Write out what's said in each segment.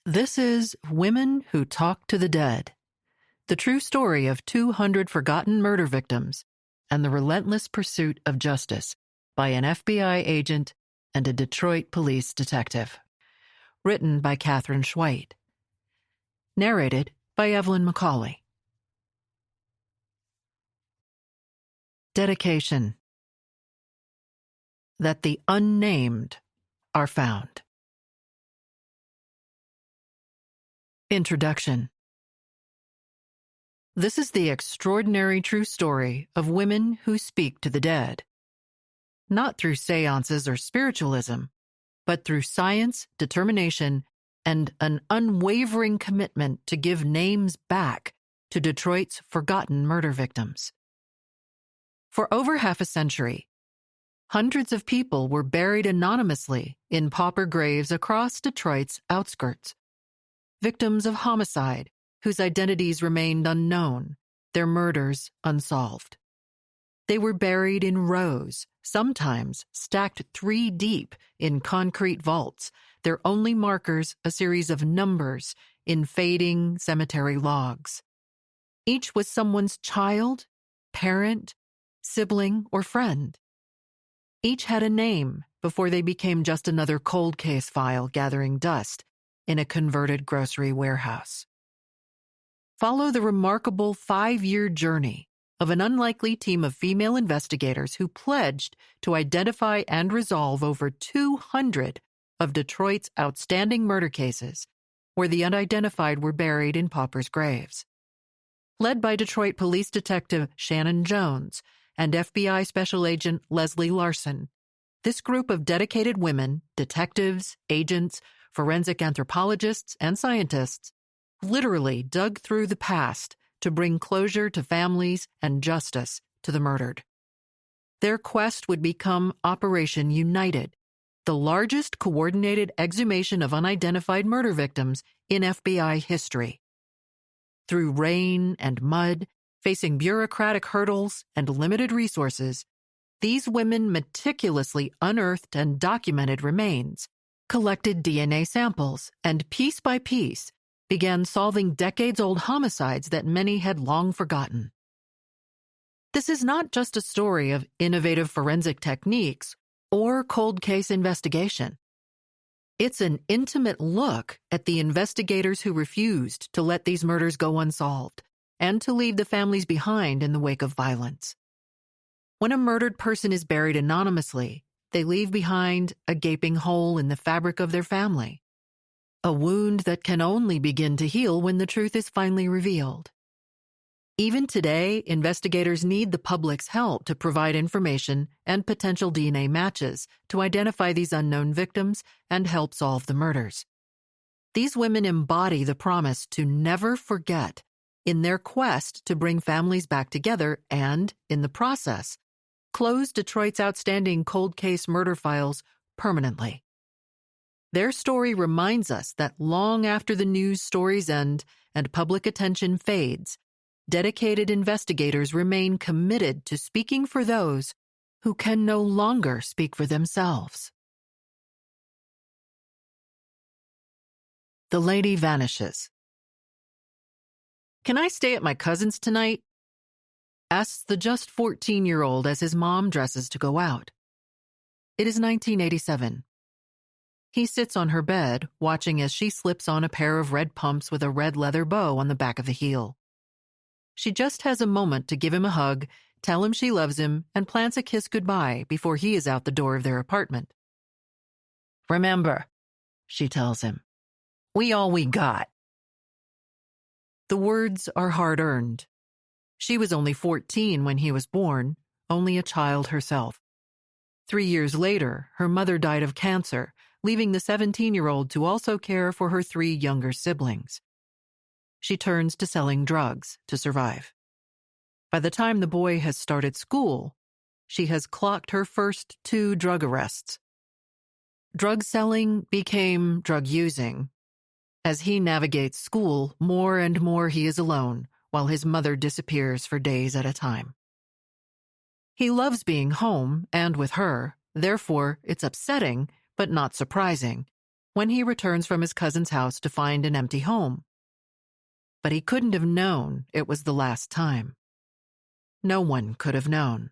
This is Women Who Talk to the Dead, the true story of 200 forgotten murder victims and the relentless pursuit of justice by an FBI agent and a Detroit police detective. Written by Katherine Schweit. Narrated by Evelyn Macaulay. Dedication. That the unnamed are found. Introduction. This is the extraordinary true story of women who speak to the dead. Not through seances or spiritualism, but through science, determination, and an unwavering commitment to give names back to Detroit's forgotten murder victims. For over half a century, hundreds of people were buried anonymously in pauper graves across Detroit's outskirts. Victims of homicide whose identities remained unknown, their murders unsolved. They were buried in rows, sometimes stacked 3 deep in concrete vaults, their only markers a series of numbers in fading cemetery logs. Each was someone's child, parent, sibling, or friend. Each had a name before they became just another cold case file gathering dust in a converted grocery warehouse. Follow the remarkable 5-year journey of an unlikely team of female investigators who pledged to identify and resolve over 200 of Detroit's outstanding murder cases where the unidentified were buried in paupers' graves. Led by Detroit Police Detective Shannon Jones and FBI Special Agent Leslie Larson, this group of dedicated women, detectives, agents, forensic anthropologists, and scientists literally dug through the past to bring closure to families and justice to the murdered. Their quest would become Operation United, the largest coordinated exhumation of unidentified murder victims in FBI history. Through rain and mud, facing bureaucratic hurdles and limited resources, these women meticulously unearthed and documented remains, collected DNA samples, and piece by piece began solving decades-old homicides that many had long forgotten. This is not just a story of innovative forensic techniques or cold case investigation. It's an intimate look at the investigators who refused to let these murders go unsolved and to leave the families behind in the wake of violence. When a murdered person is buried anonymously, they leave behind a gaping hole in the fabric of their family, a wound that can only begin to heal when the truth is finally revealed. Even today, investigators need the public's help to provide information and potential DNA matches to identify these unknown victims and help solve the murders. These women embody the promise to never forget in their quest to bring families back together and, in the process, close Detroit's outstanding cold case murder files permanently. Their story reminds us that long after the news stories end and public attention fades, dedicated investigators remain committed to speaking for those who can no longer speak for themselves. The lady vanishes. "Can I stay at my cousin's tonight?" asks the just 14-year-old as his mom dresses to go out. It is 1987. He sits on her bed, watching as she slips on a pair of red pumps with a red leather bow on the back of the heel. She just has a moment to give him a hug, tell him she loves him, and plants a kiss goodbye before he is out the door of their apartment. "Remember," she tells him, "we all we got." The words are hard-earned. She was only 14 when he was born, only a child herself. 3 years later, her mother died of cancer, leaving the 17-year-old to also care for her 3 younger siblings. She turns to selling drugs to survive. By the time the boy has started school, she has clocked her first 2 drug arrests. Drug selling became drug using. As he navigates school, more and more he is alone, while his mother disappears for days at a time. He loves being home and with her, therefore it's upsetting, but not surprising, when he returns from his cousin's house to find an empty home. But he couldn't have known it was the last time. No one could have known.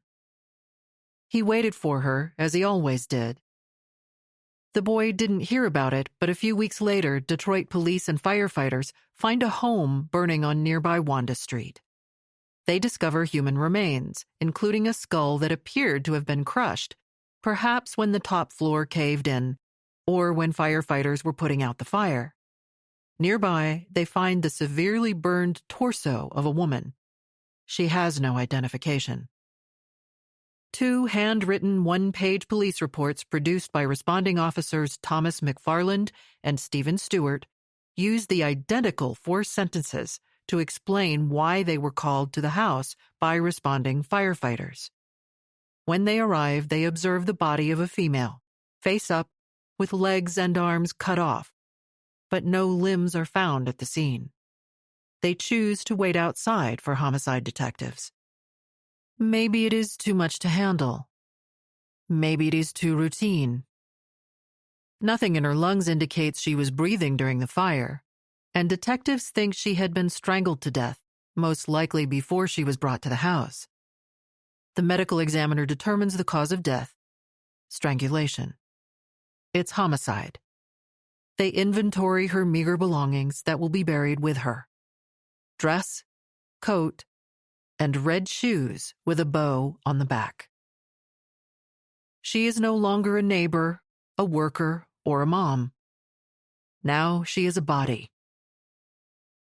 He waited for her, as he always did. The boy didn't hear about it, but a few weeks later, Detroit police and firefighters find a home burning on nearby Wanda Street. They discover human remains, including a skull that appeared to have been crushed, perhaps when the top floor caved in, or when firefighters were putting out the fire. Nearby, they find the severely burned torso of a woman. She has no identification. 2 handwritten one-page police reports produced by responding officers Thomas McFarland and Stephen Stewart use the identical 4 sentences to explain why they were called to the house by responding firefighters. When they arrive, they observe the body of a female, face up, with legs and arms cut off, but no limbs are found at the scene. They choose to wait outside for homicide detectives. Maybe it is too much to handle. Maybe it is too routine. Nothing in her lungs indicates she was breathing during the fire, and detectives think she had been strangled to death, most likely before she was brought to the house. The medical examiner determines the cause of death: strangulation. It's homicide. They inventory her meager belongings that will be buried with her: dress, coat, and red shoes with a bow on the back. She is no longer a neighbor, a worker, or a mom. Now she is a body.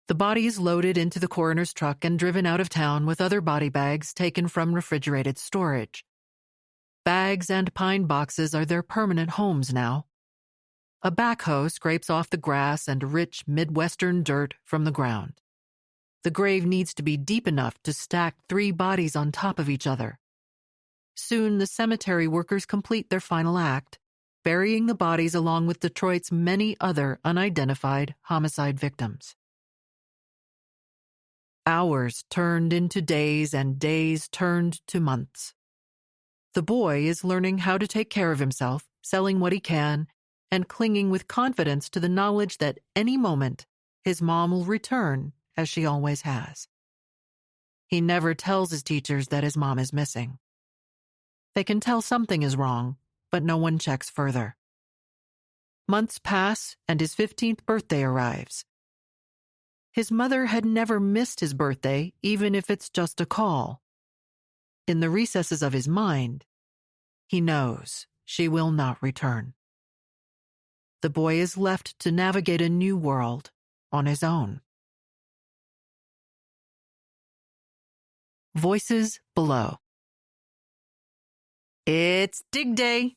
The body is loaded into the coroner's truck and driven out of town with other body bags taken from refrigerated storage. Bags and pine boxes are their permanent homes now. A backhoe scrapes off the grass and rich Midwestern dirt from the ground. The grave needs to be deep enough to stack 3 bodies on top of each other. Soon the cemetery workers complete their final act, burying the bodies along with Detroit's many other unidentified homicide victims. Hours turned into days and days turned to months. The boy is learning how to take care of himself, selling what he can, and clinging with confidence to the knowledge that any moment his mom will return, as she always has. He never tells his teachers that his mom is missing. They can tell something is wrong, but no one checks further. Months pass, and his 15th birthday arrives. His mother had never missed his birthday, even if it's just a call. In the recesses of his mind, he knows she will not return. The boy is left to navigate a new world on his own. Voices below. It's dig day!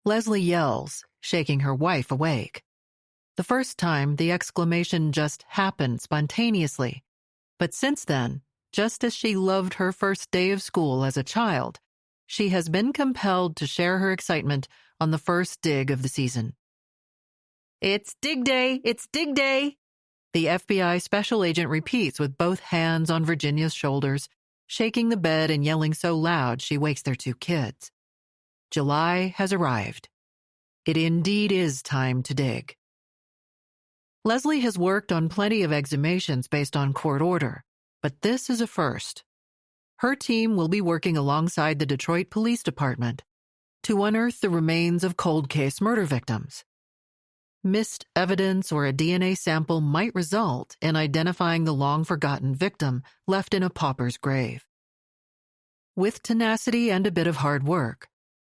Leslie yells, shaking her wife awake. The first time, the exclamation just happened spontaneously. But since then, just as she loved her first day of school as a child, she has been compelled to share her excitement on the first dig of the season. It's dig day! It's dig day! The FBI special agent repeats with both hands on Virginia's shoulders, shaking the bed and yelling so loud she wakes their 2 kids. July has arrived. It indeed is time to dig. Leslie has worked on plenty of exhumations based on court order, but this is a first. Her team will be working alongside the Detroit Police Department to unearth the remains of cold case murder victims. Missed evidence or a DNA sample might result in identifying the long-forgotten victim left in a pauper's grave. With tenacity and a bit of hard work,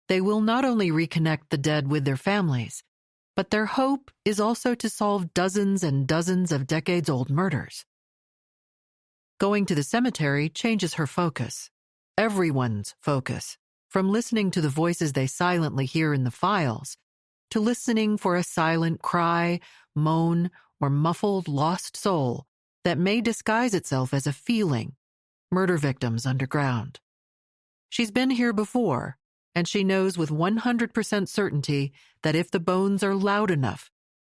they will not only reconnect the dead with their families, but their hope is also to solve dozens and dozens of decades-old murders. Going to the cemetery changes her focus, everyone's focus, from listening to the voices they silently hear in the files to listening for a silent cry, moan, or muffled lost soul that may disguise itself as a feeling: murder victims underground. She's been here before, and she knows with 100% certainty that if the bones are loud enough,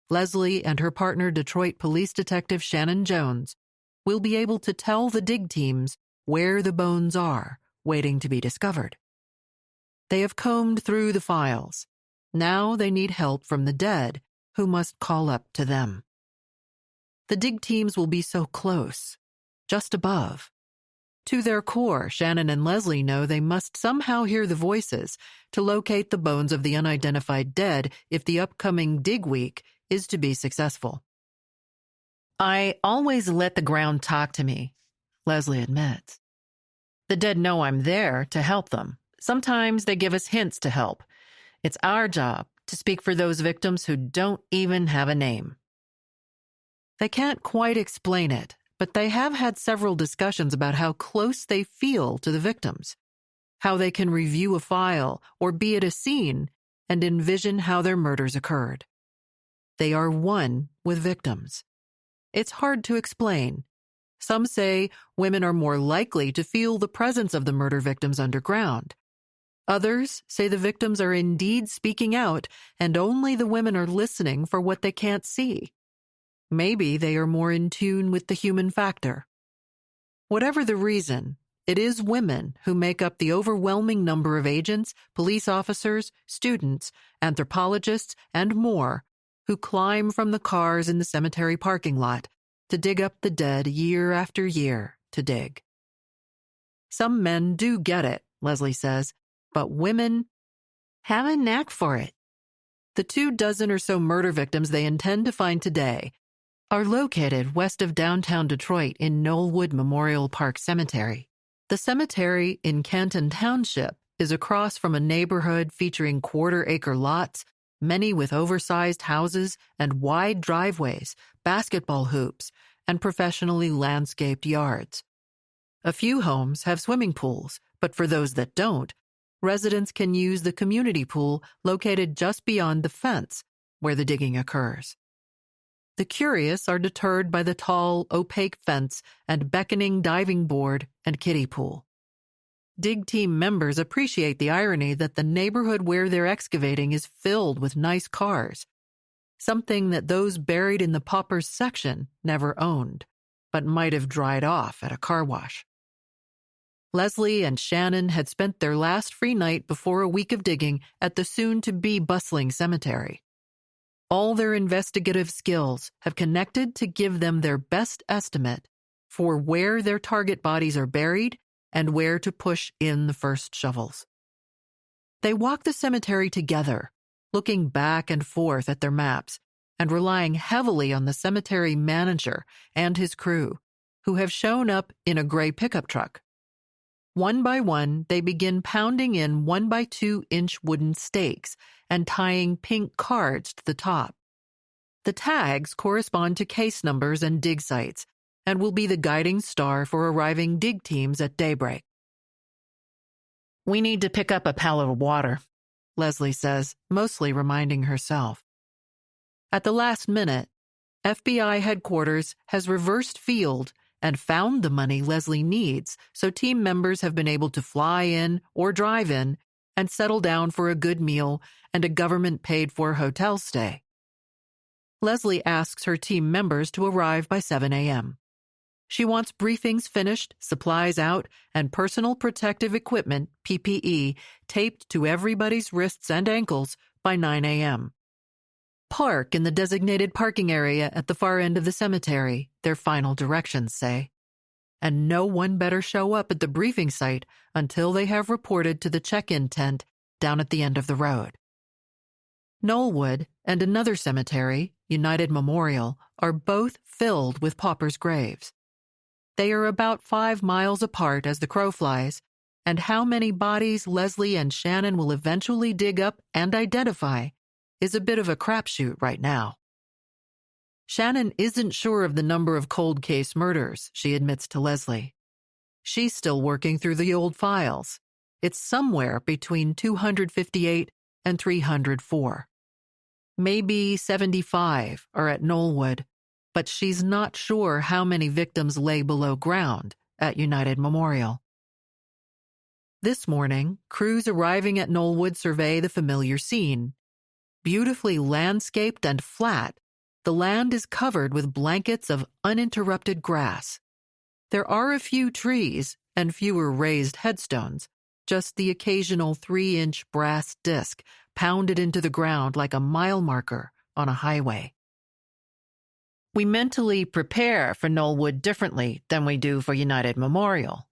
Leslie and her partner Detroit Police Detective Shannon Jones will be able to tell the dig teams where the bones are, waiting to be discovered. They have combed through the files. Now they need help from the dead who must call up to them. The dig teams will be so close, just above. To their core, Shannon and Leslie know they must somehow hear the voices to locate the bones of the unidentified dead if the upcoming dig week is to be successful. I always let the ground talk to me, Leslie admits. The dead know I'm there to help them. Sometimes they give us hints to help. It's our job to speak for those victims who don't even have a name. They can't quite explain it, but they have had several discussions about how close they feel to the victims, how they can review a file or be at a scene and envision how their murders occurred. They are one with victims. It's hard to explain. Some say women are more likely to feel the presence of the murder victims underground. Others say the victims are indeed speaking out and only the women are listening for what they can't see. Maybe they are more in tune with the human factor. Whatever the reason, it is women who make up the overwhelming number of agents, police officers, students, anthropologists, and more who climb from the cars in the cemetery parking lot to dig up the dead year after year to dig. Some men do get it, Leslie says, but women have a knack for it. The 24 or so murder victims they intend to find today are located west of downtown Detroit in Knollwood Memorial Park Cemetery. The cemetery in Canton Township is across from a neighborhood featuring quarter-acre lots, many with oversized houses and wide driveways, basketball hoops, and professionally landscaped yards. A few homes have swimming pools, but for those that don't, residents can use the community pool located just beyond the fence where the digging occurs. The curious are deterred by the tall, opaque fence and beckoning diving board and kiddie pool. Dig team members appreciate the irony that the neighborhood where they're excavating is filled with nice cars, something that those buried in the paupers section never owned, but might have dried off at a car wash. Leslie and Shannon had spent their last free night before a week of digging at the soon-to-be bustling cemetery. All their investigative skills have connected to give them their best estimate for where their target bodies are buried and where to push in the first shovels. They walk the cemetery together, looking back and forth at their maps and relying heavily on the cemetery manager and his crew, who have shown up in a gray pickup truck. One by one, they begin pounding in 1-by-2-inch wooden stakes and tying pink cards to the top. The tags correspond to case numbers and dig sites and will be the guiding star for arriving dig teams at daybreak. "We need to pick up a pallet of water," Leslie says, mostly reminding herself. At the last minute, FBI headquarters has reversed field and found the money Leslie needs, so team members have been able to fly in or drive in and settle down for a good meal and a government-paid-for hotel stay. Leslie asks her team members to arrive by 7 a.m. She wants briefings finished, supplies out, and personal protective equipment, PPE, taped to everybody's wrists and ankles by 9 a.m. Park in the designated parking area at the far end of the cemetery, their final directions say. And no one better show up at the briefing site until they have reported to the check-in tent down at the end of the road. Knollwood and another cemetery, United Memorial, are both filled with paupers' graves. They are about 5 miles apart as the crow flies, and how many bodies Leslie and Shannon will eventually dig up and identify is a bit of a crapshoot right now. Shannon isn't sure of the number of cold case murders, she admits to Leslie. She's still working through the old files. It's somewhere between 258 and 304. Maybe 75 are at Knollwood, but she's not sure how many victims lay below ground at United Memorial. This morning, crews arriving at Knollwood survey the familiar scene. Beautifully landscaped and flat, the land is covered with blankets of uninterrupted grass. There are a few trees and fewer raised headstones, just the occasional 3-inch brass disc pounded into the ground like a mile marker on a highway. We mentally prepare for Knollwood differently than we do for United Memorial,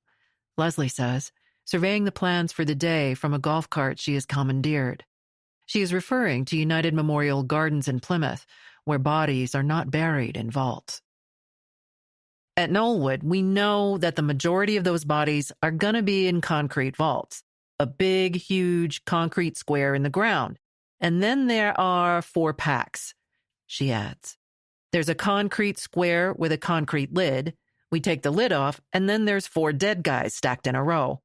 Leslie says, surveying the plans for the day from a golf cart she has commandeered. She is referring to United Memorial Gardens in Plymouth, where bodies are not buried in vaults. At Knollwood, we know that the majority of those bodies are going to be in concrete vaults, a big, huge concrete square in the ground. And then there are 4 packs, she adds. There's a concrete square with a concrete lid. We take the lid off, and then there's 4 dead guys stacked in a row.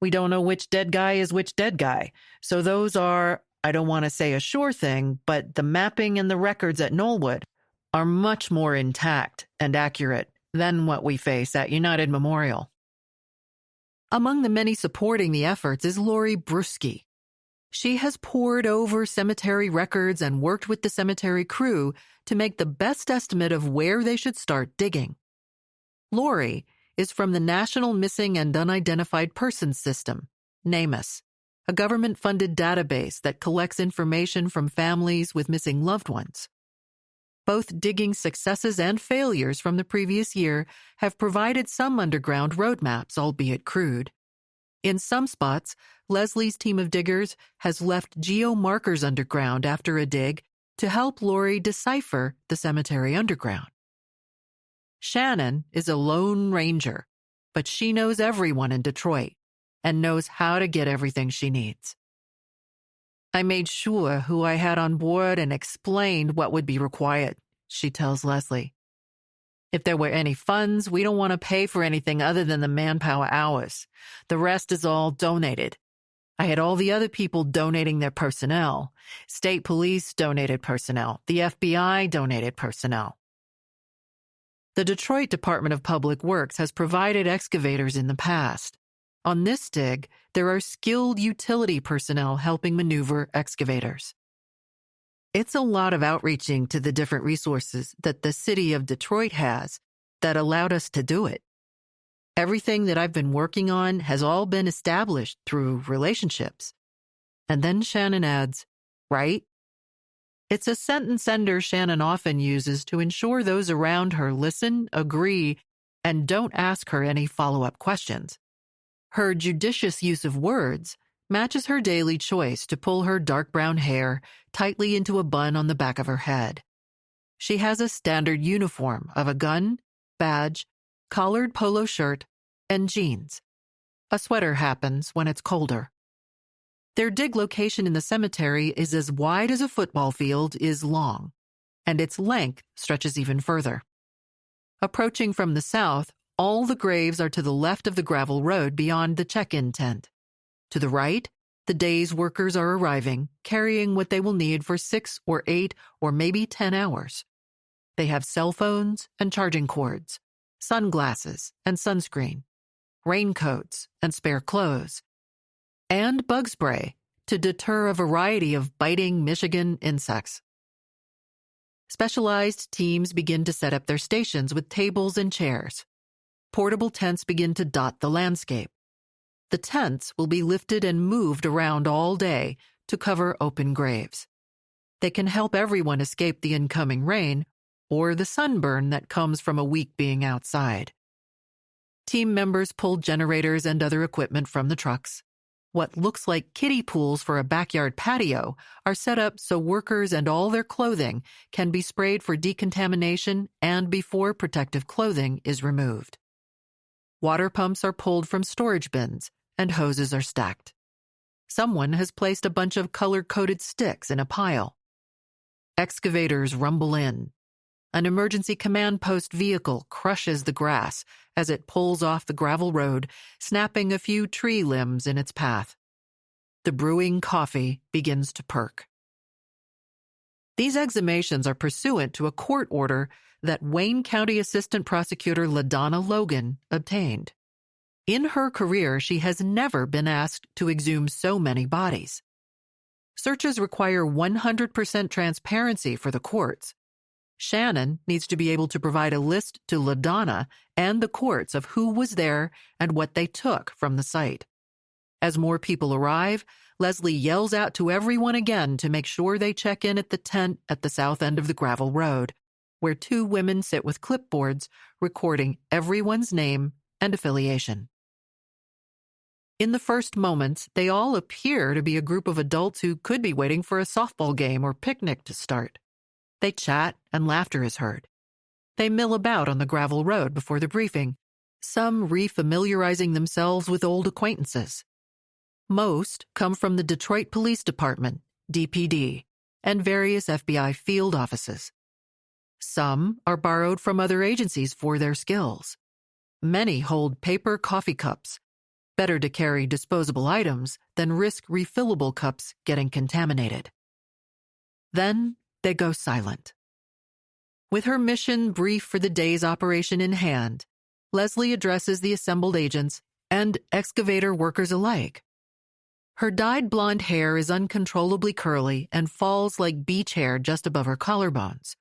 We don't know which dead guy is which dead guy. So those are, I don't want to say a sure thing, but the mapping and the records at Knollwood are much more intact and accurate than what we face at United Memorial. Among the many supporting the efforts is Lori Bruschi. She has pored over cemetery records and worked with the cemetery crew to make the best estimate of where they should start digging. Lori is from the National Missing and Unidentified Persons System, NamUs, a government-funded database that collects information from families with missing loved ones. Both digging successes and failures from the previous year have provided some underground roadmaps, albeit crude. In some spots, Leslie's team of diggers has left geomarkers underground after a dig to help Lori decipher the cemetery underground. Shannon is a lone ranger, but she knows everyone in Detroit and knows how to get everything she needs. I made sure who I had on board and explained what would be required, she tells Leslie. If there were any funds, we don't want to pay for anything other than the manpower hours. The rest is all donated. I had all the other people donating their personnel. State police donated personnel. The FBI donated personnel. The Detroit Department of Public Works has provided excavators in the past. On this dig, there are skilled utility personnel helping maneuver excavators. It's a lot of outreaching to the different resources that the city of Detroit has that allowed us to do it. Everything that I've been working on has all been established through relationships. And then Shannon adds, right? It's a sentence ender Shannon often uses to ensure those around her listen, agree, and don't ask her any follow-up questions. Her judicious use of words matches her daily choice to pull her dark brown hair tightly into a bun on the back of her head. She has a standard uniform of a gun, badge, collared polo shirt, and jeans. A sweater happens when it's colder. Their dig location in the cemetery is as wide as a football field is long, and its length stretches even further. Approaching from the south, all the graves are to the left of the gravel road beyond the check-in tent. To the right, the day's workers are arriving, carrying what they will need for 6 or 8 or maybe 10 hours. They have cell phones and charging cords, sunglasses and sunscreen, raincoats and spare clothes, and bug spray to deter a variety of biting Michigan insects. Specialized teams begin to set up their stations with tables and chairs. Portable tents begin to dot the landscape. The tents will be lifted and moved around all day to cover open graves. They can help everyone escape the incoming rain or the sunburn that comes from a week being outside. Team members pull generators and other equipment from the trucks. What looks like kiddie pools for a backyard patio are set up so workers and all their clothing can be sprayed for decontamination and before protective clothing is removed. Water pumps are pulled from storage bins and hoses are stacked. Someone has placed a bunch of color-coded sticks in a pile. Excavators rumble in. An emergency command post vehicle crushes the grass as it pulls off the gravel road, snapping a few tree limbs in its path. The brewing coffee begins to perk. These exhumations are pursuant to a court order that Wayne County Assistant Prosecutor LaDonna Logan obtained. In her career, she has never been asked to exhume so many bodies. Searches require 100% transparency for the courts. Shannon needs to be able to provide a list to LaDonna and the courts of who was there and what they took from the site. As more people arrive, Leslie yells out to everyone again to make sure they check in at the tent at the south end of the gravel road, where two women sit with clipboards recording everyone's name and affiliation. In the first moments, they all appear to be a group of adults who could be waiting for a softball game or picnic to start. They chat and laughter is heard. They mill about on the gravel road before the briefing, some refamiliarizing themselves with old acquaintances. Most come from the Detroit Police Department, DPD, and various FBI field offices. Some are borrowed from other agencies for their skills. Many hold paper coffee cups. Better to carry disposable items than risk refillable cups getting contaminated. Then they go silent. With her mission brief for the day's operation in hand, Leslie addresses the assembled agents and excavator workers alike. Her dyed blonde hair is uncontrollably curly and falls like beach hair just above her collarbones.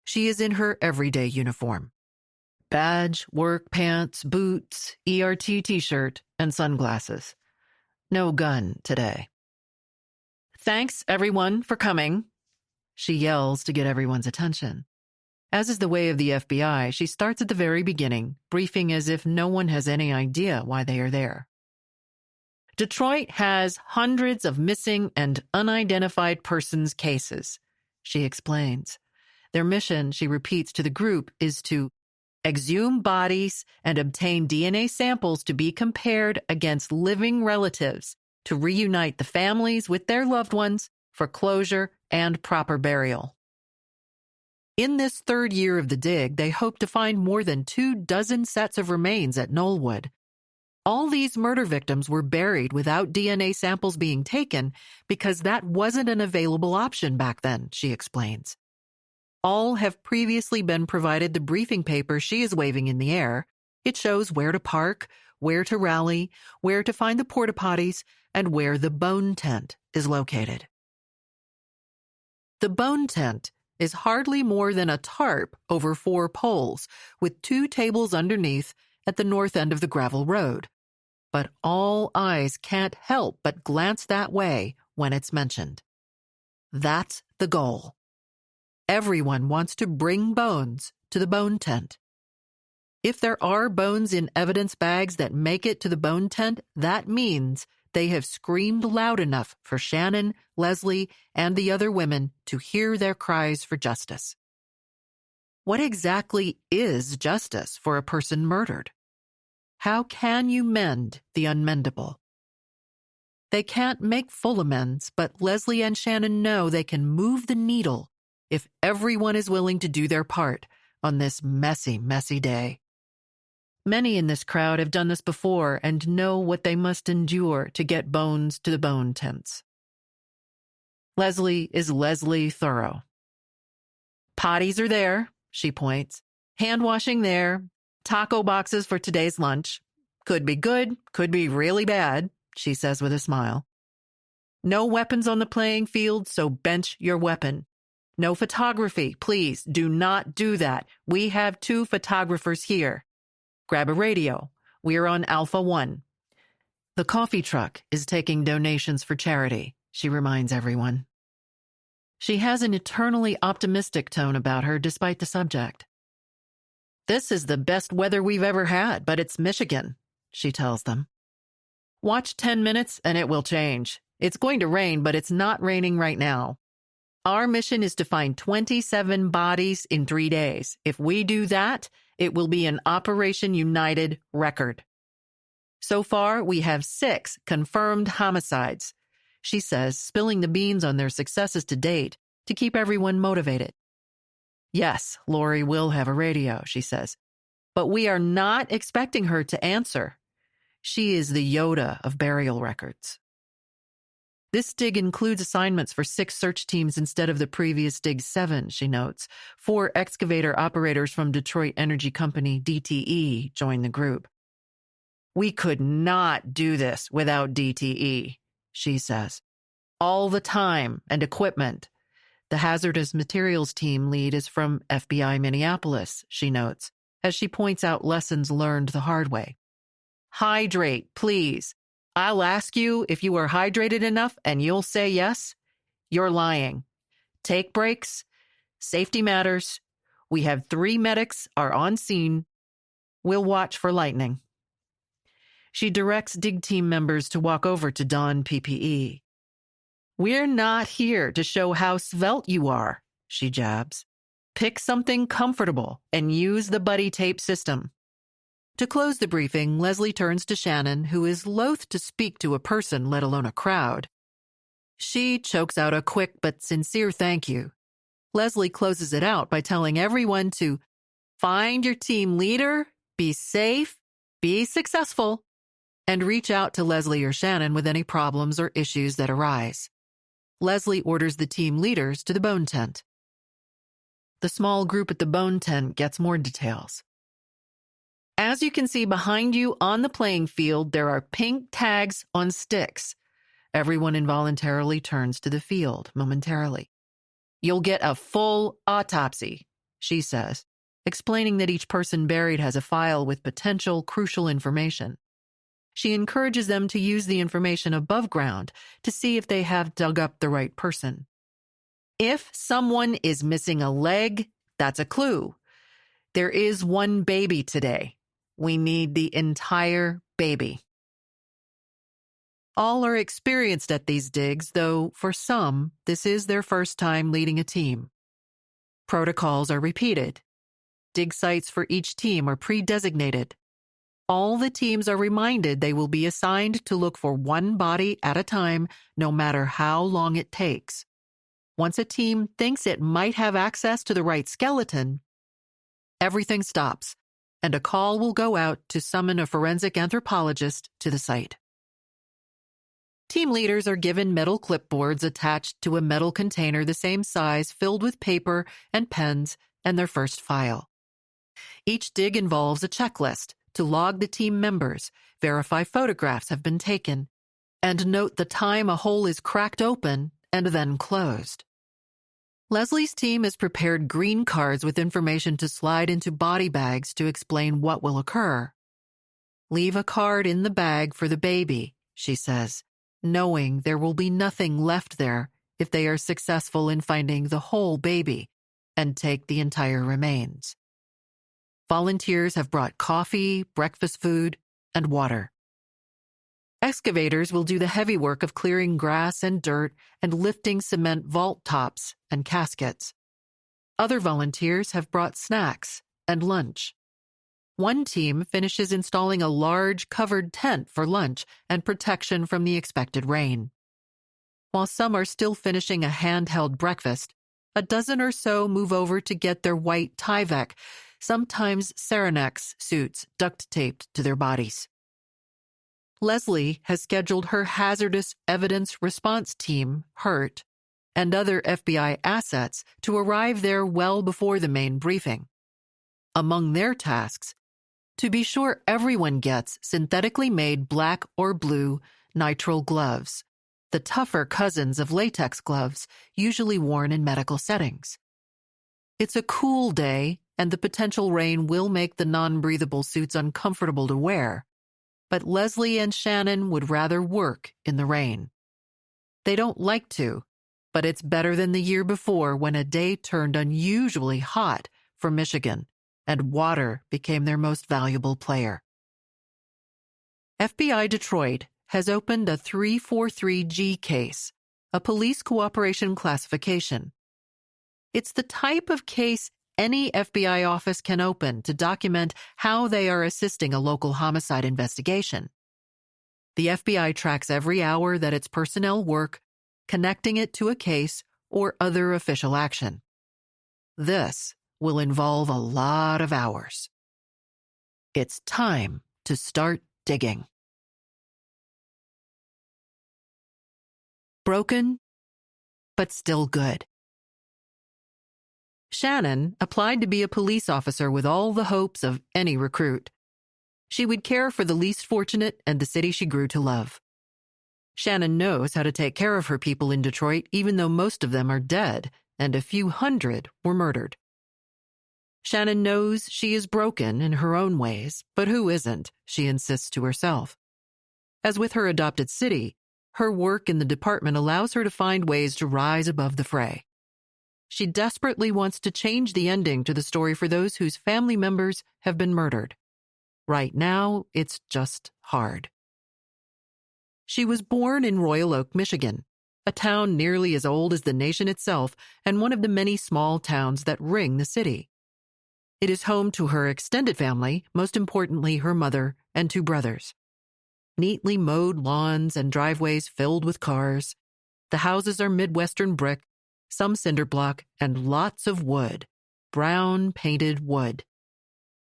She is in her everyday uniform. Badge, work pants, boots, ERT t-shirt, and sunglasses. No gun today. "Thanks, everyone, for coming," she yells to get everyone's attention. As is the way of the FBI, she starts at the very beginning, briefing as if no one has any idea why they are there. "Detroit has hundreds of missing and unidentified persons cases," she explains. Their mission, she repeats to the group, is to exhume bodies and obtain DNA samples to be compared against living relatives to reunite the families with their loved ones for closure and proper burial. In this third year of the dig, they hope to find more than 24 sets of remains at Knollwood. All these murder victims were buried without DNA samples being taken because that wasn't an available option back then, she explains. All have previously been provided the briefing paper she is waving in the air. It shows where to park, where to rally, where to find the porta potties, and where the bone tent is located. The bone tent is hardly more than a tarp over 4 poles, with 2 tables underneath at the north end of the gravel road. But all eyes can't help but glance that way when it's mentioned. That's the goal. Everyone wants to bring bones to the bone tent. If there are bones in evidence bags that make it to the bone tent, that means they have screamed loud enough for Shannon, Leslie, and the other women to hear their cries for justice. What exactly is justice for a person murdered? How can you mend the unmendable? They can't make full amends, but Leslie and Shannon know they can move the needle if everyone is willing to do their part on this messy, messy day. Many in this crowd have done this before and know what they must endure to get bones to the bone tents. Leslie is Leslie Thorough. "Potties are there," she points. "Hand washing there. Taco boxes for today's lunch. Could be good, could be really bad," she says with a smile. "No weapons on the playing field, so bench your weapon. No photography, please, do not do that. We have 2 photographers here. Grab a radio. We're on Alpha 1. The coffee truck is taking donations for charity," she reminds everyone. She has an eternally optimistic tone about her despite the subject. "This is the best weather we've ever had, but it's Michigan," she tells them. "Watch 10 minutes and it will change. It's going to rain, but it's not raining right now. Our mission is to find 27 bodies in 3 days. If we do that, it will be an Operation United record. So far, we have 6 confirmed homicides," she says, spilling the beans on their successes to date to keep everyone motivated. "Yes, Lori will have a radio," she says, "but we are not expecting her to answer. She is the Yoda of burial records." This dig includes assignments for 6 search teams instead of the previous dig's 7, she notes. 4 excavator operators from Detroit Energy Company, DTE, joined the group. "We could not do this without DTE, she says. All the time and equipment. The hazardous materials team lead is from FBI Minneapolis, she notes, as she points out lessons learned the hard way. Hydrate, please. I'll ask you if you are hydrated enough and you'll say yes. You're lying. Take breaks. Safety matters. We have 3 medics are on scene. We'll watch for lightning. She directs dig team members to walk over to don PPE. We're not here to show how svelte you are, she jabs. Pick something comfortable and use the buddy tape system. To close the briefing, Leslie turns to Shannon, who is loath to speak to a person, let alone a crowd. She chokes out a quick but sincere thank you. Leslie closes it out by telling everyone to find your team leader, be safe, be successful, and reach out to Leslie or Shannon with any problems or issues that arise. Leslie orders the team leaders to the bone tent. The small group at the bone tent gets more details. As you can see behind you on the playing field, there are pink tags on sticks. Everyone involuntarily turns to the field momentarily. You'll get a full autopsy, she says, explaining that each person buried has a file with potential crucial information. She encourages them to use the information above ground to see if they have dug up the right person. If someone is missing a leg, that's a clue. There is one baby today. We need the entire baby. All are experienced at these digs, though for some, this is their first time leading a team. Protocols are repeated. Dig sites for each team are pre-designated. All the teams are reminded they will be assigned to look for one body at a time, no matter how long it takes. Once a team thinks it might have access to the right skeleton, everything stops, and a call will go out to summon a forensic anthropologist to the site. Team leaders are given metal clipboards attached to a metal container the same size filled with paper and pens and their first file. Each dig involves a checklist to log the team members, verify photographs have been taken, and note the time a hole is cracked open and then closed. Leslie's team has prepared green cards with information to slide into body bags to explain what will occur. Leave a card in the bag for the baby, she says, knowing there will be nothing left there if they are successful in finding the whole baby and take the entire remains. Volunteers have brought coffee, breakfast food, and water. Excavators will do the heavy work of clearing grass and dirt and lifting cement vault tops and caskets. Other volunteers have brought snacks and lunch. One team finishes installing a large covered tent for lunch and protection from the expected rain. While some are still finishing a handheld breakfast, a dozen or so move over to get their white Tyvek, sometimes Cernex suits duct taped to their bodies. Leslie has scheduled her Hazardous Evidence Response Team, HURT, and other FBI assets to arrive there well before the main briefing. Among their tasks, to be sure everyone gets synthetically made black or blue nitrile gloves, the tougher cousins of latex gloves usually worn in medical settings. It's a cool day, and the potential rain will make the non-breathable suits uncomfortable to wear. But Leslie and Shannon would rather work in the rain. They don't like to, but it's better than the year before when a day turned unusually hot for Michigan, and water became their most valuable player. FBI Detroit has opened a 343G case, a police cooperation classification. It's the type of case any FBI office can open to document how they are assisting a local homicide investigation. The FBI tracks every hour that its personnel work, connecting it to a case or other official action. This will involve a lot of hours. It's time to start digging. Broken, but still good. Shannon applied to be a police officer with all the hopes of any recruit. She would care for the least fortunate and the city she grew to love. Shannon knows how to take care of her people in Detroit, even though most of them are dead and a few hundred were murdered. Shannon knows she is broken in her own ways, but who isn't, she insists to herself. As with her adopted city, her work in the department allows her to find ways to rise above the fray. She desperately wants to change the ending to the story for those whose family members have been murdered. Right now, it's just hard. She was born in Royal Oak, Michigan, a town nearly as old as the nation itself and one of the many small towns that ring the city. It is home to her extended family, most importantly her mother and 2 brothers. Neatly mowed lawns and driveways filled with cars. The houses are Midwestern brick, some cinder block, and lots of wood, brown painted wood.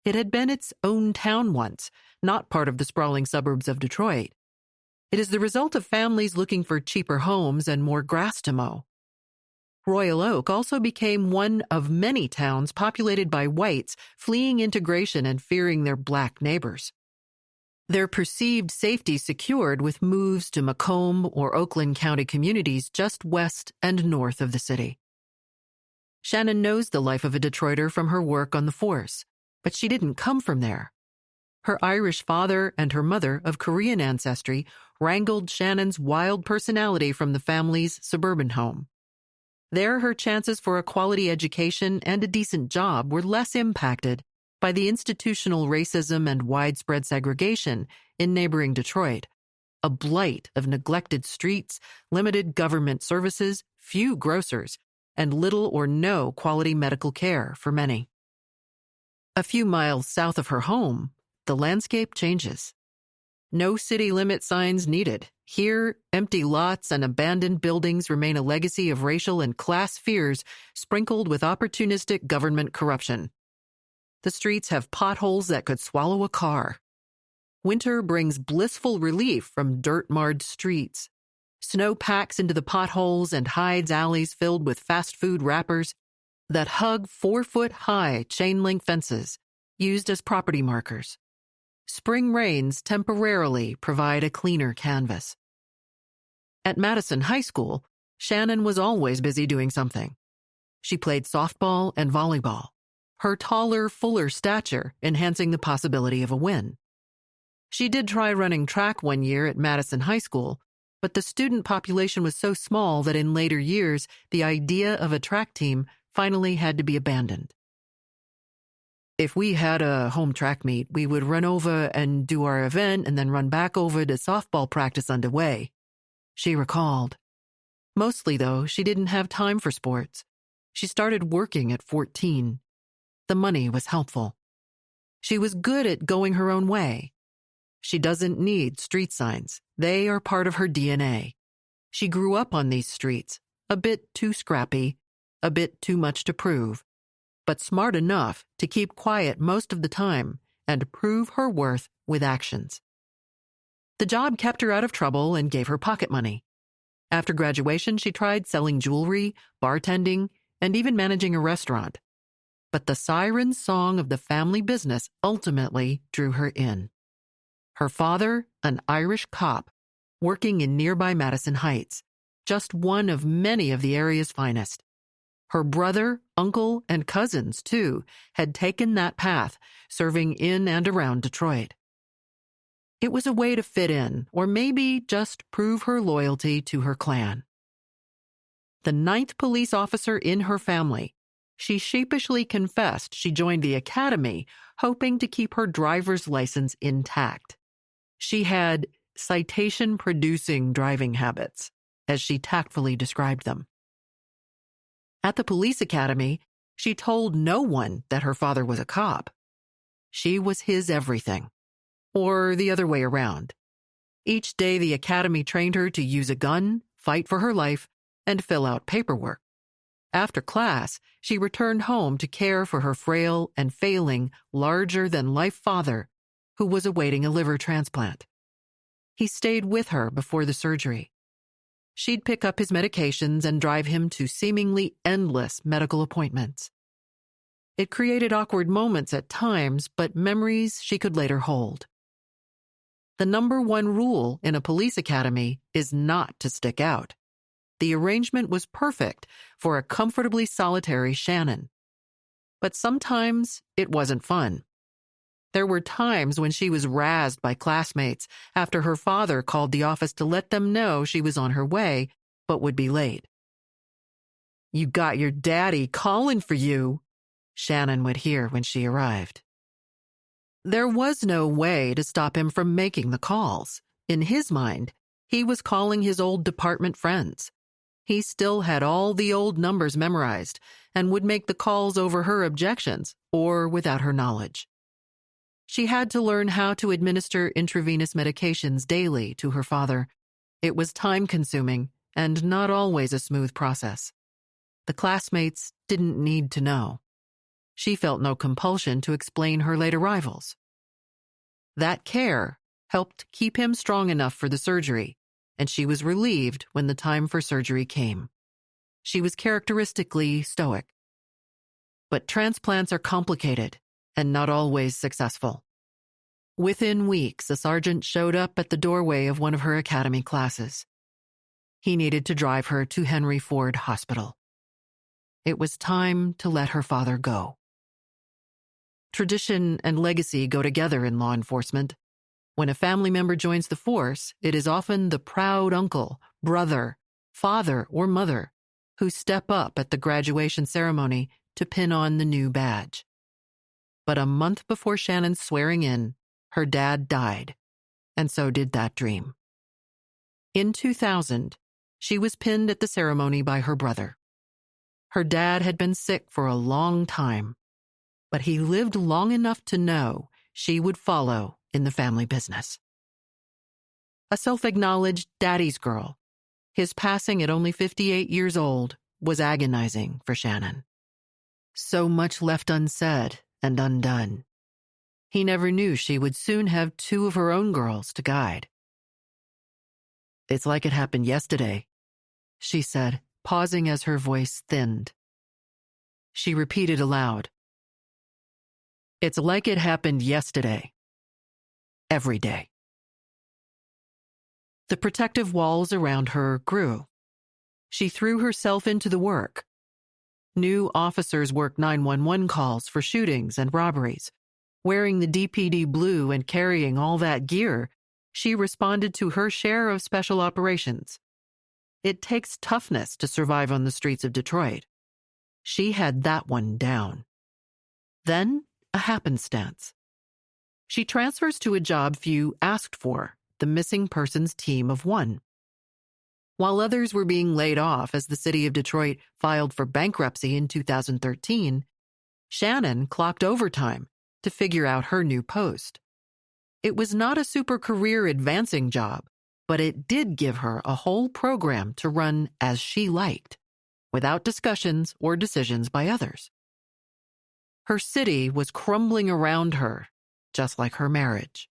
It had been its own town once, not part of the sprawling suburbs of Detroit. It is the result of families looking for cheaper homes and more grass to mow. Royal Oak also became one of many towns populated by whites fleeing integration and fearing their black neighbors. Their perceived safety secured with moves to Macomb or Oakland County communities just west and north of the city. Shannon knows the life of a Detroiter from her work on the force, but she didn't come from there. Her Irish father and her mother of Korean ancestry wrangled Shannon's wild personality from the family's suburban home. There, her chances for a quality education and a decent job were less impacted by the institutional racism and widespread segregation in neighboring Detroit, a blight of neglected streets, limited government services, few grocers, and little or no quality medical care for many. A few miles south of her home, the landscape changes. No city limit signs needed. Here, empty lots and abandoned buildings remain a legacy of racial and class fears sprinkled with opportunistic government corruption. The streets have potholes that could swallow a car. Winter brings blissful relief from dirt-marred streets. Snow packs into the potholes and hides alleys filled with fast food wrappers that hug 4-foot-high chain-link fences used as property markers. Spring rains temporarily provide a cleaner canvas. At Madison High School, Shannon was always busy doing something. She played softball and volleyball, her taller, fuller stature enhancing the possibility of a win. She did try running track one year at Madison High School, but the student population was so small that in later years, the idea of a track team finally had to be abandoned. If we had a home track meet, we would run over and do our event and then run back over to softball practice underway, she recalled. Mostly, though, she didn't have time for sports. She started working at 14. The money was helpful. She was good at going her own way. She doesn't need street signs. They are part of her DNA. She grew up on these streets, a bit too scrappy, a bit too much to prove, but smart enough to keep quiet most of the time and prove her worth with actions. The job kept her out of trouble and gave her pocket money. After graduation, she tried selling jewelry, bartending, and even managing a restaurant. But the siren song of the family business ultimately drew her in. Her father, an Irish cop, working in nearby Madison Heights, just one of many of the area's finest. Her brother, uncle, and cousins, too, had taken that path, serving in and around Detroit. It was a way to fit in, or maybe just prove her loyalty to her clan. The 9th police officer in her family, she sheepishly confessed she joined the academy, hoping to keep her driver's license intact. She had citation-producing driving habits, as she tactfully described them. At the police academy, she told no one that her father was a cop. She was his everything. Or the other way around. Each day the academy trained her to use a gun, fight for her life, and fill out paperwork. After class, she returned home to care for her frail and failing, larger-than-life father, who was awaiting a liver transplant. He stayed with her before the surgery. She'd pick up his medications and drive him to seemingly endless medical appointments. It created awkward moments at times, but memories she could later hold. The number one rule in a police academy is not to stick out. The arrangement was perfect for a comfortably solitary Shannon. But sometimes it wasn't fun. There were times when she was razzed by classmates after her father called the office to let them know she was on her way, but would be late. "You got your daddy calling for you," Shannon would hear when she arrived. There was no way to stop him from making the calls. In his mind, he was calling his old department friends. He still had all the old numbers memorized and would make the calls over her objections or without her knowledge. She had to learn how to administer intravenous medications daily to her father. It was time-consuming and not always a smooth process. The classmates didn't need to know. She felt no compulsion to explain her late arrivals. That care helped keep him strong enough for the surgery, and she was relieved when the time for surgery came. She was characteristically stoic. But transplants are complicated and not always successful. Within weeks, a sergeant showed up at the doorway of one of her academy classes. He needed to drive her to Henry Ford Hospital. It was time to let her father go. Tradition and legacy go together in law enforcement. When a family member joins the force, it is often the proud uncle, brother, father, or mother who step up at the graduation ceremony to pin on the new badge. But a month before Shannon's swearing in, her dad died, and so did that dream. In 2000, she was pinned at the ceremony by her brother. Her dad had been sick for a long time, but he lived long enough to know she would follow in the family business. A self-acknowledged daddy's girl, his passing at only 58 years old was agonizing for Shannon. So much left unsaid and undone. He never knew she would soon have two of her own girls to guide. "It's like it happened yesterday," she said, pausing as her voice thinned. She repeated aloud, "It's like it happened yesterday. Every day." The protective walls around her grew. She threw herself into the work. New officers worked 911 calls for shootings and robberies. Wearing the DPD blue and carrying all that gear, she responded to her share of special operations. It takes toughness to survive on the streets of Detroit. She had that one down. Then, a happenstance. She transfers to a job few asked for, the missing persons team of one. While others were being laid off as the city of Detroit filed for bankruptcy in 2013, Shannon clocked overtime to figure out her new post. It was not a super career advancing job, but it did give her a whole program to run as she liked, without discussions or decisions by others. Her city was crumbling around her, just like her marriage.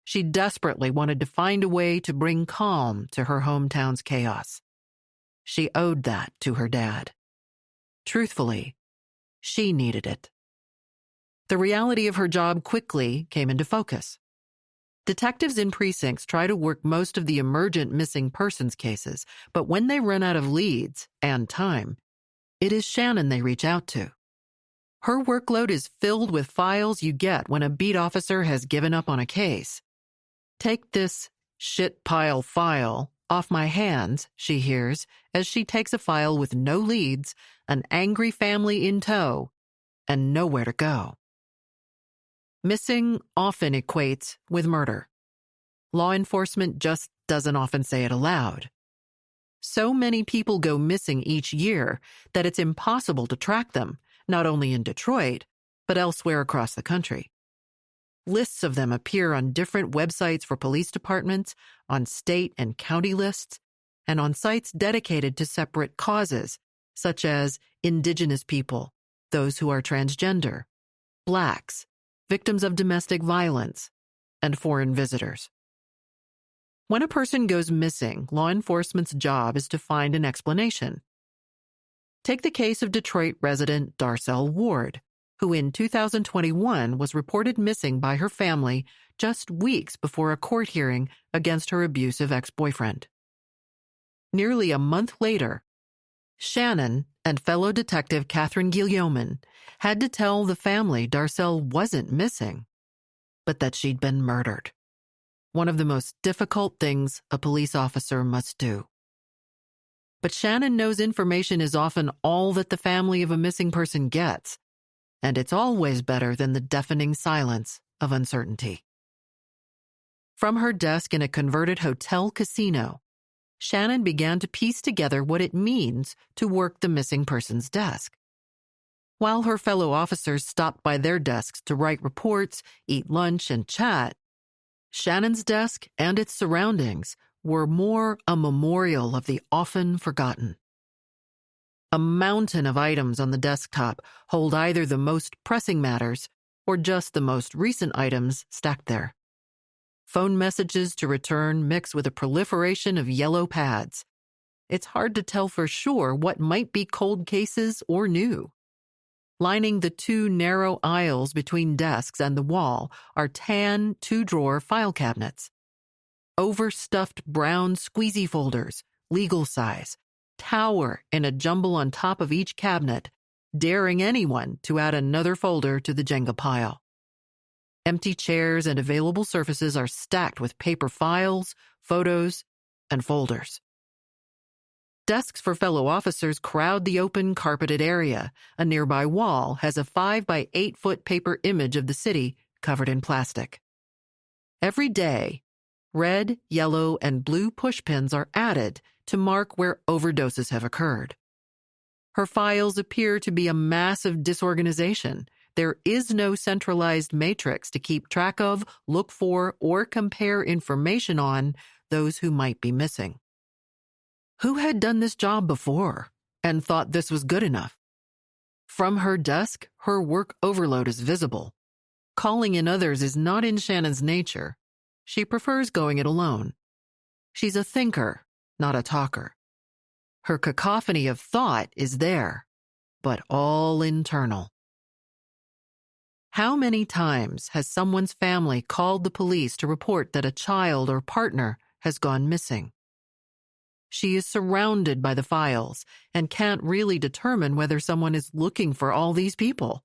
She desperately wanted to find a way to bring calm to her hometown's chaos. She owed that to her dad. Truthfully, she needed it. The reality of her job quickly came into focus. Detectives in precincts try to work most of the emergent missing persons cases, but when they run out of leads and time, it is Shannon they reach out to. Her workload is filled with files you get when a beat officer has given up on a case. "Take this shit pile file off my hands," she hears, as she takes a file with no leads, an angry family in tow, and nowhere to go. Missing often equates with murder. Law enforcement just doesn't often say it aloud. So many people go missing each year that it's impossible to track them, not only in Detroit, but elsewhere across the country. Lists of them appear on different websites for police departments, on state and county lists, and on sites dedicated to separate causes, such as Indigenous people, those who are transgender, Blacks, victims of domestic violence, and foreign visitors. When a person goes missing, law enforcement's job is to find an explanation. Take the case of Detroit resident Darcel Ward, who in 2021 was reported missing by her family just weeks before a court hearing against her abusive ex-boyfriend. Nearly a month later, Shannon and fellow detective Catherine Guillaumin had to tell the family Darcel wasn't missing. but that she'd been murdered. One of the most difficult things a police officer must do. But Shannon knows information is often all that the family of a missing person gets, and it's always better than the deafening silence of uncertainty. From her desk in a converted hotel casino, Shannon began to piece together what it means to work the missing person's desk. While her fellow officers stopped by their desks to write reports, eat lunch, and chat, Shannon's desk and its surroundings were more a memorial of the often forgotten. A mountain of items on the desktop hold either the most pressing matters or just the most recent items stacked there. Phone messages to return mix with a proliferation of yellow pads. It's hard to tell for sure what might be cold cases or new. Lining the two narrow aisles between desks and the wall are tan two-drawer file cabinets. Overstuffed brown squeezy folders, legal size, tower in a jumble on top of each cabinet, daring anyone to add another folder to the Jenga pile. Empty chairs and available surfaces are stacked with paper files, photos, and folders. Desks for fellow officers crowd the open, carpeted area. A nearby wall has a 5 by 8 foot paper image of the city covered in plastic. Every day, red, yellow, and blue pushpins are added to mark where overdoses have occurred. Her files appear to be a massive disorganization. There is no centralized matrix to keep track of, look for, or compare information on those who might be missing. Who had done this job before and thought this was good enough? From her desk, her work overload is visible. Calling in others is not in Shannon's nature. She prefers going it alone. She's a thinker, not a talker. Her cacophony of thought is there, but all internal. How many times has someone's family called the police to report that a child or partner has gone missing? She is surrounded by the files and can't really determine whether someone is looking for all these people.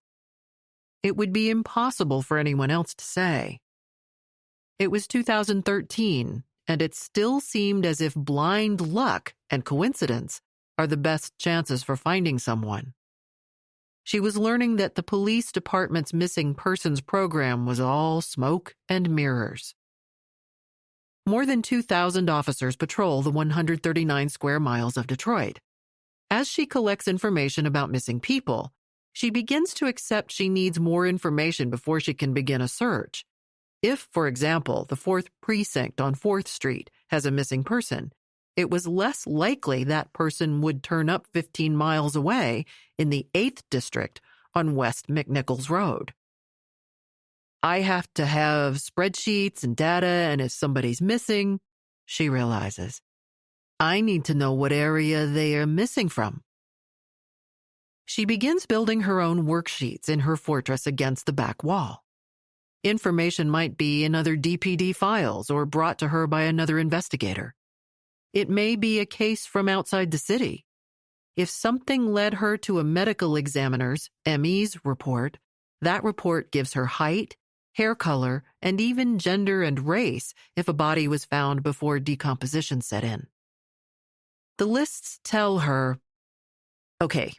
It would be impossible for anyone else to say. It was 2013, and it still seemed as if blind luck and coincidence are the best chances for finding someone. She was learning that the police department's missing persons program was all smoke and mirrors. More than 2,000 officers patrol the 139 square miles of Detroit. As she collects information about missing people, she begins to accept she needs more information before she can begin a search. If, for example, the 4th Precinct on 4th Street has a missing person, it was less likely that person would turn up 15 miles away in the 8th District on West McNichols Road. I have to have spreadsheets and data, and if somebody's missing, she realizes, I need to know what area they are missing from. She begins building her own worksheets in her fortress against the back wall. Information might be in other DPD files or brought to her by another investigator. It may be a case from outside the city. If something led her to a medical examiner's, ME's report, that report gives her height, hair color, and even gender and race if a body was found before decomposition set in. The lists tell her, okay,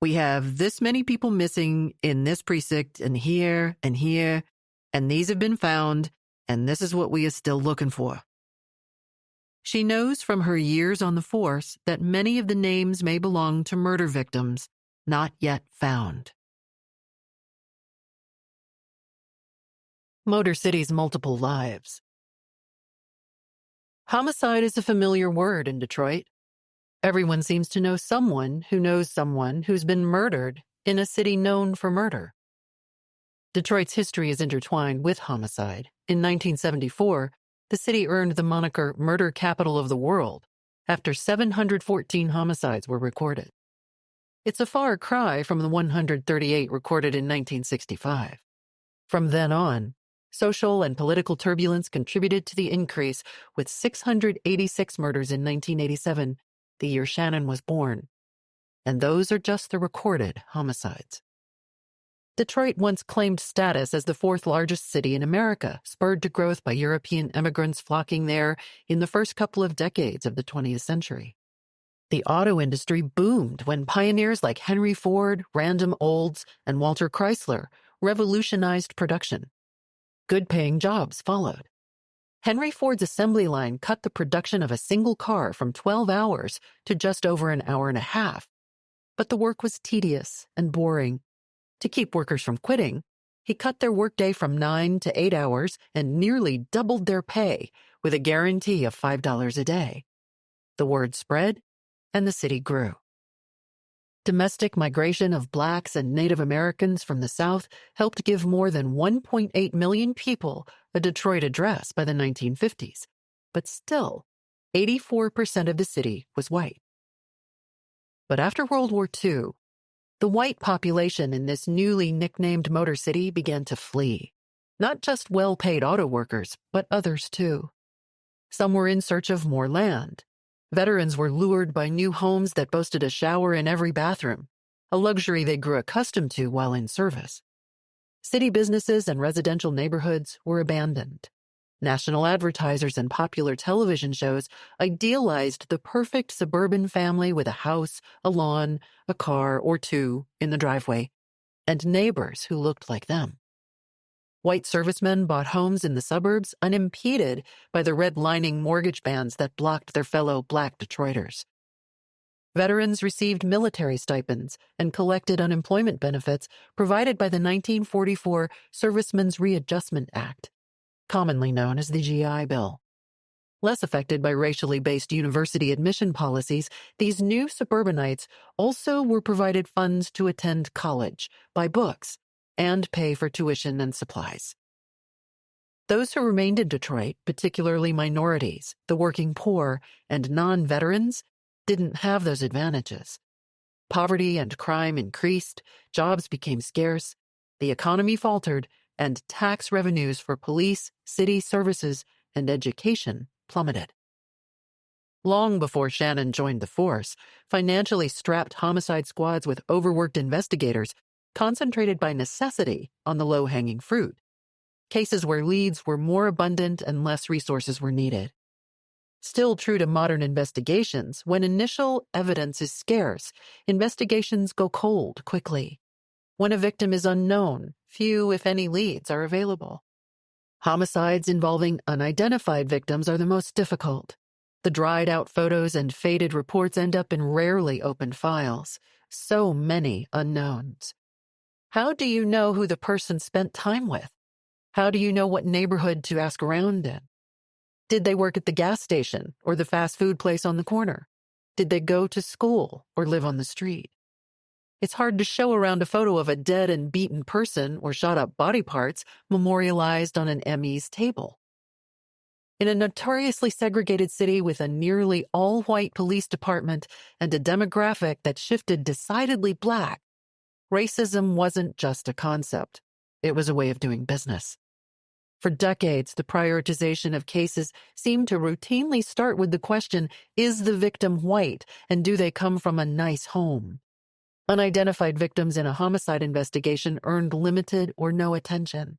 we have this many people missing in this precinct and here, and these have been found, and this is what we are still looking for. She knows from her years on the force that many of the names may belong to murder victims not yet found. Motor City's multiple lives. Homicide is a familiar word in Detroit. Everyone seems to know someone who knows someone who's been murdered in a city known for murder. Detroit's history is intertwined with homicide. In 1974, the city earned the moniker Murder Capital of the World after 714 homicides were recorded. It's a far cry from the 138 recorded in 1965. From then on, social and political turbulence contributed to the increase, with 686 murders in 1987, the year Shannon was born. And those are just the recorded homicides. Detroit once claimed status as the fourth largest city in America, spurred to growth by European immigrants flocking there in the first couple of decades of the 20th century. The auto industry boomed when pioneers like Henry Ford, Random Olds, and Walter Chrysler revolutionized production. Good-paying jobs followed. Henry Ford's assembly line cut the production of a single car from 12 hours to just over an hour and a half. But the work was tedious and boring. To keep workers from quitting, he cut their workday from 9 to 8 hours and nearly doubled their pay with a guarantee of $5 a day. The word spread, and the city grew. Domestic migration of Blacks and Native Americans from the South helped give more than 1.8 million people a Detroit address by the 1950s, but still, 84% of the city was white. But after World War II, the white population in this newly nicknamed Motor City began to flee. Not just well-paid auto workers, but others too. Some were in search of more land. Veterans were lured by new homes that boasted a shower in every bathroom, a luxury they grew accustomed to while in service. City businesses and residential neighborhoods were abandoned. National advertisers and popular television shows idealized the perfect suburban family with a house, a lawn, a car or two in the driveway, and neighbors who looked like them. White servicemen bought homes in the suburbs unimpeded by the redlining mortgage bans that blocked their fellow Black Detroiters. Veterans received military stipends and collected unemployment benefits provided by the 1944 Servicemen's Readjustment Act, commonly known as the GI Bill. Less affected by racially based university admission policies, these new suburbanites also were provided funds to attend college, buy books, and pay for tuition and supplies. Those who remained in Detroit, particularly minorities, the working poor, and non-veterans, didn't have those advantages. Poverty and crime increased, jobs became scarce, the economy faltered, and tax revenues for police, city services, and education plummeted. Long before Shannon joined the force, financially strapped homicide squads with overworked investigators concentrated by necessity on the low-hanging fruit, cases where leads were more abundant and less resources were needed. Still true to modern investigations, when initial evidence is scarce, investigations go cold quickly. When a victim is unknown, few, if any, leads are available. Homicides involving unidentified victims are the most difficult. The dried-out photos and faded reports end up in rarely opened files. So many unknowns. How do you know who the person spent time with? How do you know what neighborhood to ask around in? Did they work at the gas station or the fast food place on the corner? Did they go to school or live on the street? It's hard to show around a photo of a dead and beaten person or shot-up body parts memorialized on an ME's table. In a notoriously segregated city with a nearly all-white police department and a demographic that shifted decidedly Black, racism wasn't just a concept. It was a way of doing business. For decades, the prioritization of cases seemed to routinely start with the question, is the victim white, and do they come from a nice home? Unidentified victims in a homicide investigation earned limited or no attention.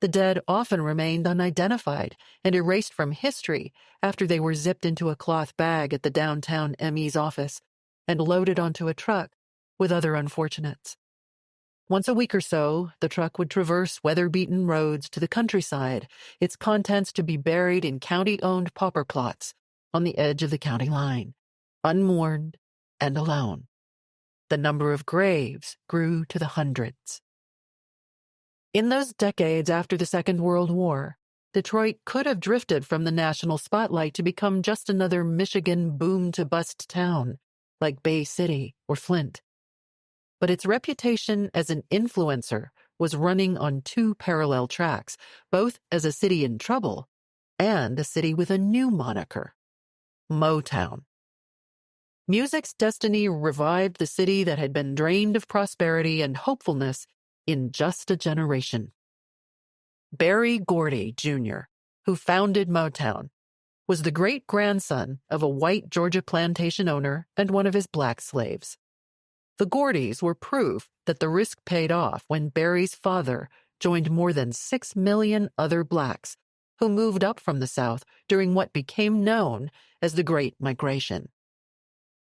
The dead often remained unidentified and erased from history after they were zipped into a cloth bag at the downtown ME's office and loaded onto a truck with other unfortunates. Once a week or so, the truck would traverse weather-beaten roads to the countryside, its contents to be buried in county-owned pauper plots on the edge of the county line, unmourned and alone. The number of graves grew to the hundreds. In those decades after the Second World War, Detroit could have drifted from the national spotlight to become just another Michigan boom-to-bust town, like Bay City or Flint. But its reputation as an influencer was running on two parallel tracks, both as a city in trouble and a city with a new moniker, Motown. Music's destiny revived the city that had been drained of prosperity and hopefulness in just a generation. Berry Gordy, Jr., who founded Motown, was the great-grandson of a white Georgia plantation owner and one of his Black slaves. The Gordys were proof that the risk paid off when Barry's father joined more than 6 million other blacks who moved up from the South during what became known as the Great Migration.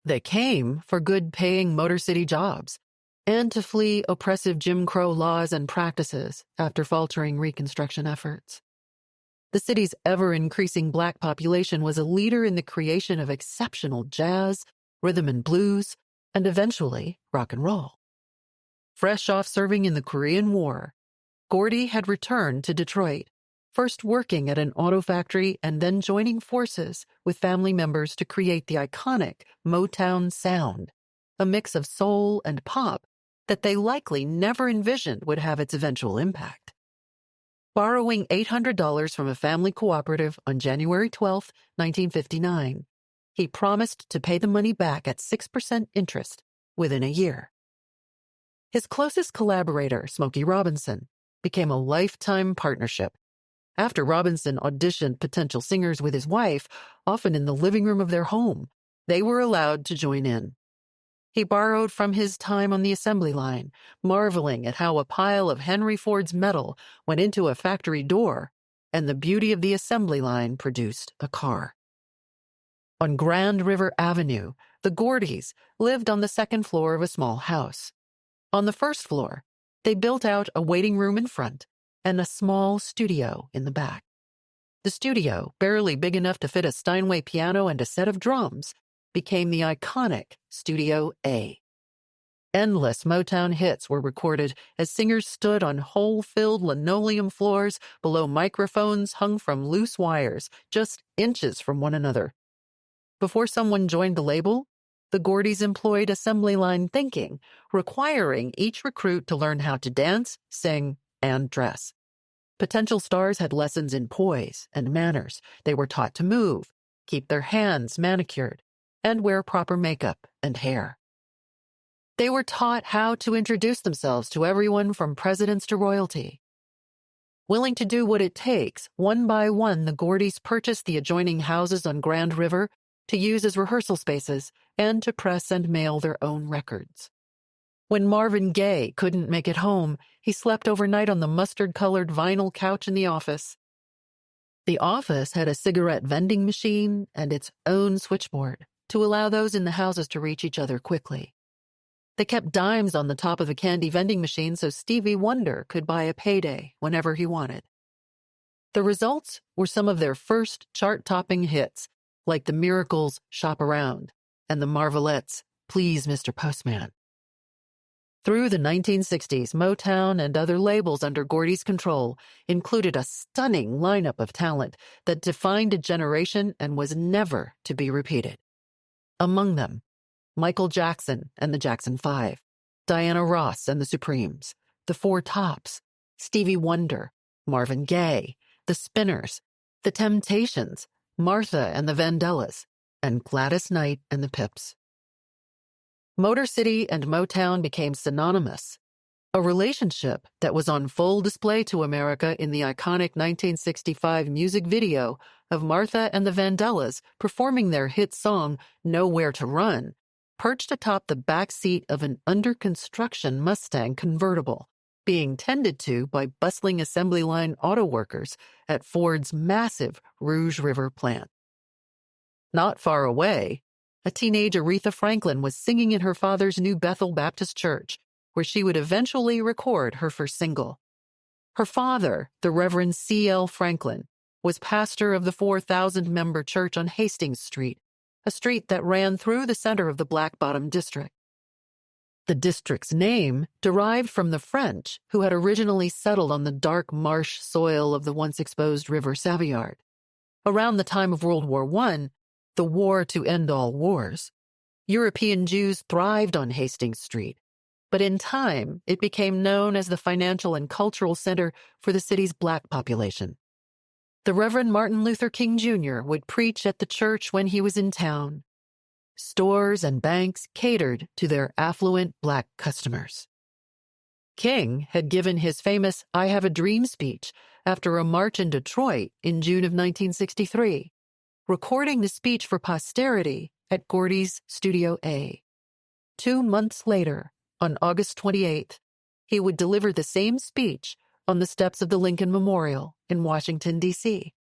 They came for good-paying Motor City jobs and to flee oppressive Jim Crow laws and practices after faltering Reconstruction efforts. The city's ever-increasing black population was a leader in the creation of exceptional jazz, rhythm and blues, and eventually rock and roll. Fresh off serving in the Korean War, Gordy had returned to Detroit, first working at an auto factory and then joining forces with family members to create the iconic Motown sound, a mix of soul and pop that they likely never envisioned would have its eventual impact. Borrowing $800 from a family cooperative on January 12, 1959, he promised to pay the money back at 6% interest within a year. His closest collaborator, Smokey Robinson, became a lifetime partnership. After Robinson auditioned potential singers with his wife, often in the living room of their home, they were allowed to join in. He borrowed from his time on the assembly line, marveling at how a pile of Henry Ford's metal went into a factory door, and the beauty of the assembly line produced a car. On Grand River Avenue, the Gordys lived on the second floor of a small house. On the first floor, they built out a waiting room in front and a small studio in the back. The studio, barely big enough to fit a Steinway piano and a set of drums, became the iconic Studio A. Endless Motown hits were recorded as singers stood on hole-filled linoleum floors below microphones hung from loose wires just inches from one another. Before someone joined the label, the Gordys employed assembly line thinking, requiring each recruit to learn how to dance, sing, and dress. Potential stars had lessons in poise and manners. They were taught to move, keep their hands manicured, and wear proper makeup and hair. They were taught how to introduce themselves to everyone from presidents to royalty. Willing to do what it takes, one by one the Gordys purchased the adjoining houses on Grand River to use as rehearsal spaces and to press and mail their own records. When Marvin Gaye couldn't make it home, he slept overnight on the mustard-colored vinyl couch in the office. The office had a cigarette vending machine and its own switchboard to allow those in the houses to reach each other quickly. They kept dimes on the top of the candy vending machine so Stevie Wonder could buy a payday whenever he wanted. The results were some of their first chart-topping hits, like the Miracles' Shop Around and the Marvelettes' Please Mr. Postman. Through the 1960s, Motown and other labels under Gordy's control included a stunning lineup of talent that defined a generation and was never to be repeated. Among them, Michael Jackson and the Jackson 5, Diana Ross and the Supremes, the Four Tops, Stevie Wonder, Marvin Gaye, the Spinners, the Temptations, Martha and the Vandellas, and Gladys Knight and the Pips. Motor City and Motown became synonymous, a relationship that was on full display to America in the iconic 1965 music video of Martha and the Vandellas performing their hit song Nowhere to Run, perched atop the back seat of an under-construction Mustang convertible, being tended to by bustling assembly line auto workers at Ford's massive Rouge River plant. Not far away, a teenage Aretha Franklin was singing in her father's New Bethel Baptist Church, where she would eventually record her first single. Her father, the Reverend C.L. Franklin, was pastor of the 4,000-member church on Hastings Street, a street that ran through the center of the Black Bottom District. The district's name derived from the French, who had originally settled on the dark marsh soil of the once-exposed River Savoyard. Around the time of World War I, the war to end all wars, European Jews thrived on Hastings Street, but in time it became known as the financial and cultural center for the city's black population. The Reverend Martin Luther King Jr. would preach at the church when he was in town. Stores and banks catered to their affluent black customers. King had given his famous I Have a Dream speech after a march in Detroit in June of 1963. Recording the speech for posterity at Gordy's Studio A. 2 months later, on August 28th, he would deliver the same speech on the steps of the Lincoln Memorial in Washington, D.C.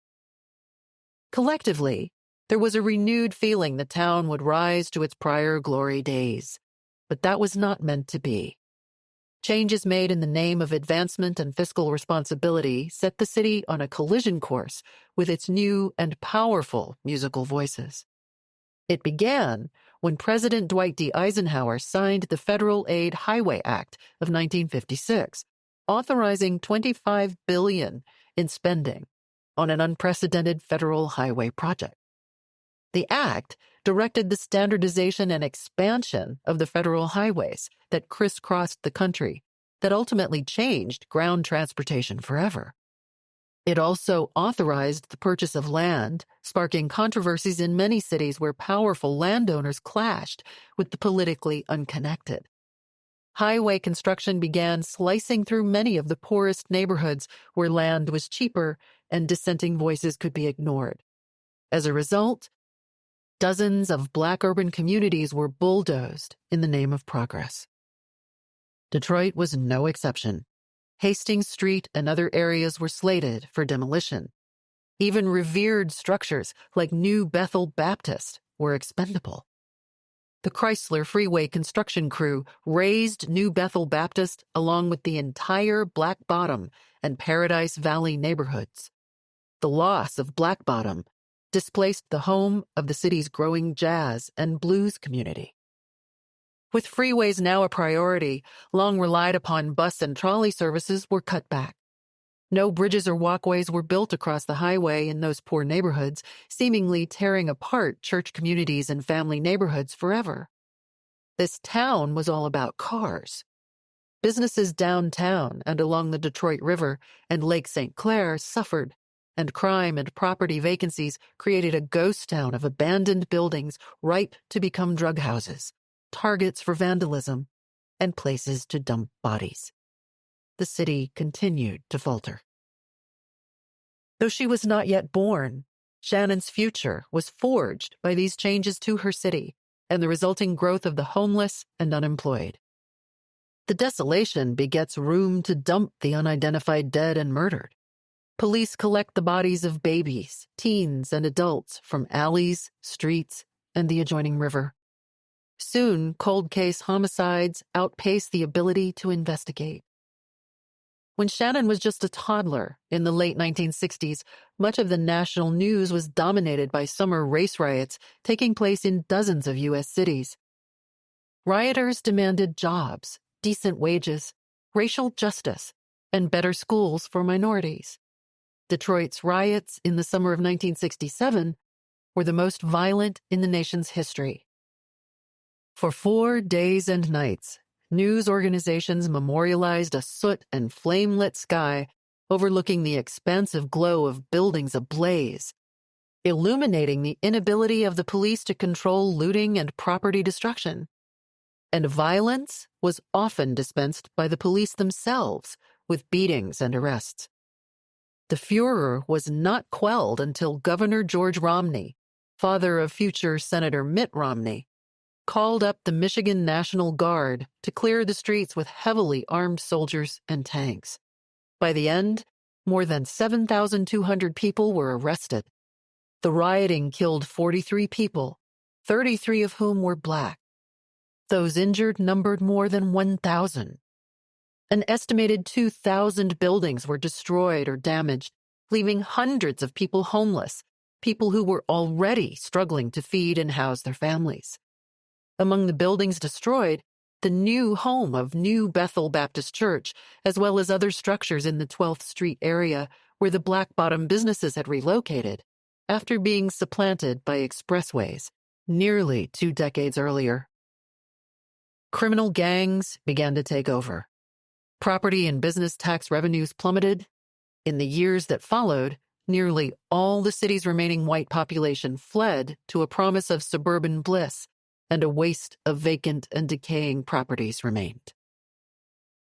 Collectively, there was a renewed feeling the town would rise to its prior glory days, but that was not meant to be. Changes made in the name of advancement and fiscal responsibility set the city on a collision course with its new and powerful musical voices. It began when President Dwight D. Eisenhower signed the Federal Aid Highway Act of 1956, authorizing $25 billion in spending on an unprecedented federal highway project. The act directed the standardization and expansion of the federal highways that crisscrossed the country, that ultimately changed ground transportation forever. It also authorized the purchase of land, sparking controversies in many cities where powerful landowners clashed with the politically unconnected. Highway construction began slicing through many of the poorest neighborhoods where land was cheaper and dissenting voices could be ignored. As a result, dozens of Black urban communities were bulldozed in the name of progress. Detroit was no exception. Hastings Street and other areas were slated for demolition. Even revered structures like New Bethel Baptist were expendable. The Chrysler Freeway construction crew razed New Bethel Baptist along with the entire Black Bottom and Paradise Valley neighborhoods. The loss of Black Bottom displaced the home of the city's growing jazz and blues community. With freeways now a priority, long relied upon bus and trolley services were cut back. No bridges or walkways were built across the highway in those poor neighborhoods, seemingly tearing apart church communities and family neighborhoods forever. This town was all about cars. Businesses downtown and along the Detroit River and Lake St. Clair suffered, and crime and property vacancies created a ghost town of abandoned buildings ripe to become drug houses, targets for vandalism, and places to dump bodies. The city continued to falter. Though she was not yet born, Shannon's future was forged by these changes to her city and the resulting growth of the homeless and unemployed. The desolation begets room to dump the unidentified dead and murdered. Police collect the bodies of babies, teens, and adults from alleys, streets, and the adjoining river. Soon, cold case homicides outpace the ability to investigate. When Shannon was just a toddler in the late 1960s, much of the national news was dominated by summer race riots taking place in dozens of U.S. cities. Rioters demanded jobs, decent wages, racial justice, and better schools for minorities. Detroit's riots in the summer of 1967 were the most violent in the nation's history. For 4 days and nights, news organizations memorialized a soot and flame-lit sky overlooking the expansive glow of buildings ablaze, illuminating the inability of the police to control looting and property destruction. And violence was often dispensed by the police themselves with beatings and arrests. The furor was not quelled until Governor George Romney, father of future Senator Mitt Romney, called up the Michigan National Guard to clear the streets with heavily armed soldiers and tanks. By the end, more than 7,200 people were arrested. The rioting killed 43 people, 33 of whom were Black. Those injured numbered more than 1,000. An estimated 2,000 buildings were destroyed or damaged, leaving hundreds of people homeless, people who were already struggling to feed and house their families. Among the buildings destroyed, the new home of New Bethel Baptist Church, as well as other structures in the 12th Street area where the Black Bottom businesses had relocated after being supplanted by expressways nearly 2 decades earlier. Criminal gangs began to take over. Property and business tax revenues plummeted. In the years that followed, nearly all the city's remaining white population fled to a promise of suburban bliss, and a waste of vacant and decaying properties remained.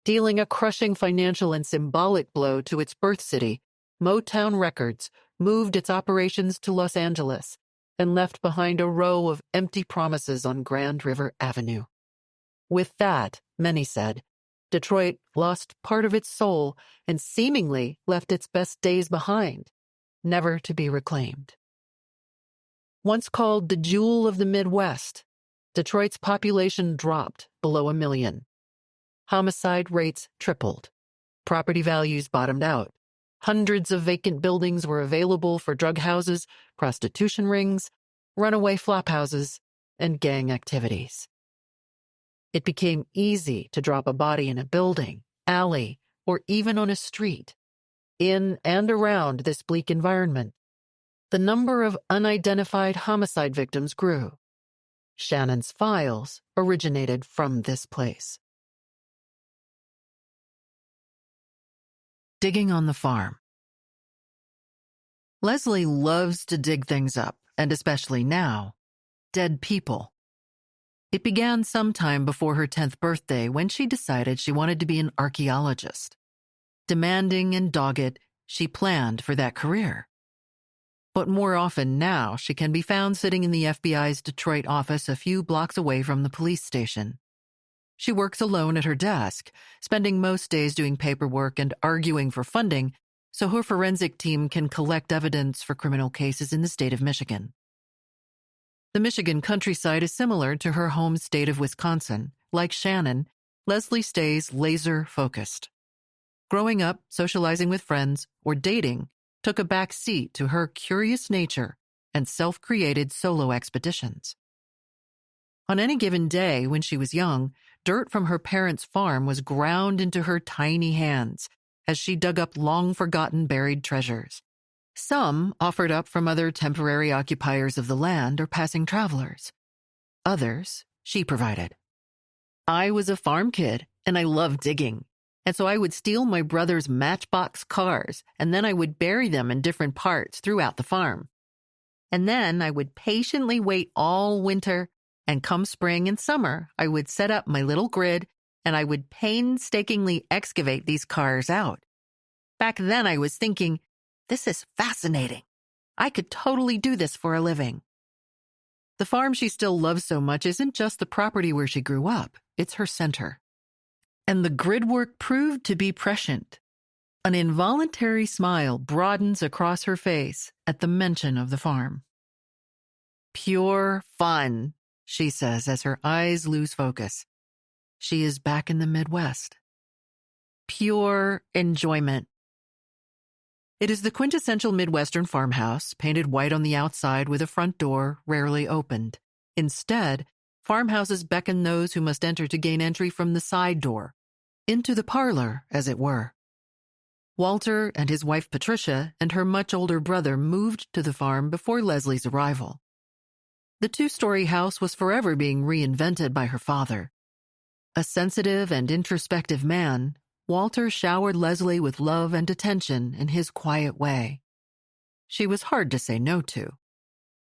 Dealing a crushing financial and symbolic blow to its birth city, Motown Records moved its operations to Los Angeles and left behind a row of empty promises on Grand River Avenue. With that, many said, Detroit lost part of its soul and seemingly left its best days behind, never to be reclaimed. Once called the jewel of the Midwest, Detroit's population dropped below 1 million. Homicide rates tripled. Property values bottomed out. Hundreds of vacant buildings were available for drug houses, prostitution rings, runaway flop houses, and gang activities. It became easy to drop a body in a building, alley, or even on a street. In and around this bleak environment, the number of unidentified homicide victims grew. Shannon's files originated from this place. Digging on the farm. Leslie loves to dig things up, and especially now, dead people. It began sometime before her 10th birthday when she decided she wanted to be an archaeologist. Demanding and dogged, she planned for that career. But more often now, she can be found sitting in the FBI's Detroit office a few blocks away from the police station. She works alone at her desk, spending most days doing paperwork and arguing for funding so her forensic team can collect evidence for criminal cases in the state of Michigan. The Michigan countryside is similar to her home state of Wisconsin. Like Shannon, Leslie stays laser-focused. Growing up, socializing with friends, or dating took a back seat to her curious nature and self-created solo expeditions. On any given day when she was young, dirt from her parents' farm was ground into her tiny hands as she dug up long-forgotten buried treasures. Some offered up from other temporary occupiers of the land or passing travelers. Others she provided. I was a farm kid, and I loved digging. And so I would steal my brother's matchbox cars, and then I would bury them in different parts throughout the farm. And then I would patiently wait all winter, and come spring and summer, I would set up my little grid, and I would painstakingly excavate these cars out. Back then I was thinking, this is fascinating. I could totally do this for a living. The farm she still loves so much isn't just the property where she grew up, it's her center. And the grid work proved to be prescient. An involuntary smile broadens across her face at the mention of the farm. Pure fun, she says as her eyes lose focus. She is back in the Midwest. Pure enjoyment. It is the quintessential Midwestern farmhouse, painted white on the outside with a front door rarely opened. Instead, farmhouses beckon those who must enter to gain entry from the side door, into the parlor, as it were. Walter and his wife Patricia and her much older brother moved to the farm before Leslie's arrival. The two-story house was forever being reinvented by her father. A sensitive and introspective man, Walter showered Leslie with love and attention in his quiet way. She was hard to say no to.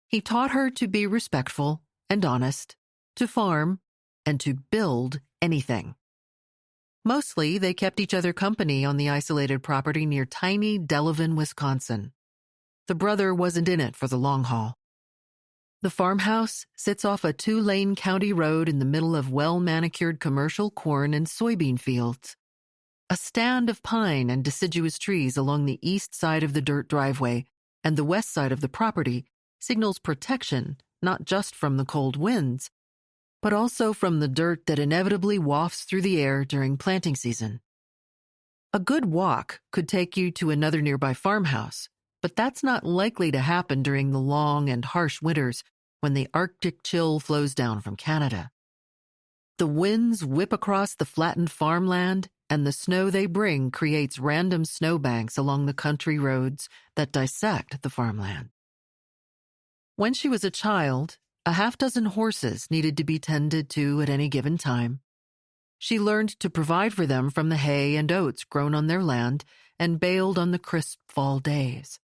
He taught her to be respectful and honest, to farm, and to build anything. Mostly, they kept each other company on the isolated property near tiny Delavan, Wisconsin. The brother wasn't in it for the long haul. The farmhouse sits off a 2-lane county road in the middle of well-manicured commercial corn and soybean fields. A stand of pine and deciduous trees along the east side of the dirt driveway and the west side of the property signals protection not just from the cold winds, but also from the dirt that inevitably wafts through the air during planting season. A good walk could take you to another nearby farmhouse, but that's not likely to happen during the long and harsh winters when the Arctic chill flows down from Canada. The winds whip across the flattened farmland, and the snow they bring creates random snowbanks along the country roads that dissect the farmland. When she was a child, a half-dozen horses needed to be tended to at any given time. She learned to provide for them from the hay and oats grown on their land and baled on the crisp fall days.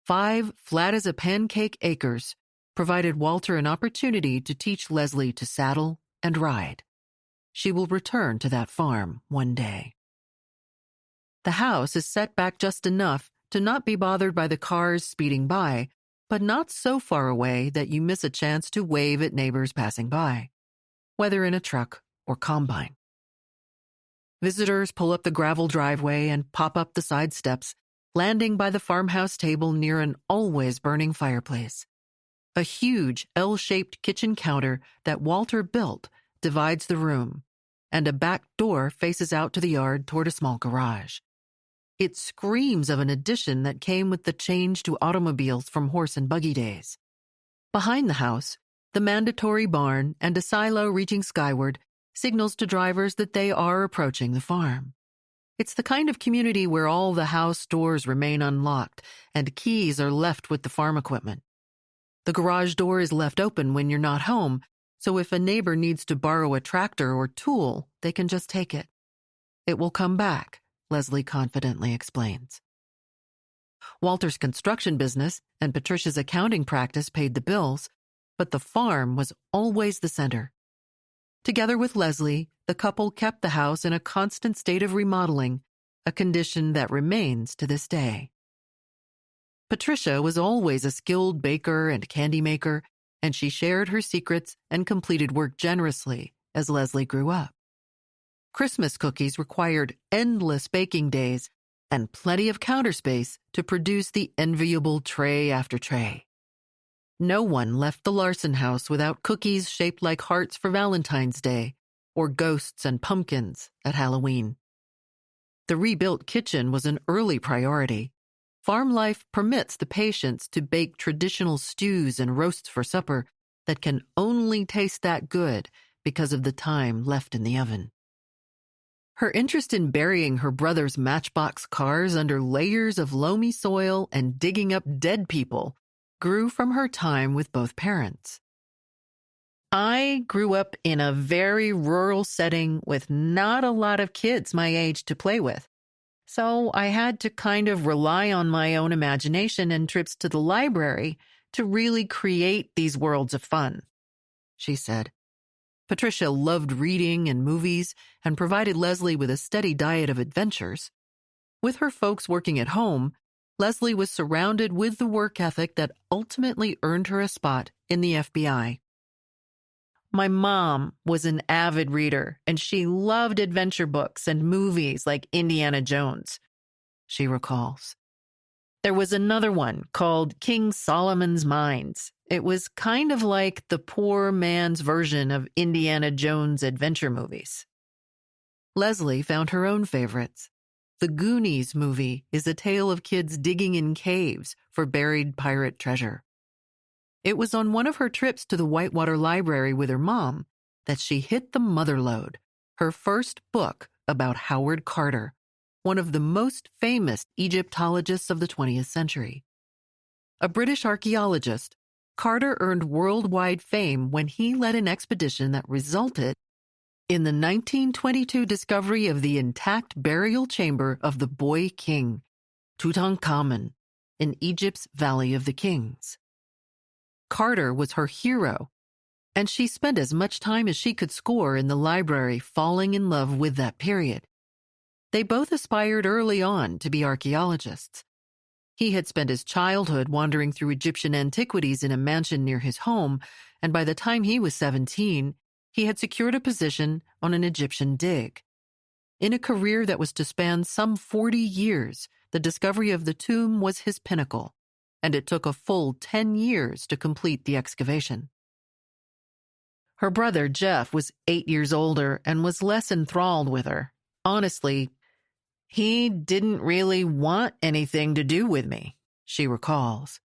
5 flat-as-a-pancake acres provided Walter an opportunity to teach Leslie to saddle and ride. She will return to that farm one day. The house is set back just enough to not be bothered by the cars speeding by, but not so far away that you miss a chance to wave at neighbors passing by, whether in a truck or combine. Visitors pull up the gravel driveway and pop up the side steps, landing by the farmhouse table near an always burning fireplace. A huge L-shaped kitchen counter that Walter built divides the room, and a back door faces out to the yard toward a small garage. It screams of an addition that came with the change to automobiles from horse and buggy days. Behind the house, the mandatory barn and a silo reaching skyward signals to drivers that they are approaching the farm. It's the kind of community where all the house doors remain unlocked and keys are left with the farm equipment. The garage door is left open when you're not home, so if a neighbor needs to borrow a tractor or tool, they can just take it. It will come back, Leslie confidently explains. Walter's construction business and Patricia's accounting practice paid the bills, but the farm was always the center. Together with Leslie, the couple kept the house in a constant state of remodeling, a condition that remains to this day. Patricia was always a skilled baker and candy maker, and she shared her secrets and completed work generously as Leslie grew up. Christmas cookies required endless baking days and plenty of counter space to produce the enviable tray after tray. No one left the Larson house without cookies shaped like hearts for Valentine's Day or ghosts and pumpkins at Halloween. The rebuilt kitchen was an early priority. Farm life permits the patients to bake traditional stews and roasts for supper that can only taste that good because of the time left in the oven. Her interest in burying her brother's matchbox cars under layers of loamy soil and digging up dead people grew from her time with both parents. I grew up in a very rural setting with not a lot of kids my age to play with. So I had to kind of rely on my own imagination and trips to the library to really create these worlds of fun, she said. Patricia loved reading and movies and provided Leslie with a steady diet of adventures. With her folks working at home, Leslie was surrounded with the work ethic that ultimately earned her a spot in the FBI. My mom was an avid reader, and she loved adventure books and movies like Indiana Jones, she recalls. There was another one called King Solomon's Mines. It was kind of like the poor man's version of Indiana Jones adventure movies. Leslie found her own favorites. The Goonies movie is a tale of kids digging in caves for buried pirate treasure. It was on one of her trips to the Whitewater Library with her mom that she hit the mother lode, her first book about Howard Carter, one of the most famous Egyptologists of the 20th century. A British archaeologist, Carter earned worldwide fame when he led an expedition that resulted in the 1922 discovery of the intact burial chamber of the boy king, Tutankhamun, in Egypt's Valley of the Kings. Carter was her hero, and she spent as much time as she could score in the library falling in love with that period. They both aspired early on to be archaeologists. He had spent his childhood wandering through Egyptian antiquities in a mansion near his home, and by the time he was 17, he had secured a position on an Egyptian dig. In a career that was to span some 40 years, the discovery of the tomb was his pinnacle, and it took a full 10 years to complete the excavation. Her brother, Jeff, was 8 years older and was less enthralled with her. Honestly, he didn't really want anything to do with me, she recalls.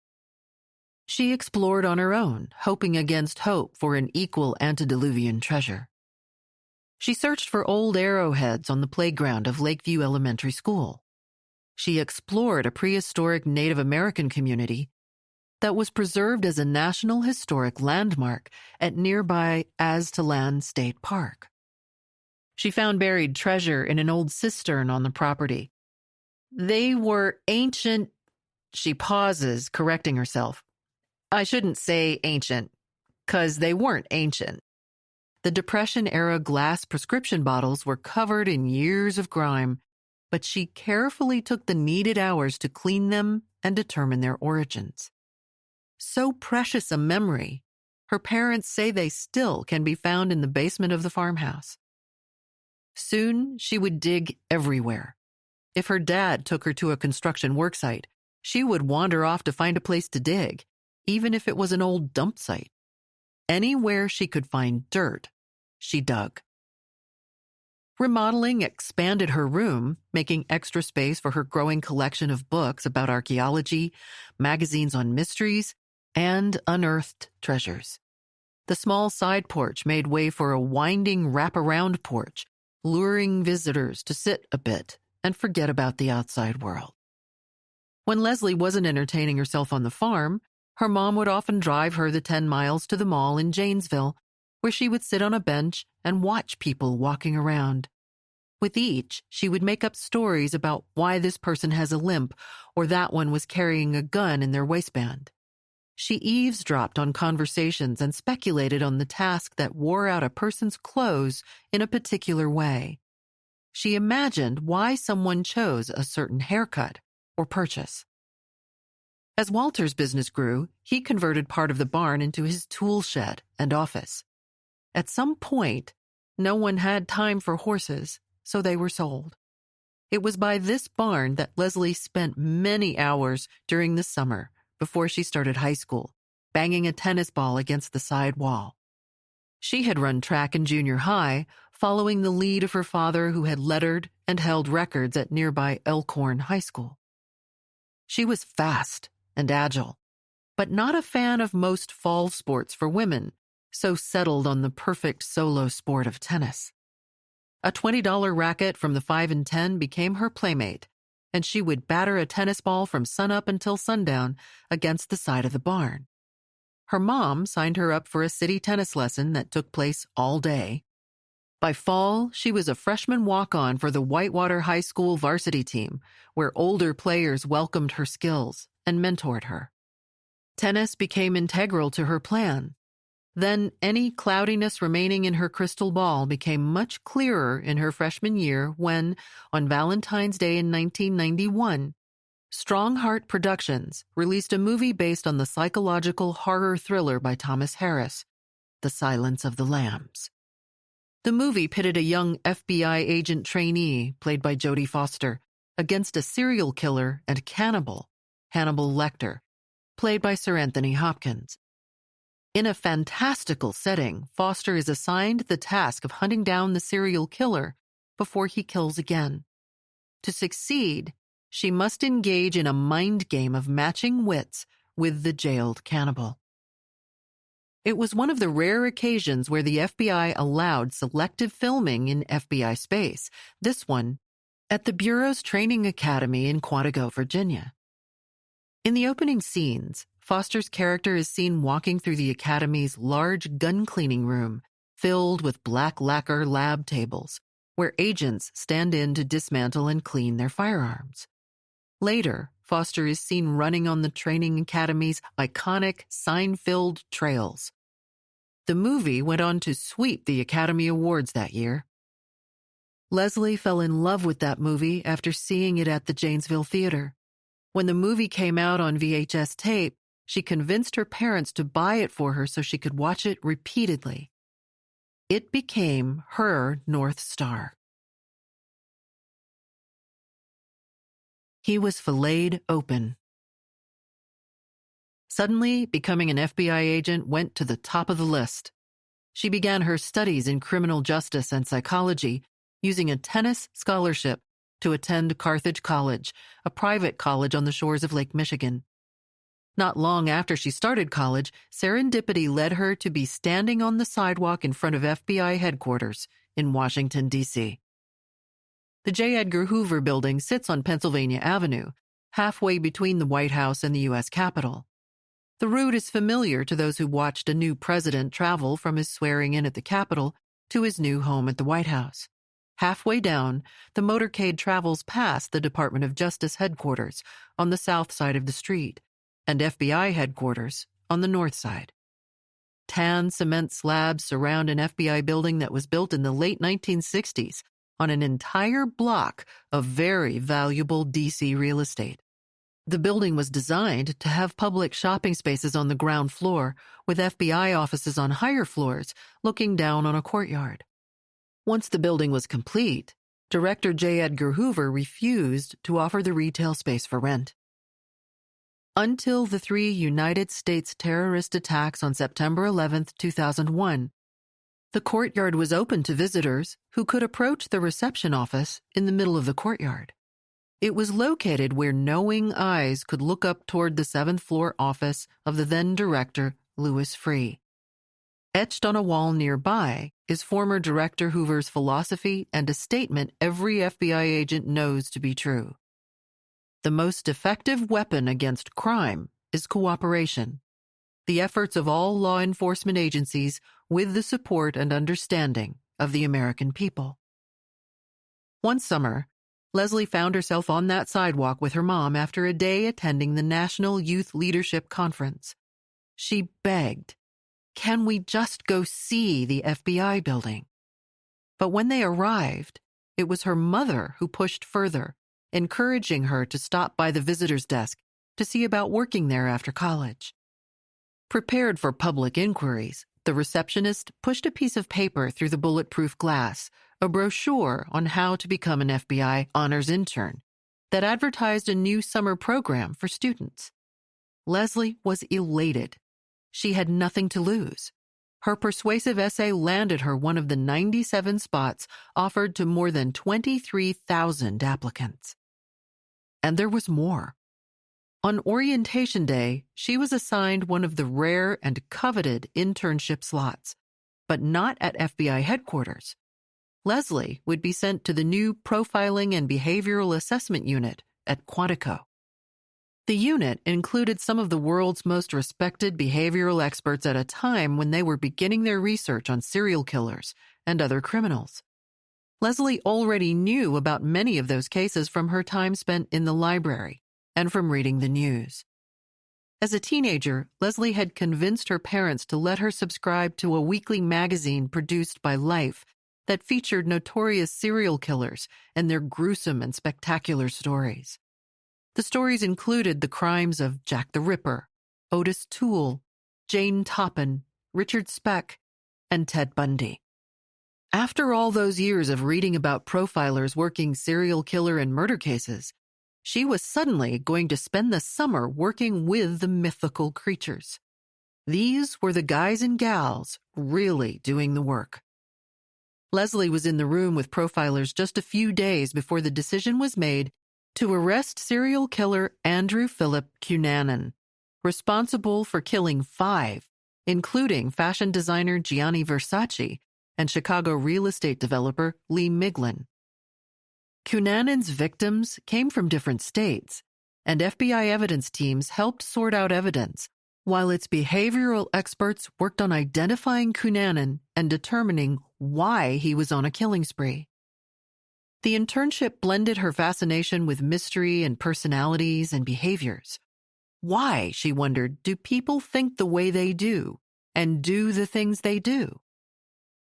She explored on her own, hoping against hope for an equal antediluvian treasure. She searched for old arrowheads on the playground of Lakeview Elementary School. She explored a prehistoric Native American community that was preserved as a National Historic Landmark at nearby Aztalan State Park. She found buried treasure in an old cistern on the property. They were ancient. She pauses, correcting herself. I shouldn't say ancient, 'cause they weren't ancient. The Depression-era glass prescription bottles were covered in years of grime, but she carefully took the needed hours to clean them and determine their origins. So precious a memory, her parents say they still can be found in the basement of the farmhouse. Soon, she would dig everywhere. If her dad took her to a construction worksite, she would wander off to find a place to dig, even if it was an old dump site. Anywhere she could find dirt, she dug. Remodeling expanded her room, making extra space for her growing collection of books about archaeology, magazines on mysteries, and unearthed treasures. The small side porch made way for a winding wraparound porch, luring visitors to sit a bit and forget about the outside world. When Leslie wasn't entertaining herself on the farm, her mom would often drive her the 10 miles to the mall in Janesville, where she would sit on a bench and watch people walking around. With each, she would make up stories about why this person has a limp or that one was carrying a gun in their waistband. She eavesdropped on conversations and speculated on the task that wore out a person's clothes in a particular way. She imagined why someone chose a certain haircut or purchase. As Walter's business grew, he converted part of the barn into his tool shed and office. At some point, no one had time for horses, so they were sold. It was by this barn that Leslie spent many hours during the summer before she started high school, banging a tennis ball against the side wall. She had run track in junior high, following the lead of her father who had lettered and held records at nearby Elkhorn High School. She was fast and agile, but not a fan of most fall sports for women, so settled on the perfect solo sport of tennis. A $20 racket from the 5 and 10 became her playmate, and she would batter a tennis ball from sunup until sundown against the side of the barn. Her mom signed her up for a city tennis lesson that took place all day. By fall, she was a freshman walk-on for the Whitewater High School varsity team, where older players welcomed her skills and mentored her. Tennis became integral to her plan. Then any cloudiness remaining in her crystal ball became much clearer in her freshman year when, on Valentine's Day in 1991, Strongheart Productions released a movie based on the psychological horror thriller by Thomas Harris, The Silence of the Lambs. The movie pitted a young FBI agent trainee, played by Jodie Foster, against a serial killer and cannibal, Hannibal Lecter, played by Sir Anthony Hopkins. In a fantastical setting, Foster is assigned the task of hunting down the serial killer before he kills again. To succeed, she must engage in a mind game of matching wits with the jailed cannibal. It was one of the rare occasions where the FBI allowed selective filming in FBI space, this one at the Bureau's Training Academy in Quantico, Virginia. In the opening scenes, Foster's character is seen walking through the Academy's large gun cleaning room, filled with black lacquer lab tables, where agents stand in to dismantle and clean their firearms. Later, Foster is seen running on the Training Academy's iconic sign-filled trails. The movie went on to sweep the Academy Awards that year. Leslie fell in love with that movie after seeing it at the Janesville Theater. When the movie came out on VHS tape, she convinced her parents to buy it for her so she could watch it repeatedly. It became her North Star. He was filleted open. Suddenly, becoming an FBI agent went to the top of the list. She began her studies in criminal justice and psychology, using a tennis scholarship to attend Carthage College, a private college on the shores of Lake Michigan. Not long after she started college, serendipity led her to be standing on the sidewalk in front of FBI headquarters in Washington, D.C. The J. Edgar Hoover building sits on Pennsylvania Avenue, halfway between the White House and the U.S. Capitol. The route is familiar to those who watched a new president travel from his swearing-in at the Capitol to his new home at the White House. Halfway down, the motorcade travels past the Department of Justice headquarters on the south side of the street, and FBI headquarters on the north side. Tan cement slabs surround an FBI building that was built in the late 1960s on an entire block of very valuable D.C. real estate. The building was designed to have public shopping spaces on the ground floor, with FBI offices on higher floors looking down on a courtyard. Once the building was complete, Director J. Edgar Hoover refused to offer the retail space for rent. Until the 3 United States terrorist attacks on September 11, 2001, the courtyard was open to visitors who could approach the reception office in the middle of the courtyard. It was located where knowing eyes could look up toward the 7th floor office of the then director, Louis Freeh. Etched on a wall nearby is former Director Hoover's philosophy and a statement every FBI agent knows to be true. The most effective weapon against crime is cooperation, the efforts of all law enforcement agencies with the support and understanding of the American people. One summer, Leslie found herself on that sidewalk with her mom after a day attending the National Youth Leadership Conference. She begged, "Can we just go see the FBI building?" But when they arrived, it was her mother who pushed further, encouraging her to stop by the visitor's desk to see about working there after college. Prepared for public inquiries, the receptionist pushed a piece of paper through the bulletproof glass, a brochure on how to become an FBI honors intern that advertised a new summer program for students. Leslie was elated. She had nothing to lose. Her persuasive essay landed her one of the 97 spots offered to more than 23,000 applicants. And there was more. On orientation day, she was assigned one of the rare and coveted internship slots, but not at FBI headquarters. Leslie would be sent to the new Profiling and Behavioral Assessment Unit at Quantico. The unit included some of the world's most respected behavioral experts at a time when they were beginning their research on serial killers and other criminals. Leslie already knew about many of those cases from her time spent in the library and from reading the news. As a teenager, Leslie had convinced her parents to let her subscribe to a weekly magazine produced by Life that featured notorious serial killers and their gruesome and spectacular stories. The stories included the crimes of Jack the Ripper, Otis Toole, Jane Toppin, Richard Speck, and Ted Bundy. After all those years of reading about profilers working serial killer and murder cases, she was suddenly going to spend the summer working with the mythical creatures. These were the guys and gals really doing the work. Leslie was in the room with profilers just a few days before the decision was made to arrest serial killer Andrew Philip Cunanan, responsible for killing 5, including fashion designer Gianni Versace and Chicago real estate developer Lee Miglin. Cunanan's victims came from different states, and FBI evidence teams helped sort out evidence, while its behavioral experts worked on identifying Cunanan and determining why he was on a killing spree. The internship blended her fascination with mystery and personalities and behaviors. Why, she wondered, do people think the way they do and do the things they do?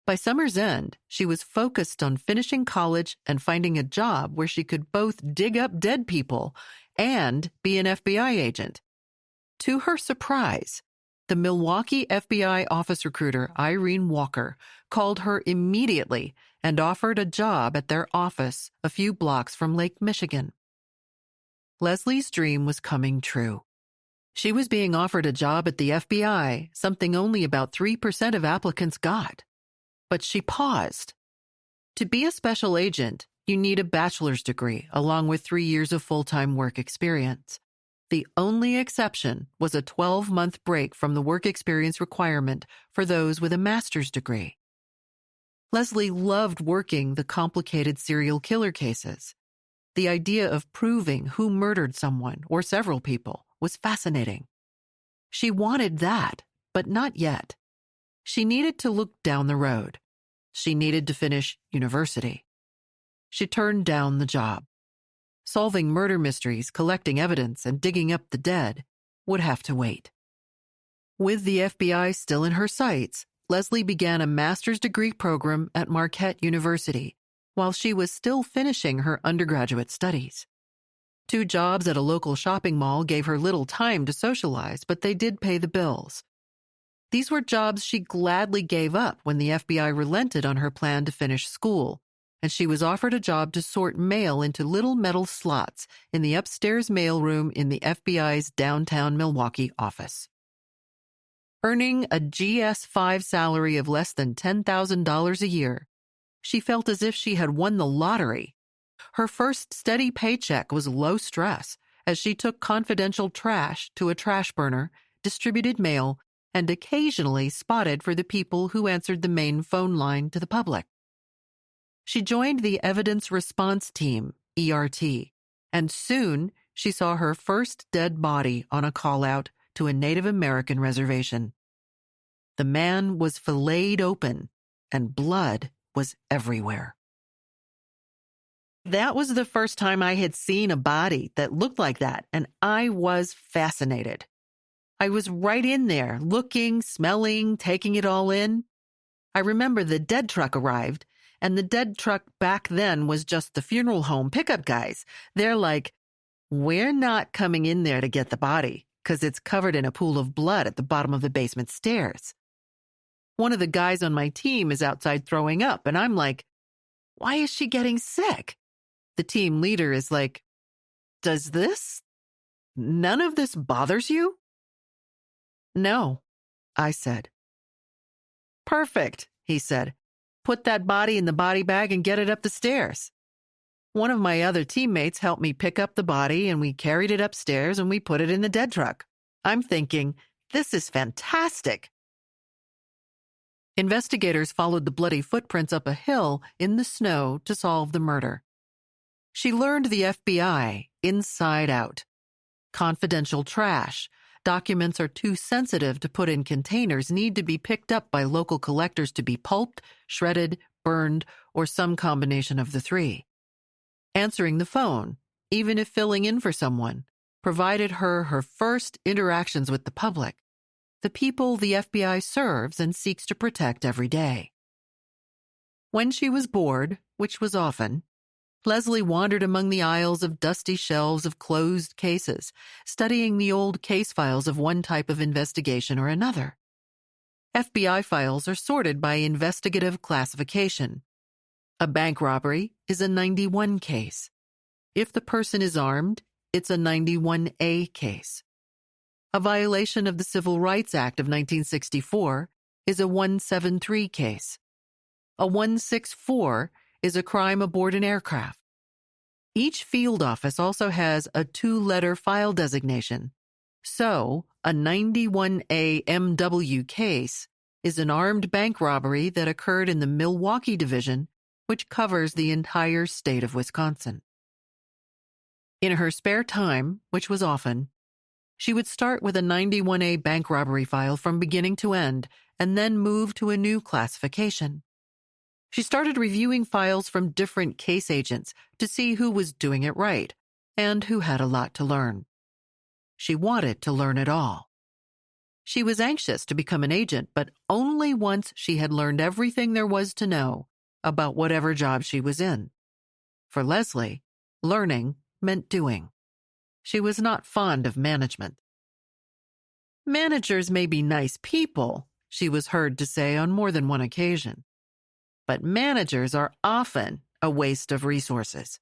By summer's end, she was focused on finishing college and finding a job where she could both dig up dead people and be an FBI agent. To her surprise, the Milwaukee FBI office recruiter Irene Walker called her immediately and offered a job at their office a few blocks from Lake Michigan. Leslie's dream was coming true. She was being offered a job at the FBI, something only about 3% of applicants got. But she paused. To be a special agent, you need a bachelor's degree along with 3 years of full-time work experience. The only exception was a 12-month break from the work experience requirement for those with a master's degree. Leslie loved working the complicated serial killer cases. The idea of proving who murdered someone or several people was fascinating. She wanted that, but not yet. She needed to look down the road. She needed to finish university. She turned down the job. Solving murder mysteries, collecting evidence, and digging up the dead would have to wait. With the FBI still in her sights, Leslie began a master's degree program at Marquette University while she was still finishing her undergraduate studies. 2 jobs at a local shopping mall gave her little time to socialize, but they did pay the bills. These were jobs she gladly gave up when the FBI relented on her plan to finish school, and she was offered a job to sort mail into little metal slots in the upstairs mailroom in the FBI's downtown Milwaukee office. Earning a GS-5 salary of less than $10,000 a year, she felt as if she had won the lottery. Her first steady paycheck was low stress, as she took confidential trash to a trash burner, distributed mail, and occasionally spotted for the people who answered the main phone line to the public. She joined the Evidence Response Team, ERT, and soon she saw her first dead body on a call-out to a Native American reservation. The man was filleted open, and blood was everywhere. That was the first time I had seen a body that looked like that, and I was fascinated. I was right in there, looking, smelling, taking it all in. I remember the dead truck arrived, and the dead truck back then was just the funeral home pickup guys. They're like, "We're not coming in there to get the body, because it's covered in a pool of blood at the bottom of the basement stairs." One of the guys on my team is outside throwing up, and I'm like, "Why is she getting sick?" The team leader is like, none of this bothers you?" "No," I said. "Perfect," he said. "Put that body in the body bag and get it up the stairs." One of my other teammates helped me pick up the body, and we carried it upstairs and we put it in the dead truck. I'm thinking, this is fantastic. Investigators followed the bloody footprints up a hill in the snow to solve the murder. She learned the FBI inside out. Confidential trash, documents are too sensitive to put in containers, need to be picked up by local collectors to be pulped, shredded, burned, or some combination of the three. Answering the phone, even if filling in for someone, provided her her first interactions with the public, the people the FBI serves and seeks to protect every day. When she was bored, which was often, Leslie wandered among the aisles of dusty shelves of closed cases, studying the old case files of one type of investigation or another. FBI files are sorted by investigative classification. A bank robbery is a 91 case. If the person is armed, it's a 91A case. A violation of the Civil Rights Act of 1964 is a 173 case. A 164 is a crime aboard an aircraft. Each field office also has a 2-letter file designation. So, a 91A MW case is an armed bank robbery that occurred in the Milwaukee division, which covers the entire state of Wisconsin. In her spare time, which was often, she would start with a 91A bank robbery file from beginning to end and then move to a new classification. She started reviewing files from different case agents to see who was doing it right and who had a lot to learn. She wanted to learn it all. She was anxious to become an agent, but only once she had learned everything there was to know about whatever job she was in. For Leslie, learning meant doing. She was not fond of management. "Managers may be nice people," she was heard to say on more than one occasion. But managers are often a waste of resources.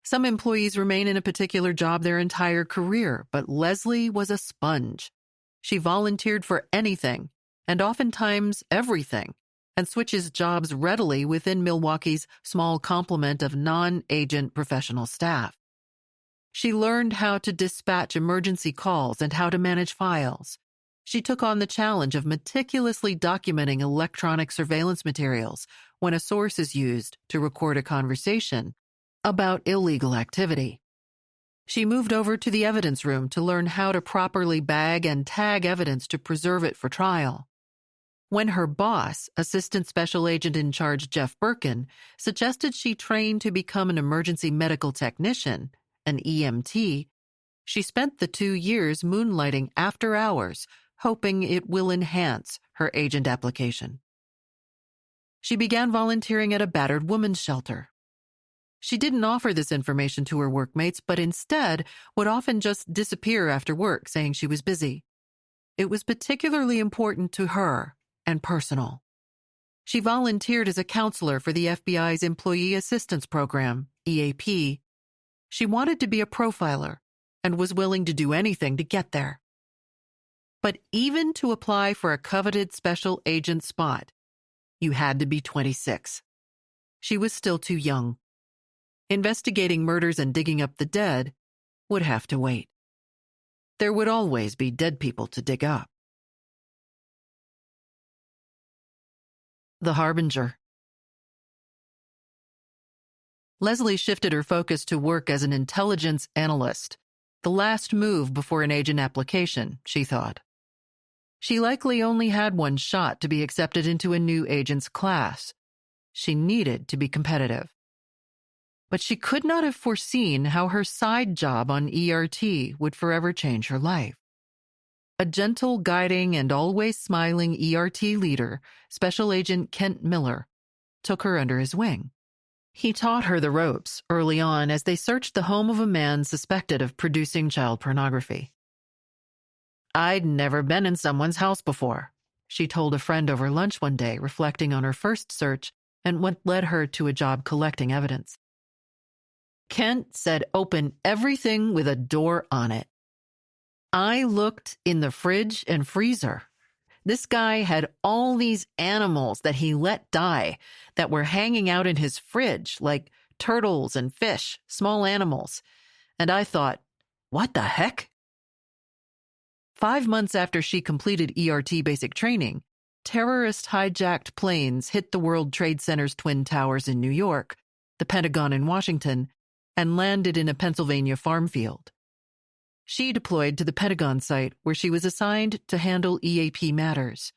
Some employees remain in a particular job their entire career, but Leslie was a sponge. She volunteered for anything, and oftentimes everything, and switches jobs readily within Milwaukee's small complement of non-agent professional staff. She learned how to dispatch emergency calls and how to manage files. She took on the challenge of meticulously documenting electronic surveillance materials when a source is used to record a conversation about illegal activity. She moved over to the evidence room to learn how to properly bag and tag evidence to preserve it for trial. When her boss, Assistant Special Agent in Charge Jeff Birkin, suggested she train to become an emergency medical technician, an EMT, she spent the 2 years moonlighting after hours, hoping it will enhance her agent application. She began volunteering at a battered women's shelter. She didn't offer this information to her workmates, but instead would often just disappear after work, saying she was busy. It was particularly important to her and personal. She volunteered as a counselor for the FBI's Employee Assistance Program, EAP. She wanted to be a profiler and was willing to do anything to get there. But even to apply for a coveted special agent spot, you had to be 26. She was still too young. Investigating murders and digging up the dead would have to wait. There would always be dead people to dig up. The Harbinger. Leslie shifted her focus to work as an intelligence analyst, the last move before an agent application, she thought. She likely only had one shot to be accepted into a new agent's class. She needed to be competitive. But she could not have foreseen how her side job on ERT would forever change her life. A gentle, guiding, and always smiling ERT leader, Special Agent Kent Miller, took her under his wing. He taught her the ropes early on as they searched the home of a man suspected of producing child pornography. "I'd never been in someone's house before," she told a friend over lunch one day, reflecting on her first search and what led her to a job collecting evidence. Kent said open everything with a door on it. I looked in the fridge and freezer. This guy had all these animals that he let die that were hanging out in his fridge, like turtles and fish, small animals. And I thought, what the heck? 5 months after she completed ERT basic training, terrorist hijacked planes hit the World Trade Center's Twin Towers in New York, the Pentagon in Washington, and landed in a Pennsylvania farm field. She deployed to the Pentagon site where she was assigned to handle EAP matters.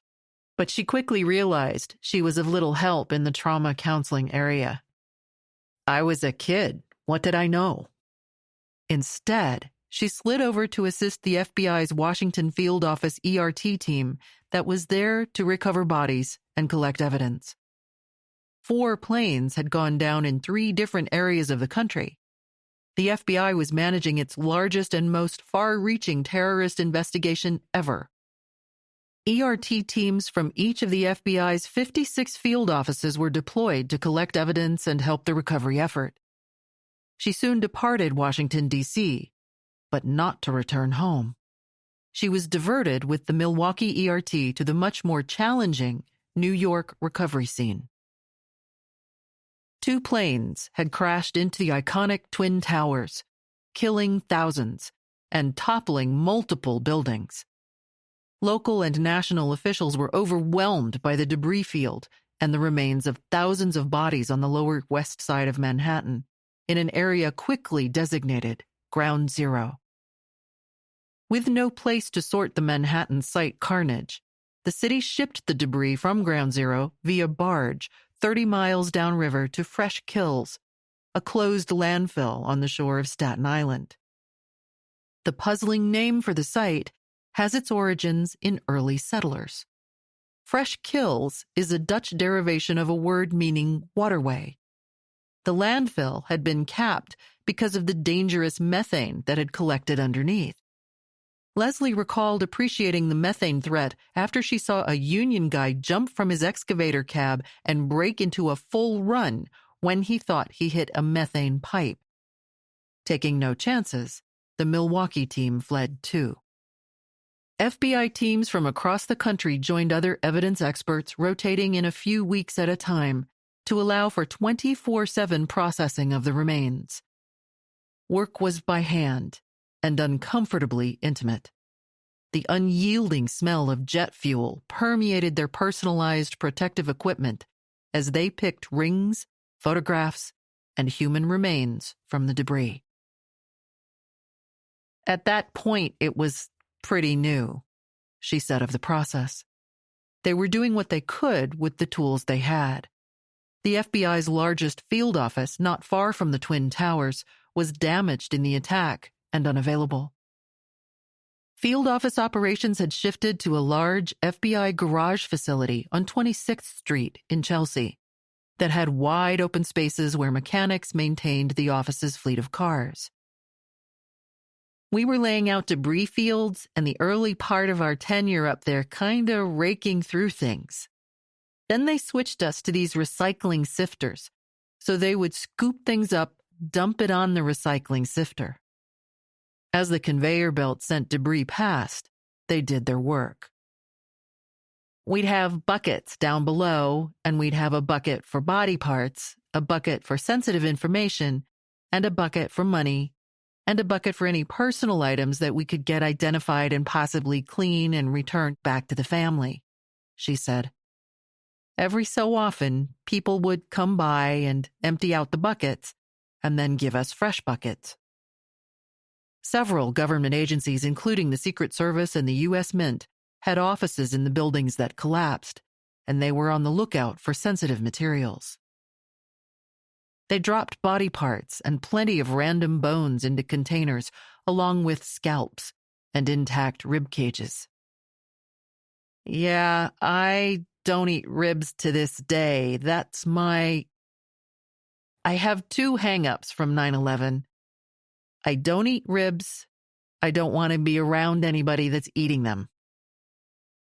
But she quickly realized she was of little help in the trauma counseling area. I was a kid. What did I know? Instead, she slid over to assist the FBI's Washington field office ERT team that was there to recover bodies and collect evidence. 4 planes had gone down in 3 different areas of the country. The FBI was managing its largest and most far-reaching terrorist investigation ever. ERT teams from each of the FBI's 56 field offices were deployed to collect evidence and help the recovery effort. She soon departed Washington, D.C., but not to return home. She was diverted with the Milwaukee ERT to the much more challenging New York recovery scene. 2 planes had crashed into the iconic Twin Towers, killing thousands and toppling multiple buildings. Local and national officials were overwhelmed by the debris field and the remains of thousands of bodies on the Lower West Side of Manhattan, in an area quickly designated Ground Zero. With no place to sort the Manhattan site carnage, the city shipped the debris from Ground Zero via barge 30 miles downriver to Fresh Kills, a closed landfill on the shore of Staten Island. The puzzling name for the site has its origins in early settlers. Fresh Kills is a Dutch derivation of a word meaning waterway. The landfill had been capped because of the dangerous methane that had collected underneath. Leslie recalled appreciating the methane threat after she saw a union guy jump from his excavator cab and break into a full run when he thought he hit a methane pipe. Taking no chances, the Milwaukee team fled too. FBI teams from across the country joined other evidence experts, rotating in a few weeks at a time to allow for 24/7 processing of the remains. Work was by hand and uncomfortably intimate. The unyielding smell of jet fuel permeated their personalized protective equipment as they picked rings, photographs, and human remains from the debris. At that point, it was pretty new, she said of the process. They were doing what they could with the tools they had. The FBI's largest field office, not far from the Twin Towers, was damaged in the attack and unavailable. Field office operations had shifted to a large FBI garage facility on 26th Street in Chelsea that had wide open spaces where mechanics maintained the office's fleet of cars. We were laying out debris fields and the early part of our tenure up there kinda raking through things. Then they switched us to these recycling sifters, so they would scoop things up, dump it on the recycling sifter. As the conveyor belt sent debris past, they did their work. We'd have buckets down below, and we'd have a bucket for body parts, a bucket for sensitive information, and a bucket for money, and a bucket for any personal items that we could get identified and possibly clean and return back to the family, she said. Every so often, people would come by and empty out the buckets, and then give us fresh buckets. Several government agencies, including the Secret Service and the U.S. Mint, had offices in the buildings that collapsed, and they were on the lookout for sensitive materials. They dropped body parts and plenty of random bones into containers, along with scalps and intact rib cages. Yeah, I don't eat ribs to this day. I have two hang-ups from 9/11. I don't eat ribs. I don't want to be around anybody that's eating them.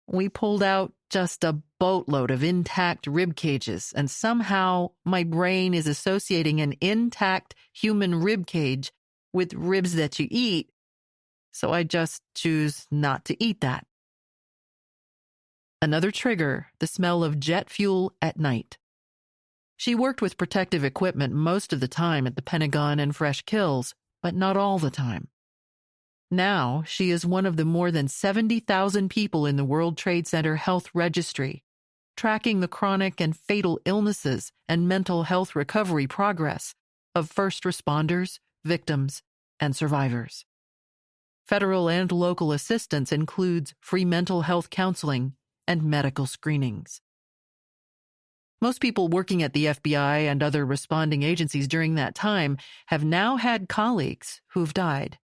We pulled out just a boatload of intact rib cages, and somehow my brain is associating an intact human rib cage with ribs that you eat, so I just choose not to eat that. Another trigger, the smell of jet fuel at night. She worked with protective equipment most of the time at the Pentagon and Fresh Kills, but not all the time. Now, she is one of the more than 70,000 people in the World Trade Center Health Registry, tracking the chronic and fatal illnesses and mental health recovery progress of first responders, victims, and survivors. Federal and local assistance includes free mental health counseling and medical screenings. Most people working at the FBI and other responding agencies during that time have now had colleagues who've died.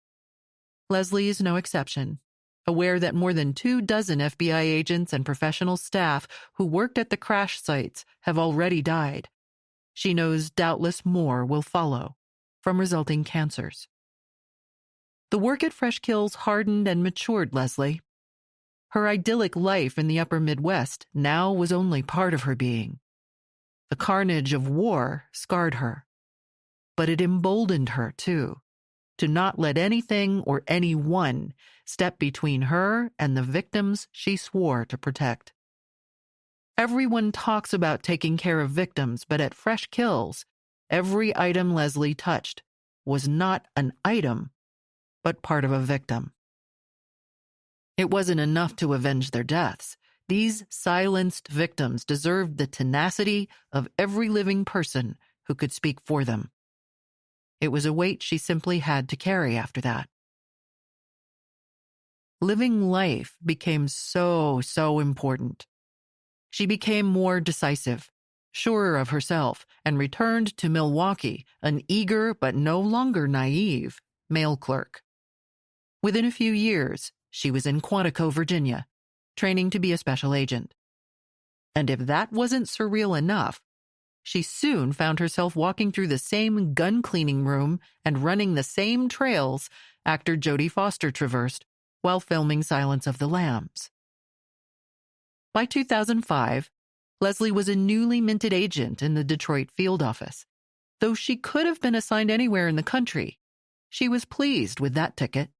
Leslie is no exception. Aware that more than 24 FBI agents and professional staff who worked at the crash sites have already died, she knows doubtless more will follow from resulting cancers. The work at Fresh Kills hardened and matured Leslie. Her idyllic life in the upper Midwest now was only part of her being. The carnage of war scarred her, but it emboldened her, too, to not let anything or anyone step between her and the victims she swore to protect. Everyone talks about taking care of victims, but at Fresh Kills, every item Leslie touched was not an item, but part of a victim. It wasn't enough to avenge their deaths. These silenced victims deserved the tenacity of every living person who could speak for them. It was a weight she simply had to carry after that. Living life became so important. She became more decisive, surer of herself, and returned to Milwaukee, an eager but no longer naive mail clerk. Within a few years, she was in Quantico, Virginia, training to be a special agent. And if that wasn't surreal enough, she soon found herself walking through the same gun cleaning room and running the same trails actor Jodie Foster traversed while filming Silence of the Lambs. By 2005, Leslie was a newly minted agent in the Detroit field office. Though she could have been assigned anywhere in the country, she was pleased with that ticket.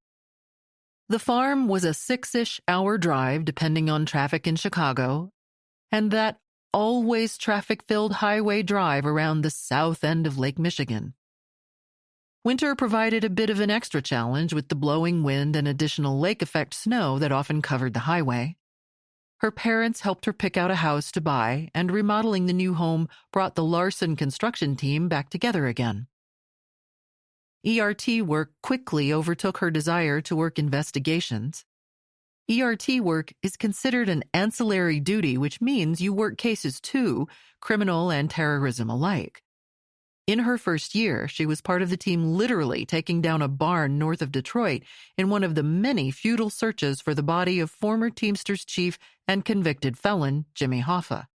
The farm was a 6-ish hour drive depending on traffic in Chicago, and that always traffic-filled highway drive around the south end of Lake Michigan. Winter provided a bit of an extra challenge with the blowing wind and additional lake effect snow that often covered the highway. Her parents helped her pick out a house to buy, and remodeling the new home brought the Larson construction team back together again. ERT work quickly overtook her desire to work investigations. ERT work is considered an ancillary duty, which means you work cases too, criminal and terrorism alike. In her first year, she was part of the team literally taking down a barn north of Detroit in one of the many futile searches for the body of former Teamsters chief and convicted felon Jimmy Hoffa.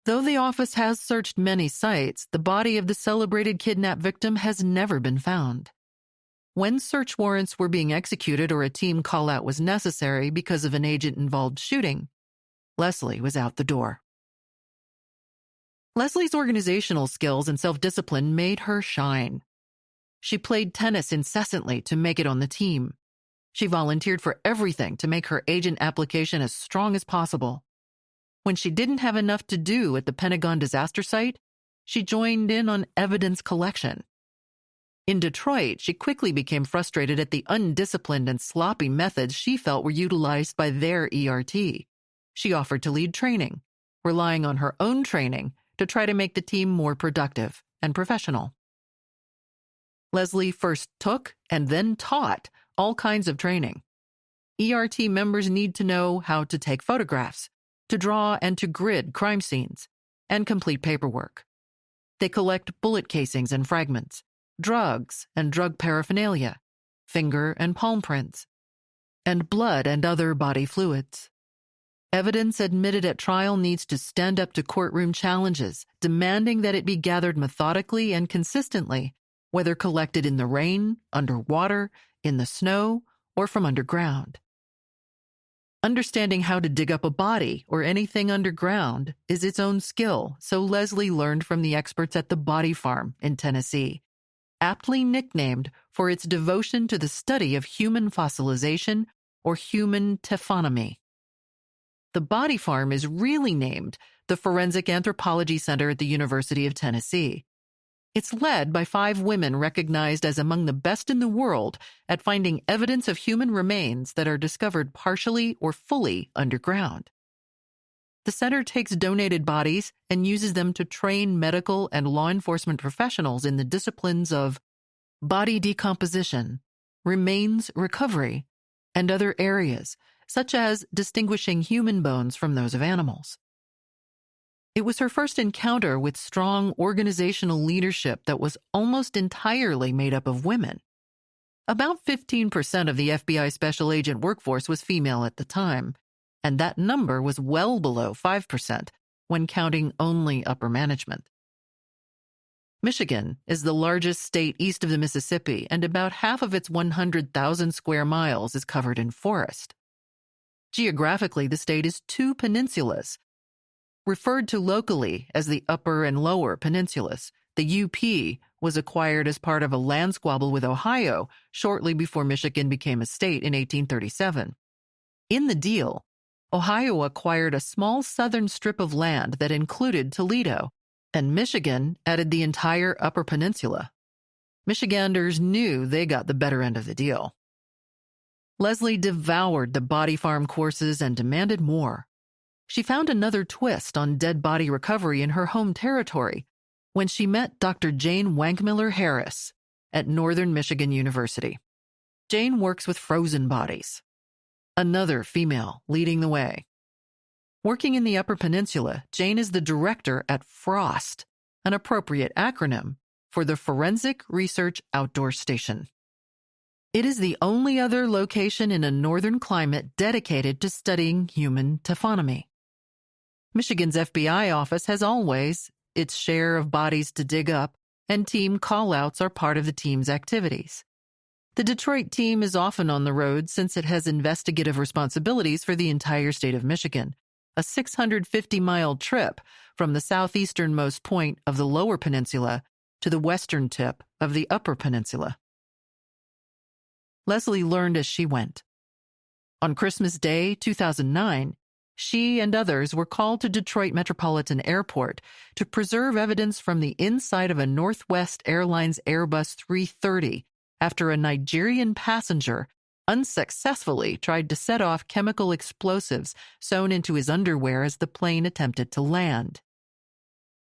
Though the office has searched many sites, the body of the celebrated kidnap victim has never been found. When search warrants were being executed or a team call-out was necessary because of an agent-involved shooting, Leslie was out the door. Leslie's organizational skills and self-discipline made her shine. She played tennis incessantly to make it on the team. She volunteered for everything to make her agent application as strong as possible. When she didn't have enough to do at the Pentagon disaster site, she joined in on evidence collection. In Detroit, she quickly became frustrated at the undisciplined and sloppy methods she felt were utilized by their ERT. She offered to lead training, relying on her own training to try to make the team more productive and professional. Leslie first took and then taught all kinds of training. ERT members need to know how to take photographs, to draw and to grid crime scenes, and complete paperwork. They collect bullet casings and fragments, drugs and drug paraphernalia, finger and palm prints, and blood and other body fluids. Evidence admitted at trial needs to stand up to courtroom challenges, demanding that it be gathered methodically and consistently, whether collected in the rain, underwater, in the snow, or from underground. Understanding how to dig up a body or anything underground is its own skill, so Leslie learned from the experts at the Body Farm in Tennessee, aptly nicknamed for its devotion to the study of human fossilization or human taphonomy. The Body Farm is really named the Forensic Anthropology Center at the University of Tennessee. It's led by 5 women recognized as among the best in the world at finding evidence of human remains that are discovered partially or fully underground. The center takes donated bodies and uses them to train medical and law enforcement professionals in the disciplines of body decomposition, remains recovery, and other areas, such as distinguishing human bones from those of animals. It was her first encounter with strong organizational leadership that was almost entirely made up of women. About 15% of the FBI special agent workforce was female at the time, and that number was well below 5% when counting only upper management. Michigan is the largest state east of the Mississippi, and about half of its 100,000 square miles is covered in forest. Geographically, the state is 2 peninsulas, referred to locally as the Upper and Lower Peninsulas. The UP was acquired as part of a land squabble with Ohio shortly before Michigan became a state in 1837. In the deal, Ohio acquired a small southern strip of land that included Toledo, and Michigan added the entire Upper Peninsula. Michiganders knew they got the better end of the deal. Leslie devoured the Body Farm courses and demanded more. She found another twist on dead body recovery in her home territory when she met Dr. Jane Wankmiller Harris at Northern Michigan University. Jane works with frozen bodies. Another female leading the way. Working in the Upper Peninsula, Jane is the director at FROST, an appropriate acronym for the Forensic Research Outdoor Station. It is the only other location in a northern climate dedicated to studying human taphonomy. Michigan's FBI office has always its share of bodies to dig up, and team call-outs are part of the team's activities. The Detroit team is often on the road since it has investigative responsibilities for the entire state of Michigan, a 650-mile trip from the southeasternmost point of the Lower Peninsula to the western tip of the Upper Peninsula. Leslie learned as she went. On Christmas Day, 2009, she and others were called to Detroit Metropolitan Airport to preserve evidence from the inside of a Northwest Airlines Airbus 330 after a Nigerian passenger unsuccessfully tried to set off chemical explosives sewn into his underwear as the plane attempted to land.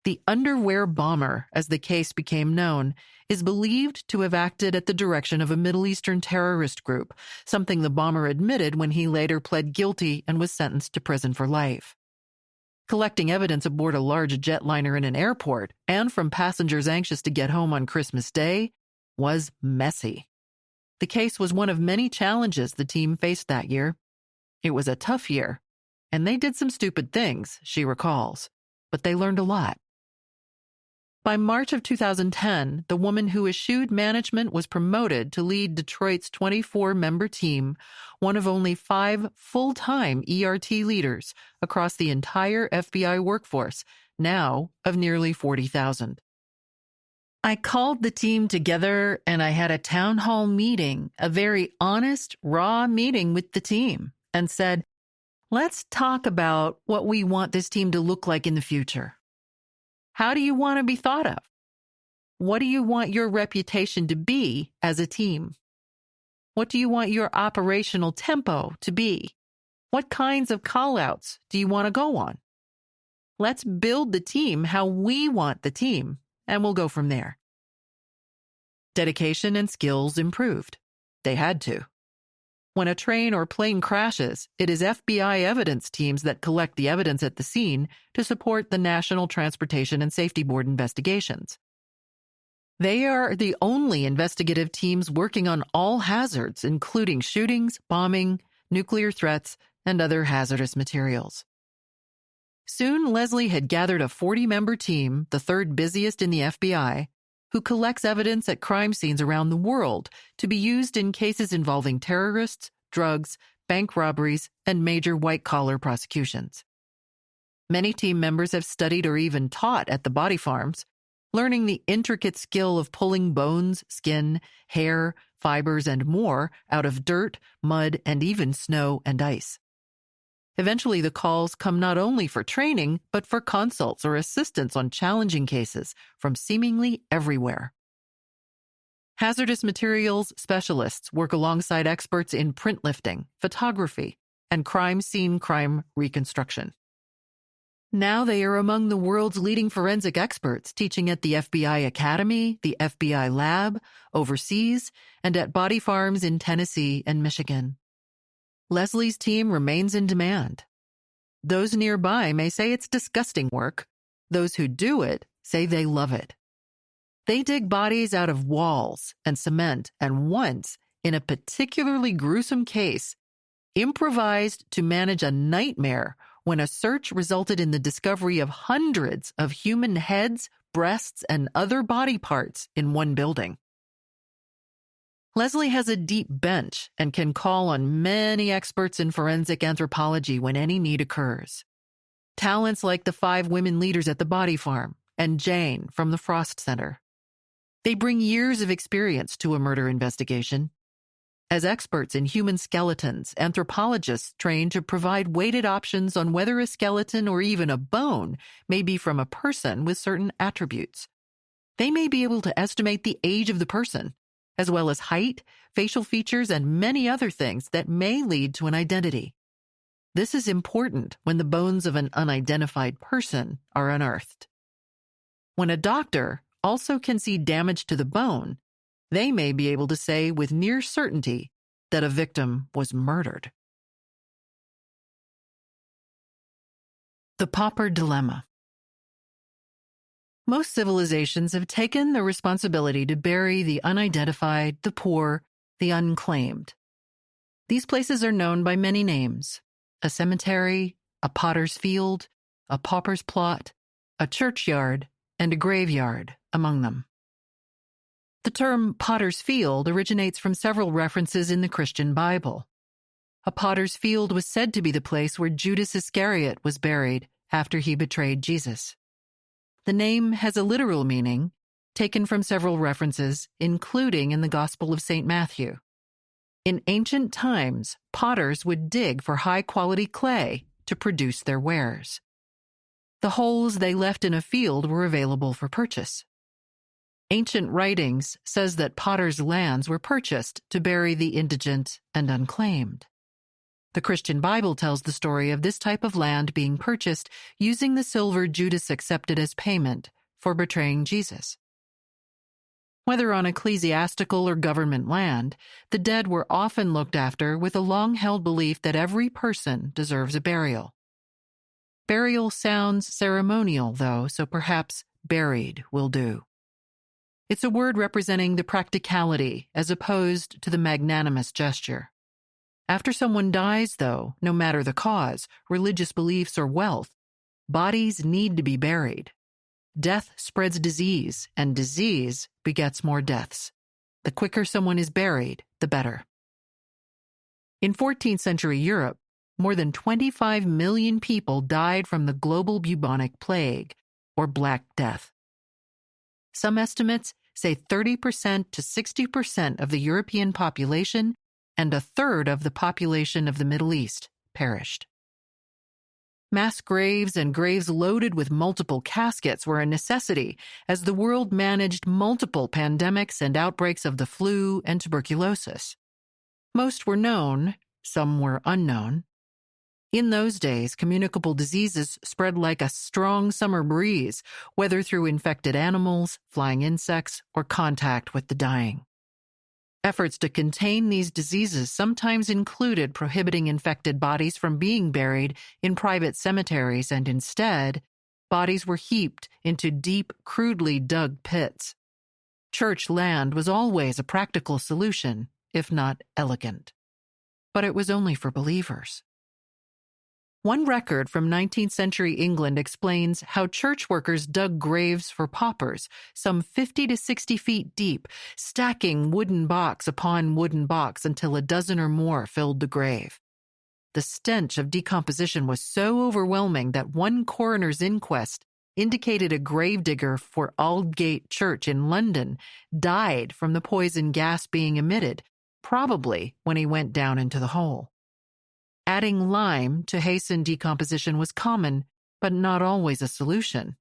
The underwear bomber, as the case became known, is believed to have acted at the direction of a Middle Eastern terrorist group, something the bomber admitted when he later pled guilty and was sentenced to prison for life. Collecting evidence aboard a large jetliner in an airport and from passengers anxious to get home on Christmas Day was messy. The case was one of many challenges the team faced that year. It was a tough year, and they did some stupid things, she recalls, but they learned a lot. By March of 2010, the woman who eschewed management was promoted to lead Detroit's 24-member team, one of only 5 full-time ERT leaders across the entire FBI workforce, now of nearly 40,000. I called the team together and I had a town hall meeting, a very honest, raw meeting with the team, and said, let's talk about what we want this team to look like in the future. How do you want to be thought of? What do you want your reputation to be as a team? What do you want your operational tempo to be? What kinds of call-outs do you want to go on? Let's build the team how we want the team, and we'll go from there. Dedication and skills improved. They had to. When a train or plane crashes, it is FBI evidence teams that collect the evidence at the scene to support the National Transportation and Safety Board investigations. They are the only investigative teams working on all hazards, including shootings, bombing, nuclear threats, and other hazardous materials. Soon, Leslie had gathered a 40-member team, the third busiest in the FBI, who collects evidence at crime scenes around the world to be used in cases involving terrorists, drugs, bank robberies, and major white-collar prosecutions. Many team members have studied or even taught at the body farms, learning the intricate skill of pulling bones, skin, hair, fibers, and more out of dirt, mud, and even snow and ice. Eventually, the calls come not only for training, but for consults or assistance on challenging cases from seemingly everywhere. Hazardous materials specialists work alongside experts in print lifting, photography, and crime scene crime reconstruction. Now they are among the world's leading forensic experts, teaching at the FBI Academy, the FBI Lab, overseas, and at body farms in Tennessee and Michigan. Leslie's team remains in demand. Those nearby may say it's disgusting work. Those who do it say they love it. They dig bodies out of walls and cement, and once, in a particularly gruesome case, improvised to manage a nightmare when a search resulted in the discovery of hundreds of human heads, breasts, and other body parts in one building. Leslie has a deep bench and can call on many experts in forensic anthropology when any need occurs. Talents like the 5 women leaders at the body farm and Jane from the Frost Center. They bring years of experience to a murder investigation. As experts in human skeletons, anthropologists train to provide weighted options on whether a skeleton or even a bone may be from a person with certain attributes. They may be able to estimate the age of the person, as well as height, facial features, and many other things that may lead to an identity. This is important when the bones of an unidentified person are unearthed. When a doctor also can see damage to the bone, they may be able to say with near certainty that a victim was murdered. The Pauper Dilemma. Most civilizations have taken the responsibility to bury the unidentified, the poor, the unclaimed. These places are known by many names: a cemetery, a potter's field, a pauper's plot, a churchyard, and a graveyard among them. The term potter's field originates from several references in the Christian Bible. A potter's field was said to be the place where Judas Iscariot was buried after he betrayed Jesus. The name has a literal meaning, taken from several references, including in the Gospel of St. Matthew. In ancient times, potters would dig for high-quality clay to produce their wares. The holes they left in a field were available for purchase. Ancient writings says that potters' lands were purchased to bury the indigent and unclaimed. The Christian Bible tells the story of this type of land being purchased using the silver Judas accepted as payment for betraying Jesus. Whether on ecclesiastical or government land, the dead were often looked after with a long-held belief that every person deserves a burial. Burial sounds ceremonial, though, so perhaps buried will do. It's a word representing the practicality as opposed to the magnanimous gesture. After someone dies, though, no matter the cause, religious beliefs, or wealth, bodies need to be buried. Death spreads disease, and disease begets more deaths. The quicker someone is buried, the better. In 14th century Europe, more than 25 million people died from the global bubonic plague, or Black Death. Some estimates say 30% to 60% of the European population and a third of the population of the Middle East perished. Mass graves and graves loaded with multiple caskets were a necessity as the world managed multiple pandemics and outbreaks of the flu and tuberculosis. Most were known, some were unknown. In those days, communicable diseases spread like a strong summer breeze, whether through infected animals, flying insects, or contact with the dying. Efforts to contain these diseases sometimes included prohibiting infected bodies from being buried in private cemeteries, and instead, bodies were heaped into deep, crudely dug pits. Church land was always a practical solution, if not elegant. But it was only for believers. One record from 19th century England explains how church workers dug graves for paupers, some 50 to 60 feet deep, stacking wooden box upon wooden box until a dozen or more filled the grave. The stench of decomposition was so overwhelming that one coroner's inquest indicated a gravedigger for Aldgate Church in London died from the poison gas being emitted, probably when he went down into the hole. Adding lime to hasten decomposition was common, but not always a solution.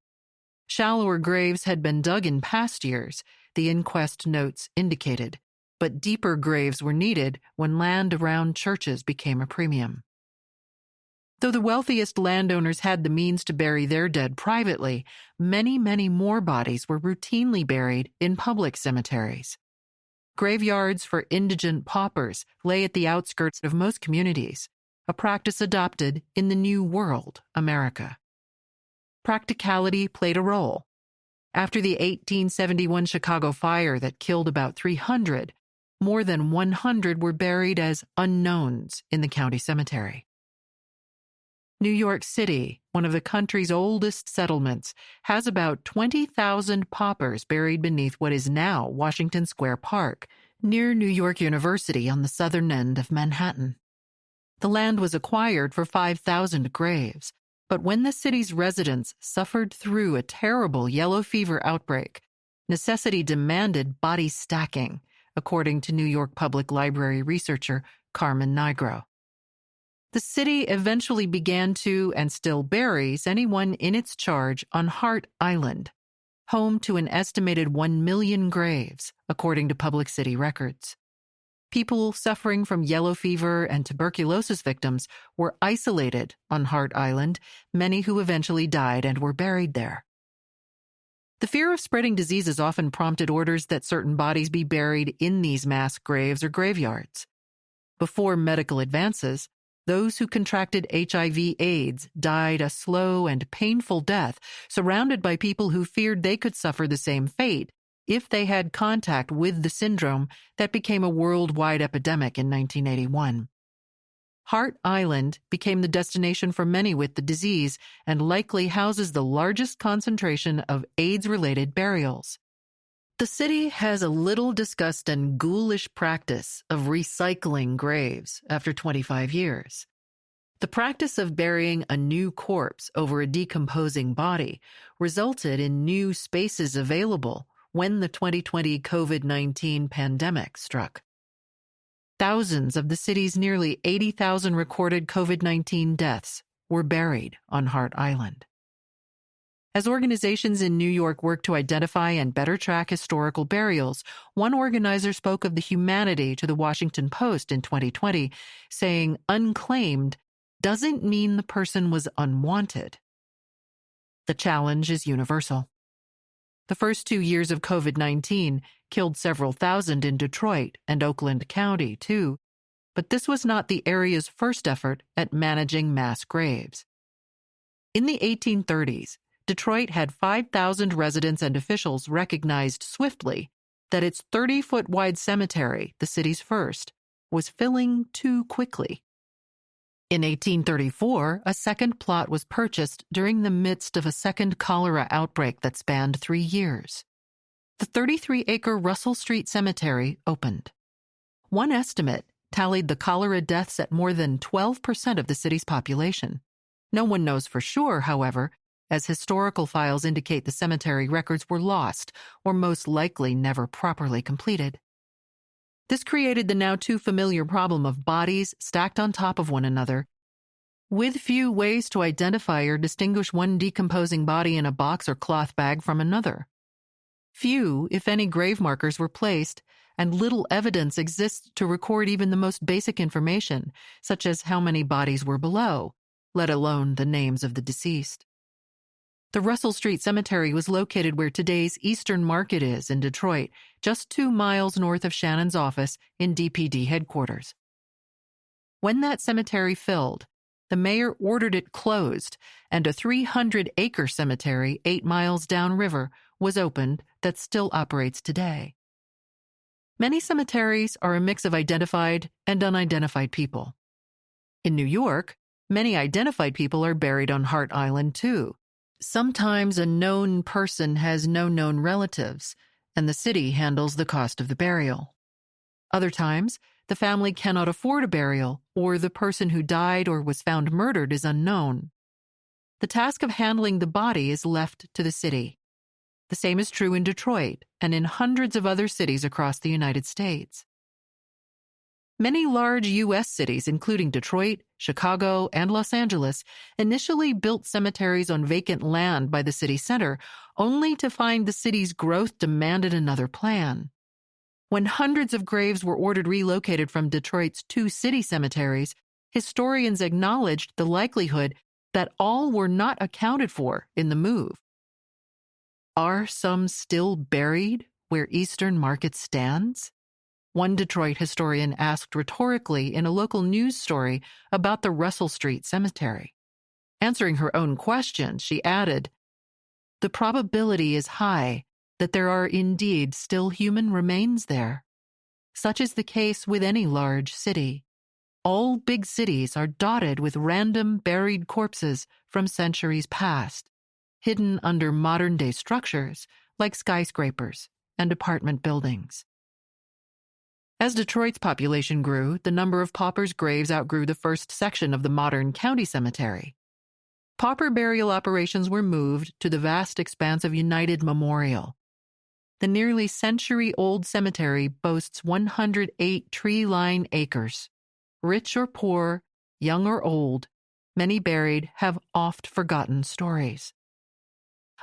Shallower graves had been dug in past years, the inquest notes indicated, but deeper graves were needed when land around churches became a premium. Though the wealthiest landowners had the means to bury their dead privately, many, many more bodies were routinely buried in public cemeteries. Graveyards for indigent paupers lay at the outskirts of most communities, a practice adopted in the New World, America. Practicality played a role. After the 1871 Chicago fire that killed about 300, more than 100 were buried as unknowns in the county cemetery. New York City, one of the country's oldest settlements, has about 20,000 paupers buried beneath what is now Washington Square Park, near New York University on the southern end of Manhattan. The land was acquired for 5,000 graves, but when the city's residents suffered through a terrible yellow fever outbreak, necessity demanded body stacking, according to New York Public Library researcher Carmen Nigro. The city eventually began to, and still buries, anyone in its charge on Hart Island, home to an estimated 1 million graves, according to public city records. People suffering from yellow fever and tuberculosis victims were isolated on Hart Island, many who eventually died and were buried there. The fear of spreading diseases often prompted orders that certain bodies be buried in these mass graves or graveyards. Before medical advances, those who contracted HIV/AIDS died a slow and painful death, surrounded by people who feared they could suffer the same fate if they had contact with the syndrome that became a worldwide epidemic in 1981. Hart Island became the destination for many with the disease and likely houses the largest concentration of AIDS-related burials. The city has a little discussed and ghoulish practice of recycling graves after 25 years. The practice of burying a new corpse over a decomposing body resulted in new spaces available when the 2020 COVID-19 pandemic struck. Thousands of the city's nearly 80,000 recorded COVID-19 deaths were buried on Hart Island. As organizations in New York work to identify and better track historical burials, one organizer spoke of the humanity to the Washington Post in 2020, saying, "Unclaimed doesn't mean the person was unwanted." The challenge is universal. The first 2 years of COVID-19 killed several thousand in Detroit and Oakland County, too, but this was not the area's first effort at managing mass graves. In the 1830s, Detroit had 5,000 residents and officials recognized swiftly that its 30-foot wide cemetery, the city's first, was filling too quickly. In 1834, a second plot was purchased during the midst of a second cholera outbreak that spanned 3 years. The 33-acre Russell Street Cemetery opened. One estimate tallied the cholera deaths at more than 12% of the city's population. No one knows for sure, however, as historical files indicate the cemetery records were lost or most likely never properly completed. This created the now too familiar problem of bodies stacked on top of one another, with few ways to identify or distinguish one decomposing body in a box or cloth bag from another. Few, if any, grave markers were placed, and little evidence exists to record even the most basic information, such as how many bodies were below, let alone the names of the deceased. The Russell Street Cemetery was located where today's Eastern Market is in Detroit, just 2 miles north of Shannon's office in DPD headquarters. When that cemetery filled, the mayor ordered it closed, and a 300-acre cemetery 8 miles downriver was opened that still operates today. Many cemeteries are a mix of identified and unidentified people. In New York, many identified people are buried on Hart Island, too. Sometimes a known person has no known relatives, and the city handles the cost of the burial. Other times, the family cannot afford a burial, or the person who died or was found murdered is unknown. The task of handling the body is left to the city. The same is true in Detroit and in hundreds of other cities across the United States. Many large U.S. cities, including Detroit, Chicago, and Los Angeles, initially built cemeteries on vacant land by the city center, only to find the city's growth demanded another plan. When hundreds of graves were ordered relocated from Detroit's 2 city cemeteries, historians acknowledged the likelihood that all were not accounted for in the move. Are some still buried where Eastern Market stands? One Detroit historian asked rhetorically in a local news story about the Russell Street Cemetery. Answering her own question, she added, "The probability is high that there are indeed still human remains there. Such is the case with any large city. All big cities are dotted with random buried corpses from centuries past, hidden under modern-day structures like skyscrapers and apartment buildings." As Detroit's population grew, the number of paupers' graves outgrew the first section of the modern county cemetery. Pauper burial operations were moved to the vast expanse of United Memorial. The nearly century-old cemetery boasts 108 tree-lined acres. Rich or poor, young or old, many buried have oft-forgotten stories.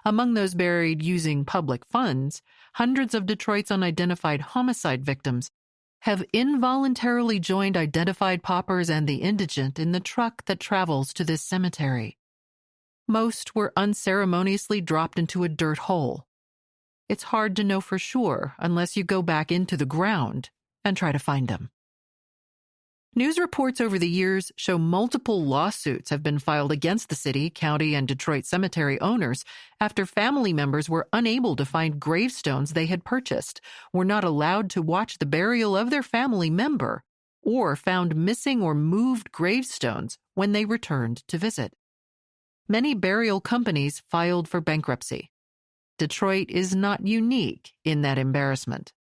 Among those buried using public funds, hundreds of Detroit's unidentified homicide victims have involuntarily joined identified paupers and the indigent in the truck that travels to this cemetery. Most were unceremoniously dropped into a dirt hole. It's hard to know for sure unless you go back into the ground and try to find them. News reports over the years show multiple lawsuits have been filed against the city, county, and Detroit cemetery owners after family members were unable to find gravestones they had purchased, were not allowed to watch the burial of their family member, or found missing or moved gravestones when they returned to visit. Many burial companies filed for bankruptcy. Detroit is not unique in that embarrassment.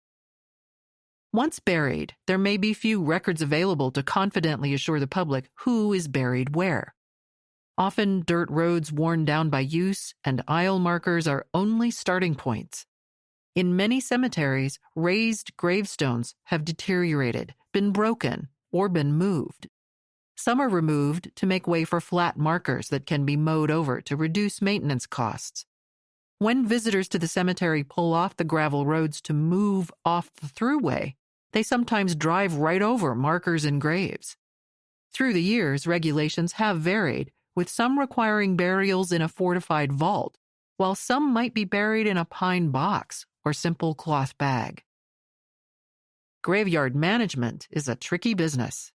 Once buried, there may be few records available to confidently assure the public who is buried where. Often, dirt roads worn down by use and aisle markers are only starting points. In many cemeteries, raised gravestones have deteriorated, been broken, or been moved. Some are removed to make way for flat markers that can be mowed over to reduce maintenance costs. When visitors to the cemetery pull off the gravel roads to move off the throughway, they sometimes drive right over markers and graves. Through the years, regulations have varied, with some requiring burials in a fortified vault, while some might be buried in a pine box or simple cloth bag. Graveyard management is a tricky business.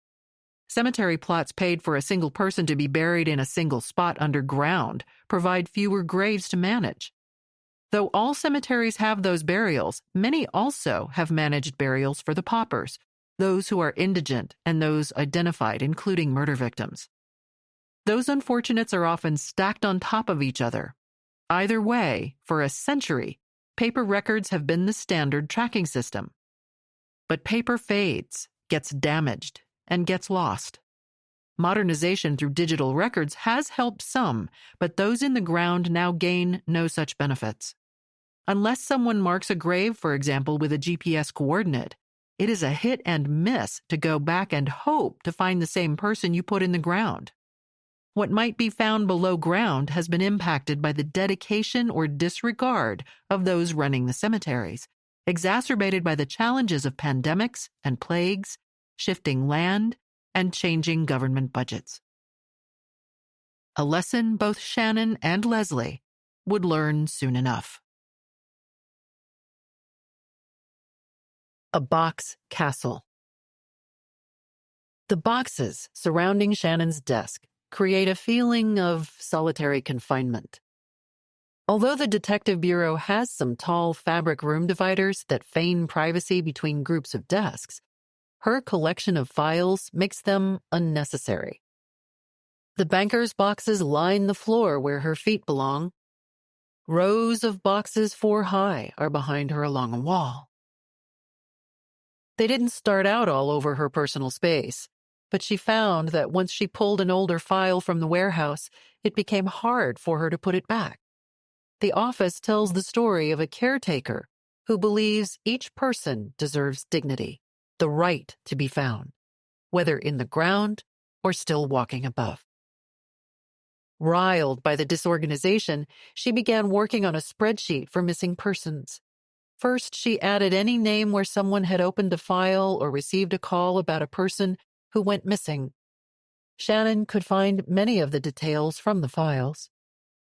Cemetery plots paid for a single person to be buried in a single spot underground provide fewer graves to manage. Though all cemeteries have those burials, many also have managed burials for the paupers, those who are indigent and those identified, including murder victims. Those unfortunates are often stacked on top of each other. Either way, for a century, paper records have been the standard tracking system. But paper fades, gets damaged, and gets lost. Modernization through digital records has helped some, but those in the ground now gain no such benefits. Unless someone marks a grave, for example, with a GPS coordinate, it is a hit and miss to go back and hope to find the same person you put in the ground. What might be found below ground has been impacted by the dedication or disregard of those running the cemeteries, exacerbated by the challenges of pandemics and plagues, shifting land, and changing government budgets. A lesson both Shannon and Leslie would learn soon enough. A box castle. The boxes surrounding Shannon's desk create a feeling of solitary confinement. Although the Detective Bureau has some tall fabric room dividers that feign privacy between groups of desks, her collection of files makes them unnecessary. The banker's boxes line the floor where her feet belong. Rows of boxes 4 high are behind her along a wall. They didn't start out all over her personal space, but she found that once she pulled an older file from the warehouse, it became hard for her to put it back. The office tells the story of a caretaker who believes each person deserves dignity, the right to be found, whether in the ground or still walking above. Riled by the disorganization, she began working on a spreadsheet for missing persons. First, she added any name where someone had opened a file or received a call about a person who went missing. Shannon could find many of the details from the files.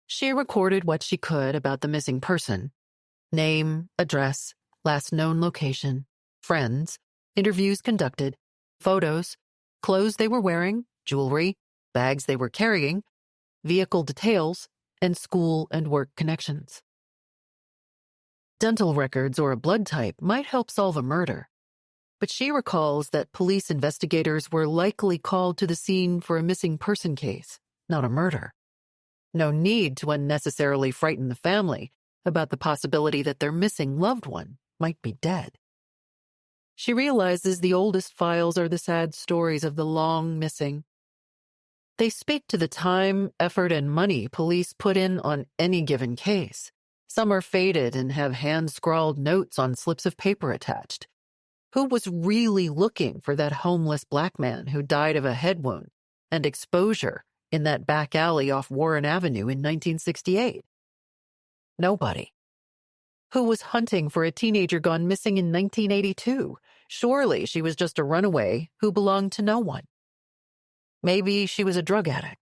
She recorded what she could about the missing person: name, address, last known location, friends, interviews conducted, photos, clothes they were wearing, jewelry, bags they were carrying, vehicle details, and school and work connections. Dental records or a blood type might help solve a murder, but she recalls that police investigators were likely called to the scene for a missing person case, not a murder. No need to unnecessarily frighten the family about the possibility that their missing loved one might be dead. She realizes the oldest files are the sad stories of the long missing. They speak to the time, effort, and money police put in on any given case. Some are faded and have hand-scrawled notes on slips of paper attached. Who was really looking for that homeless black man who died of a head wound and exposure in that back alley off Warren Avenue in 1968? Nobody. Who was hunting for a teenager gone missing in 1982? Surely she was just a runaway who belonged to no one. Maybe she was a drug addict.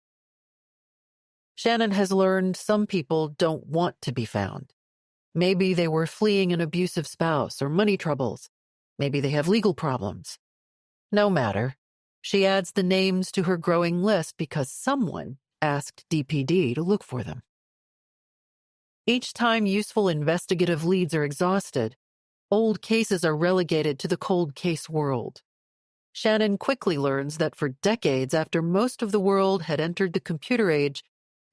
Shannon has learned some people don't want to be found. Maybe they were fleeing an abusive spouse or money troubles. Maybe they have legal problems. No matter. She adds the names to her growing list because someone asked DPD to look for them. Each time useful investigative leads are exhausted, old cases are relegated to the cold case world. Shannon quickly learns that for decades after most of the world had entered the computer age,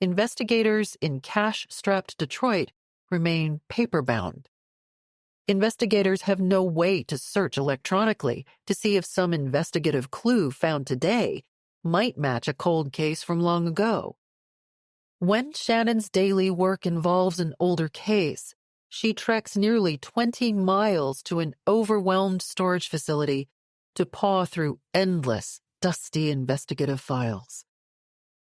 investigators in cash-strapped Detroit remain paper-bound. Investigators have no way to search electronically to see if some investigative clue found today might match a cold case from long ago. When Shannon's daily work involves an older case, she treks nearly 20 miles to an overwhelmed storage facility to paw through endless, dusty investigative files.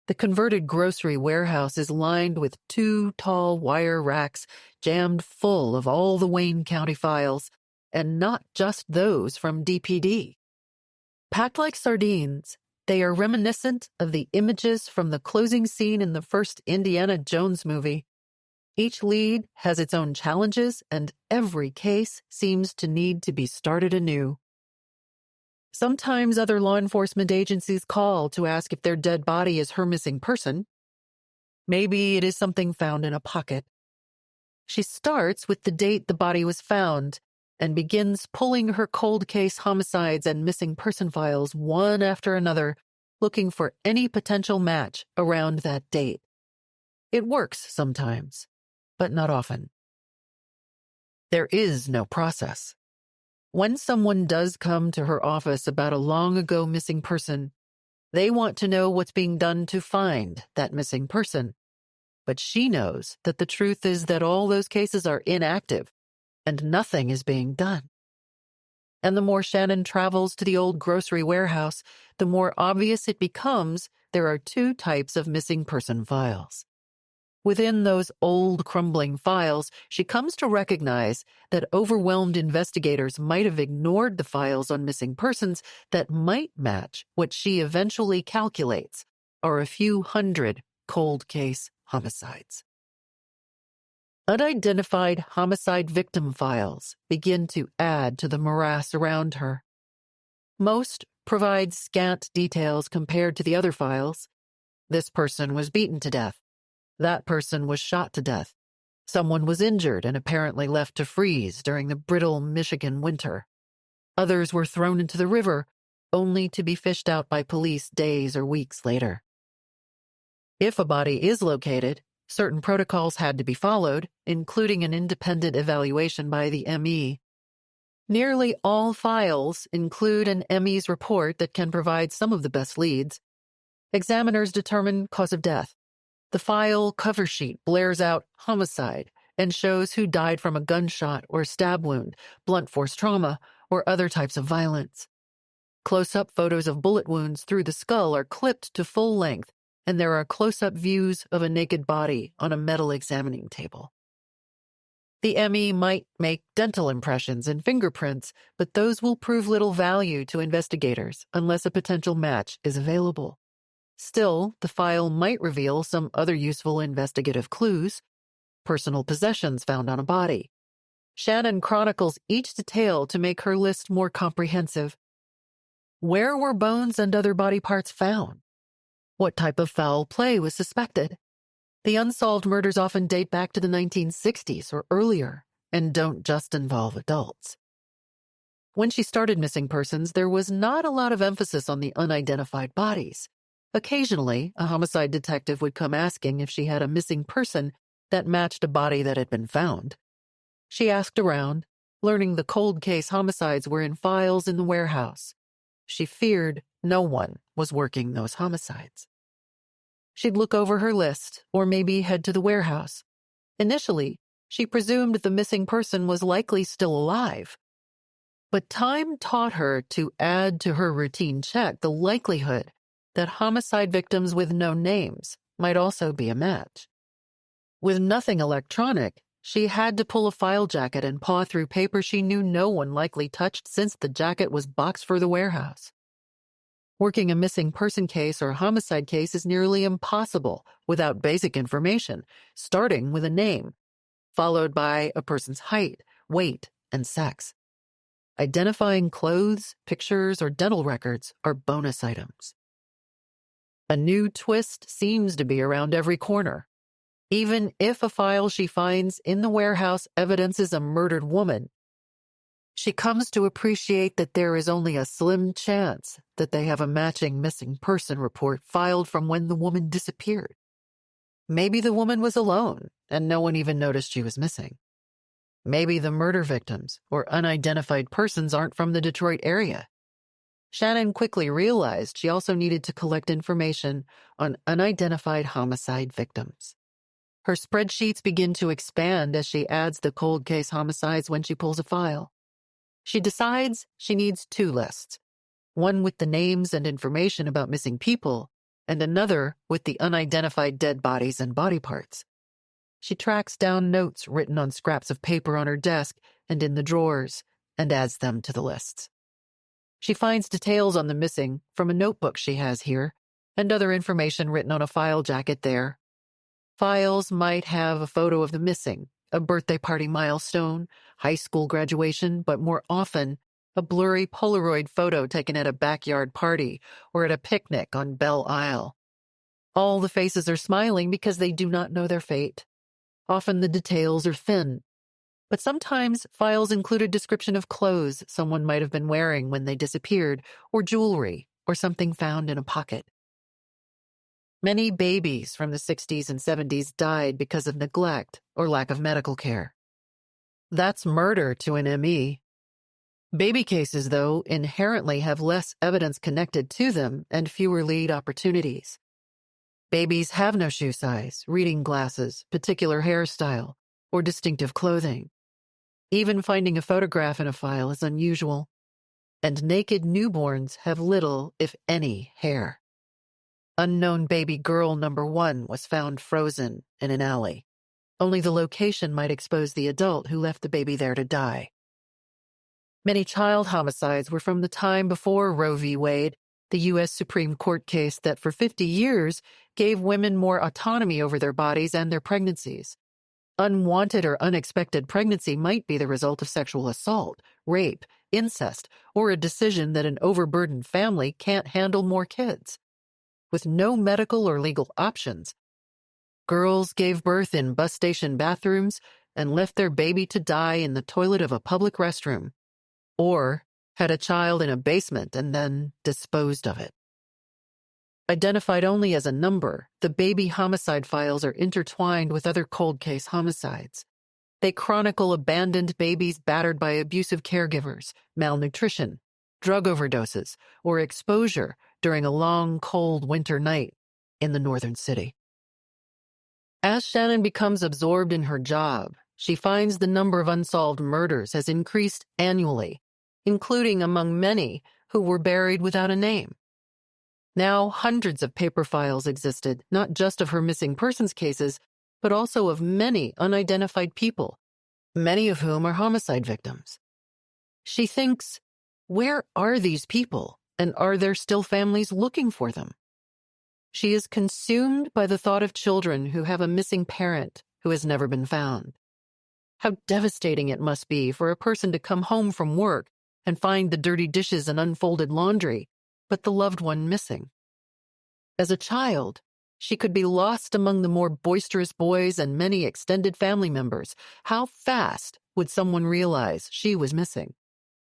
The converted grocery warehouse is lined with 2 tall wire racks jammed full of all the Wayne County files, and not just those from DPD. Packed like sardines, they are reminiscent of the images from the closing scene in the first Indiana Jones movie. Each lead has its own challenges, and every case seems to need to be started anew. Sometimes other law enforcement agencies call to ask if their dead body is her missing person. Maybe it is something found in a pocket. She starts with the date the body was found and begins pulling her cold case homicides and missing person files one after another looking for any potential match around that date. It works sometimes, but not often. There is no process. When someone does come to her office about a long ago missing person, they want to know what's being done to find that missing person. But she knows that the truth is that all those cases are inactive and nothing is being done. And the more Shannon travels to the old grocery warehouse, the more obvious it becomes there are two types of missing person files. Within those old, crumbling files, she comes to recognize that overwhelmed investigators might have ignored the files on missing persons that might match what she eventually calculates are a few hundred cold case homicides. Unidentified homicide victim files begin to add to the morass around her. Most provide scant details compared to the other files. This person was beaten to death. That person was shot to death. Someone was injured and apparently left to freeze during the brittle Michigan winter. Others were thrown into the river, only to be fished out by police days or weeks later. If a body is located, certain protocols had to be followed, including an independent evaluation by the ME. Nearly all files include an ME's report that can provide some of the best leads. Examiners determine cause of death. The file cover sheet blares out homicide and shows who died from a gunshot or stab wound, blunt force trauma, or other types of violence. Close-up photos of bullet wounds through the skull are clipped to full length, and there are close-up views of a naked body on a metal examining table. The ME might make dental impressions and fingerprints, but those will prove little value to investigators unless a potential match is available. Still, the file might reveal some other useful investigative clues, personal possessions found on a body. Shannon chronicles each detail to make her list more comprehensive. Where were bones and other body parts found? What type of foul play was suspected? The unsolved murders often date back to the 1960s or earlier and don't just involve adults. When she started missing persons, there was not a lot of emphasis on the unidentified bodies. Occasionally, a homicide detective would come asking if she had a missing person that matched a body that had been found. She asked around, learning the cold case homicides were in files in the warehouse. She feared no one was working those homicides. She'd look over her list, or maybe head to the warehouse. Initially, she presumed the missing person was likely still alive. But time taught her to add to her routine check the likelihood that homicide victims with no names might also be a match. With nothing electronic, she had to pull a file jacket and paw through paper she knew no one likely touched since the jacket was boxed for the warehouse. Working a missing person case or homicide case is nearly impossible without basic information, starting with a name, followed by a person's height, weight, and sex. Identifying clothes, pictures, or dental records are bonus items. A new twist seems to be around every corner. Even if a file she finds in the warehouse evidences a murdered woman, she comes to appreciate that there is only a slim chance that they have a matching missing person report filed from when the woman disappeared. Maybe the woman was alone and no one even noticed she was missing. Maybe the murder victims or unidentified persons aren't from the Detroit area. Shannon quickly realized she also needed to collect information on unidentified homicide victims. Her spreadsheets begin to expand as she adds the cold case homicides when she pulls a file. She decides she needs two lists, one with the names and information about missing people, and another with the unidentified dead bodies and body parts. She tracks down notes written on scraps of paper on her desk and in the drawers, and adds them to the lists. She finds details on the missing from a notebook she has here, and other information written on a file jacket there. Files might have a photo of the missing, a birthday party milestone, high school graduation, but more often, a blurry Polaroid photo taken at a backyard party or at a picnic on Belle Isle. All the faces are smiling because they do not know their fate. Often the details are thin, but sometimes files include a description of clothes someone might have been wearing when they disappeared, or jewelry, or something found in a pocket. Many babies from the 60s and 70s died because of neglect or lack of medical care. That's murder to an ME. Baby cases, though, inherently have less evidence connected to them and fewer lead opportunities. Babies have no shoe size, reading glasses, particular hairstyle, or distinctive clothing. Even finding a photograph in a file is unusual. And naked newborns have little, if any, hair. Unknown baby girl number 1 was found frozen in an alley. Only the location might expose the adult who left the baby there to die. Many child homicides were from the time before Roe v. Wade, the U.S. Supreme Court case that for 50 years gave women more autonomy over their bodies and their pregnancies. Unwanted or unexpected pregnancy might be the result of sexual assault, rape, incest, or a decision that an overburdened family can't handle more kids. With no medical or legal options, girls gave birth in bus station bathrooms and left their baby to die in the toilet of a public restroom, or had a child in a basement and then disposed of it. Identified only as a number, the baby homicide files are intertwined with other cold case homicides. They chronicle abandoned babies battered by abusive caregivers, malnutrition, drug overdoses, or exposure during a long, cold winter night in the northern city. As Shannon becomes absorbed in her job, she finds the number of unsolved murders has increased annually, including among many who were buried without a name. Now, hundreds of paper files existed, not just of her missing persons cases, but also of many unidentified people, many of whom are homicide victims. She thinks, where are these people, and are there still families looking for them? She is consumed by the thought of children who have a missing parent who has never been found. How devastating it must be for a person to come home from work and find the dirty dishes and unfolded laundry, but the loved one missing. As a child, she could be lost among the more boisterous boys and many extended family members. How fast would someone realize she was missing?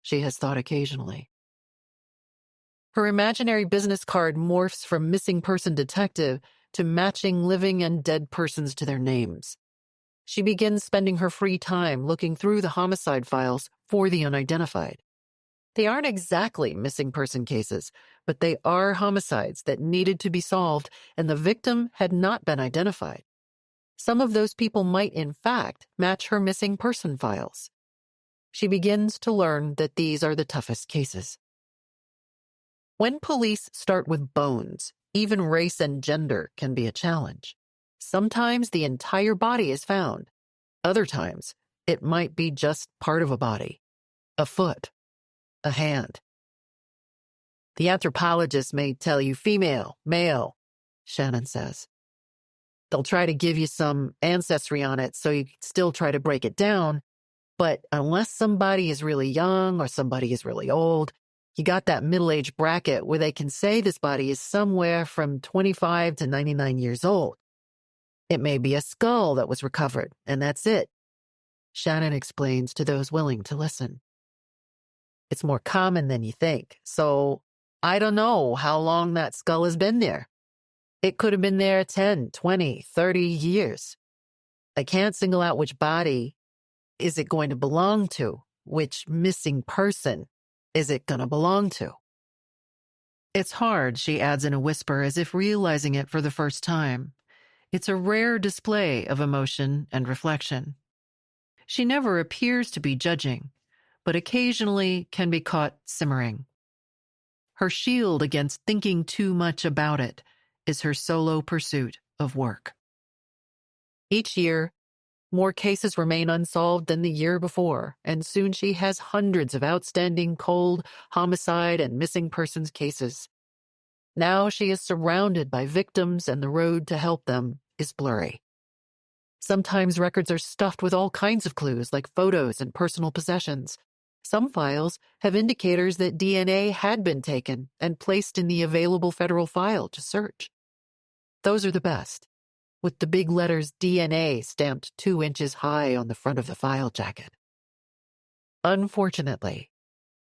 She has thought occasionally. Her imaginary business card morphs from missing person detective to matching living and dead persons to their names. She begins spending her free time looking through the homicide files for the unidentified. They aren't exactly missing person cases, but they are homicides that needed to be solved, and the victim had not been identified. Some of those people might, in fact, match her missing person files. She begins to learn that these are the toughest cases. When police start with bones, even race and gender can be a challenge. Sometimes the entire body is found. Other times, it might be just part of a body, a foot, a hand. The anthropologist may tell you female, male, Shannon says. They'll try to give you some ancestry on it so you can still try to break it down, but unless somebody is really young or somebody is really old, you got that middle-age bracket where they can say this body is somewhere from 25 to 99 years old. It may be a skull that was recovered, and that's it, Shannon explains to those willing to listen. It's more common than you think, so I don't know how long that skull has been there. It could have been there 10, 20, 30 years. I can't single out which body is it going to belong to, which missing person is it going to belong to. It's hard, she adds in a whisper as if realizing it for the first time. It's a rare display of emotion and reflection. She never appears to be judging, but occasionally can be caught simmering. Her shield against thinking too much about it is her solo pursuit of work. Each year, more cases remain unsolved than the year before, and soon she has hundreds of outstanding cold, homicide, and missing persons cases. Now she is surrounded by victims, and the road to help them is blurry. Sometimes records are stuffed with all kinds of clues, like photos and personal possessions. Some files have indicators that DNA had been taken and placed in the available federal file to search. Those are the best, with the big letters DNA stamped 2 inches high on the front of the file jacket. Unfortunately,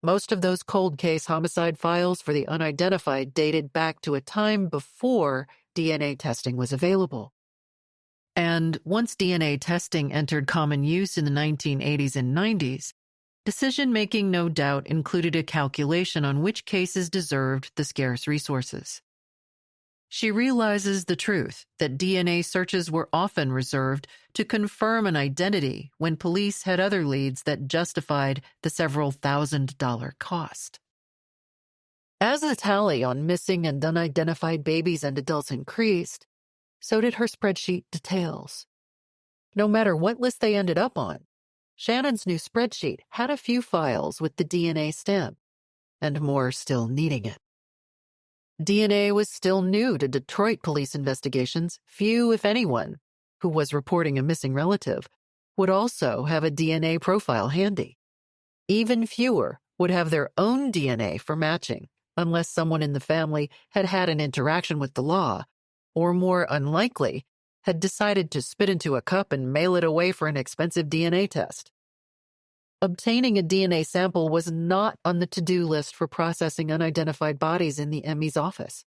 Most of those cold case homicide files for the unidentified dated back to a time before DNA testing was available. And once DNA testing entered common use in the 1980s and 90s, decision-making no doubt included a calculation on which cases deserved the scarce resources. She realizes the truth that DNA searches were often reserved to confirm an identity when police had other leads that justified the several $1,000 cost. As the tally on missing and unidentified babies and adults increased, so did her spreadsheet details. No matter what list they ended up on, Shannon's new spreadsheet had a few files with the DNA stamp, and more still needing it. DNA was still new to Detroit police investigations. Few, if anyone, who was reporting a missing relative would also have a DNA profile handy. Even fewer would have their own DNA for matching, unless someone in the family had had an interaction with the law, or more unlikely, had decided to spit into a cup and mail it away for an expensive DNA test. Obtaining a DNA sample was not on the to-do list for processing unidentified bodies in the ME's office.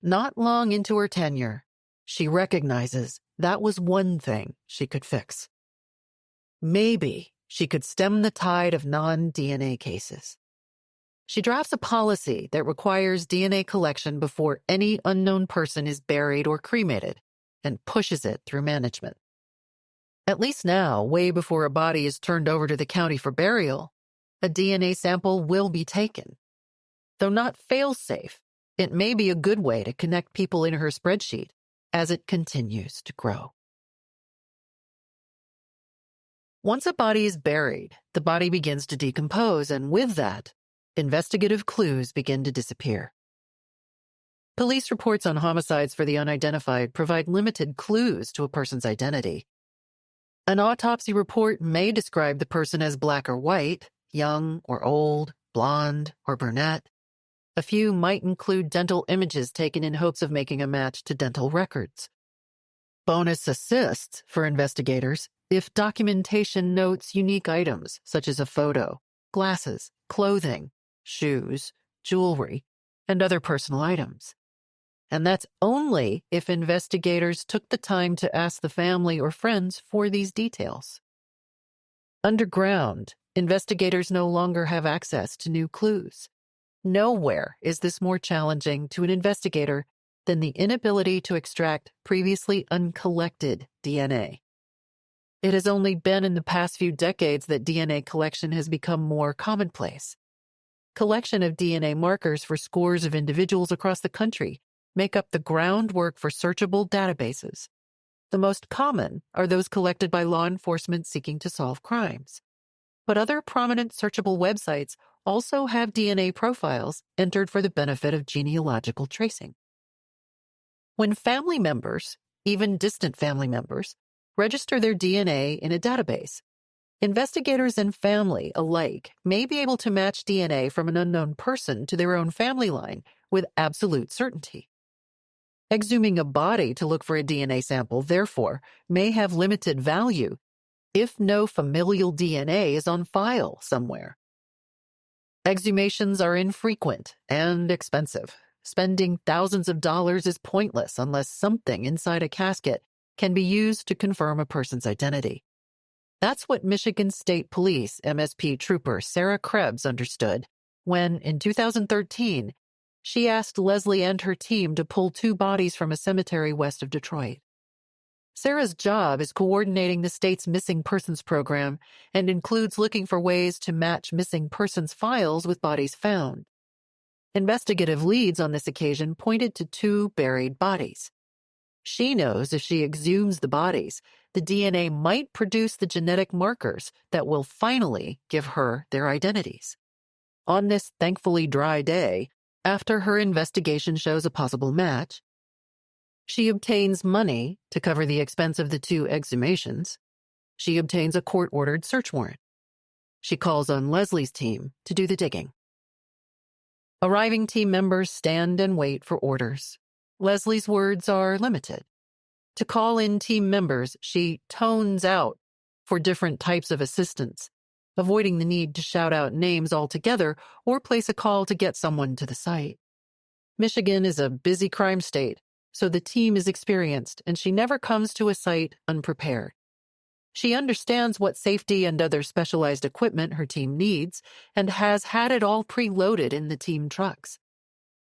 Not long into her tenure, she recognizes that was one thing she could fix. Maybe she could stem the tide of non-DNA cases. She drafts a policy that requires DNA collection before any unknown person is buried or cremated, and pushes it through management. At least now, way before a body is turned over to the county for burial, a DNA sample will be taken. Though not fail-safe, it may be a good way to connect people in her spreadsheet as it continues to grow. Once a body is buried, the body begins to decompose, and with that, investigative clues begin to disappear. Police reports on homicides for the unidentified provide limited clues to a person's identity. An autopsy report may describe the person as black or white, young or old, blonde or brunette. A few might include dental images taken in hopes of making a match to dental records. Bonus assists for investigators if documentation notes unique items such as a photo, glasses, clothing, shoes, jewelry, and other personal items. And that's only if investigators took the time to ask the family or friends for these details. Underground, investigators no longer have access to new clues. Nowhere is this more challenging to an investigator than the inability to extract previously uncollected DNA. It has only been in the past few decades that DNA collection has become more commonplace. Collection of DNA markers for scores of individuals across the country make up the groundwork for searchable databases. The most common are those collected by law enforcement seeking to solve crimes. But other prominent searchable websites also have DNA profiles entered for the benefit of genealogical tracing. When family members, even distant family members, register their DNA in a database, investigators and family alike may be able to match DNA from an unknown person to their own family line with absolute certainty. Exhuming a body to look for a DNA sample, therefore, may have limited value if no familial DNA is on file somewhere. Exhumations are infrequent and expensive. Spending thousands of dollars is pointless unless something inside a casket can be used to confirm a person's identity. That's what Michigan State Police MSP trooper Sarah Krebs understood when, in 2013, she asked Leslie and her team to pull 2 bodies from a cemetery west of Detroit. Sarah's job is coordinating the state's missing persons program and includes looking for ways to match missing persons files with bodies found. Investigative leads on this occasion pointed to 2 buried bodies. She knows if she exhumes the bodies, the DNA might produce the genetic markers that will finally give her their identities. On this thankfully dry day, after her investigation shows a possible match, she obtains money to cover the expense of the 2 exhumations. She obtains a court-ordered search warrant. She calls on Leslie's team to do the digging. Arriving team members stand and wait for orders. Leslie's words are limited. To call in team members, she tones out for different types of assistance, avoiding the need to shout out names altogether or place a call to get someone to the site. Michigan is a busy crime state, so the team is experienced, and she never comes to a site unprepared. She understands what safety and other specialized equipment her team needs and has had it all preloaded in the team trucks.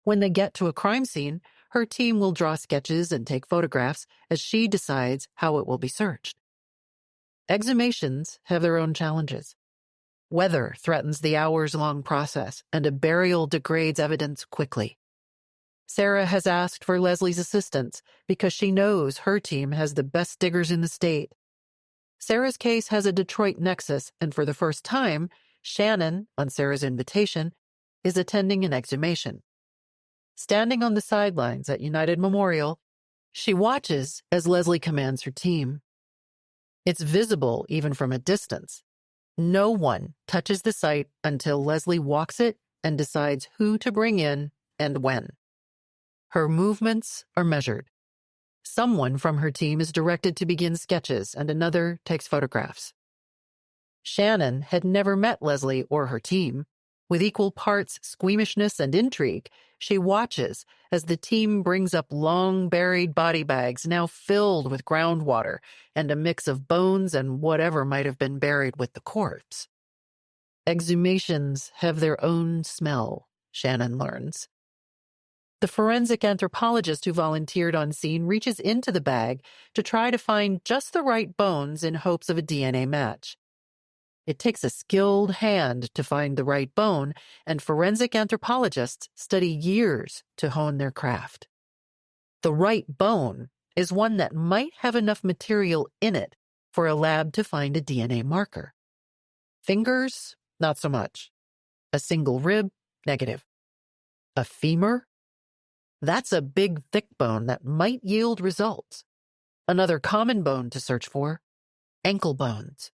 When they get to a crime scene, her team will draw sketches and take photographs as she decides how it will be searched. Exhumations have their own challenges. Weather threatens the hours-long process, and a burial degrades evidence quickly. Sarah has asked for Leslie's assistance because she knows her team has the best diggers in the state. Sarah's case has a Detroit nexus, and for the first time, Shannon, on Sarah's invitation, is attending an exhumation. Standing on the sidelines at United Memorial, she watches as Leslie commands her team. It's visible even from a distance. No one touches the site until Leslie walks it and decides who to bring in and when. Her movements are measured. Someone from her team is directed to begin sketches, and another takes photographs. Shannon had never met Leslie or her team. With equal parts squeamishness and intrigue, she watches as the team brings up long-buried body bags now filled with groundwater and a mix of bones and whatever might have been buried with the corpse. Exhumations have their own smell, Shannon learns. The forensic anthropologist who volunteered on scene reaches into the bag to try to find just the right bones in hopes of a DNA match. It takes a skilled hand to find the right bone, and forensic anthropologists study years to hone their craft. The right bone is one that might have enough material in it for a lab to find a DNA marker. Fingers, not so much. A single rib, negative. A femur? That's a big, thick bone that might yield results. Another common bone to search for, ankle bones.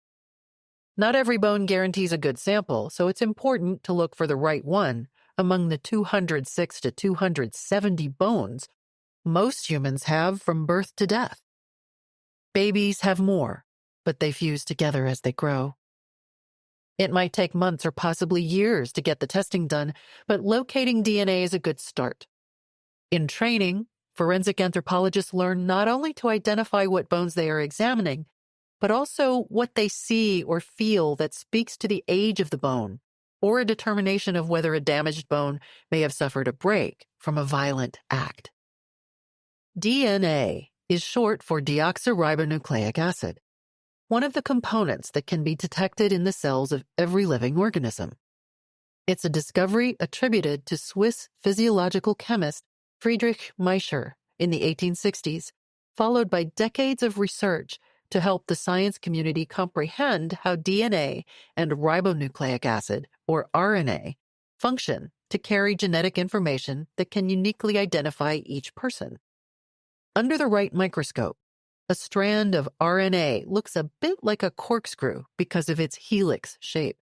Not every bone guarantees a good sample, so it's important to look for the right one among the 206 to 270 bones most humans have from birth to death. Babies have more, but they fuse together as they grow. It might take months or possibly years to get the testing done, but locating DNA is a good start. In training, forensic anthropologists learn not only to identify what bones they are examining, but also what they see or feel that speaks to the age of the bone, or a determination of whether a damaged bone may have suffered a break from a violent act. DNA is short for deoxyribonucleic acid, one of the components that can be detected in the cells of every living organism. It's a discovery attributed to Swiss physiological chemist Friedrich Miescher in the 1860s, followed by decades of research to help the science community comprehend how DNA and ribonucleic acid, or RNA, function to carry genetic information that can uniquely identify each person. Under the right microscope, a strand of RNA looks a bit like a corkscrew because of its helix shape.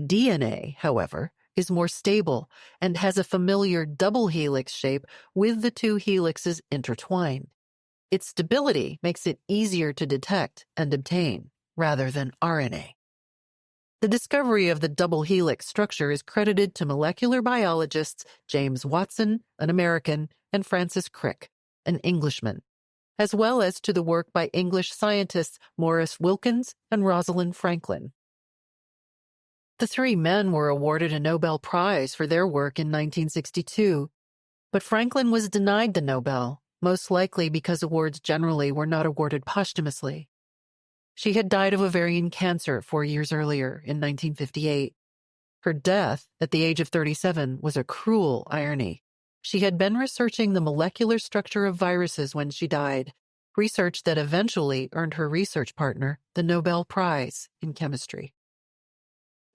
DNA, however, is more stable and has a familiar double helix shape with the two helixes intertwined. Its stability makes it easier to detect and obtain, rather than RNA. The discovery of the double helix structure is credited to molecular biologists James Watson, an American, and Francis Crick, an Englishman, as well as to the work by English scientists Maurice Wilkins and Rosalind Franklin. The three men were awarded a Nobel Prize for their work in 1962, but Franklin was denied the Nobel, most likely because awards generally were not awarded posthumously. She had died of ovarian cancer 4 years earlier, in 1958. Her death, at the age of 37, was a cruel irony. She had been researching the molecular structure of viruses when she died, research that eventually earned her research partner the Nobel Prize in chemistry.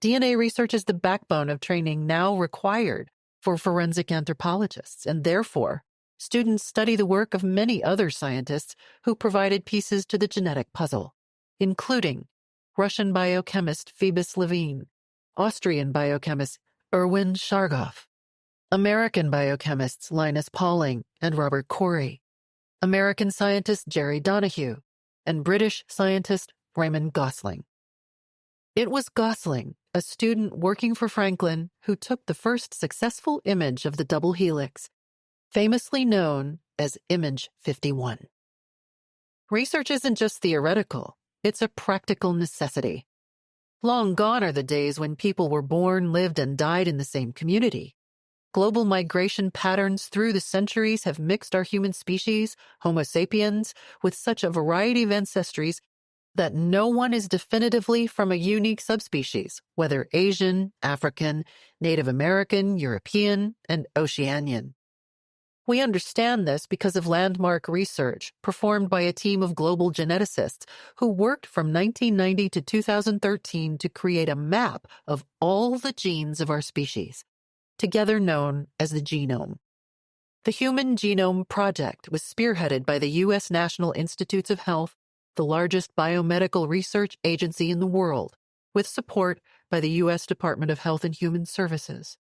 DNA research is the backbone of training now required for forensic anthropologists, and therefore, students study the work of many other scientists who provided pieces to the genetic puzzle, including Russian biochemist Phoebus Levine, Austrian biochemist Erwin Chargaff, American biochemists Linus Pauling and Robert Corey, American scientist Jerry Donohue, and British scientist Raymond Gosling. It was Gosling, a student working for Franklin, who took the first successful image of the double helix, famously known as Image 51. Research isn't just theoretical, it's a practical necessity. Long gone are the days when people were born, lived, and died in the same community. Global migration patterns through the centuries have mixed our human species, Homo sapiens, with such a variety of ancestries that no one is definitively from a unique subspecies, whether Asian, African, Native American, European, and Oceanian. We understand this because of landmark research performed by a team of global geneticists who worked from 1990 to 2013 to create a map of all the genes of our species, together known as the genome. The Human Genome Project was spearheaded by the U.S. National Institutes of Health, the largest biomedical research agency in the world, with support by the U.S. Department of Health and Human Services.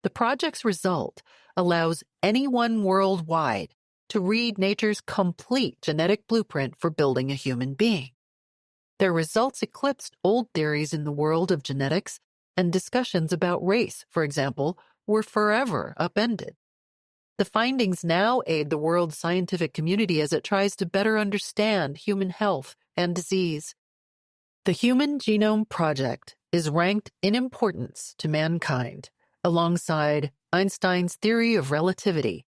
The project's result allows anyone worldwide to read nature's complete genetic blueprint for building a human being. Their results eclipsed old theories in the world of genetics, and discussions about race, for example, were forever upended. The findings now aid the world's scientific community as it tries to better understand human health and disease. The Human Genome Project is ranked in importance to mankind, alongside Einstein's theory of relativity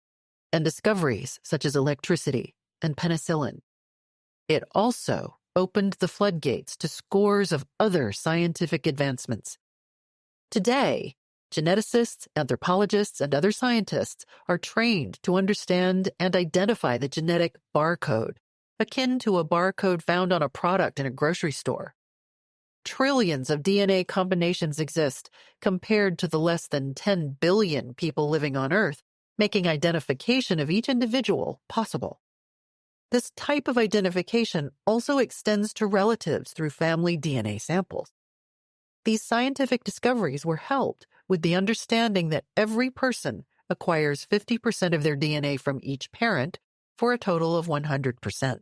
and discoveries such as electricity and penicillin. It also opened the floodgates to scores of other scientific advancements. Today, geneticists, anthropologists, and other scientists are trained to understand and identify the genetic barcode, akin to a barcode found on a product in a grocery store. Trillions of DNA combinations exist compared to the less than 10 billion people living on Earth, making identification of each individual possible. This type of identification also extends to relatives through family DNA samples. These scientific discoveries were helped with the understanding that every person acquires 50% of their DNA from each parent for a total of 100%.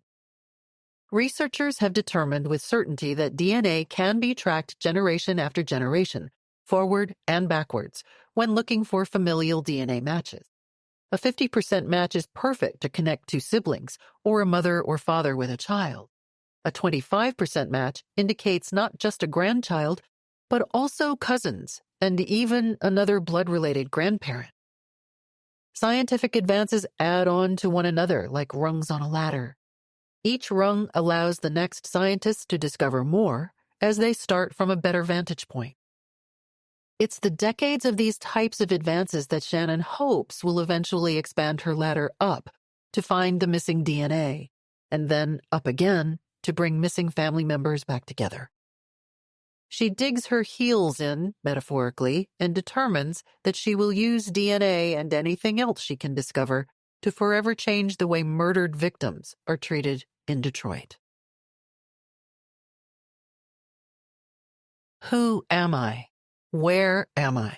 Researchers have determined with certainty that DNA can be tracked generation after generation, forward and backwards, when looking for familial DNA matches. A 50% match is perfect to connect two siblings, or a mother or father with a child. A 25% match indicates not just a grandchild, but also cousins and even another blood-related grandparent. Scientific advances add on to one another like rungs on a ladder. Each rung allows the next scientist to discover more as they start from a better vantage point. It's the decades of these types of advances that Shannon hopes will eventually expand her ladder up to find the missing DNA, and then up again to bring missing family members back together. She digs her heels in, metaphorically, and determines that she will use DNA and anything else she can discover to forever change the way murdered victims are treated in Detroit. Who am I? Where am I?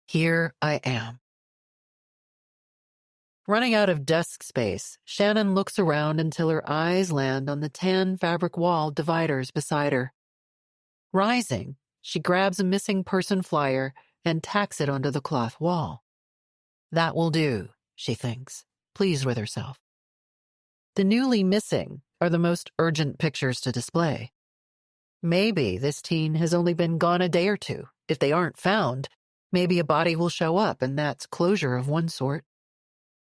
Here I am. Running out of desk space, Shannon looks around until her eyes land on the tan fabric wall dividers beside her. Rising, she grabs a missing person flyer and tacks it onto the cloth wall. That will do, she thinks, pleased with herself. The newly missing are the most urgent pictures to display. Maybe this teen has only been gone a day or two. If they aren't found, maybe a body will show up, and that's closure of one sort.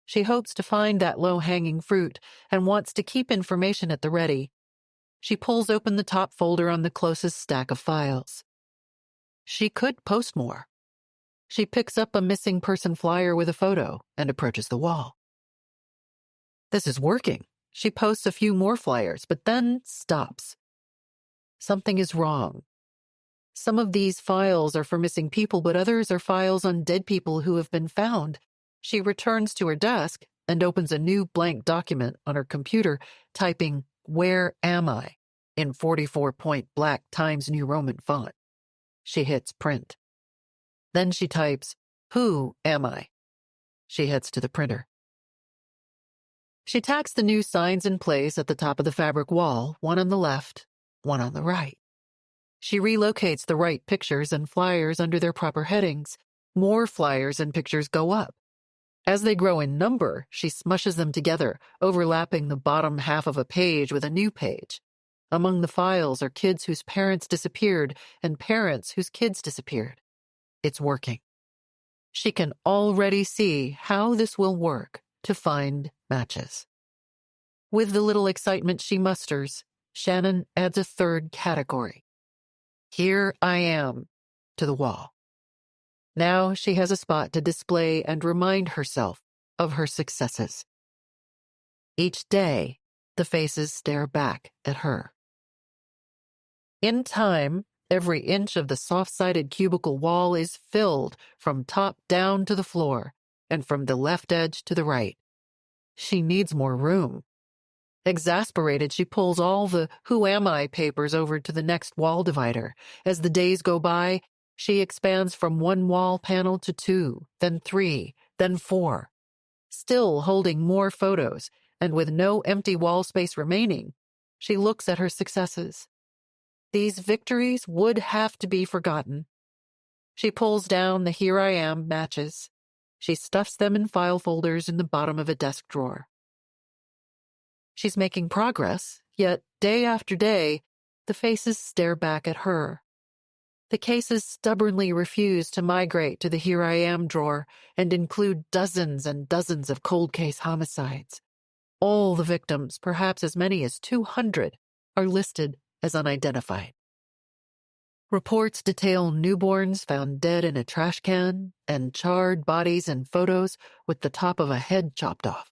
She hopes to find that low-hanging fruit and wants to keep information at the ready. She pulls open the top folder on the closest stack of files. She could post more. She picks up a missing person flyer with a photo and approaches the wall. This is working. She posts a few more flyers, but then stops. Something is wrong. Some of these files are for missing people, but others are files on dead people who have been found. She returns to her desk and opens a new blank document on her computer, typing, "Where am I?" in 44-point black Times New Roman font. She hits print. Then she types, "Who am I?" She heads to the printer. She tacks the new signs in place at the top of the fabric wall, one on the left, one on the right. She relocates the right pictures and flyers under their proper headings. More flyers and pictures go up. As they grow in number, she smushes them together, overlapping the bottom half of a page with a new page. Among the files are kids whose parents disappeared and parents whose kids disappeared. It's working. She can already see how this will work to find matches. With the little excitement she musters, Shannon adds a third category. Here I am, to the wall. Now she has a spot to display and remind herself of her successes. Each day, the faces stare back at her. In time, every inch of the soft-sided cubicle wall is filled from top down to the floor and from the left edge to the right. She needs more room. Exasperated, she pulls all the Who Am I papers over to the next wall divider. As the days go by, she expands from one wall panel to 2, then 3, then 4. Still holding more photos, and with no empty wall space remaining, she looks at her successes. These victories would have to be forgotten. She pulls down the Here I Am matches. She stuffs them in file folders in the bottom of a desk drawer. She's making progress, yet day after day, the faces stare back at her. The cases stubbornly refuse to migrate to the Here I Am drawer and include dozens and dozens of cold case homicides. All the victims, perhaps as many as 200, are listed as unidentified. Reports detail newborns found dead in a trash can and charred bodies and photos with the top of a head chopped off.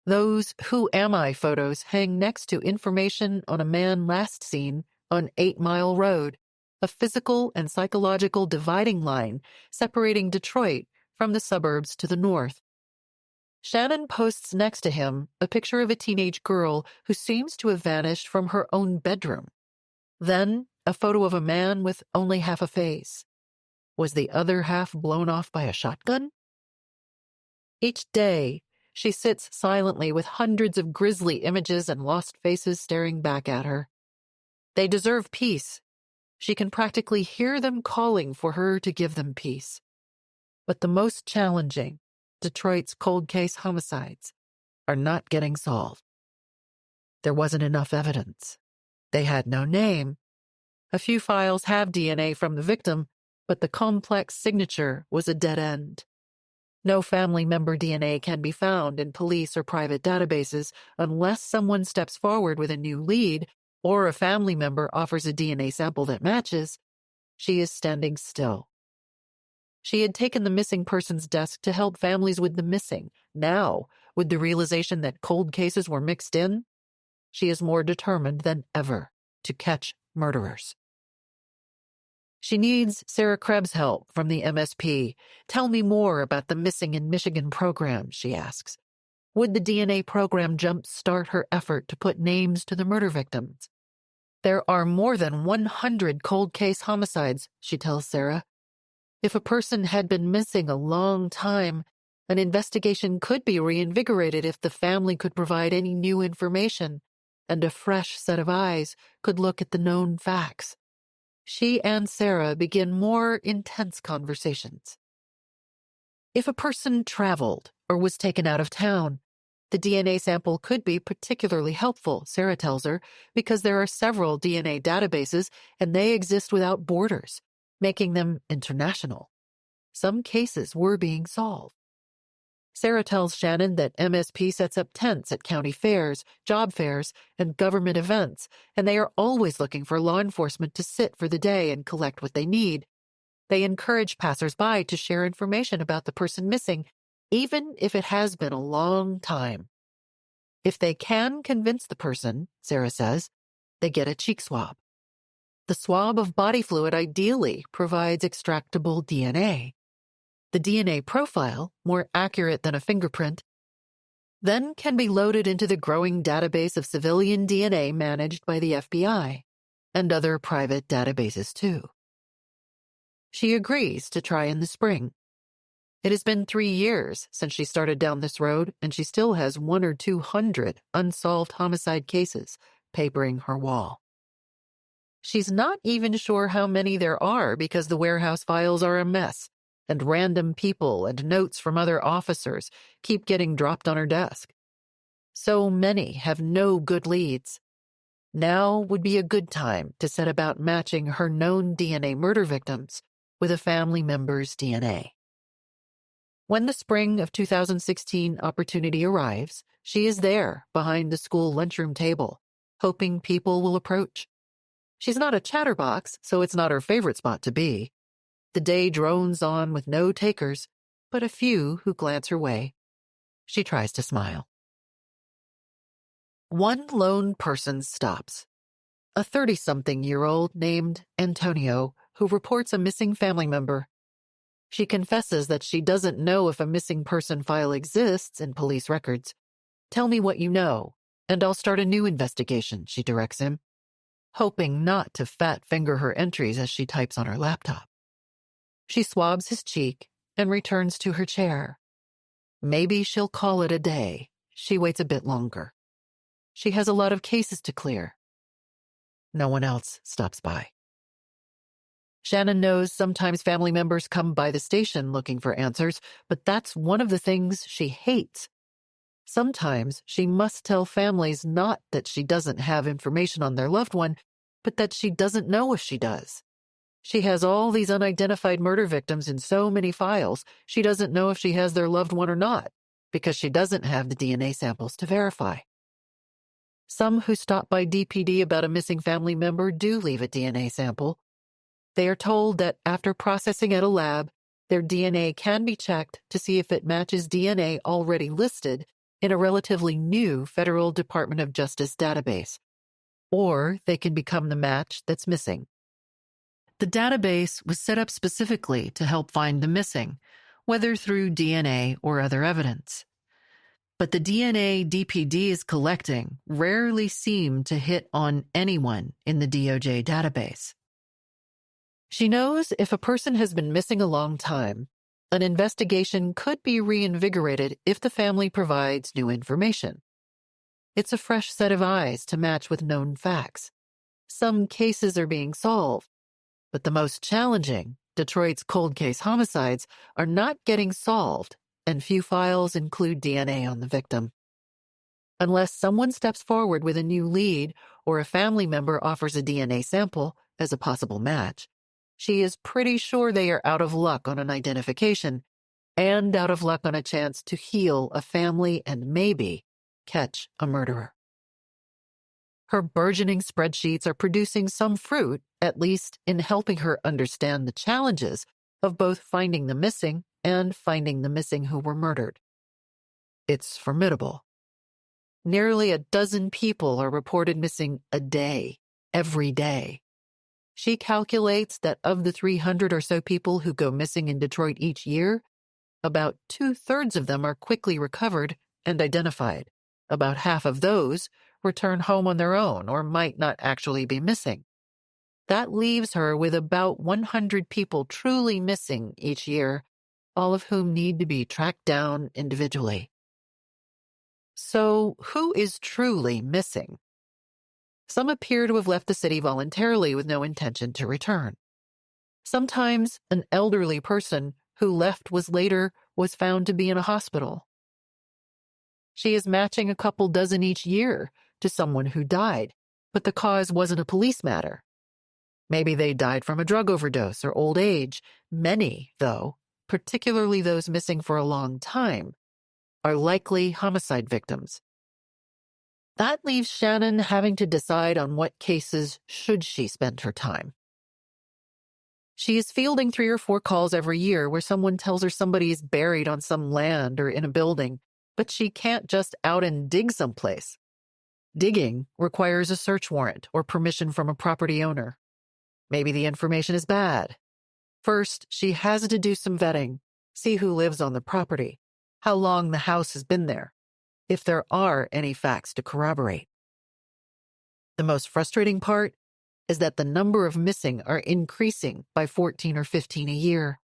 Those Who Am I photos hang next to information on a man last seen on 8 Mile Road, a physical and psychological dividing line separating Detroit from the suburbs to the north. Shannon posts next to him a picture of a teenage girl who seems to have vanished from her own bedroom. Then, a photo of a man with only half a face. Was the other half blown off by a shotgun? Each day, she sits silently with hundreds of grisly images and lost faces staring back at her. They deserve peace. She can practically hear them calling for her to give them peace. But the most challenging, Detroit's cold case homicides, are not getting solved. There wasn't enough evidence. They had no name. A few files have DNA from the victim, but the complex signature was a dead end. No family member DNA can be found in police or private databases unless someone steps forward with a new lead or a family member offers a DNA sample that matches. She is standing still. She had taken the missing person's desk to help families with the missing. Now, with the realization that cold cases were mixed in, she is more determined than ever to catch murderers. She needs Sarah Krebs' help from the MSP. Tell me more about the Missing in Michigan program, she asks. Would the DNA program jumpstart her effort to put names to the murder victims? There are more than 100 cold case homicides, she tells Sarah. If a person had been missing a long time, an investigation could be reinvigorated if the family could provide any new information, and a fresh set of eyes could look at the known facts. She and Sarah begin more intense conversations. If a person traveled or was taken out of town, the DNA sample could be particularly helpful, Sarah tells her, because there are several DNA databases and they exist without borders, making them international. Some cases were being solved. Sarah tells Shannon that MSP sets up tents at county fairs, job fairs, and government events, and they are always looking for law enforcement to sit for the day and collect what they need. They encourage passersby to share information about the person missing, even if it has been a long time. If they can convince the person, Sarah says, they get a cheek swab. The swab of body fluid ideally provides extractable DNA. The DNA profile, more accurate than a fingerprint, then can be loaded into the growing database of civilian DNA managed by the FBI and other private databases too. She agrees to try in the spring. It has been 3 years since she started down this road, and she still has 100 or 200 unsolved homicide cases papering her wall. She's not even sure how many there are because the warehouse files are a mess, and random people and notes from other officers keep getting dropped on her desk. So many have no good leads. Now would be a good time to set about matching her known DNA murder victims with a family member's DNA. When the spring of 2016 opportunity arrives, she is there behind the school lunchroom table, hoping people will approach. She's not a chatterbox, so it's not her favorite spot to be. The day drones on with no takers, but a few who glance her way. She tries to smile. One lone person stops. A 30-something-year-old named Antonio, who reports a missing family member. She confesses that she doesn't know if a missing person file exists in police records. "Tell me what you know, and I'll start a new investigation," she directs him, hoping not to fat-finger her entries as she types on her laptop. She swabs his cheek and returns to her chair. Maybe she'll call it a day. She waits a bit longer. She has a lot of cases to clear. No one else stops by. Shannon knows sometimes family members come by the station looking for answers, but that's one of the things she hates. Sometimes she must tell families not that she doesn't have information on their loved one, but that she doesn't know if she does. She has all these unidentified murder victims in so many files, she doesn't know if she has their loved one or not, because she doesn't have the DNA samples to verify. Some who stop by DPD about a missing family member do leave a DNA sample. They are told that after processing at a lab, their DNA can be checked to see if it matches DNA already listed in a relatively new Federal Department of Justice database, or they can become the match that's missing. The database was set up specifically to help find the missing, whether through DNA or other evidence. But the DNA DPD is collecting rarely seem to hit on anyone in the DOJ database. She knows if a person has been missing a long time, an investigation could be reinvigorated if the family provides new information. It's a fresh set of eyes to match with known facts. Some cases are being solved, but the most challenging, Detroit's cold case homicides, are not getting solved, and few files include DNA on the victim. Unless someone steps forward with a new lead or a family member offers a DNA sample as a possible match, she is pretty sure they are out of luck on an identification and out of luck on a chance to heal a family and maybe catch a murderer. Her burgeoning spreadsheets are producing some fruit, at least in helping her understand the challenges of both finding the missing and finding the missing who were murdered. It's formidable. Nearly a dozen people are reported missing a day, every day. She calculates that of the 300 or so people who go missing in Detroit each year, about 2/3 of them are quickly recovered and identified. About half of those return home on their own or might not actually be missing. That leaves her with about 100 people truly missing each year, all of whom need to be tracked down individually. So, who is truly missing? Some appear to have left the city voluntarily with no intention to return. Sometimes an elderly person who left was found to be in a hospital. She is matching a couple dozen each year to someone who died, but the cause wasn't a police matter. Maybe they died from a drug overdose or old age. Many, though, particularly those missing for a long time, are likely homicide victims. That leaves Shannon having to decide on what cases should she spend her time. She is fielding 3 or 4 calls every year where someone tells her somebody is buried on some land or in a building, but she can't just out and dig someplace. Digging requires a search warrant or permission from a property owner. Maybe the information is bad. First, she has to do some vetting, see who lives on the property, how long the house has been there, if there are any facts to corroborate. The most frustrating part is that the number of missing are increasing by 14 or 15 a year.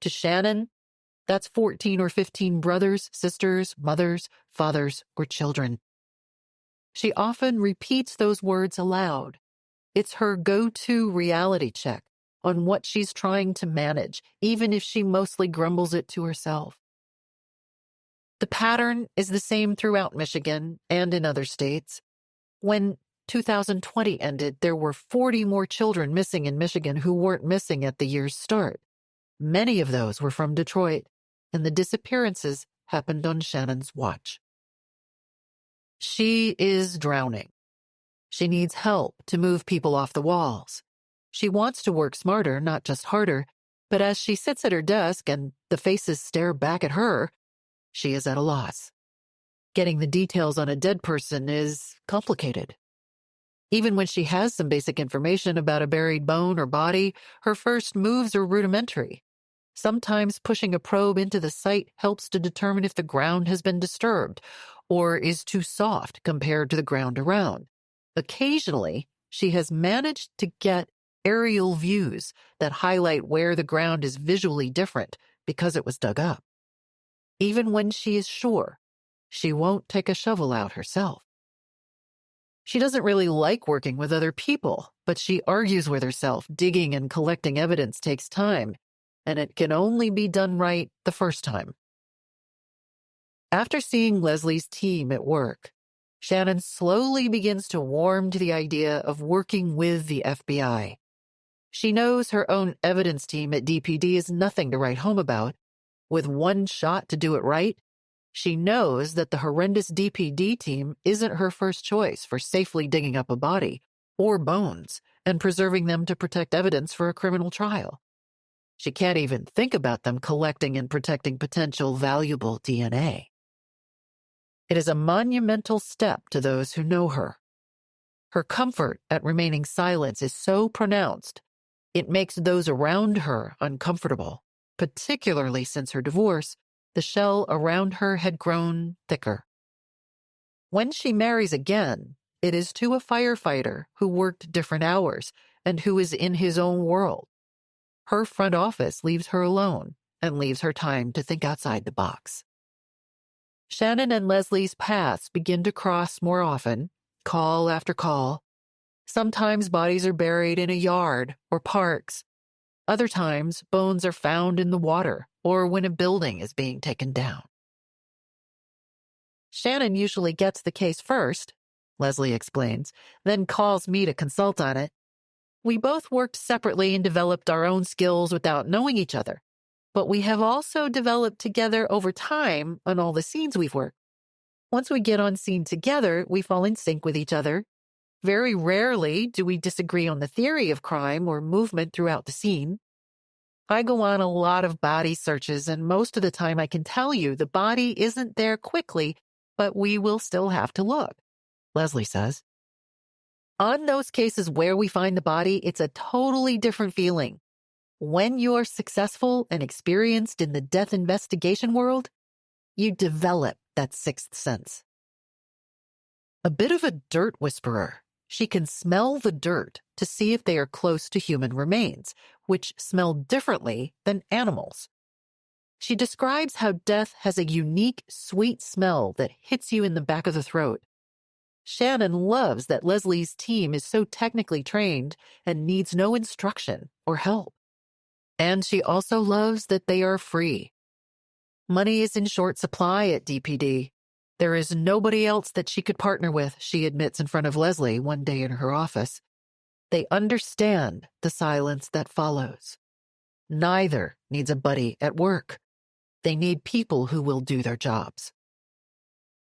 To Shannon, that's 14 or 15 brothers, sisters, mothers, fathers, or children. She often repeats those words aloud. It's her go-to reality check on what she's trying to manage, even if she mostly grumbles it to herself. The pattern is the same throughout Michigan and in other states. When 2020 ended, there were 40 more children missing in Michigan who weren't missing at the year's start. Many of those were from Detroit, and the disappearances happened on Shannon's watch. She is drowning. She needs help to move people off the walls. She wants to work smarter, not just harder, but as she sits at her desk and the faces stare back at her, she is at a loss. Getting the details on a dead person is complicated. Even when she has some basic information about a buried bone or body, her first moves are rudimentary. Sometimes pushing a probe into the site helps to determine if the ground has been disturbed or is too soft compared to the ground around. Occasionally, she has managed to get aerial views that highlight where the ground is visually different because it was dug up. Even when she is sure, she won't take a shovel out herself. She doesn't really like working with other people, but she argues with herself digging and collecting evidence takes time, and it can only be done right the first time. After seeing Leslie's team at work, Shannon slowly begins to warm to the idea of working with the FBI. She knows her own evidence team at DPD is nothing to write home about. With one shot to do it right, she knows that the horrendous DPD team isn't her first choice for safely digging up a body or bones and preserving them to protect evidence for a criminal trial. She can't even think about them collecting and protecting potential valuable DNA. It is a monumental step to those who know her. Her comfort at remaining silent is so pronounced, it makes those around her uncomfortable, particularly since her divorce. The shell around her had grown thicker. When she marries again, it is to a firefighter who worked different hours and who is in his own world. Her front office leaves her alone and leaves her time to think outside the box. Shannon and Leslie's paths begin to cross more often, call after call. Sometimes bodies are buried in a yard or parks. Other times, bones are found in the water or when a building is being taken down. Shannon usually gets the case first, Leslie explains, then calls me to consult on it. We both worked separately and developed our own skills without knowing each other, but we have also developed together over time on all the scenes we've worked. Once we get on scene together, we fall in sync with each other. Very rarely do we disagree on the theory of crime or movement throughout the scene. I go on a lot of body searches, and most of the time I can tell you the body isn't there quickly, but we will still have to look, Leslie says. On those cases where we find the body, it's a totally different feeling. When you're successful and experienced in the death investigation world, you develop that sixth sense. A bit of a dirt whisperer, she can smell the dirt to see if they are close to human remains, which smell differently than animals. She describes how death has a unique, sweet smell that hits you in the back of the throat. Shannon loves that Leslie's team is so technically trained and needs no instruction or help. And she also loves that they are free. Money is in short supply at DPD. There is nobody else that she could partner with, she admits in front of Leslie one day in her office. They understand the silence that follows. Neither needs a buddy at work. They need people who will do their jobs.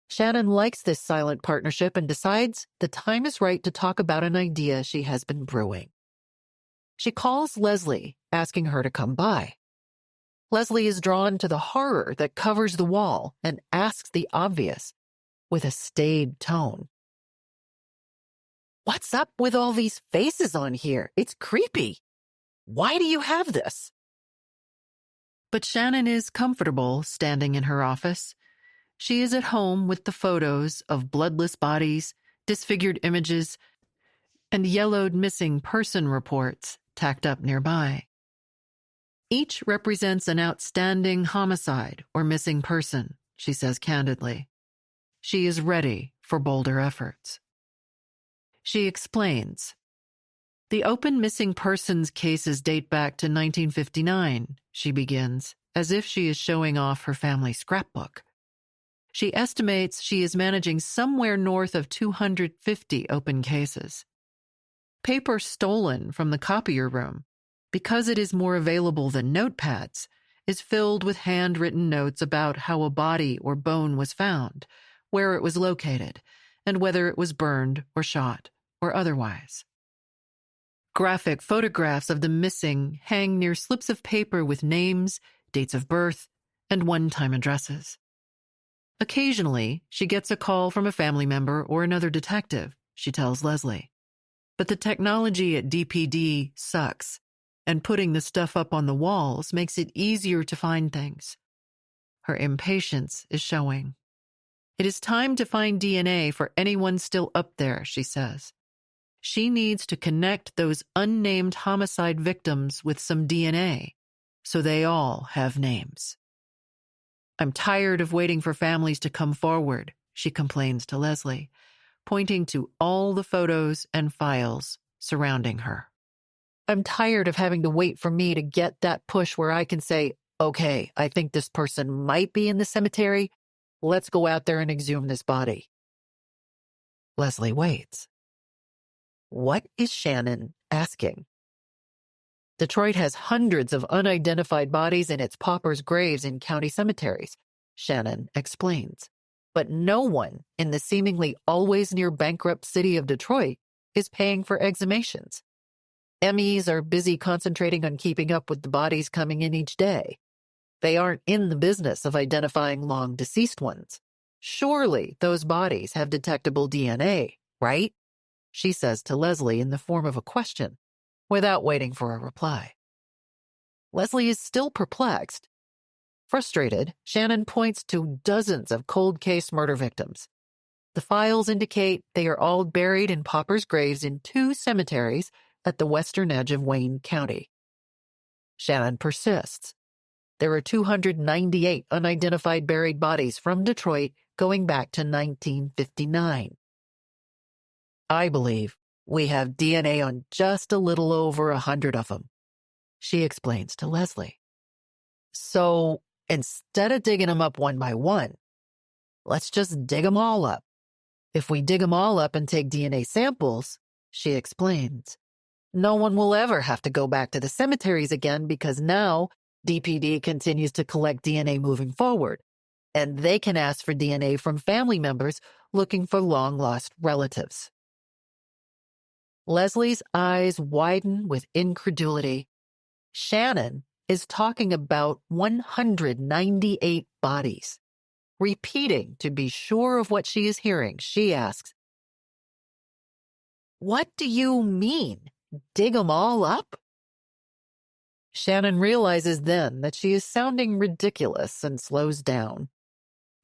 Shannon likes this silent partnership and decides the time is right to talk about an idea she has been brewing. She calls Leslie, asking her to come by. Leslie is drawn to the horror that covers the wall and asks the obvious with a staid tone. What's up with all these faces on here? It's creepy. Why do you have this? But Shannon is comfortable standing in her office. She is at home with the photos of bloodless bodies, disfigured images, and yellowed missing person reports tacked up nearby. Each represents an outstanding homicide or missing person, she says candidly. She is ready for bolder efforts. She explains, The open missing persons cases date back to 1959, she begins, as if she is showing off her family scrapbook. She estimates she is managing somewhere north of 250 open cases. Paper stolen from the copier room, because it is more available than notepads, is filled with handwritten notes about how a body or bone was found, where it was located, and whether it was burned or shot or otherwise. Graphic photographs of the missing hang near slips of paper with names, dates of birth, and one-time addresses. Occasionally, she gets a call from a family member or another detective, she tells Leslie. But the technology at DPD sucks, and putting the stuff up on the walls makes it easier to find things. Her impatience is showing. It is time to find DNA for anyone still up there, she says. She needs to connect those unnamed homicide victims with some DNA, so they all have names. I'm tired of waiting for families to come forward, she complains to Leslie, pointing to all the photos and files surrounding her. I'm tired of having to wait for me to get that push where I can say, okay, I think this person might be in the cemetery. Let's go out there and exhume this body. Leslie waits. What is Shannon asking? Detroit has hundreds of unidentified bodies in its paupers' graves in county cemeteries, Shannon explains. But no one in the seemingly always near bankrupt city of Detroit is paying for exhumations. MEs are busy concentrating on keeping up with the bodies coming in each day. They aren't in the business of identifying long-deceased ones. Surely those bodies have detectable DNA, right? She says to Leslie in the form of a question, without waiting for a reply. Leslie is still perplexed. Frustrated, Shannon points to dozens of cold case murder victims. The files indicate they are all buried in paupers' graves in 2 cemeteries at the western edge of Wayne County. Shannon persists. There are 298 unidentified buried bodies from Detroit going back to 1959. I believe we have DNA on just a little over 100 of them, she explains to Leslie. So instead of digging them up one by one, let's just dig them all up. If we dig them all up and take DNA samples, she explains, no one will ever have to go back to the cemeteries again because now DPD continues to collect DNA moving forward, and they can ask for DNA from family members looking for long-lost relatives. Leslie's eyes widen with incredulity. Shannon is talking about 198 bodies. Repeating to be sure of what she is hearing, she asks, "What do you mean? Dig them all up?" Shannon realizes then that she is sounding ridiculous and slows down.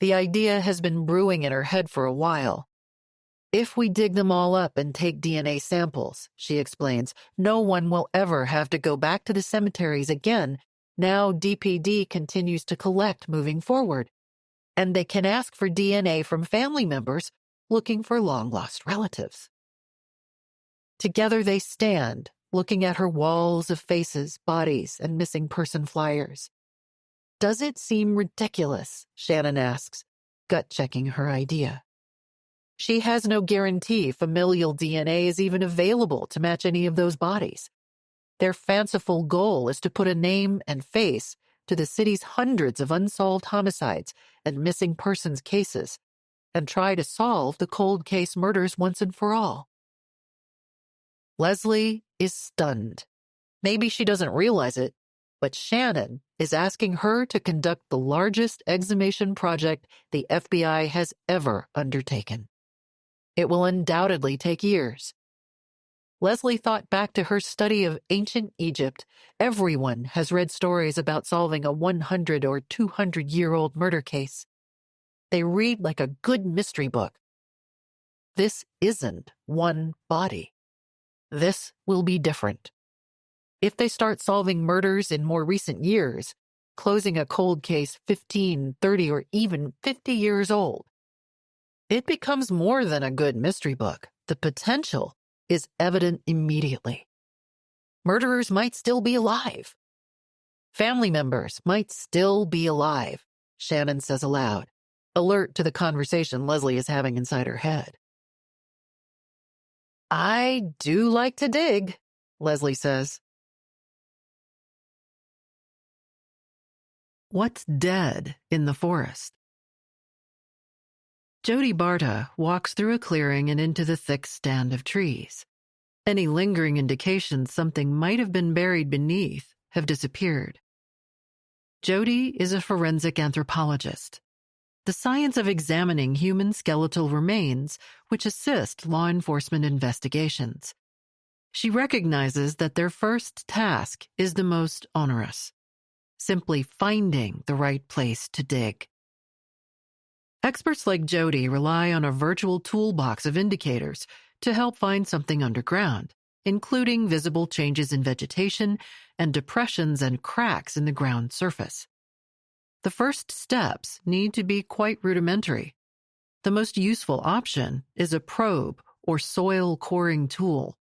The idea has been brewing in her head for a while. If we dig them all up and take DNA samples, she explains, no one will ever have to go back to the cemeteries again. Now DPD continues to collect moving forward, and they can ask for DNA from family members looking for long-lost relatives. Together they stand, looking at her walls of faces, bodies, and missing person flyers. Does it seem ridiculous? Shannon asks, gut-checking her idea. She has no guarantee familial DNA is even available to match any of those bodies. Their fanciful goal is to put a name and face to the city's hundreds of unsolved homicides and missing persons cases, and try to solve the cold case murders once and for all. Leslie is stunned. Maybe she doesn't realize it, but Shannon is asking her to conduct the largest exhumation project the FBI has ever undertaken. It will undoubtedly take years. Leslie thought back to her study of ancient Egypt. Everyone has read stories about solving a 100 or 200-year-old murder case. They read like a good mystery book. This isn't one body. This will be different. If they start solving murders in more recent years, closing a cold case 15, 30, or even 50 years old, it becomes more than a good mystery book. The potential is evident immediately. Murderers might still be alive. Family members might still be alive, Shannon says aloud, alert to the conversation Leslie is having inside her head. I do like to dig, Leslie says. What's dead in the forest? Jody Barta walks through a clearing and into the thick stand of trees. Any lingering indications something might have been buried beneath have disappeared. Jody is a forensic anthropologist, the science of examining human skeletal remains which assist law enforcement investigations. She recognizes that their first task is the most onerous, simply finding the right place to dig. Experts like Jody rely on a virtual toolbox of indicators to help find something underground, including visible changes in vegetation and depressions and cracks in the ground surface. The first steps need to be quite rudimentary. The most useful option is a probe or soil coring tool.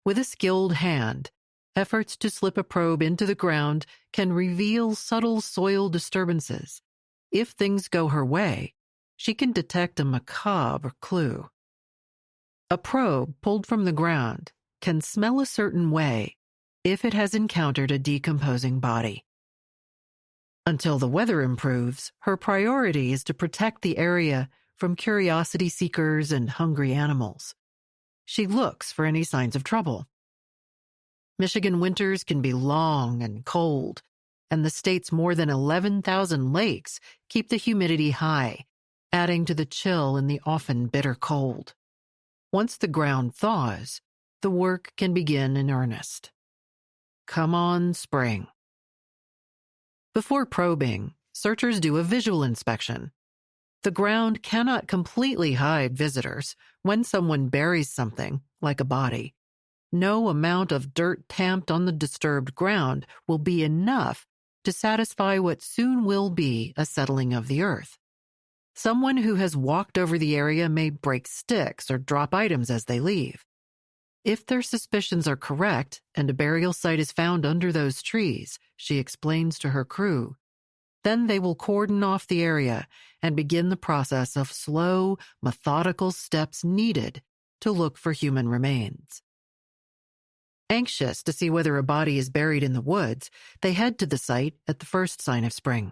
With a skilled hand, efforts to slip a probe into the ground can reveal subtle soil disturbances. If things go her way, she can detect a macabre clue. A probe pulled from the ground can smell a certain way if it has encountered a decomposing body. Until the weather improves, her priority is to protect the area from curiosity seekers and hungry animals. She looks for any signs of trouble. Michigan winters can be long and cold, and the state's more than 11,000 lakes keep the humidity high, adding to the chill in the often bitter cold. Once the ground thaws, the work can begin in earnest. Come on, spring. Before probing, searchers do a visual inspection. The ground cannot completely hide visitors. When someone buries something, like a body, no amount of dirt tamped on the disturbed ground will be enough to satisfy what soon will be a settling of the earth. Someone who has walked over the area may break sticks or drop items as they leave. If their suspicions are correct and a burial site is found under those trees, she explains to her crew, then they will cordon off the area and begin the process of slow, methodical steps needed to look for human remains. Anxious to see whether a body is buried in the woods, they head to the site at the first sign of spring.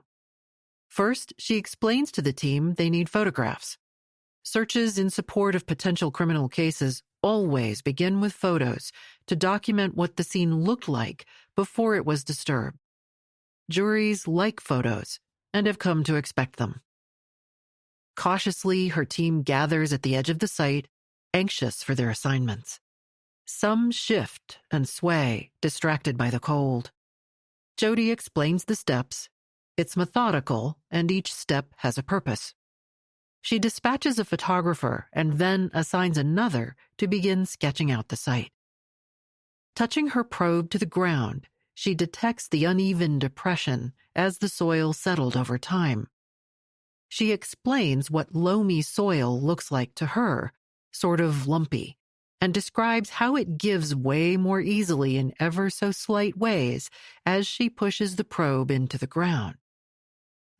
First, she explains to the team they need photographs. Searches in support of potential criminal cases always begin with photos to document what the scene looked like before it was disturbed. Juries like photos and have come to expect them. Cautiously, her team gathers at the edge of the site, anxious for their assignments. Some shift and sway, distracted by the cold. Jody explains the steps. It's methodical, and each step has a purpose. She dispatches a photographer and then assigns another to begin sketching out the site. Touching her probe to the ground, she detects the uneven depression as the soil settled over time. She explains what loamy soil looks like to her, sort of lumpy, and describes how it gives way more easily in ever so slight ways as she pushes the probe into the ground.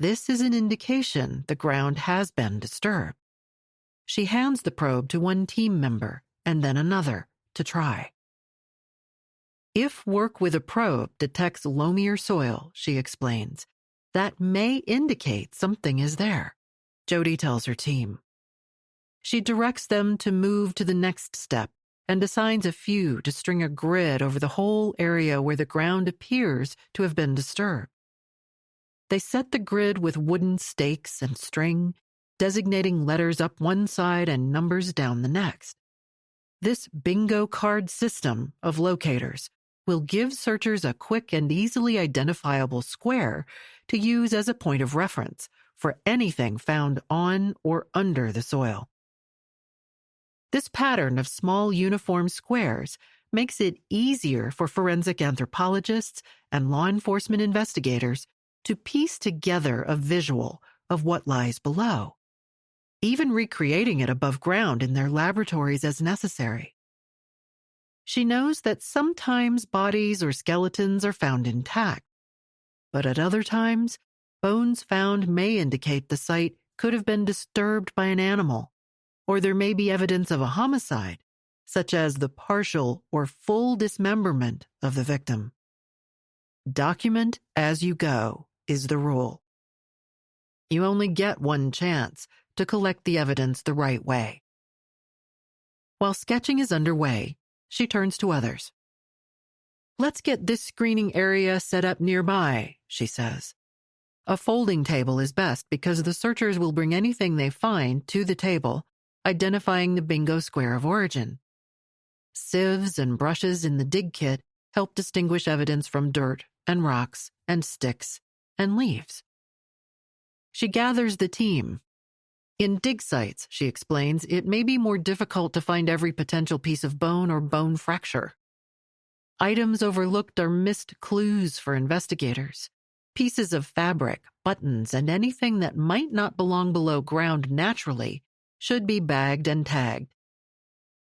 This is an indication the ground has been disturbed. She hands the probe to one team member and then another to try. If work with a probe detects loamier soil, she explains, that may indicate something is there, Jody tells her team. She directs them to move to the next step and assigns a few to string a grid over the whole area where the ground appears to have been disturbed. They set the grid with wooden stakes and string, designating letters up one side and numbers down the next. This bingo card system of locators will give searchers a quick and easily identifiable square to use as a point of reference for anything found on or under the soil. This pattern of small uniform squares makes it easier for forensic anthropologists and law enforcement investigators to piece together a visual of what lies below, even recreating it above ground in their laboratories as necessary. She knows that sometimes bodies or skeletons are found intact, but at other times, bones found may indicate the site could have been disturbed by an animal, or there may be evidence of a homicide, such as the partial or full dismemberment of the victim. Document as you go is the rule. You only get one chance to collect the evidence the right way. While sketching is underway, she turns to others. "Let's get this screening area set up nearby," she says. "A folding table is best because the searchers will bring anything they find to the table, identifying the bingo square of origin. Sieves and brushes in the dig kit help distinguish evidence from dirt and rocks and sticks and leaves." She gathers the team. In dig sites, she explains, it may be more difficult to find every potential piece of bone or bone fracture. Items overlooked are missed clues for investigators. Pieces of fabric, buttons, and anything that might not belong below ground naturally should be bagged and tagged.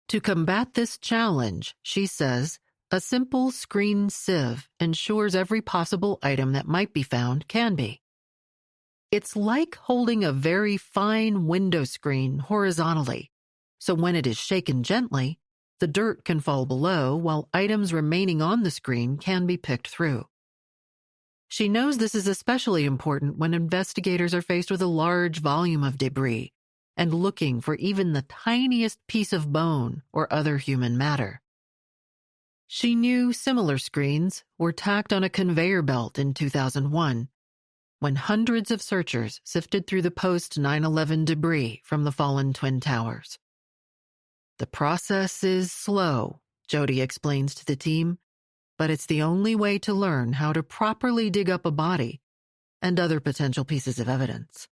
To combat this challenge, she says, a simple screen sieve ensures every possible item that might be found can be. It's like holding a very fine window screen horizontally, so when it is shaken gently, the dirt can fall below while items remaining on the screen can be picked through. She knows this is especially important when investigators are faced with a large volume of debris and looking for even the tiniest piece of bone or other human matter. She knew similar screens were tacked on a conveyor belt in 2001, when hundreds of searchers sifted through the post-9/11 debris from the fallen Twin Towers. The process is slow, Jody explains to the team, but it's the only way to learn how to properly dig up a body and other potential pieces of evidence.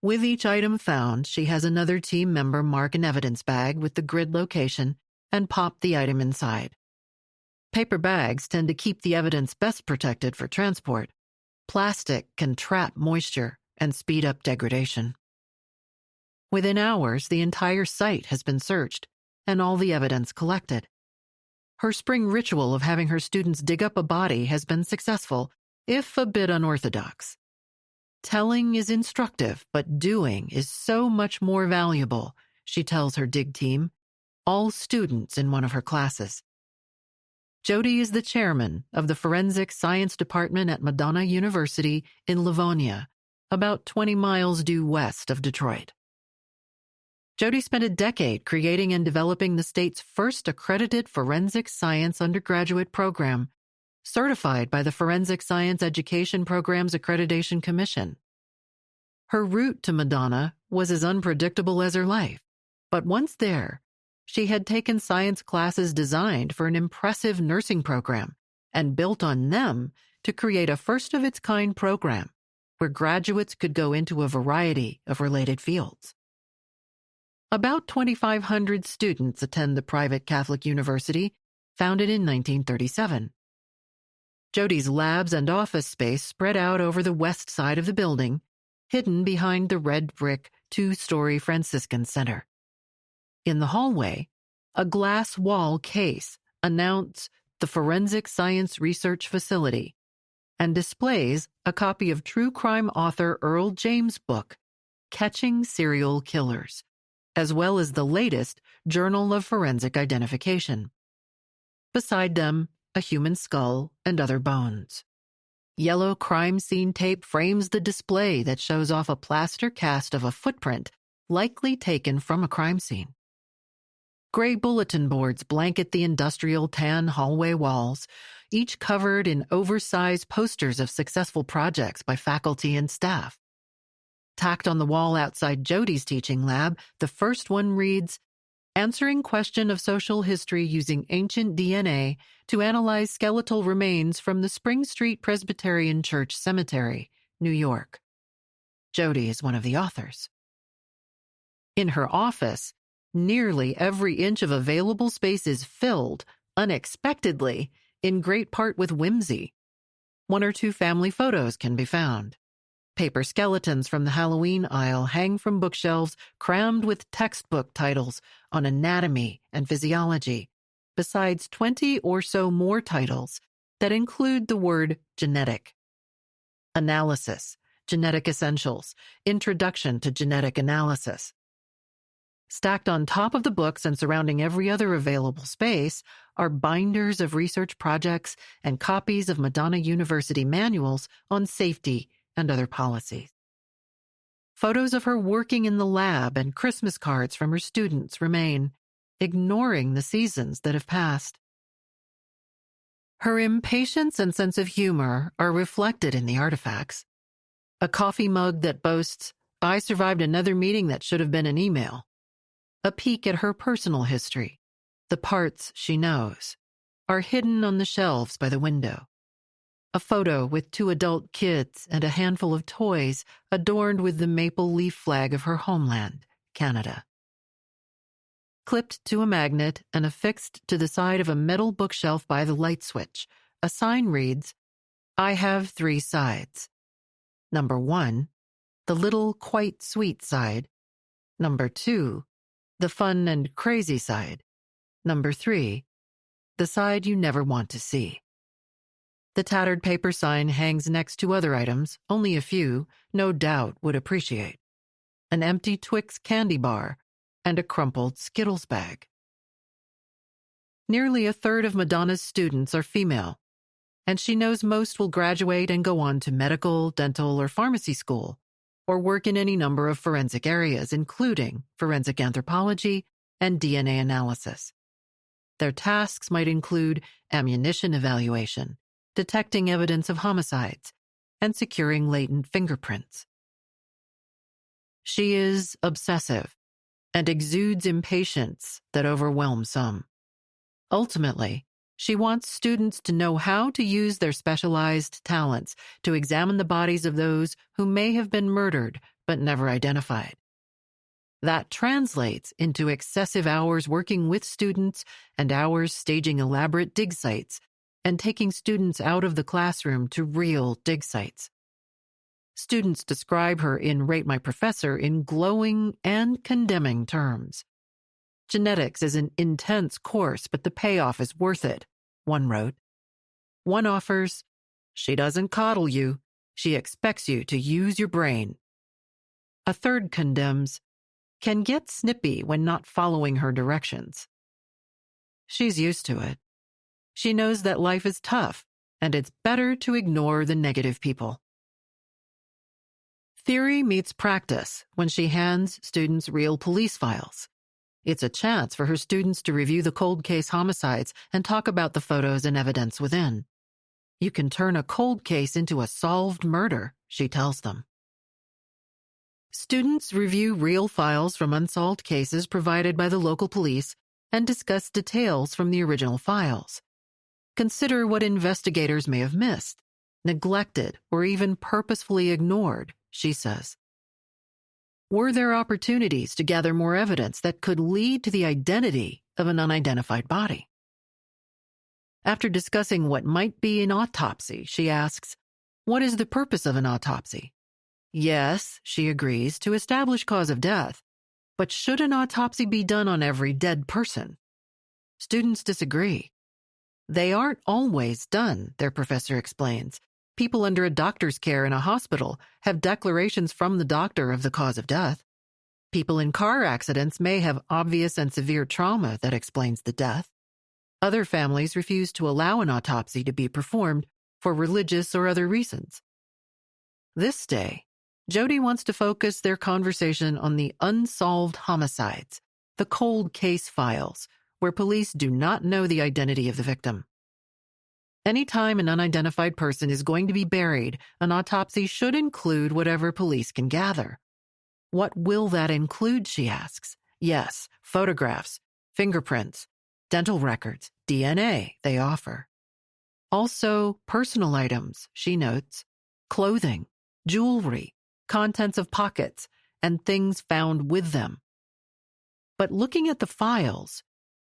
With each item found, she has another team member mark an evidence bag with the grid location and pop the item inside. Paper bags tend to keep the evidence best protected for transport. Plastic can trap moisture and speed up degradation. Within hours, the entire site has been searched and all the evidence collected. Her spring ritual of having her students dig up a body has been successful, if a bit unorthodox. Telling is instructive, but doing is so much more valuable, she tells her dig team, all students in one of her classes. Jody is the chairman of the Forensic Science Department at Madonna University in Livonia, about 20 miles due west of Detroit. Jody spent a decade creating and developing the state's first accredited forensic science undergraduate program, certified by the Forensic Science Education Programs Accreditation Commission. Her route to Madonna was as unpredictable as her life, but once there, she had taken science classes designed for an impressive nursing program and built on them to create a first-of-its-kind program where graduates could go into a variety of related fields. About 2,500 students attend the private Catholic university, founded in 1937. Jody's labs and office space spread out over the west side of the building, hidden behind the red brick two-story Franciscan center. In the hallway, a glass wall case announced the Forensic Science Research Facility and displays a copy of true crime author Earl James' book, Catching Serial Killers, as well as the latest Journal of Forensic Identification. Beside them, a human skull and other bones. Yellow crime scene tape frames the display that shows off a plaster cast of a footprint likely taken from a crime scene. Gray bulletin boards blanket the industrial tan hallway walls, each covered in oversized posters of successful projects by faculty and staff. Tacked on the wall outside Jody's teaching lab, the first one reads, "Answering question of social history using ancient DNA to analyze skeletal remains from the Spring Street Presbyterian Church Cemetery, New York." Jody is one of the authors. In her office, nearly every inch of available space is filled, unexpectedly, in great part with whimsy. One or two family photos can be found. Paper skeletons from the Halloween aisle hang from bookshelves crammed with textbook titles on anatomy and physiology, besides 20 or so more titles that include the word genetic. Analysis, Genetic Essentials, Introduction to Genetic Analysis. Stacked on top of the books and surrounding every other available space are binders of research projects and copies of Madonna University manuals on safety and other policies. Photos of her working in the lab and Christmas cards from her students remain, ignoring the seasons that have passed. Her impatience and sense of humor are reflected in the artifacts. A coffee mug that boasts, "I survived another meeting that should have been an email." A peek at her personal history, the parts she knows, are hidden on the shelves by the window. A photo with 2 adult kids and a handful of toys adorned with the maple leaf flag of her homeland, Canada. Clipped to a magnet and affixed to the side of a metal bookshelf by the light switch, a sign reads, "I have 3 sides. Number 1, the little quite sweet side. Number 2, the fun and crazy side. Number 3, the side you never want to see." The tattered paper sign hangs next to other items, only a few, no doubt would appreciate. An empty Twix candy bar and a crumpled Skittles bag. Nearly a third of Madonna's students are female, and she knows most will graduate and go on to medical, dental, or pharmacy school, or work in any number of forensic areas, including forensic anthropology and DNA analysis. Their tasks might include ammunition evaluation, detecting evidence of homicides, and securing latent fingerprints. She is obsessive and exudes impatience that overwhelms some. Ultimately, she wants students to know how to use their specialized talents to examine the bodies of those who may have been murdered but never identified. That translates into excessive hours working with students and hours staging elaborate dig sites and taking students out of the classroom to real dig sites. Students describe her in Rate My Professor in glowing and condemning terms. "Genetics is an intense course, but the payoff is worth it," one wrote. One offers, "She doesn't coddle you. She expects you to use your brain." A third condemns, "Can get snippy when not following her directions." She's used to it. She knows that life is tough, and it's better to ignore the negative people. Theory meets practice when she hands students real police files. It's a chance for her students to review the cold case homicides and talk about the photos and evidence within. "You can turn a cold case into a solved murder," she tells them. Students review real files from unsolved cases provided by the local police and discuss details from the original files. Consider what investigators may have missed, neglected, or even purposefully ignored, she says. Were there opportunities to gather more evidence that could lead to the identity of an unidentified body? After discussing what might be an autopsy, she asks, "What is the purpose of an autopsy?" "Yes," she agrees, "to establish cause of death. But should an autopsy be done on every dead person?" Students disagree. "They aren't always done," their professor explains. "People under a doctor's care in a hospital have declarations from the doctor of the cause of death. People in car accidents may have obvious and severe trauma that explains the death. Other families refuse to allow an autopsy to be performed for religious or other reasons." This day, Jody wants to focus their conversation on the unsolved homicides, the cold case files, where police do not know the identity of the victim. Anytime an unidentified person is going to be buried, an autopsy should include whatever police can gather. What will that include, she asks. Yes, photographs, fingerprints, dental records, DNA, they offer. Also, personal items, she notes, clothing, jewelry, contents of pockets, and things found with them. But looking at the files,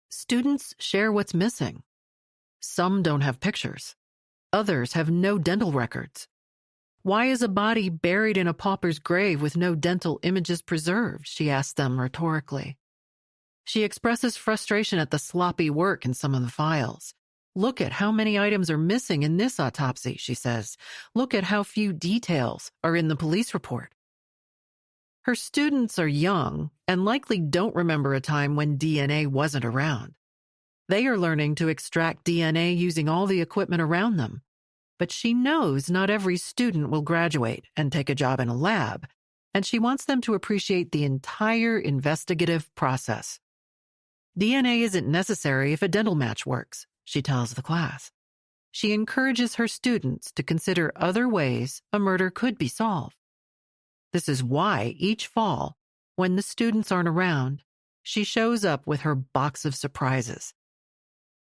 students share what's missing. Some don't have pictures. Others have no dental records. Why is a body buried in a pauper's grave with no dental images preserved? She asked them rhetorically. She expresses frustration at the sloppy work in some of the files. "Look at how many items are missing in this autopsy," she says. "Look at how few details are in the police report." Her students are young and likely don't remember a time when DNA wasn't around. They are learning to extract DNA using all the equipment around them. But she knows not every student will graduate and take a job in a lab, and she wants them to appreciate the entire investigative process. "DNA isn't necessary if a dental match works," she tells the class. She encourages her students to consider other ways a murder could be solved. This is why each fall, when the students aren't around, she shows up with her box of surprises.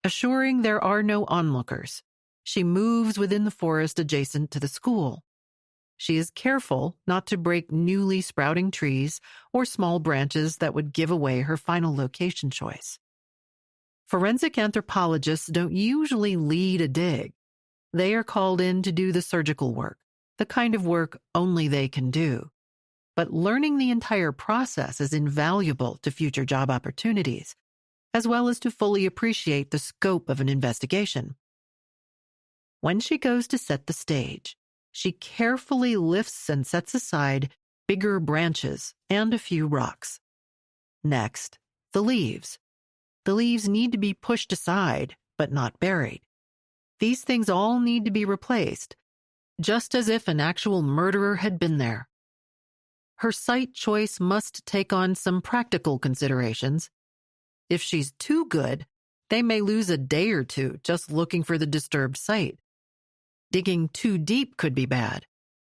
Assuring there are no onlookers, she moves within the forest adjacent to the school. She is careful not to break newly sprouting trees or small branches that would give away her final location choice. Forensic anthropologists don't usually lead a dig. They are called in to do the surgical work, the kind of work only they can do. But learning the entire process is invaluable to future job opportunities, as well as to fully appreciate the scope of an investigation. When she goes to set the stage, she carefully lifts and sets aside bigger branches and a few rocks. Next, the leaves. The leaves need to be pushed aside, but not buried. These things all need to be replaced, just as if an actual murderer had been there. Her site choice must take on some practical considerations. If she's too good, they may lose a day or two just looking for the disturbed site. Digging too deep could be bad,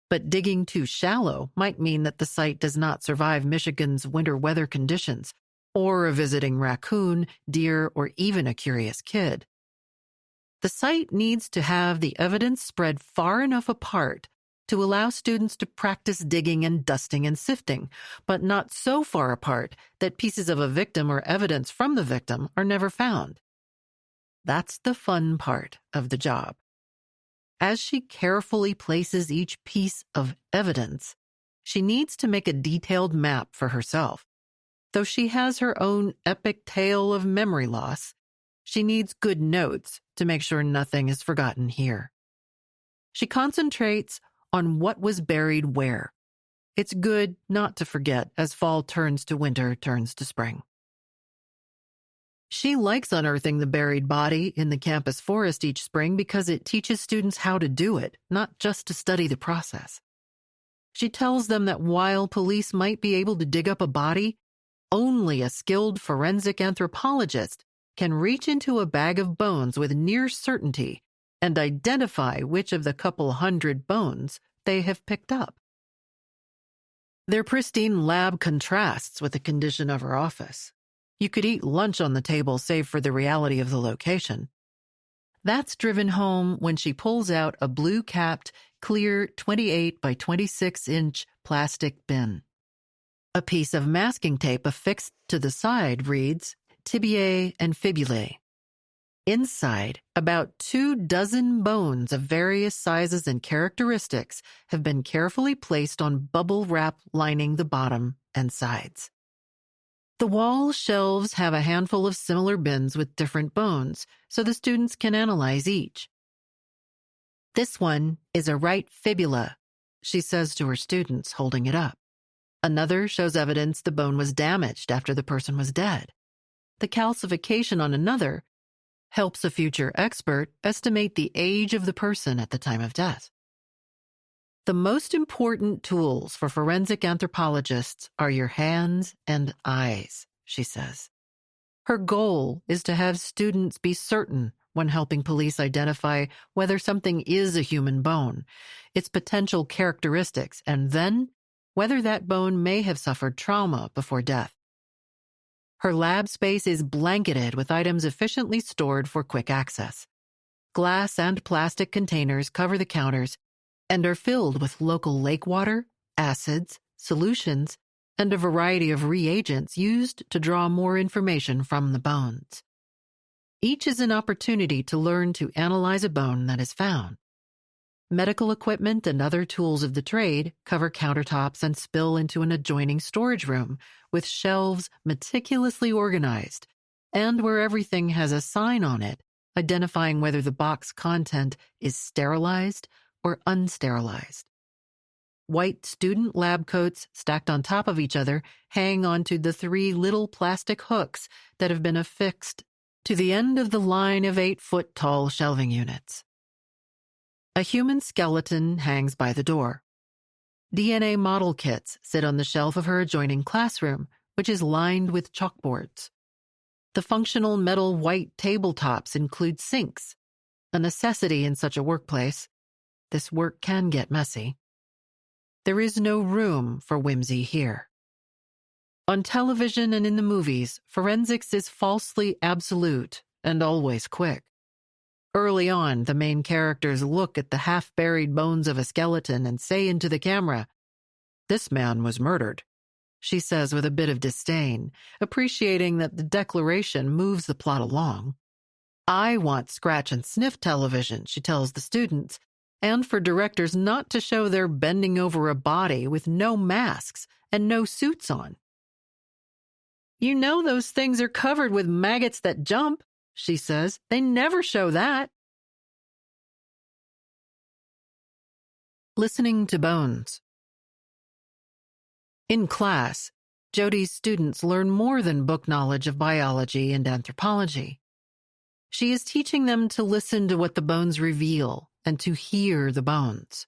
but digging too shallow might mean that the site does not survive Michigan's winter weather conditions, or a visiting raccoon, deer, or even a curious kid. The site needs to have the evidence spread far enough apart to allow students to practice digging and dusting and sifting, but not so far apart that pieces of a victim or evidence from the victim are never found. That's the fun part of the job. As she carefully places each piece of evidence, she needs to make a detailed map for herself. Though she has her own epic tale of memory loss, she needs good notes to make sure nothing is forgotten here. She concentrates on what was buried where. It's good not to forget as fall turns to winter turns to spring. She likes unearthing the buried body in the campus forest each spring because it teaches students how to do it, not just to study the process. She tells them that while police might be able to dig up a body, only a skilled forensic anthropologist can reach into a bag of bones with near certainty and identify which of the couple hundred bones they have picked up. Their pristine lab contrasts with the condition of her office. You could eat lunch on the table save for the reality of the location. That's driven home when she pulls out a blue-capped, clear 28 by 26-inch plastic bin. A piece of masking tape affixed to the side reads, "Tibiae and fibulae." Inside, about 24 bones of various sizes and characteristics have been carefully placed on bubble wrap lining the bottom and sides. The wall shelves have a handful of similar bins with different bones, so the students can analyze each. "This one is a right fibula," she says to her students, holding it up. Another shows evidence the bone was damaged after the person was dead. The calcification on another helps a future expert estimate the age of the person at the time of death. The most important tools for forensic anthropologists are your hands and eyes, she says. Her goal is to have students be certain when helping police identify whether something is a human bone, its potential characteristics, and then whether that bone may have suffered trauma before death. Her lab space is blanketed with items efficiently stored for quick access. Glass and plastic containers cover the counters and are filled with local lake water, acids, solutions, and a variety of reagents used to draw more information from the bones. Each is an opportunity to learn to analyze a bone that is found. Medical equipment and other tools of the trade cover countertops and spill into an adjoining storage room with shelves meticulously organized, and where everything has a sign on it identifying whether the box content is sterilized or unsterilized. White student lab coats stacked on top of each other hang onto the 3 little plastic hooks that have been affixed to the end of the line of 8-foot-tall shelving units. A human skeleton hangs by the door. DNA model kits sit on the shelf of her adjoining classroom, which is lined with chalkboards. The functional metal white tabletops include sinks, a necessity in such a workplace. This work can get messy. There is no room for whimsy here. On television and in the movies, forensics is falsely absolute and always quick. Early on, the main characters look at the half-buried bones of a skeleton and say into the camera, "This man was murdered," she says with a bit of disdain, appreciating that the declaration moves the plot along. "I want scratch and sniff television," she tells the students, and for directors not to show their bending over a body with no masks and no suits on. "You know those things are covered with maggots that jump," she says. "They never show that." Listening to bones. In class, Jodi's students learn more than book knowledge of biology and anthropology. She is teaching them to listen to what the bones reveal and to hear the bones.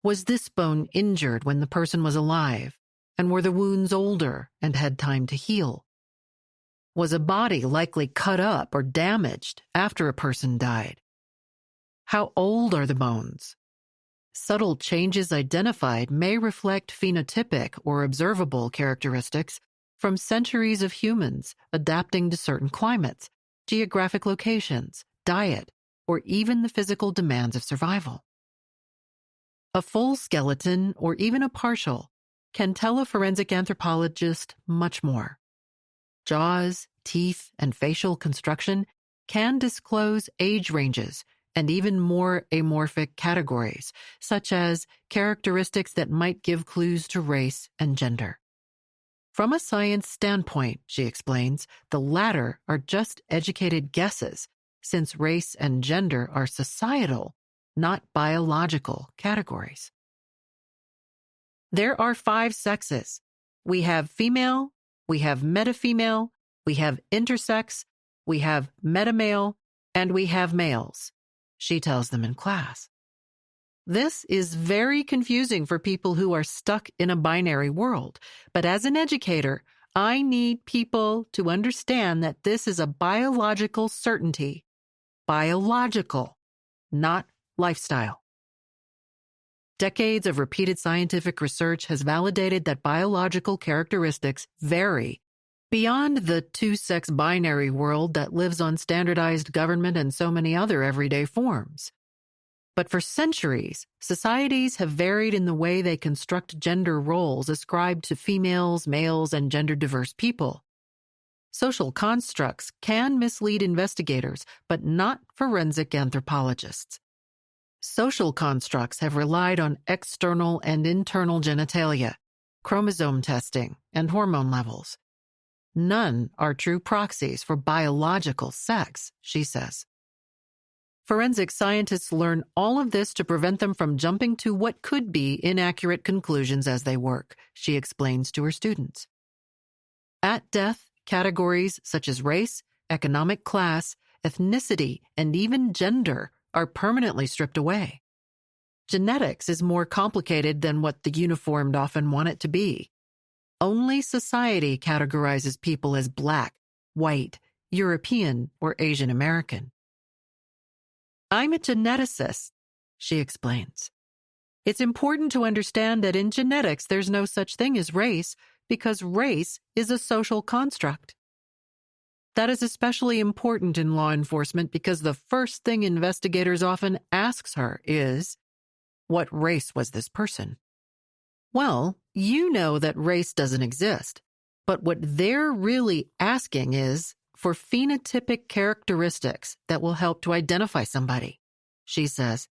Was this bone injured when the person was alive, and were the wounds older and had time to heal? Was a body likely cut up or damaged after a person died? How old are the bones? Subtle changes identified may reflect phenotypic or observable characteristics from centuries of humans adapting to certain climates, geographic locations, diet, or even the physical demands of survival. A full skeleton, or even a partial, can tell a forensic anthropologist much more. Jaws, teeth, and facial construction can disclose age ranges and even more amorphic categories, such as characteristics that might give clues to race and gender. From a science standpoint, she explains, the latter are just educated guesses, since race and gender are societal, not biological categories. There are 5 sexes. We have female, we have metafemale, we have intersex, we have metamale, and we have males, she tells them in class. This is very confusing for people who are stuck in a binary world, but as an educator, I need people to understand that this is a biological certainty. Biological, not lifestyle. Decades of repeated scientific research has validated that biological characteristics vary beyond the 2-sex binary world that lives on standardized government and so many other everyday forms. But for centuries, societies have varied in the way they construct gender roles ascribed to females, males, and gender-diverse people. Social constructs can mislead investigators, but not forensic anthropologists. Social constructs have relied on external and internal genitalia, chromosome testing, and hormone levels. None are true proxies for biological sex, she says. Forensic scientists learn all of this to prevent them from jumping to what could be inaccurate conclusions as they work, she explains to her students. At death, categories such as race, economic class, ethnicity, and even gender are permanently stripped away. Genetics is more complicated than what the uniformed often want it to be. Only society categorizes people as Black, white, European, or Asian American. I'm a geneticist, she explains. It's important to understand that in genetics there's no such thing as race because race is a social construct. That is especially important in law enforcement because the first thing investigators often asks her is, what race was this person? Well, you know that race doesn't exist, but what they're really asking is for phenotypic characteristics that will help to identify somebody, she says.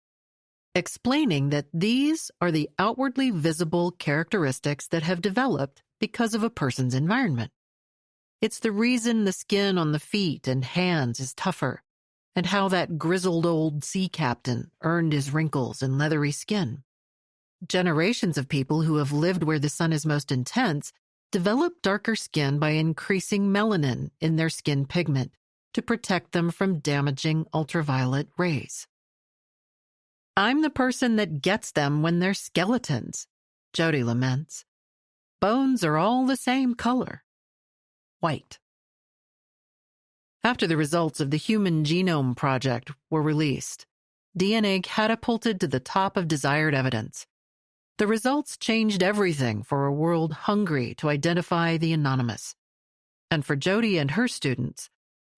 explaining that these are the outwardly visible characteristics that have developed because of a person's environment. It's the reason the skin on the feet and hands is tougher, and how that grizzled old sea captain earned his wrinkles and leathery skin. Generations of people who have lived where the sun is most intense develop darker skin by increasing melanin in their skin pigment to protect them from damaging ultraviolet rays. I'm the person that gets them when they're skeletons, Jody laments. Bones are all the same color. White. After the results of the Human Genome Project were released, DNA catapulted to the top of desired evidence. The results changed everything for a world hungry to identify the anonymous. And for Jody and her students,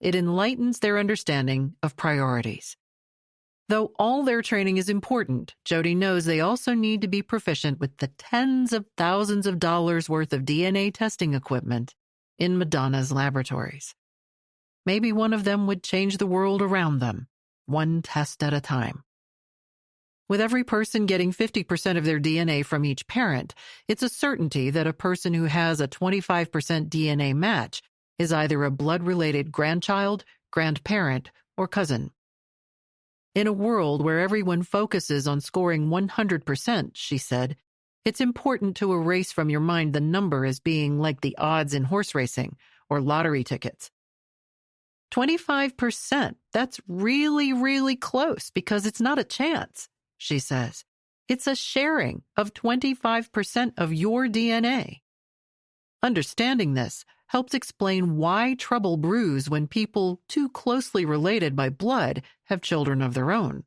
it enlightens their understanding of priorities. Though all their training is important, Jody knows they also need to be proficient with the tens of thousands of dollars worth of DNA testing equipment in Madonna's laboratories. Maybe one of them would change the world around them, one test at a time. With every person getting 50% of their DNA from each parent, it's a certainty that a person who has a 25% DNA match is either a blood-related grandchild, grandparent, or cousin. In a world where everyone focuses on scoring 100%, she said, it's important to erase from your mind the number as being like the odds in horse racing or lottery tickets. 25%, that's really, really close because it's not a chance, she says. It's a sharing of 25% of your DNA. Understanding this helps explain why trouble brews when people too closely related by blood have children of their own.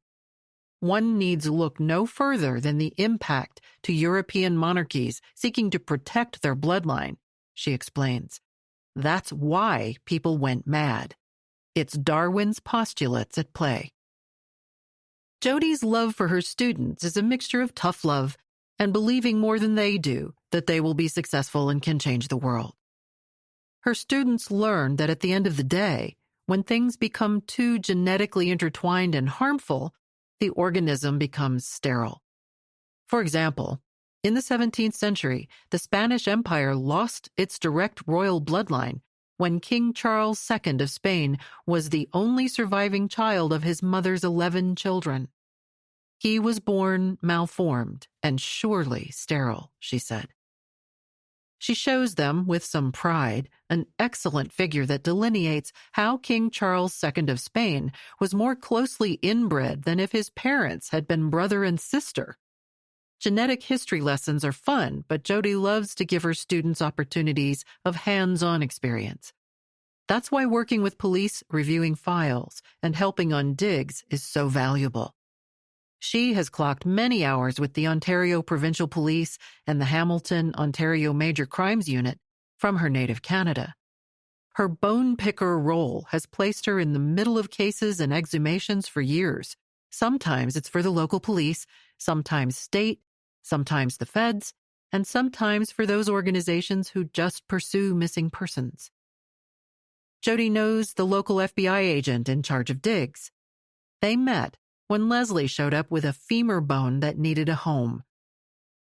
One needs look no further than the impact to European monarchies seeking to protect their bloodline, she explains. That's why people went mad. It's Darwin's postulates at play. Jody's love for her students is a mixture of tough love and believing more than they do that they will be successful and can change the world. Her students learn that at the end of the day, when things become too genetically intertwined and harmful, the organism becomes sterile. For example, in the 17th century, the Spanish Empire lost its direct royal bloodline when King Charles II of Spain was the only surviving child of his mother's 11 children. He was born malformed and surely sterile, she said. She shows them, with some pride, an excellent figure that delineates how King Charles II of Spain was more closely inbred than if his parents had been brother and sister. Genetic history lessons are fun, but Jody loves to give her students opportunities of hands-on experience. That's why working with police, reviewing files, and helping on digs is so valuable. She has clocked many hours with the Ontario Provincial Police and the Hamilton, Ontario Major Crimes Unit from her native Canada. Her bone picker role has placed her in the middle of cases and exhumations for years. Sometimes it's for the local police, sometimes state, sometimes the feds, and sometimes for those organizations who just pursue missing persons. Jody knows the local FBI agent in charge of digs. They met when Leslie showed up with a femur bone that needed a home.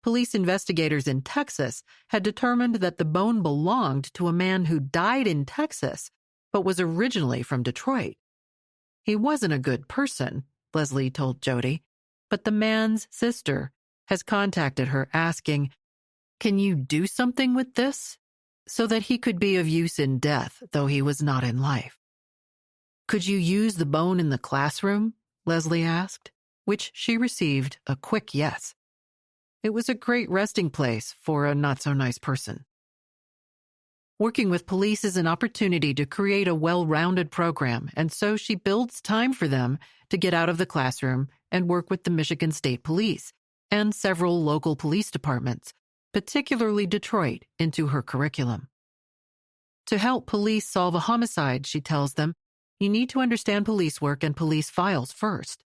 Police investigators in Texas had determined that the bone belonged to a man who died in Texas, but was originally from Detroit. He wasn't a good person, Leslie told Jody, but the man's sister has contacted her asking, "Can you do something with this?" so that he could be of use in death, though he was not in life. "Could you use the bone in the classroom?" Leslie asked, which she received a quick yes. It was a great resting place for a not-so-nice person. Working with police is an opportunity to create a well-rounded program, and so she builds time for them to get out of the classroom and work with the Michigan State Police and several local police departments, particularly Detroit, into her curriculum. To help police solve a homicide, she tells them, you need to understand police work and police files first.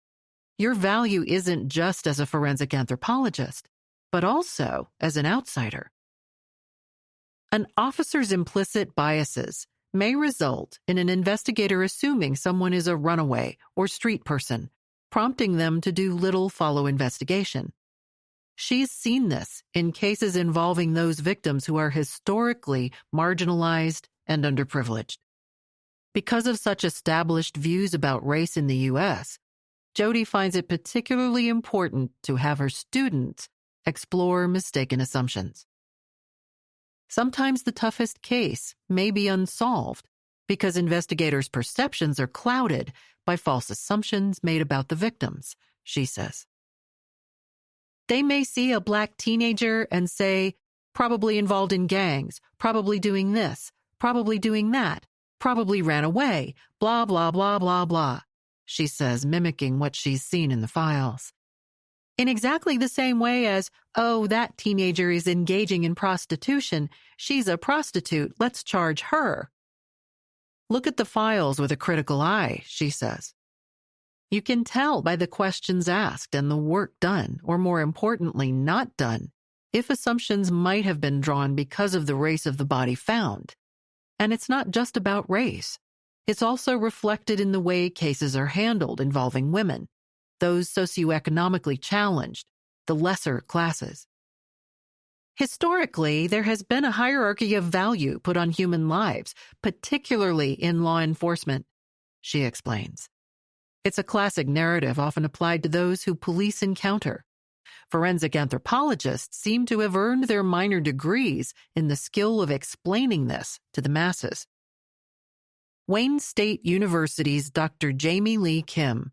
Your value isn't just as a forensic anthropologist, but also as an outsider. An officer's implicit biases may result in an investigator assuming someone is a runaway or street person, prompting them to do little follow investigation. She's seen this in cases involving those victims who are historically marginalized and underprivileged. Because of such established views about race in the U.S., Jody finds it particularly important to have her students explore mistaken assumptions. Sometimes the toughest case may be unsolved because investigators' perceptions are clouded by false assumptions made about the victims, she says. They may see a Black teenager and say, probably involved in gangs, probably doing this, probably doing that, probably ran away, blah, blah, blah, blah, blah, she says, mimicking what she's seen in the files. In exactly the same way as, oh, that teenager is engaging in prostitution, she's a prostitute, let's charge her. Look at the files with a critical eye, she says. You can tell by the questions asked and the work done, or more importantly, not done, if assumptions might have been drawn because of the race of the body found. And it's not just about race. It's also reflected in the way cases are handled involving women, those socioeconomically challenged, the lesser classes. Historically, there has been a hierarchy of value put on human lives, particularly in law enforcement, she explains. It's a classic narrative often applied to those who police encounter. Forensic anthropologists seem to have earned their minor degrees in the skill of explaining this to the masses. Wayne State University's Dr. Jamie Lee Kim,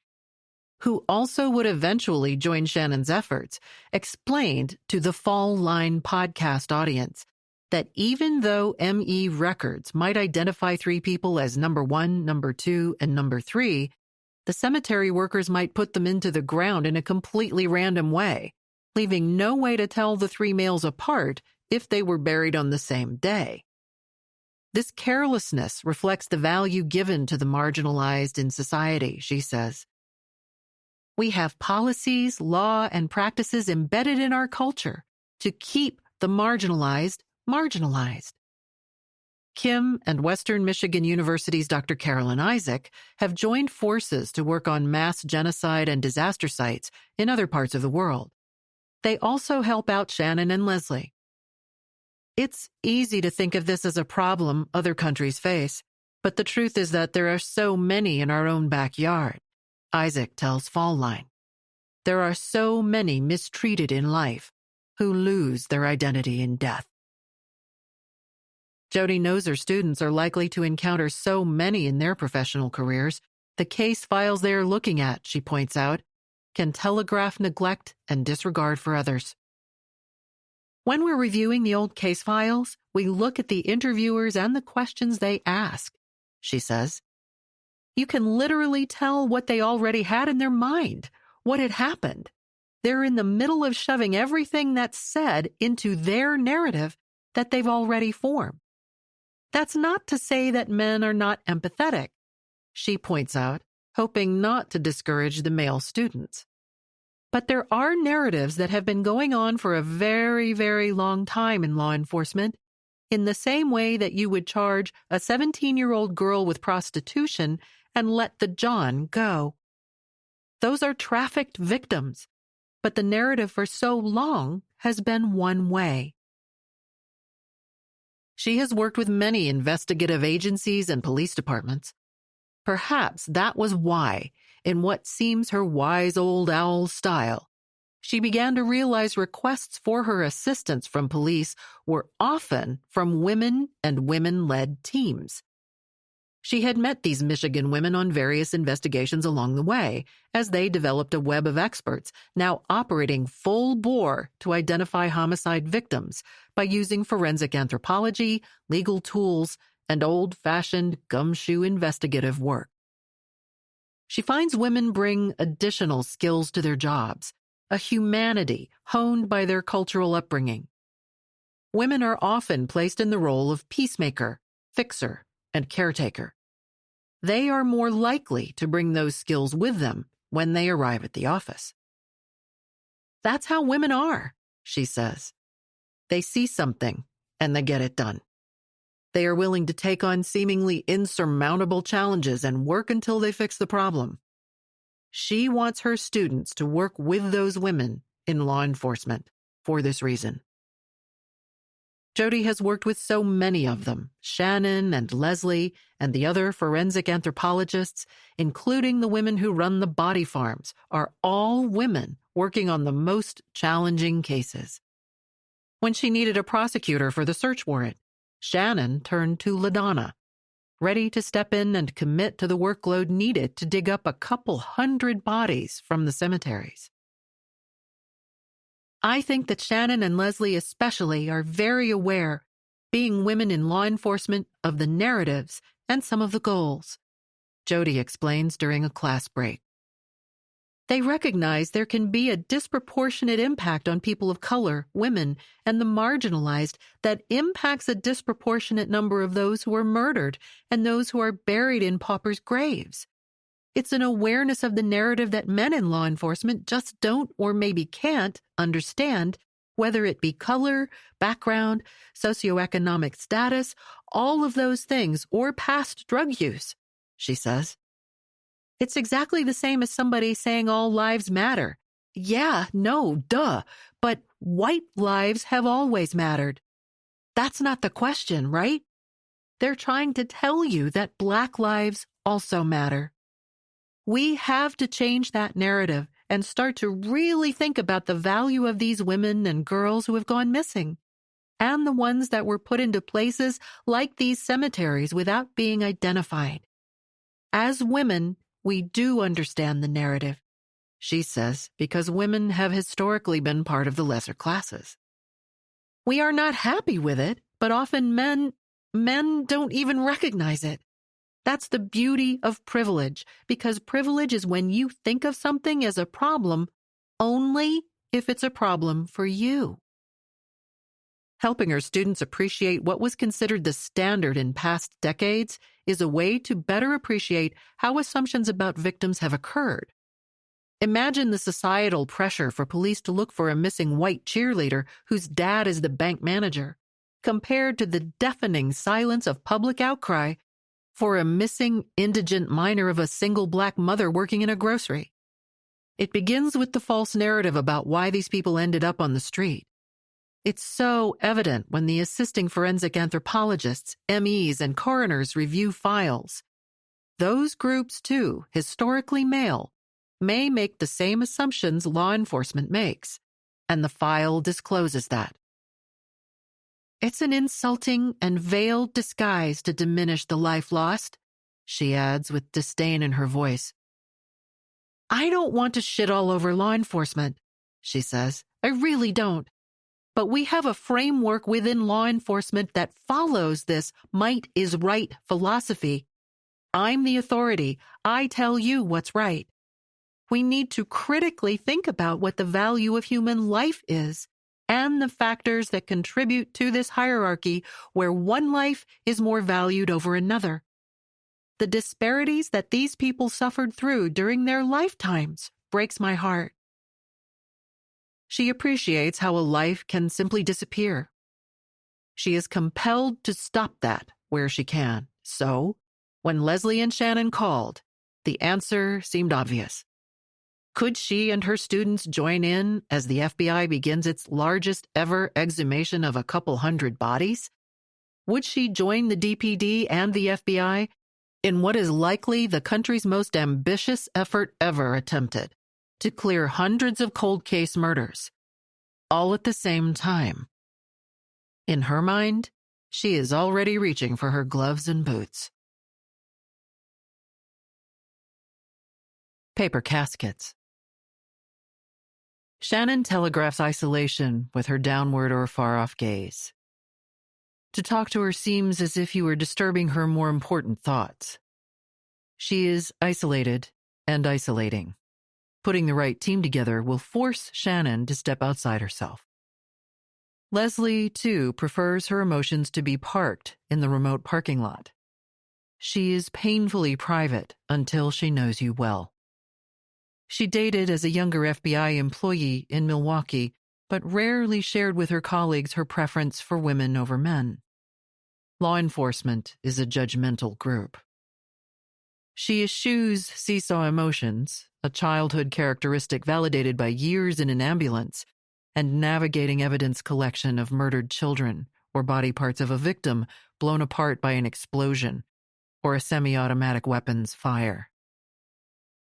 who also would eventually join Shannon's efforts, explained to the Fall Line podcast audience that even though ME records might identify 3 people as number 1, number 2, and number 3, the cemetery workers might put them into the ground in a completely random way, leaving no way to tell the 3 males apart if they were buried on the same day. This carelessness reflects the value given to the marginalized in society, she says. We have policies, law, and practices embedded in our culture to keep the marginalized marginalized. Kim and Western Michigan University's Dr. Carolyn Isaac have joined forces to work on mass genocide and disaster sites in other parts of the world. They also help out Shannon and Leslie. It's easy to think of this as a problem other countries face, but the truth is that there are so many in our own backyard, Isaac tells Fall Line. There are so many mistreated in life who lose their identity in death. Jody knows her students are likely to encounter so many in their professional careers. The case files they are looking at, she points out, can telegraph neglect and disregard for others. When we're reviewing the old case files, we look at the interviewers and the questions they ask, she says. You can literally tell what they already had in their mind, what had happened. They're in the middle of shoving everything that's said into their narrative that they've already formed. That's not to say that men are not empathetic, she points out, hoping not to discourage the male students. But there are narratives that have been going on for a very, very long time in law enforcement, in the same way that you would charge a 17-year-old girl with prostitution and let the John go. Those are trafficked victims, but the narrative for so long has been one way. She has worked with many investigative agencies and police departments. Perhaps that was why, in what seems her wise old owl style, she began to realize requests for her assistance from police were often from women and women-led teams. She had met these Michigan women on various investigations along the way, as they developed a web of experts now operating full bore to identify homicide victims by using forensic anthropology, legal tools, and old-fashioned gumshoe investigative work. She finds women bring additional skills to their jobs, a humanity honed by their cultural upbringing. Women are often placed in the role of peacemaker, fixer, and caretaker. They are more likely to bring those skills with them when they arrive at the office. That's how women are, she says. They see something and they get it done. They are willing to take on seemingly insurmountable challenges and work until they fix the problem. She wants her students to work with those women in law enforcement for this reason. Jody has worked with so many of them, Shannon and Leslie and the other forensic anthropologists, including the women who run the body farms, are all women working on the most challenging cases. When she needed a prosecutor for the search warrant, Shannon turned to LaDonna, ready to step in and commit to the workload needed to dig up a couple hundred bodies from the cemeteries. I think that Shannon and Leslie especially are very aware, being women in law enforcement, of the narratives and some of the goals, Jody explains during a class break. They recognize there can be a disproportionate impact on people of color, women, and the marginalized that impacts a disproportionate number of those who are murdered and those who are buried in paupers' graves. It's an awareness of the narrative that men in law enforcement just don't or maybe can't understand, whether it be color, background, socioeconomic status, all of those things, or past drug use, she says. It's exactly the same as somebody saying all lives matter. Yeah, no, duh, but white lives have always mattered. That's not the question, right? They're trying to tell you that Black lives also matter. We have to change that narrative and start to really think about the value of these women and girls who have gone missing, and the ones that were put into places like these cemeteries without being identified. As women, we do understand the narrative, she says, because women have historically been part of the lesser classes. We are not happy with it, but often men don't even recognize it. That's the beauty of privilege, because privilege is when you think of something as a problem only if it's a problem for you. Helping her students appreciate what was considered the standard in past decades is a way to better appreciate how assumptions about victims have occurred. Imagine the societal pressure for police to look for a missing white cheerleader whose dad is the bank manager, compared to the deafening silence of public outcry for a missing indigent minor of a single Black mother working in a grocery. It begins with the false narrative about why these people ended up on the street. It's so evident when the assisting forensic anthropologists, MEs, and coroners review files. Those groups, too, historically male, may make the same assumptions law enforcement makes, and the file discloses that. It's an insulting and veiled disguise to diminish the life lost, she adds with disdain in her voice. I don't want to shit all over law enforcement, she says. I really don't. But we have a framework within law enforcement that follows this might is right philosophy. I'm the authority. I tell you what's right. We need to critically think about what the value of human life is, and the factors that contribute to this hierarchy where one life is more valued over another. The disparities that these people suffered through during their lifetimes breaks my heart. She appreciates how a life can simply disappear. She is compelled to stop that where she can. So, when Leslie and Shannon called, the answer seemed obvious. Could she and her students join in as the FBI begins its largest ever exhumation of a couple hundred bodies? Would she join the DPD and the FBI in what is likely the country's most ambitious effort ever attempted to clear hundreds of cold case murders, all at the same time? In her mind, she is already reaching for her gloves and boots. Paper caskets. Shannon telegraphs isolation with her downward or far-off gaze. To talk to her seems as if you were disturbing her more important thoughts. She is isolated and isolating. Putting the right team together will force Shannon to step outside herself. Leslie, too, prefers her emotions to be parked in the remote parking lot. She is painfully private until she knows you well. She dated as a younger FBI employee in Milwaukee, but rarely shared with her colleagues her preference for women over men. Law enforcement is a judgmental group. She eschews seesaw emotions, a childhood characteristic validated by years in an ambulance, and navigating evidence collection of murdered children or body parts of a victim blown apart by an explosion or a semi-automatic weapon's fire.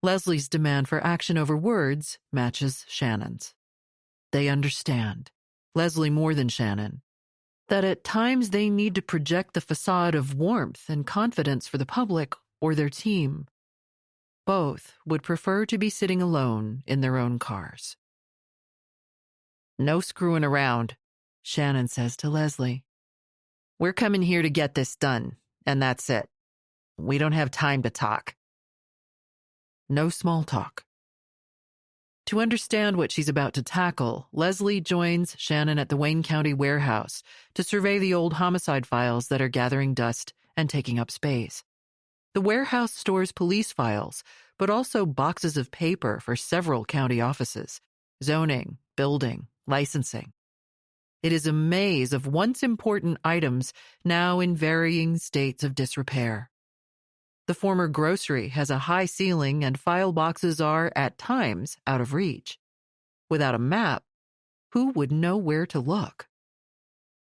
Leslie's demand for action over words matches Shannon's. They understand, Leslie more than Shannon, that at times they need to project the facade of warmth and confidence for the public or their team. Both would prefer to be sitting alone in their own cars. "No screwing around," Shannon says to Leslie. "We're coming here to get this done, and that's it. We don't have time to talk." No small talk. To understand what she's about to tackle, Leslie joins Shannon at the Wayne County warehouse to survey the old homicide files that are gathering dust and taking up space. The warehouse stores police files, but also boxes of paper for several county offices, zoning, building, licensing. It is a maze of once important items now in varying states of disrepair. The former grocery has a high ceiling and file boxes are, at times, out of reach. Without a map, who would know where to look?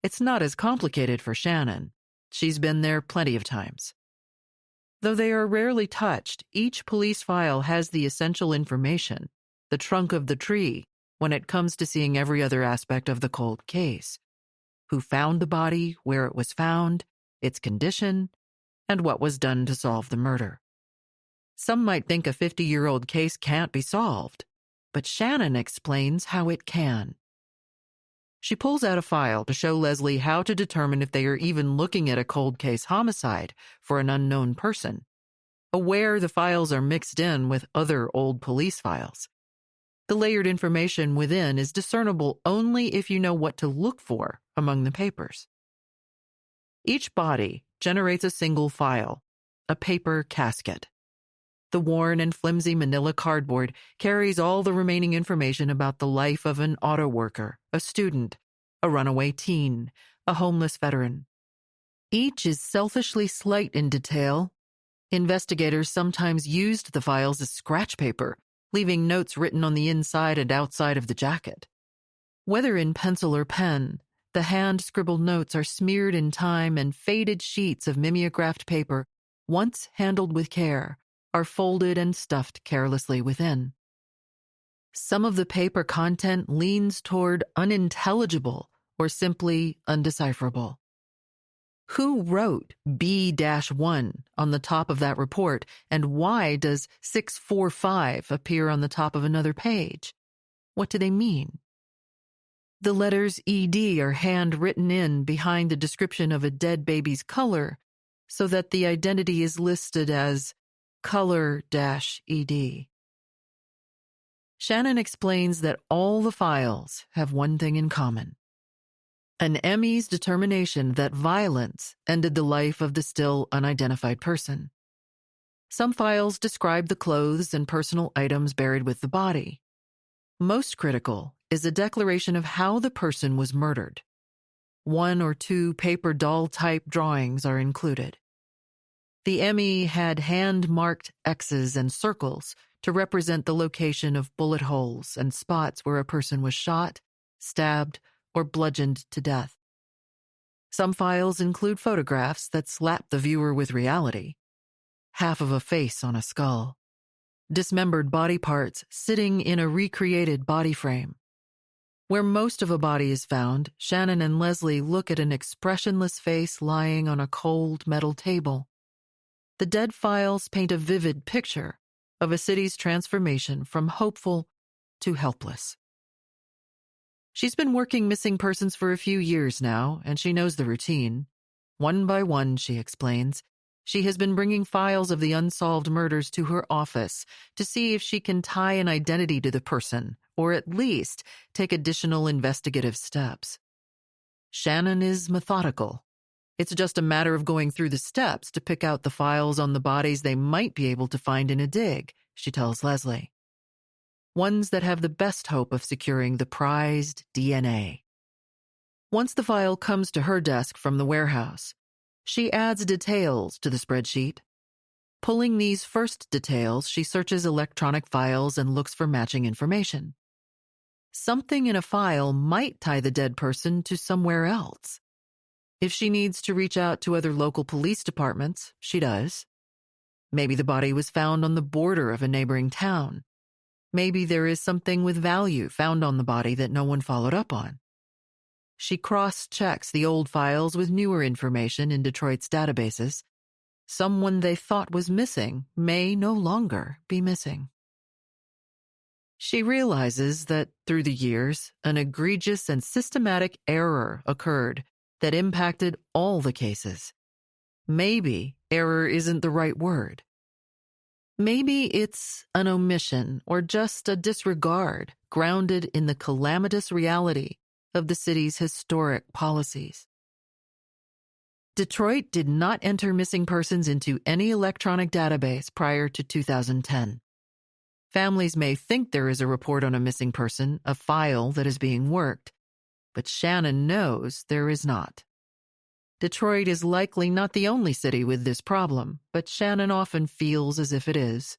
It's not as complicated for Shannon. She's been there plenty of times. Though they are rarely touched, each police file has the essential information, the trunk of the tree, when it comes to seeing every other aspect of the cold case. Who found the body, where it was found, its condition, and what was done to solve the murder. Some might think a 50-year-old case can't be solved, but Shannon explains how it can. She pulls out a file to show Leslie how to determine if they are even looking at a cold case homicide for an unknown person, aware the files are mixed in with other old police files. The layered information within is discernible only if you know what to look for among the papers. Each body generates a single file, a paper casket. The worn and flimsy manila cardboard carries all the remaining information about the life of an auto worker, a student, a runaway teen, a homeless veteran. Each is selfishly slight in detail. Investigators sometimes used the files as scratch paper, leaving notes written on the inside and outside of the jacket. Whether in pencil or pen, the hand-scribbled notes are smeared in time and faded sheets of mimeographed paper, once handled with care, are folded and stuffed carelessly within. Some of the paper content leans toward unintelligible or simply undecipherable. Who wrote B-1 on the top of that report, and why does 645 appear on the top of another page? What do they mean? The letters ED are handwritten in behind the description of a dead baby's color so that the identity is listed as color-ED. Shannon explains that all the files have one thing in common: an ME's determination that violence ended the life of the still unidentified person. Some files describe the clothes and personal items buried with the body. Most critical is a declaration of how the person was murdered. 1 or 2 paper doll-type drawings are included. The ME had hand-marked X's and circles to represent the location of bullet holes and spots where a person was shot, stabbed, or bludgeoned to death. Some files include photographs that slap the viewer with reality. Half of a face on a skull. Dismembered body parts sitting in a recreated body frame. Where most of a body is found, Shannon and Leslie look at an expressionless face lying on a cold metal table. The dead files paint a vivid picture of a city's transformation from hopeful to helpless. She's been working missing persons for a few years now, and she knows the routine. One by one, she explains, she has been bringing files of the unsolved murders to her office to see if she can tie an identity to the person, or at least take additional investigative steps. Shannon is methodical. It's just a matter of going through the steps to pick out the files on the bodies they might be able to find in a dig, she tells Leslie. Ones that have the best hope of securing the prized DNA. Once the file comes to her desk from the warehouse, she adds details to the spreadsheet. Pulling these first details, she searches electronic files and looks for matching information. Something in a file might tie the dead person to somewhere else. If she needs to reach out to other local police departments, she does. Maybe the body was found on the border of a neighboring town. Maybe there is something with value found on the body that no one followed up on. She cross-checks the old files with newer information in Detroit's databases. Someone they thought was missing may no longer be missing. She realizes that, through the years, an egregious and systematic error occurred that impacted all the cases. Maybe error isn't the right word. Maybe it's an omission or just a disregard grounded in the calamitous reality of the city's historic policies. Detroit did not enter missing persons into any electronic database prior to 2010. Families may think there is a report on a missing person, a file that is being worked, but Shannon knows there is not. Detroit is likely not the only city with this problem, but Shannon often feels as if it is.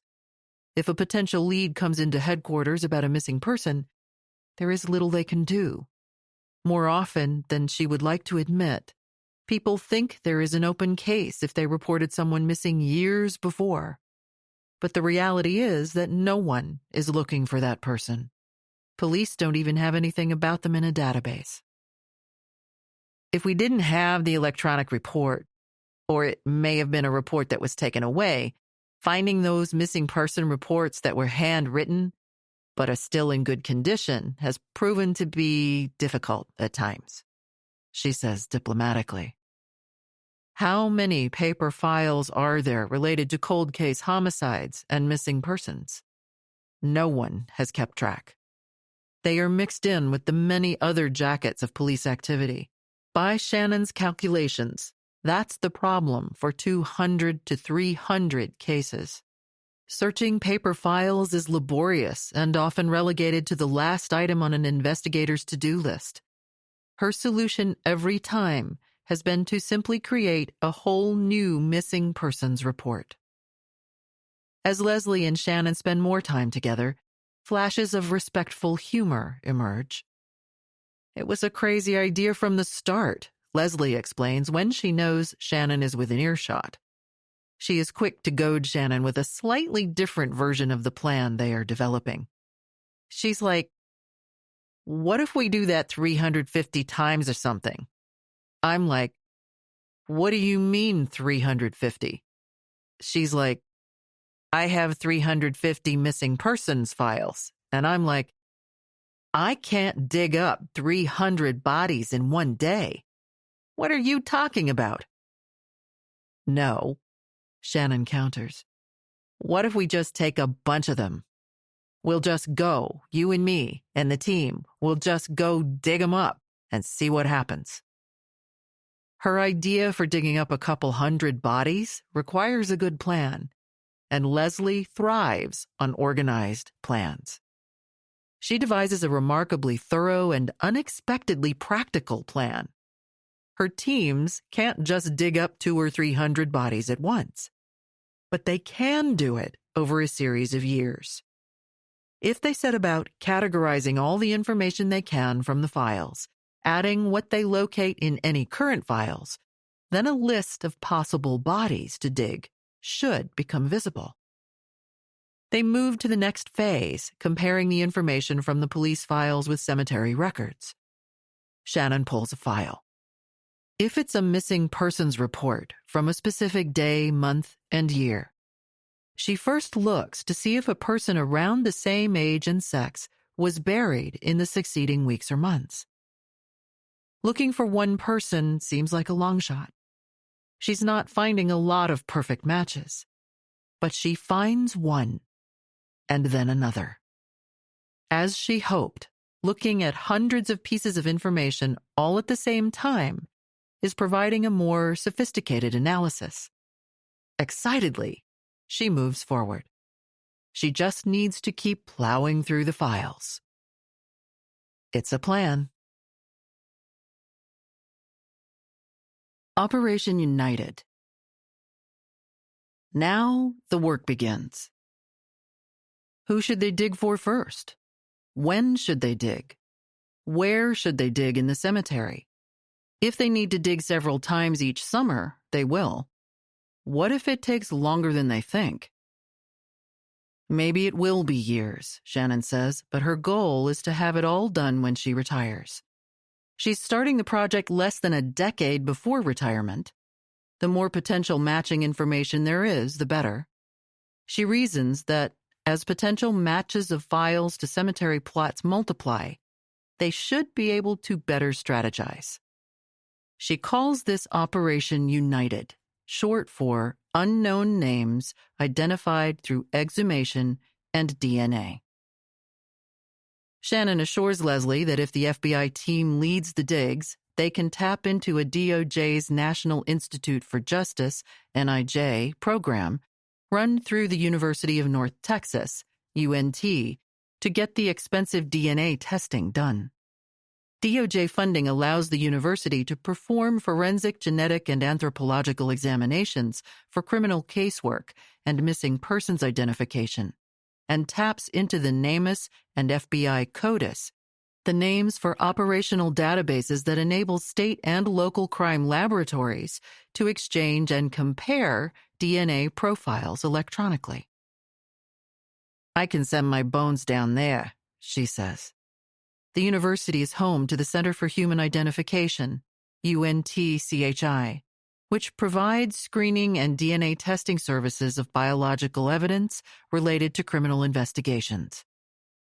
If a potential lead comes into headquarters about a missing person, there is little they can do. More often than she would like to admit, people think there is an open case if they reported someone missing years before. But the reality is that no one is looking for that person. Police don't even have anything about them in a database. If we didn't have the electronic report, or it may have been a report that was taken away, finding those missing person reports that were handwritten but are still in good condition has proven to be difficult at times, she says diplomatically. How many paper files are there related to cold case homicides and missing persons? No one has kept track. They are mixed in with the many other jackets of police activity. By Shannon's calculations, that's the problem for 200 to 300 cases. Searching paper files is laborious and often relegated to the last item on an investigator's to-do list. Her solution every time has been to simply create a whole new missing persons report. As Leslie and Shannon spend more time together, flashes of respectful humor emerge. It was a crazy idea from the start, Leslie explains when she knows Shannon is within earshot. She is quick to goad Shannon with a slightly different version of the plan they are developing. She's like, "What if we do that 350 times or something?" I'm like, "What do you mean 350? She's like, "I have 350 missing persons files." And I'm like, "I can't dig up 300 bodies in one day. What are you talking about?" "No," Shannon counters. "What if we just take a bunch of them? We'll just go, you and me and the team, we'll just go dig them up and see what happens." Her idea for digging up a couple hundred bodies requires a good plan, and Leslie thrives on organized plans. She devises a remarkably thorough and unexpectedly practical plan. Her teams can't just dig up 200 or 300 bodies at once, but they can do it over a series of years. If they set about categorizing all the information they can from the files, adding what they locate in any current files, then a list of possible bodies to dig should become visible. They move to the next phase, comparing the information from the police files with cemetery records. Shannon pulls a file. If it's a missing persons report from a specific day, month, and year, she first looks to see if a person around the same age and sex was buried in the succeeding weeks or months. Looking for one person seems like a long shot. She's not finding a lot of perfect matches, but she finds one, and then another. As she hoped, looking at hundreds of pieces of information all at the same time is providing a more sophisticated analysis. Excitedly, she moves forward. She just needs to keep plowing through the files. It's a plan. Operation United. Now the work begins. Who should they dig for first? When should they dig? Where should they dig in the cemetery? If they need to dig several times each summer, they will. What if it takes longer than they think? Maybe it will be years, Shannon says, but her goal is to have it all done when she retires. She's starting the project less than a decade before retirement. The more potential matching information there is, the better. She reasons that as potential matches of files to cemetery plots multiply, they should be able to better strategize. She calls this Operation United, short for Unknown Names Identified Through Exhumation and DNA. Shannon assures Leslie that if the FBI team leads the digs, they can tap into a DOJ's National Institute for Justice, NIJ, program run through the University of North Texas, UNT, to get the expensive DNA testing done. DOJ funding allows the university to perform forensic, genetic, and anthropological examinations for criminal casework and missing persons identification, and taps into the NamUs and FBI CODIS, the names for operational databases that enable state and local crime laboratories to exchange and compare DNA profiles electronically. I can send my bones down there, she says. The university is home to the Center for Human Identification, UNTCHI, which provides screening and DNA testing services of biological evidence related to criminal investigations.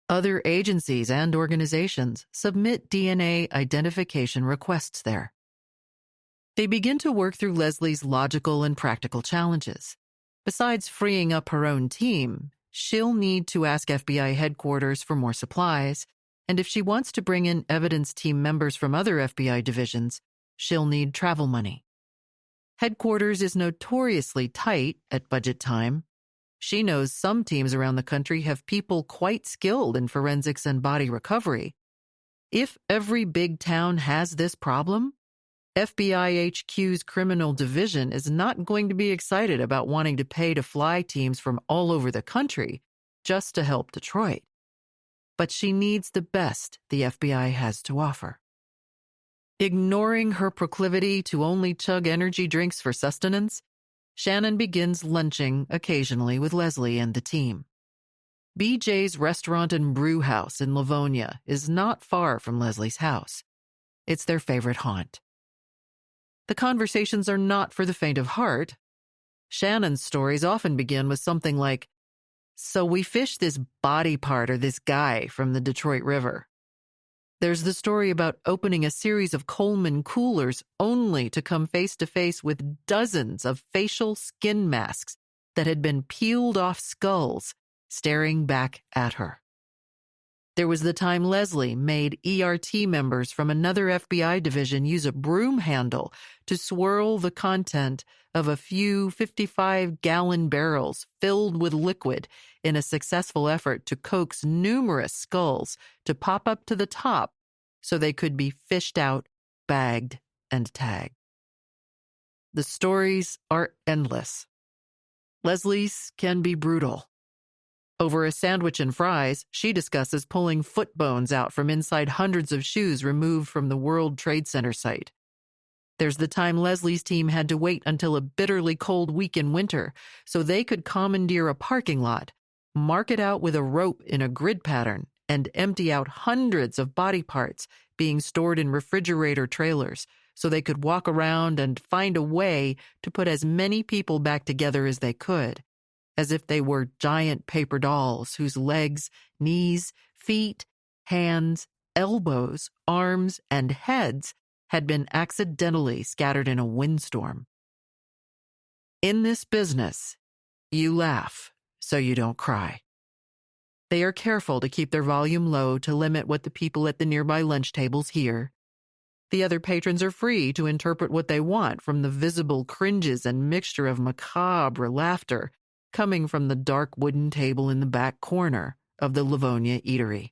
Other agencies and organizations submit DNA identification requests there. They begin to work through Leslie's logical and practical challenges. Besides freeing up her own team, she'll need to ask FBI headquarters for more supplies, and if she wants to bring in evidence team members from other FBI divisions, she'll need travel money. Headquarters is notoriously tight at budget time. She knows some teams around the country have people quite skilled in forensics and body recovery. If every big town has this problem, FBI HQ's criminal division is not going to be excited about wanting to pay to fly teams from all over the country just to help Detroit. But she needs the best the FBI has to offer. Ignoring her proclivity to only chug energy drinks for sustenance, Shannon begins lunching occasionally with Leslie and the team. BJ's Restaurant and Brew House in Livonia is not far from Leslie's house. It's their favorite haunt. The conversations are not for the faint of heart. Shannon's stories often begin with something like, "So we fished this body part or this guy from the Detroit River." There's the story about opening a series of Coleman coolers only to come face to face with dozens of facial skin masks that had been peeled off skulls staring back at her. There was the time Leslie made ERT members from another FBI division use a broom handle to swirl the content of a few 55-gallon barrels filled with liquid in a successful effort to coax numerous skulls to pop up to the top so they could be fished out, bagged, and tagged. The stories are endless. Leslie's can be brutal. Over a sandwich and fries, she discusses pulling foot bones out from inside hundreds of shoes removed from the World Trade Center site. There's the time Leslie's team had to wait until a bitterly cold week in winter so they could commandeer a parking lot, mark it out with a rope in a grid pattern, and empty out hundreds of body parts being stored in refrigerator trailers so they could walk around and find a way to put as many people back together as they could, as if they were giant paper dolls whose legs, knees, feet, hands, elbows, arms, and heads had been accidentally scattered in a windstorm. In this business, you laugh so you don't cry. They are careful to keep their volume low to limit what the people at the nearby lunch tables hear. The other patrons are free to interpret what they want from the visible cringes and mixture of macabre laughter coming from the dark wooden table in the back corner of the Livonia Eatery.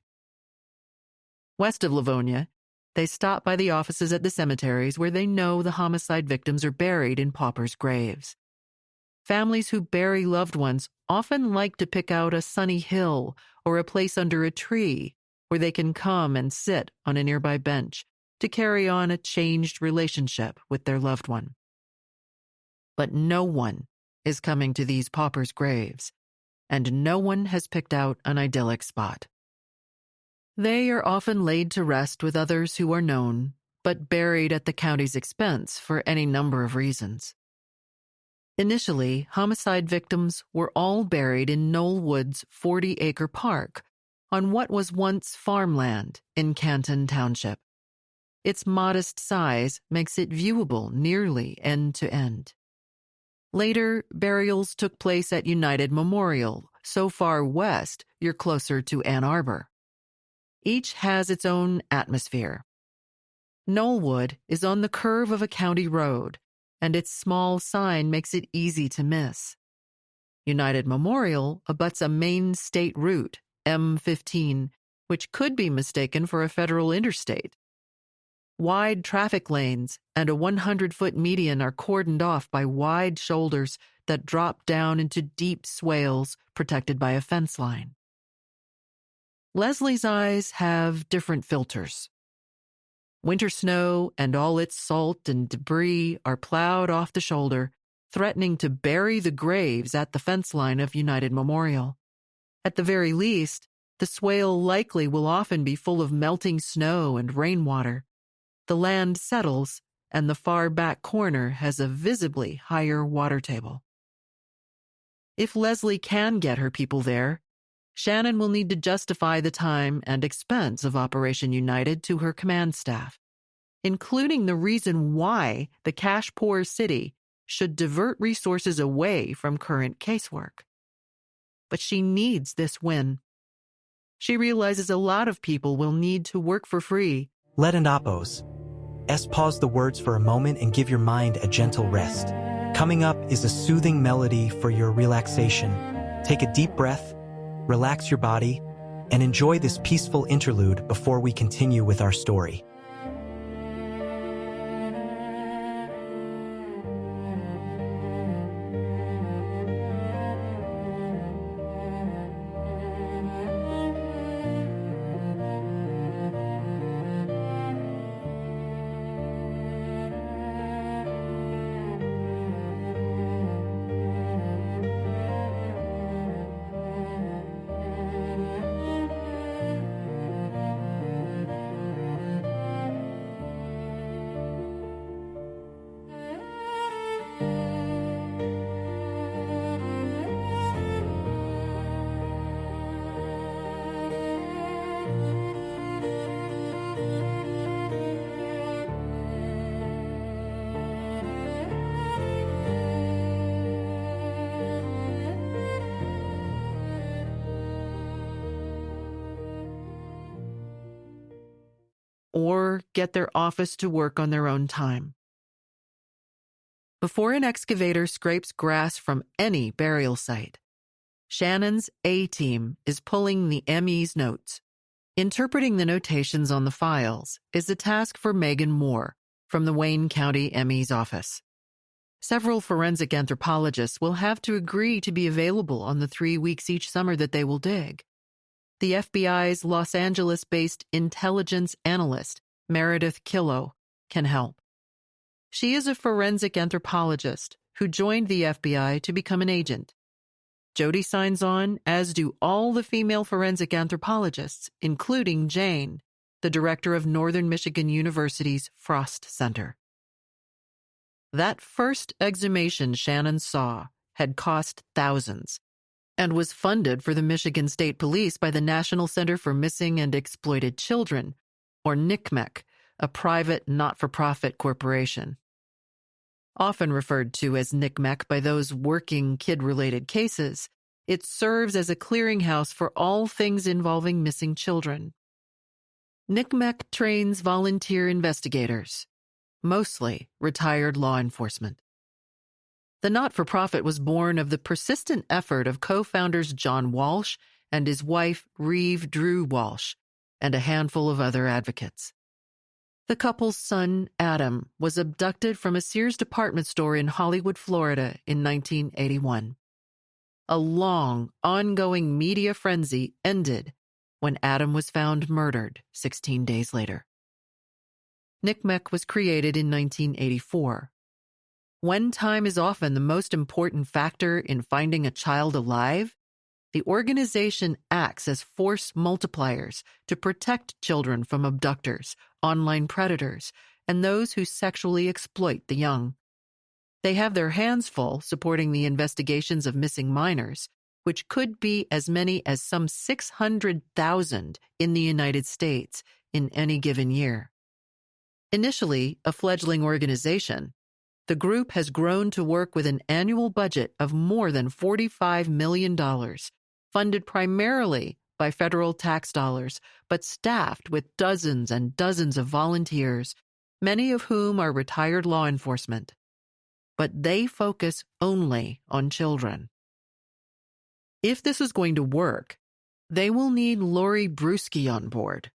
West of Livonia, they stop by the offices at the cemeteries where they know the homicide victims are buried in paupers' graves. families who bury loved ones often like to pick out a sunny hill or a place under a tree where they can come and sit on a nearby bench to carry on a changed relationship with their loved one. But no one is coming to these paupers' graves, and no one has picked out an idyllic spot. They are often laid to rest with others who are known, but buried at the county's expense for any number of reasons. Initially, homicide victims were all buried in Knollwood's 40-acre park on what was once farmland in Canton Township. Its modest size makes it viewable nearly end to end. Later, burials took place at United Memorial, so far west you're closer to Ann Arbor. Each has its own atmosphere. Knollwood is on the curve of a county road, and its small sign makes it easy to miss. United Memorial abuts a main state route, M15, which could be mistaken for a federal interstate. Wide traffic lanes and a 100-foot median are cordoned off by wide shoulders that drop down into deep swales protected by a fence line. Leslie's eyes have different filters. Winter snow and all its salt and debris are plowed off the shoulder, threatening to bury the graves at the fence line of United Memorial. At the very least, the swale likely will often be full of melting snow and rainwater. The land settles, and the far back corner has a visibly higher water table. If Leslie can get her people there, Shannon will need to justify the time and expense of Operation United to her command staff, including the reason why the cash-poor city should divert resources away from current casework. But she needs this win. She realizes a lot of people will need to work for free. Let and Appos. Pause the words for a moment and give your mind a gentle rest. Coming up is a soothing melody for your relaxation. Take a deep breath, relax your body, and enjoy this peaceful interlude before we continue with our story. Or get their office to work on their own time. Before an excavator scrapes grass from any burial site, Shannon's A-team is pulling the ME's notes. Interpreting the notations on the files is a task for Megan Moore from the Wayne County ME's office. Several forensic anthropologists will have to agree to be available on the 3 weeks each summer that they will dig. The FBI's Los Angeles-based intelligence analyst, Meredith Killow, can help. She is a forensic anthropologist who joined the FBI to become an agent. Jody signs on, as do all the female forensic anthropologists, including Jane, the director of Northern Michigan University's Frost Center. That first exhumation Shannon saw had cost thousands, and was funded for the Michigan State Police by the National Center for Missing and Exploited Children, or NCMEC, a private not-for-profit corporation. Often referred to as NCMEC by those working kid-related cases, it serves as a clearinghouse for all things involving missing children. NCMEC trains volunteer investigators, mostly retired law enforcement. The not-for-profit was born of the persistent effort of co-founders John Walsh and his wife Reeve Drew Walsh, and a handful of other advocates. The couple's son, Adam, was abducted from a Sears department store in Hollywood, Florida in 1981. A long, ongoing media frenzy ended when Adam was found murdered 16 days later. NCMEC was created in 1984. When time is often the most important factor in finding a child alive, the organization acts as force multipliers to protect children from abductors, online predators, and those who sexually exploit the young. They have their hands full supporting the investigations of missing minors, which could be as many as some 600,000 in the United States in any given year. Initially a fledgling organization, the group has grown to work with an annual budget of more than $45 million, funded primarily by federal tax dollars, but staffed with dozens and dozens of volunteers, many of whom are retired law enforcement. But they focus only on children. If this is going to work, they will need Lori Bruschi on board.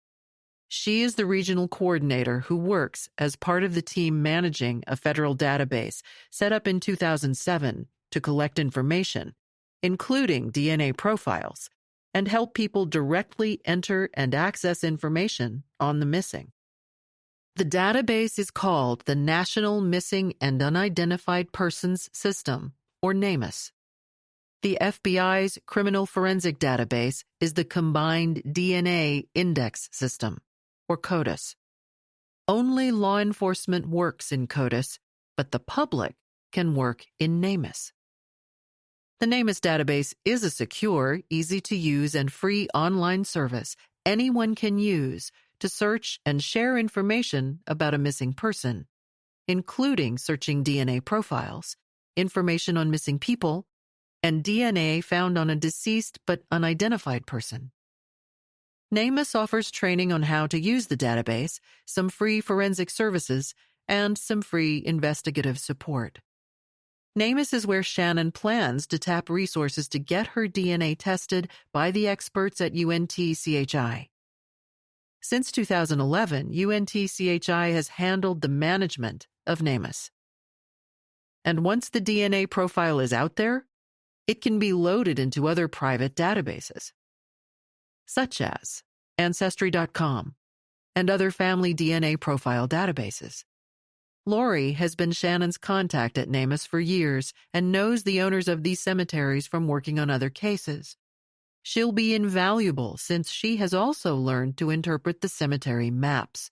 She is the regional coordinator who works as part of the team managing a federal database set up in 2007 to collect information, including DNA profiles, and help people directly enter and access information on the missing. The database is called the National Missing and Unidentified Persons System, or NamUs. The FBI's Criminal Forensic Database is the Combined DNA Index System, or CODIS. Only law enforcement works in CODIS, but the public can work in NamUs. The NamUs database is a secure, easy-to-use, and free online service anyone can use to search and share information about a missing person, including searching DNA profiles, information on missing people, and DNA found on a deceased but unidentified person. NamUs offers training on how to use the database, some free forensic services, and some free investigative support. NamUs is where Shannon plans to tap resources to get her DNA tested by the experts at UNT-CHI. Since 2011, UNT-CHI has handled the management of NamUs. And once the DNA profile is out there, it can be loaded into other private databases, such as Ancestry.com and other family DNA profile databases. Lori has been Shannon's contact at NamUs for years and knows the owners of these cemeteries from working on other cases. She'll be invaluable since she has also learned to interpret the cemetery maps,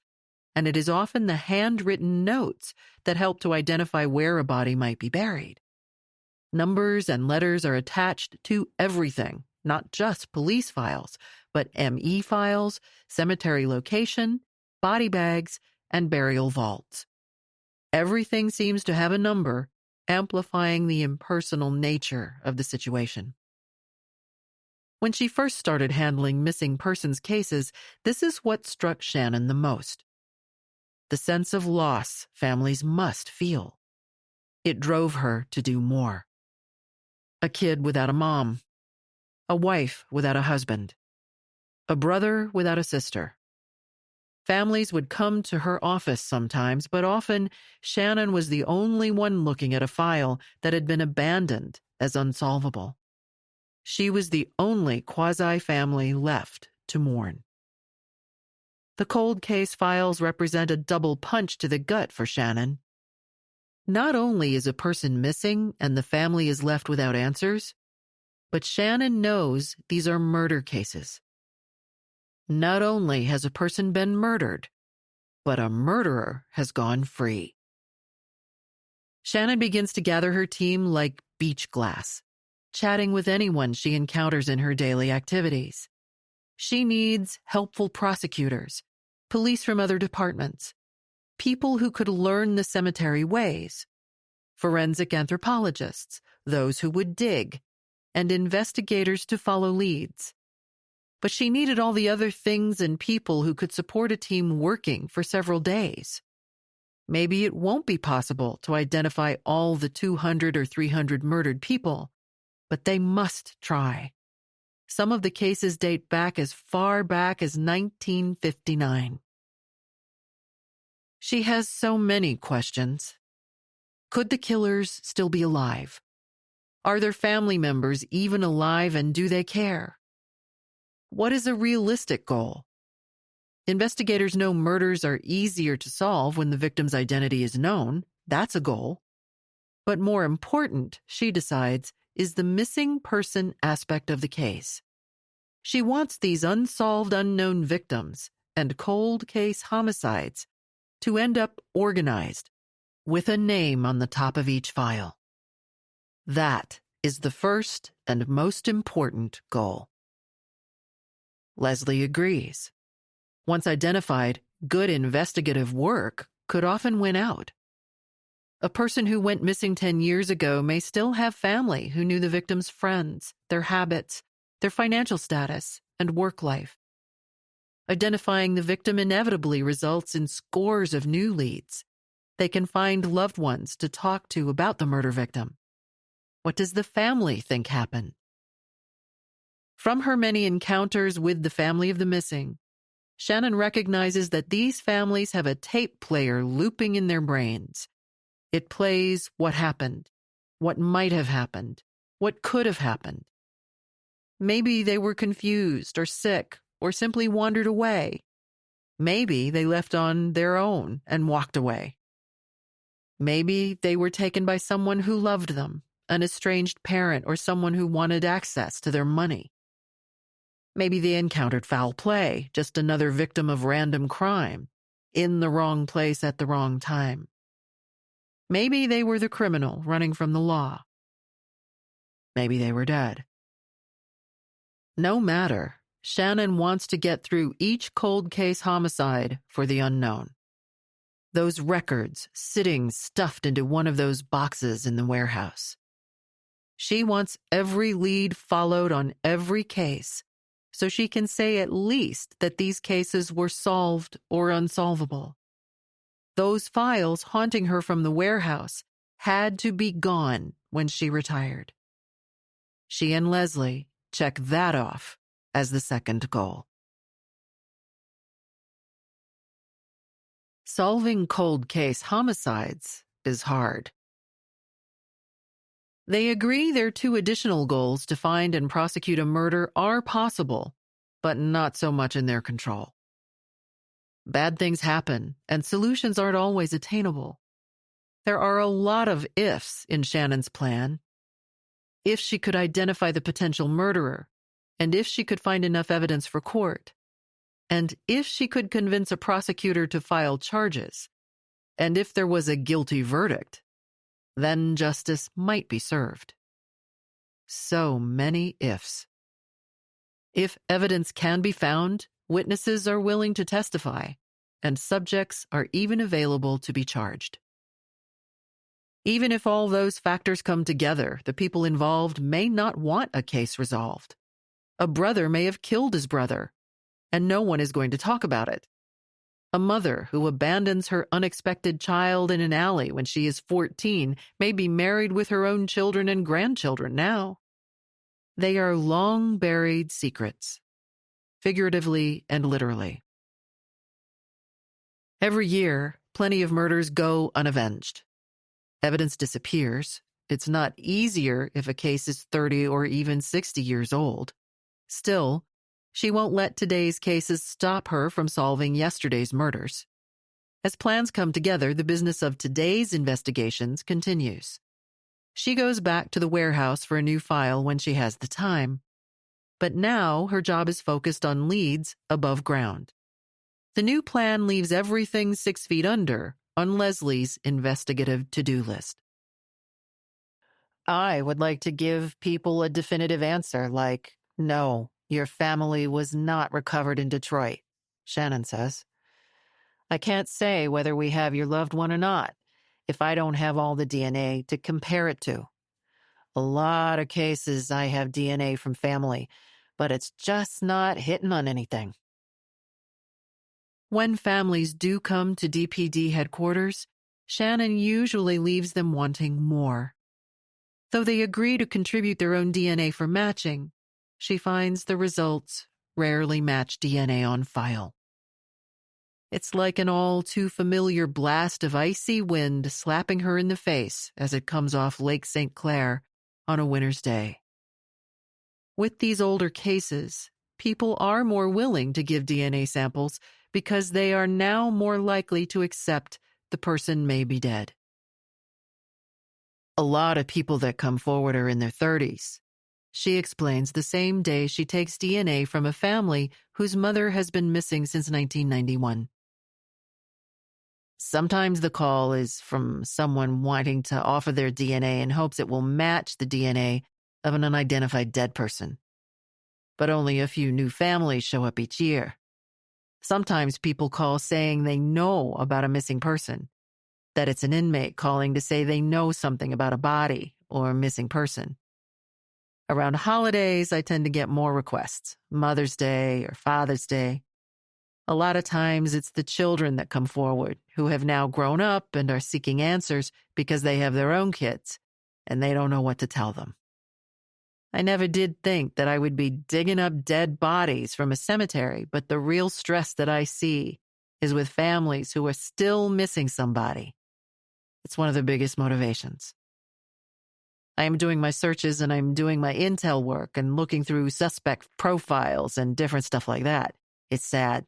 and it is often the handwritten notes that help to identify where a body might be buried. Numbers and letters are attached to everything, not just police files, but ME files, cemetery location, body bags, and burial vaults. Everything seems to have a number, amplifying the impersonal nature of the situation. When she first started handling missing persons cases, this is what struck Shannon the most: the sense of loss families must feel. It drove her to do more. A kid without a mom, a wife without a husband, a brother without a sister. Families would come to her office sometimes, but often Shannon was the only one looking at a file that had been abandoned as unsolvable. She was the only quasi-family left to mourn. The cold case files represent a double punch to the gut for Shannon. Not only is a person missing and the family is left without answers, but Shannon knows these are murder cases. Not only has a person been murdered, but a murderer has gone free. Shannon begins to gather her team like beach glass, chatting with anyone she encounters in her daily activities. She needs helpful prosecutors, police from other departments, people who could learn the cemetery ways, forensic anthropologists, those who would dig, and investigators to follow leads. But she needed all the other things and people who could support a team working for several days. Maybe it won't be possible to identify all the 200 or 300 murdered people, but they must try. Some of the cases date back as far back as 1959. She has so many questions. Could the killers still be alive? Are their family members even alive, and do they care? What is a realistic goal? Investigators know murders are easier to solve when the victim's identity is known. That's a goal. But more important, she decides, is the missing person aspect of the case. She wants these unsolved unknown victims and cold case homicides to end up organized, with a name on the top of each file. That is the first and most important goal. Leslie agrees. Once identified, good investigative work could often win out. A person who went missing 10 years ago may still have family who knew the victim's friends, their habits, their financial status, and work life. Identifying the victim inevitably results in scores of new leads. They can find loved ones to talk to about the murder victim. What does the family think happened? From her many encounters with the family of the missing, Shannon recognizes that these families have a tape player looping in their brains. It plays what happened, what might have happened, what could have happened. Maybe they were confused or sick or simply wandered away. Maybe they left on their own and walked away. Maybe they were taken by someone who loved them, an estranged parent or someone who wanted access to their money. Maybe they encountered foul play, just another victim of random crime, in the wrong place at the wrong time. Maybe they were the criminal running from the law. Maybe they were dead. No matter, Shannon wants to get through each cold case homicide for the unknown. Those records sitting stuffed into one of those boxes in the warehouse. She wants every lead followed on every case, so she can say at least that these cases were solved or unsolvable. Those files haunting her from the warehouse had to be gone when she retired. She and Leslie check that off as the second goal. Solving cold case homicides is hard. They agree their two additional goals to find and prosecute a murder are possible, but not so much in their control. Bad things happen, and solutions aren't always attainable. There are a lot of ifs in Shannon's plan. If she could identify the potential murderer, and if she could find enough evidence for court, and if she could convince a prosecutor to file charges, and if there was a guilty verdict, then justice might be served. So many ifs. If evidence can be found, witnesses are willing to testify, and subjects are even available to be charged. Even if all those factors come together, the people involved may not want a case resolved. A brother may have killed his brother, and no one is going to talk about it. A mother who abandons her unexpected child in an alley when she is 14 may be married with her own children and grandchildren now. They are long-buried secrets, figuratively and literally. Every year, plenty of murders go unavenged. Evidence disappears. It's not easier if a case is 30 or even 60 years old. Still, she won't let today's cases stop her from solving yesterday's murders. As plans come together, the business of today's investigations continues. She goes back to the warehouse for a new file when she has the time. But now her job is focused on leads above ground. The new plan leaves everything 6 feet under on Leslie's investigative to-do list. I would like to give people a definitive answer like, no, your family was not recovered in Detroit, Shannon says. I can't say whether we have your loved one or not if I don't have all the DNA to compare it to. A lot of cases I have DNA from family, but it's just not hitting on anything. When families do come to DPD headquarters, Shannon usually leaves them wanting more. Though they agree to contribute their own DNA for matching, she finds the results rarely match DNA on file. It's like an all too familiar blast of icy wind slapping her in the face as it comes off Lake St. Clair on a winter's day. With these older cases, people are more willing to give DNA samples because they are now more likely to accept the person may be dead. A lot of people that come forward are in their 30s. She explains the same day she takes DNA from a family whose mother has been missing since 1991. Sometimes the call is from someone wanting to offer their DNA in hopes it will match the DNA of an unidentified dead person. But only a few new families show up each year. Sometimes people call saying they know about a missing person, that it's an inmate calling to say they know something about a body or a missing person. Around holidays, I tend to get more requests, Mother's Day or Father's Day. A lot of times it's the children that come forward who have now grown up and are seeking answers because they have their own kids and they don't know what to tell them. I never did think that I would be digging up dead bodies from a cemetery, but the real stress that I see is with families who are still missing somebody. It's one of the biggest motivations. I am doing my searches and I'm doing my intel work and looking through suspect profiles and different stuff like that. It's sad.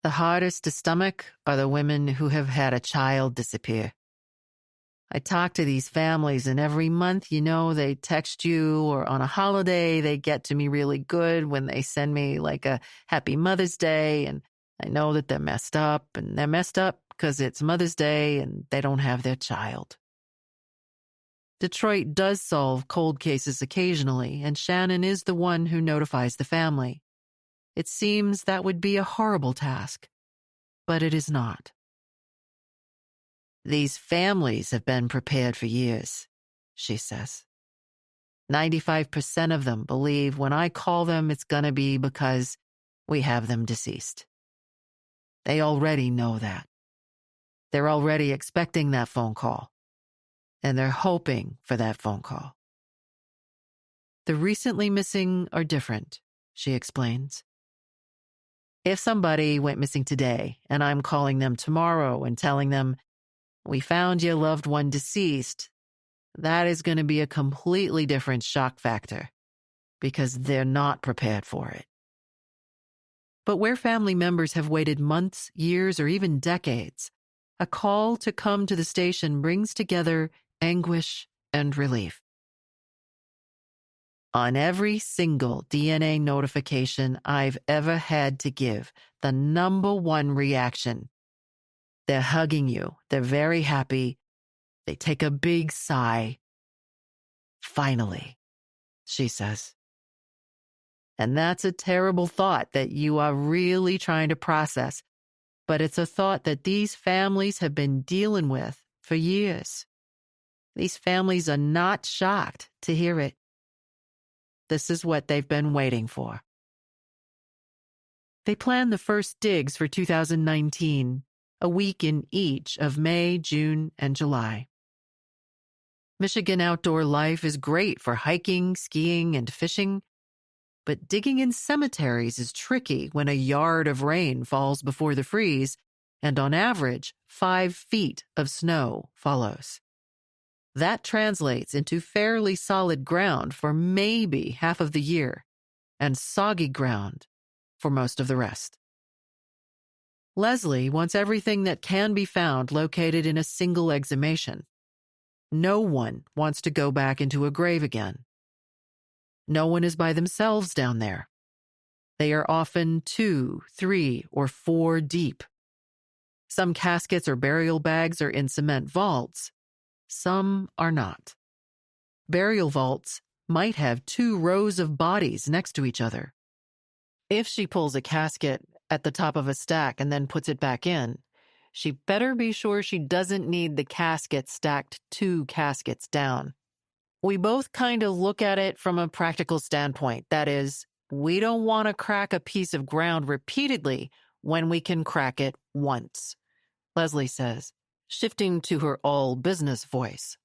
The hardest to stomach are the women who have had a child disappear. I talk to these families and every month, they text you, or on a holiday, they get to me really good when they send me like a happy Mother's Day, and I know that they're messed up, and they're messed up because it's Mother's Day and they don't have their child. Detroit does solve cold cases occasionally, and Shannon is the one who notifies the family. It seems that would be a horrible task, but it is not. These families have been prepared for years, she says. 95% of them believe when I call them, it's going to be because we have them deceased. They already know that. They're already expecting that phone call, and they're hoping for that phone call. The recently missing are different, she explains. If somebody went missing today and I'm calling them tomorrow and telling them, we found your loved one deceased, that is going to be a completely different shock factor because they're not prepared for it. But where family members have waited months, years, or even decades, a call to come to the station brings together anguish and relief. On every single DNA notification I've ever had to give, the number one reaction: they're hugging you, they're very happy, they take a big sigh. Finally, she says. And that's a terrible thought that you are really trying to process, but it's a thought that these families have been dealing with for years. These families are not shocked to hear it. This is what they've been waiting for. They plan the first digs for 2019, a week in each of May, June, and July. Michigan outdoor life is great for hiking, skiing, and fishing, but digging in cemeteries is tricky when a yard of rain falls before the freeze, and on average, 5 feet of snow follows. That translates into fairly solid ground for maybe half of the year, and soggy ground for most of the rest. Leslie wants everything that can be found located in a single exhumation. No one wants to go back into a grave again. No one is by themselves down there. They are often 2, 3, or 4 deep. Some caskets or burial bags are in cement vaults. Some are not. Burial vaults might have 2 rows of bodies next to each other. If she pulls a casket at the top of a stack and then puts it back in, she better be sure she doesn't need the casket stacked 2 caskets down. We both kind of look at it from a practical standpoint. That is, we don't want to crack a piece of ground repeatedly when we can crack it once, Leslie says, shifting to her all-business voice.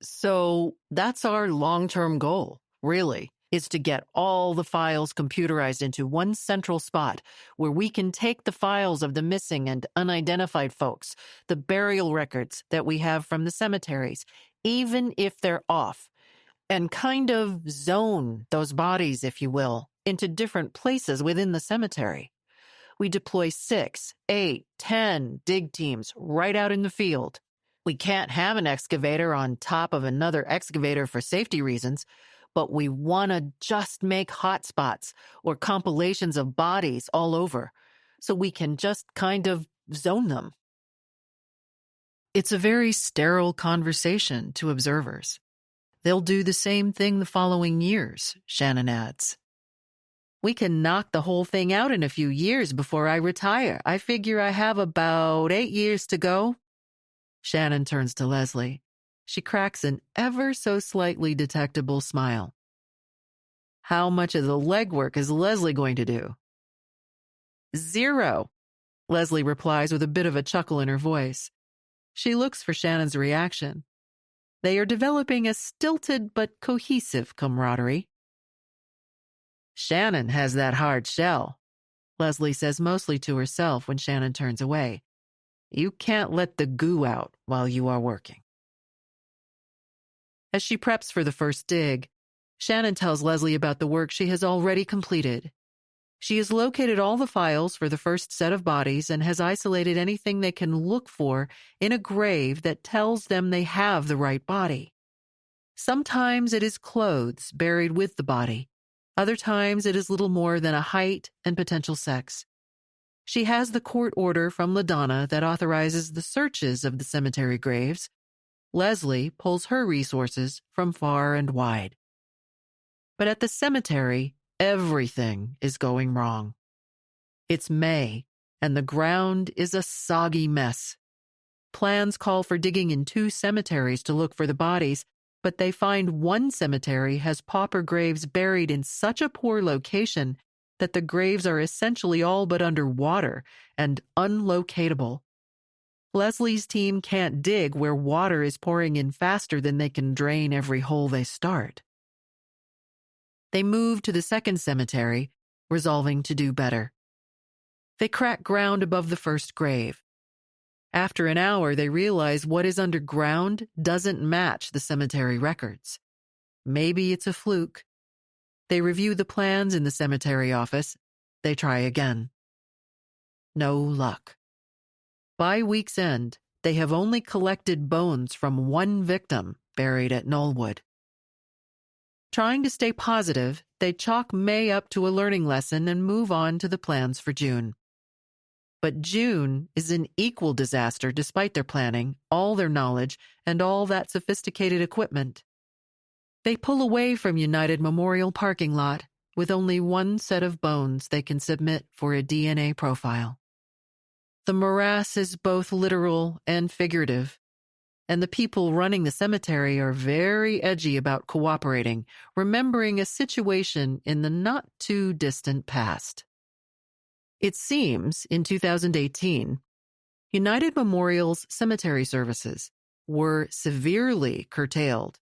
So that's our long-term goal, really, is to get all the files computerized into one central spot where we can take the files of the missing and unidentified folks, the burial records that we have from the cemeteries, even if they're off, and kind of zone those bodies, if you will, into different places within the cemetery. We deploy 6, 8, 10 dig teams right out in the field. We can't have an excavator on top of another excavator for safety reasons, but we want to just make hotspots or compilations of bodies all over so we can just kind of zone them. It's a very sterile conversation to observers. They'll do the same thing the following years, Shannon adds. We can knock the whole thing out in a few years before I retire. I figure I have about 8 years to go. Shannon turns to Leslie. She cracks an ever so slightly detectable smile. How much of the legwork is Leslie going to do? 0, Leslie replies with a bit of a chuckle in her voice. She looks for Shannon's reaction. They are developing a stilted but cohesive camaraderie. Shannon has that hard shell, Leslie says mostly to herself when Shannon turns away. You can't let the goo out while you are working. As she preps for the first dig, Shannon tells Leslie about the work she has already completed. She has located all the files for the first set of bodies and has isolated anything they can look for in a grave that tells them they have the right body. Sometimes it is clothes buried with the body. Other times it is little more than a height and potential sex. She has the court order from LaDonna that authorizes the searches of the cemetery graves. Leslie pulls her resources from far and wide. But at the cemetery, everything is going wrong. It's May, and the ground is a soggy mess. Plans call for digging in 2 cemeteries to look for the bodies, but they find one cemetery has pauper graves buried in such a poor location that the graves are essentially all but underwater and unlocatable. Leslie's team can't dig where water is pouring in faster than they can drain every hole they start. They move to the second cemetery, resolving to do better. They crack ground above the first grave. After an hour, they realize what is underground doesn't match the cemetery records. Maybe it's a fluke. They review the plans in the cemetery office. They try again. No luck. By week's end, they have only collected bones from 1 victim buried at Knollwood. Trying to stay positive, they chalk May up to a learning lesson and move on to the plans for June. But June is an equal disaster despite their planning, all their knowledge, and all that sophisticated equipment. They pull away from United Memorial parking lot with only 1 set of bones they can submit for a DNA profile. The morass is both literal and figurative, and the people running the cemetery are very edgy about cooperating, remembering a situation in the not-too-distant past. It seems, in 2018, United Memorial's cemetery services were severely curtailed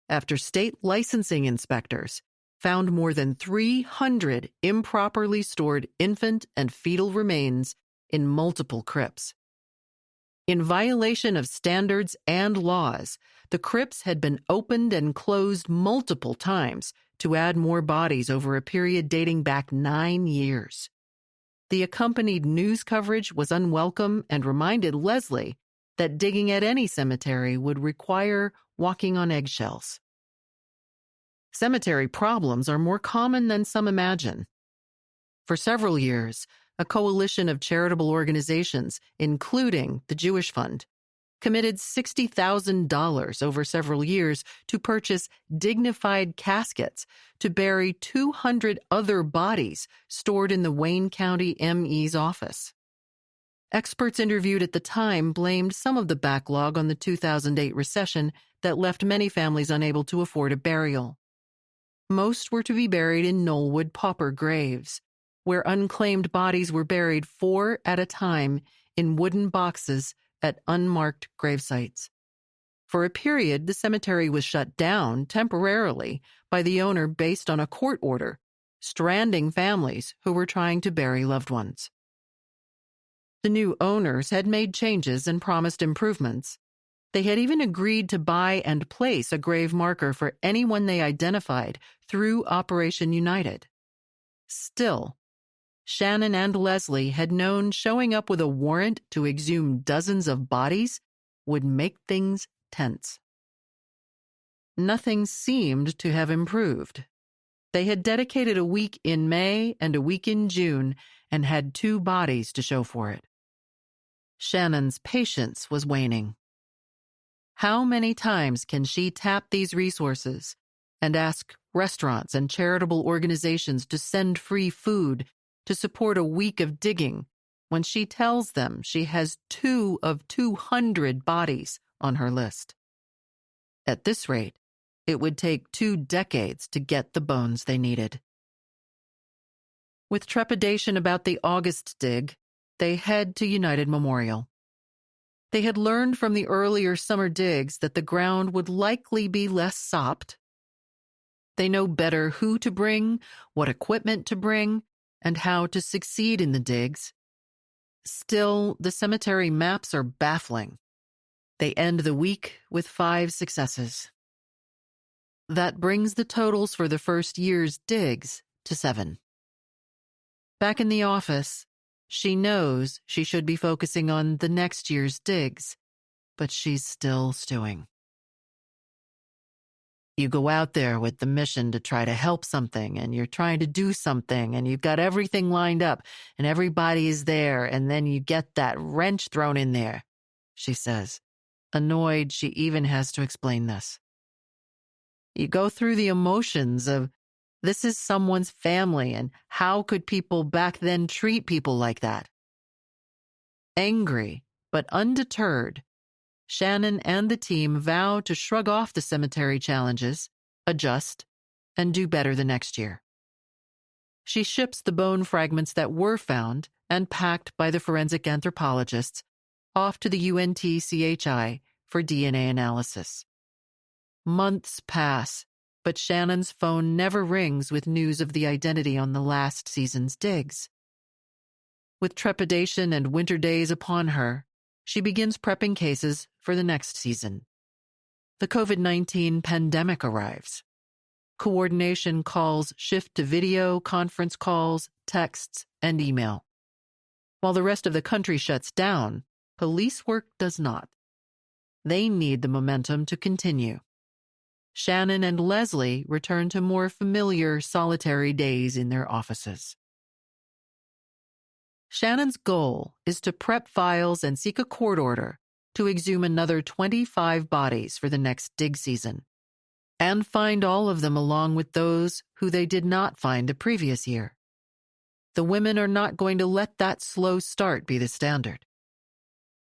after state licensing inspectors found more than 300 improperly stored infant and fetal remains in multiple crypts. In violation of standards and laws, the crypts had been opened and closed multiple times to add more bodies over a period dating back 9 years. The accompanied news coverage was unwelcome and reminded Leslie that digging at any cemetery would require walking on eggshells. Cemetery problems are more common than some imagine. For several years, a coalition of charitable organizations, including the Jewish Fund, committed $60,000 over several years to purchase dignified caskets to bury 200 other bodies stored in the Wayne County ME's office. Experts interviewed at the time blamed some of the backlog on the 2008 recession that left many families unable to afford a burial. Most were to be buried in Knollwood pauper graves, where unclaimed bodies were buried 4 at a time in wooden boxes at unmarked gravesites. For a period, the cemetery was shut down temporarily by the owner based on a court order, stranding families who were trying to bury loved ones. The new owners had made changes and promised improvements. They had even agreed to buy and place a grave marker for anyone they identified through Operation United. Still, Shannon and Leslie had known showing up with a warrant to exhume dozens of bodies would make things tense. Nothing seemed to have improved. They had dedicated a week in May and a week in June and had 2 bodies to show for it. Shannon's patience was waning. How many times can she tap these resources and ask restaurants and charitable organizations to send free food to support a week of digging when she tells them she has 2 of 200 bodies on her list? At this rate, it would take 2 decades to get the bones they needed. With trepidation about the August dig, they head to United Memorial. They had learned from the earlier summer digs that the ground would likely be less sopped. They know better who to bring, what equipment to bring, and how to succeed in the digs. Still, the cemetery maps are baffling. They end the week with 5 successes. That brings the totals for the first year's digs to 7. Back in the office, she knows she should be focusing on the next year's digs, but she's still stewing. You go out there with the mission to try to help something, and you're trying to do something, and you've got everything lined up, and everybody is there, and then you get that wrench thrown in there, she says. Annoyed, she even has to explain this. You go through the emotions of, this is someone's family, and how could people back then treat people like that? Angry, but undeterred, Shannon and the team vow to shrug off the cemetery challenges, adjust, and do better the next year. She ships the bone fragments that were found and packed by the forensic anthropologists off to the UNTCHI for DNA analysis. Months pass, but Shannon's phone never rings with news of the identity on the last season's digs. With trepidation and winter days upon her, she begins prepping cases for the next season. The COVID-19 pandemic arrives. Coordination calls shift to video, conference calls, texts, and email. While the rest of the country shuts down, police work does not. They need the momentum to continue. Shannon and Leslie return to more familiar, solitary days in their offices. Shannon's goal is to prep files and seek a court order to exhume another 25 bodies for the next dig season, and find all of them along with those who they did not find the previous year. The women are not going to let that slow start be the standard.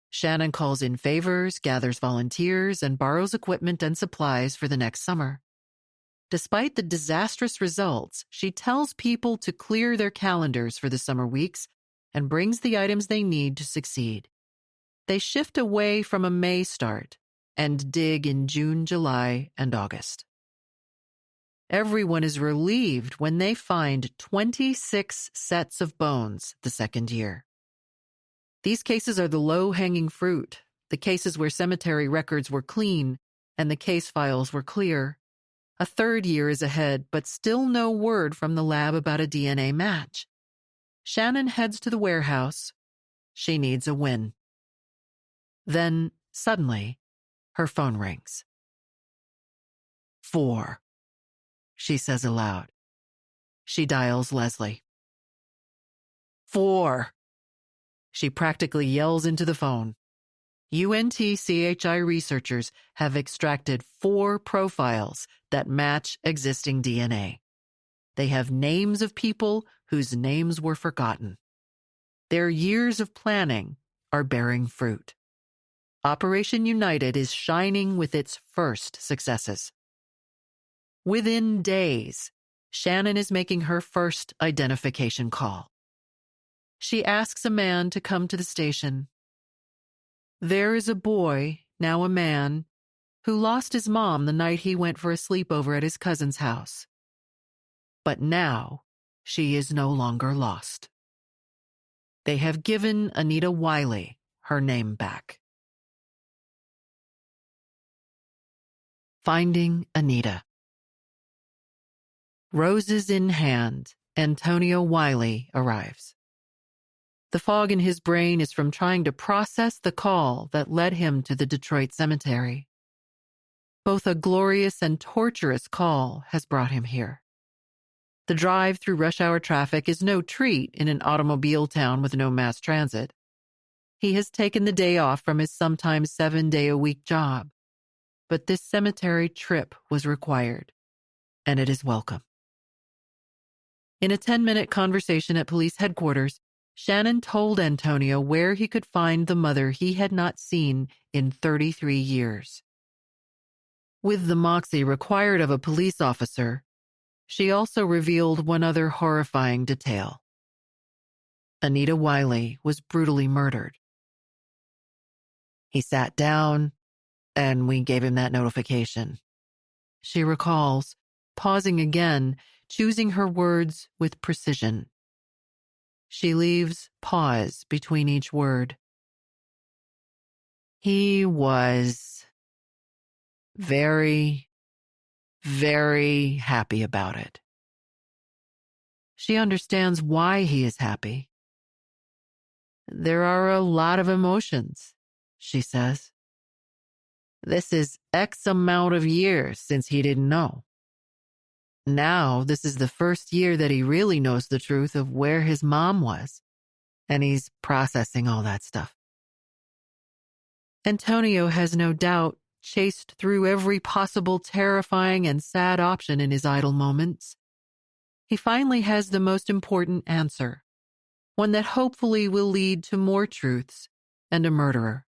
Shannon calls in favors, gathers volunteers, and borrows equipment and supplies for the next summer. Despite the disastrous results, she tells people to clear their calendars for the summer weeks and brings the items they need to succeed. They shift away from a May start and dig in June, July, and August. Everyone is relieved when they find 26 sets of bones the second year. These cases are the low-hanging fruit, the cases where cemetery records were clean and the case files were clear. A third year is ahead, but still no word from the lab about a DNA match. Shannon heads to the warehouse. She needs a win. Then, suddenly, her phone rings. 4, she says aloud. She dials Leslie. 4. She practically yells into the phone. UNTCHI researchers have extracted 4 profiles that match existing DNA. They have names of people whose names were forgotten. Their years of planning are bearing fruit. Operation United is shining with its first successes. Within days, Shannon is making her first identification call. She asks a man to come to the station. There is a boy, now a man, who lost his mom the night he went for a sleepover at his cousin's house. But now, she is no longer lost. They have given Anita Wiley her name back. Finding Anita. Roses in hand, Antonio Wiley arrives. The fog in his brain is from trying to process the call that led him to the Detroit cemetery. Both a glorious and torturous call has brought him here. The drive through rush hour traffic is no treat in an automobile town with no mass transit. He has taken the day off from his sometimes 7-day-a-week job. But this cemetery trip was required, and it is welcome. In a 10-minute conversation at police headquarters, Shannon told Antonio where he could find the mother he had not seen in 33 years. With the moxie required of a police officer, she also revealed one other horrifying detail. Anita Wiley was brutally murdered. He sat down, and we gave him that notification. She recalls, pausing again, choosing her words with precision. She leaves pause between each word. He was very, very happy about it. She understands why he is happy. There are a lot of emotions, she says. This is X amount of years since he didn't know. Now, this is the first year that he really knows the truth of where his mom was, and he's processing all that stuff. Antonio has no doubt chased through every possible terrifying and sad option in his idle moments. He finally has the most important answer, one that hopefully will lead to more truths and a murderer.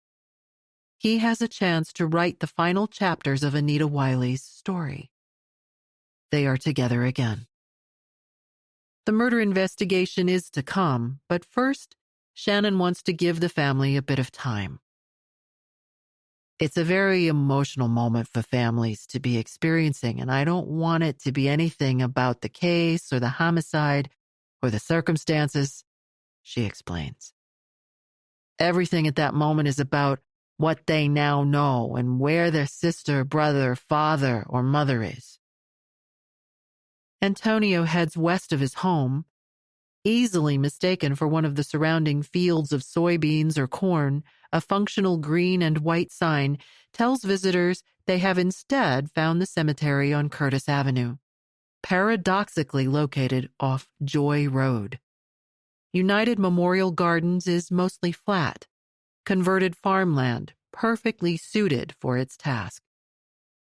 He has a chance to write the final chapters of Anita Wiley's story. They are together again. The murder investigation is to come, but first, Shannon wants to give the family a bit of time. It's a very emotional moment for families to be experiencing, and I don't want it to be anything about the case or the homicide or the circumstances, she explains. Everything at that moment is about what they now know and where their sister, brother, father, or mother is. Antonio heads west of his home, easily mistaken for one of the surrounding fields of soybeans or corn. A functional green and white sign tells visitors they have instead found the cemetery on Curtis Avenue, paradoxically located off Joy Road. United Memorial Gardens is mostly flat, converted farmland perfectly suited for its task.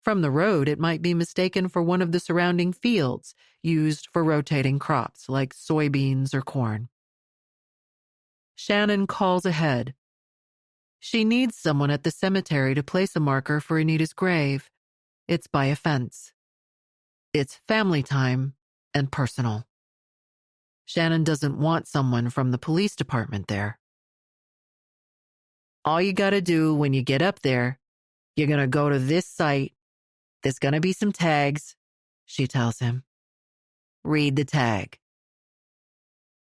From the road, it might be mistaken for one of the surrounding fields used for rotating crops like soybeans or corn. Shannon calls ahead. She needs someone at the cemetery to place a marker for Anita's grave. It's by a fence. It's family time and personal. Shannon doesn't want someone from the police department there. All you gotta do when you get up there, you're gonna go to this site. There's gonna be some tags, she tells him. Read the tag.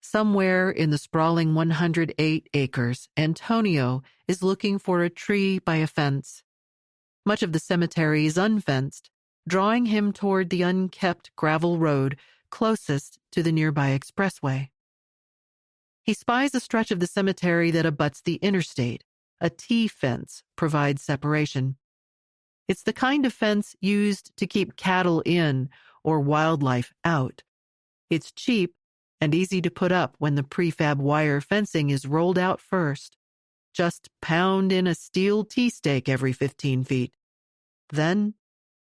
Somewhere in the sprawling 108 acres, Antonio is looking for a tree by a fence. Much of the cemetery is unfenced, drawing him toward the unkept gravel road closest to the nearby expressway. He spies a stretch of the cemetery that abuts the interstate. A T-fence provides separation. It's the kind of fence used to keep cattle in or wildlife out. It's cheap and easy to put up when the prefab wire fencing is rolled out first. Just pound in a steel T-stake every 15 feet. Then,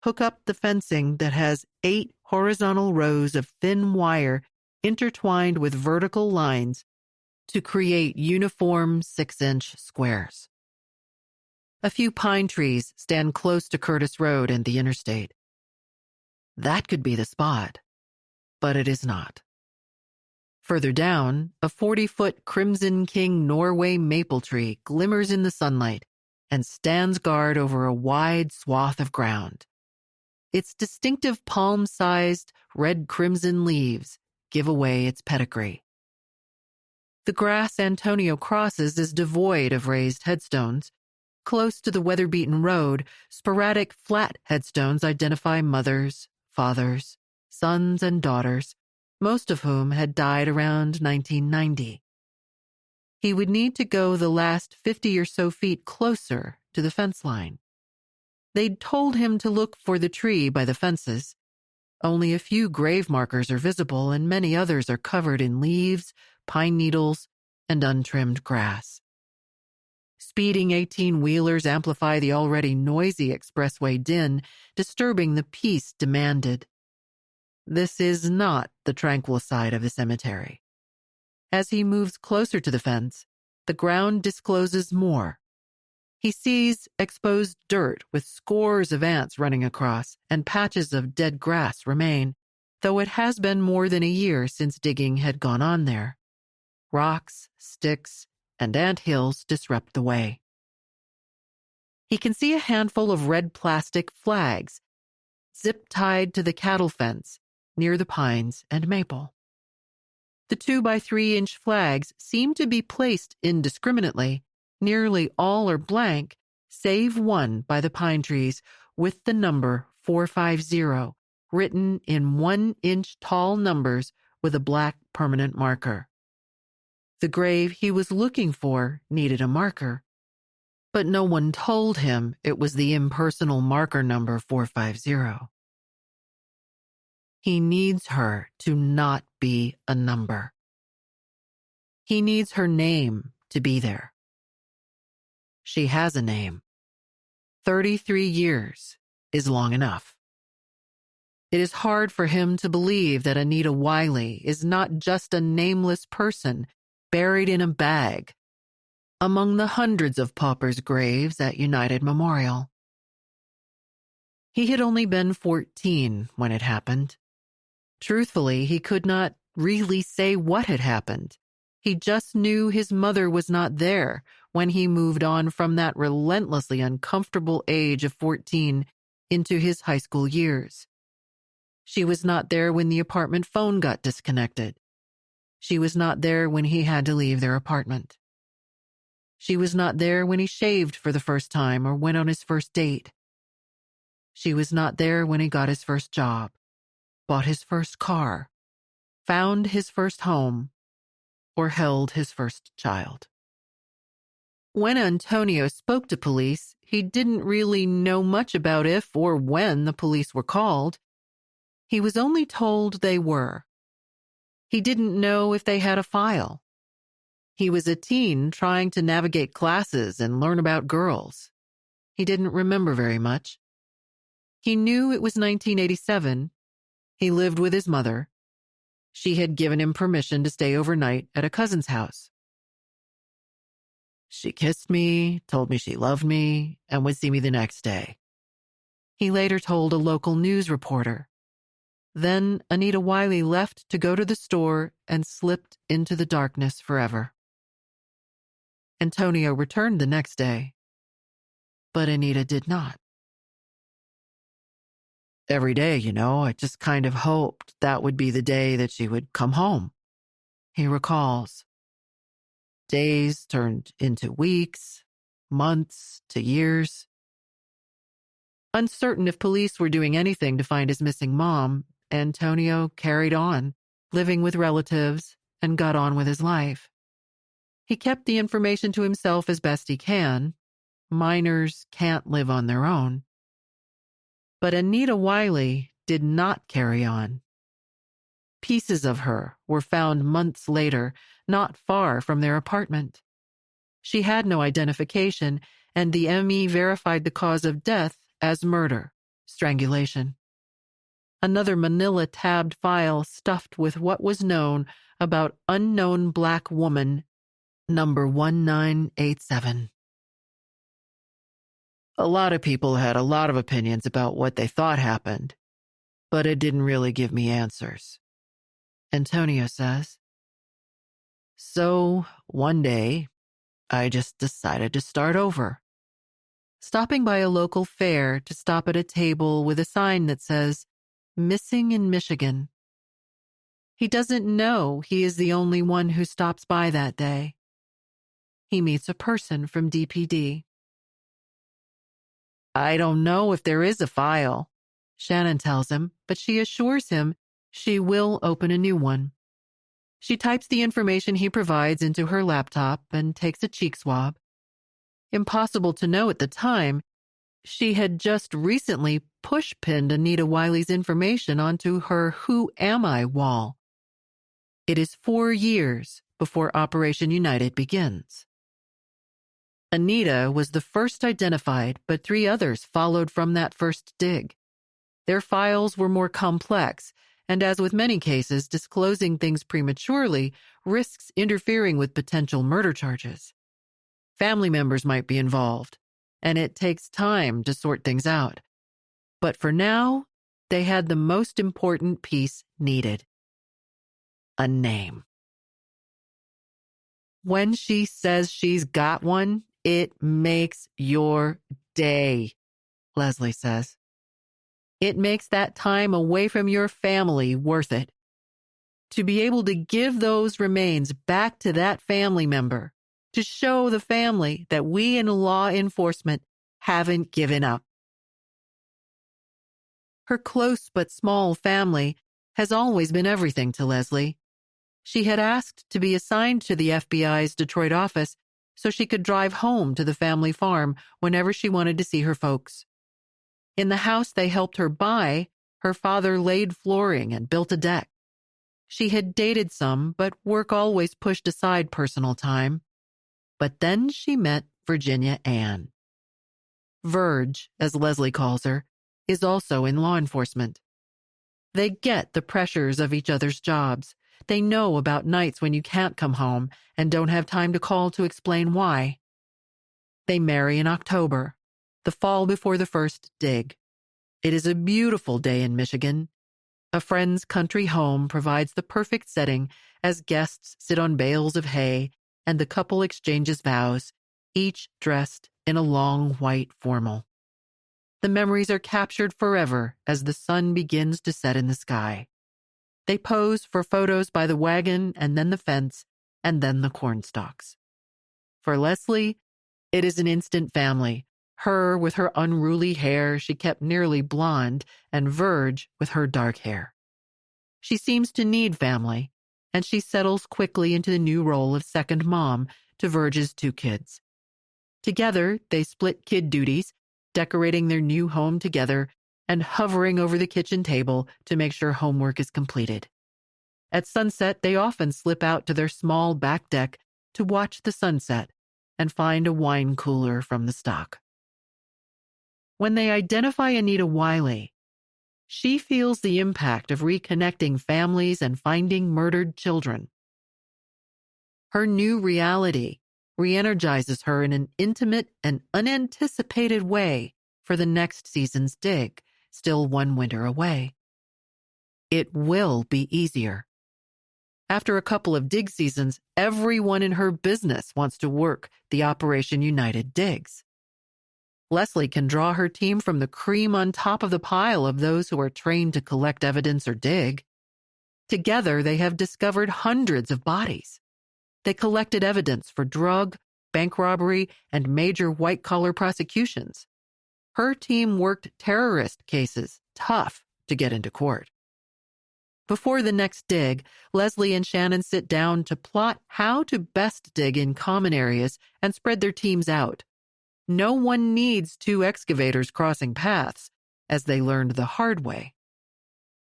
hook up the fencing that has 8 horizontal rows of thin wire intertwined with vertical lines to create uniform 6-inch squares. A few pine trees stand close to Curtis Road and the interstate. That could be the spot, but it is not. Further down, a 40-foot Crimson King Norway maple tree glimmers in the sunlight, and stands guard over a wide swath of ground. Its distinctive palm-sized red-crimson leaves give away its pedigree. The grass Antonio crosses is devoid of raised headstones. Close to the weather-beaten road, sporadic flat headstones identify mothers, fathers, sons, and daughters, most of whom had died around 1990. He would need to go the last 50 or so feet closer to the fence line. They'd told him to look for the tree by the fences. Only a few grave markers are visible, and many others are covered in leaves, pine needles, and untrimmed grass. Speeding 18-wheelers amplify the already noisy expressway din, disturbing the peace demanded. This is not the tranquil side of the cemetery. As he moves closer to the fence, the ground discloses more. He sees exposed dirt with scores of ants running across, and patches of dead grass remain, though it has been more than a year since digging had gone on there. Rocks, sticks, and ant hills disrupt the way. He can see a handful of red plastic flags, zip-tied to the cattle fence near the pines and maple. The 2-by-3-inch flags seem to be placed indiscriminately. Nearly all are blank, save one by the pine trees with the number 450 written in 1-inch tall numbers with a black permanent marker. The grave he was looking for needed a marker, but no one told him it was the impersonal marker number 450. He needs her to not be a number. He needs her name to be there. She has a name. 33 years is long enough. It is hard for him to believe that Anita Wiley is not just a nameless person buried in a bag among the hundreds of paupers' graves at United Memorial. He had only been 14 when it happened. Truthfully, he could not really say what had happened. He just knew his mother was not there when he moved on from that relentlessly uncomfortable age of 14 into his high school years. She was not there when the apartment phone got disconnected. She was not there when he had to leave their apartment. She was not there when he shaved for the first time or went on his first date. She was not there when he got his first job, bought his first car, found his first home, or held his first child. When Antonio spoke to police, he didn't really know much about if or when the police were called. He was only told they were. He didn't know if they had a file. He was a teen trying to navigate classes and learn about girls. He didn't remember very much. He knew it was 1987. He lived with his mother. She had given him permission to stay overnight at a cousin's house. She kissed me, told me she loved me, and would see me the next day. He later told a local news reporter. Then Anita Wiley left to go to the store and slipped into the darkness forever. Antonio returned the next day, but Anita did not. Every day, I just kind of hoped that would be the day that she would come home, he recalls. Days turned into weeks, months to years. Uncertain if police were doing anything to find his missing mom, Antonio carried on, living with relatives, and got on with his life. He kept the information to himself as best he can. Minors can't live on their own. But Anita Wiley did not carry on. Pieces of her were found months later, not far from their apartment. She had no identification, and the ME verified the cause of death as murder, strangulation. Another manila tabbed file stuffed with what was known about unknown black woman, number 1987. A lot of people had a lot of opinions about what they thought happened, but it didn't really give me answers. Antonio says. So, one day, I just decided to start over. stopping by a local fair to stop at a table with a sign that says, "Missing in Michigan." He doesn't know he is the only one who stops by that day. He meets a person from DPD. "I don't know if there is a file," Shannon tells him, but she assures him she will open a new one. She types the information he provides into her laptop and takes a cheek swab. Impossible to know at the time, she had just recently push-pinned Anita Wiley's information onto her Who Am I wall. It is 4 years before Operation United begins. Anita was the first identified, but 3 others followed from that first dig. Their files were more complex, and as with many cases, disclosing things prematurely risks interfering with potential murder charges. Family members might be involved, and it takes time to sort things out. But for now, they had the most important piece needed: a name. When she says she's got one, it makes your day, Leslie says. It makes that time away from your family worth it. To be able to give those remains back to that family member, to show the family that we in law enforcement haven't given up. Her close but small family has always been everything to Leslie. She had asked to be assigned to the FBI's Detroit office so she could drive home to the family farm whenever she wanted to see her folks. In the house they helped her buy, her father laid flooring and built a deck. She had dated some, but work always pushed aside personal time. But then she met Virginia Ann. Virg, as Leslie calls her, is also in law enforcement. They get the pressures of each other's jobs. They know about nights when you can't come home and don't have time to call to explain why. They marry in October, the fall before the first dig. It is a beautiful day in Michigan. A friend's country home provides the perfect setting as guests sit on bales of hay and the couple exchanges vows, each dressed in a long white formal. The memories are captured forever as the sun begins to set in the sky. They pose for photos by the wagon and then the fence and then the cornstalks. For Leslie, it is an instant family. Her with her unruly hair she kept nearly blonde, and Virg with her dark hair. She seems to need family, and she settles quickly into the new role of second mom to Virg's 2 kids. Together, they split kid duties, decorating their new home together and hovering over the kitchen table to make sure homework is completed. At sunset, they often slip out to their small back deck to watch the sunset and find a wine cooler from the stock. When they identify Anita Wiley, she feels the impact of reconnecting families and finding murdered children. Her new reality re-energizes her in an intimate and unanticipated way for the next season's dig, still 1 winter away. It will be easier. After a couple of dig seasons, everyone in her business wants to work the Operation United digs. Leslie can draw her team from the cream on top of the pile of those who are trained to collect evidence or dig. Together, they have discovered hundreds of bodies. They collected evidence for drug, bank robbery, and major white-collar prosecutions. Her team worked terrorist cases tough to get into court. Before the next dig, Leslie and Shannon sit down to plot how to best dig in common areas and spread their teams out. No one needs 2 excavators crossing paths, as they learned the hard way.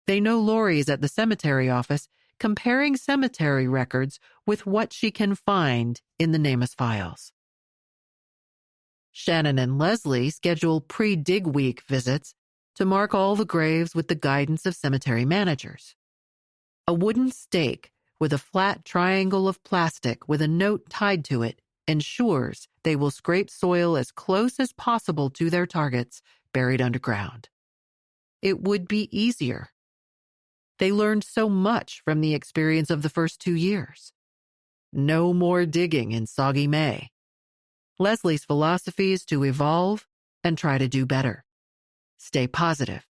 They know Lori is at the cemetery office comparing cemetery records with what she can find in the NamUs files. Shannon and Leslie schedule pre-dig week visits to mark all the graves with the guidance of cemetery managers. A wooden stake with a flat triangle of plastic with a note tied to it ensures they will scrape soil as close as possible to their targets buried underground. It would be easier. They learned so much from the experience of the first 2 years. No more digging in soggy May. Leslie's philosophy is to evolve and try to do better. Stay positive.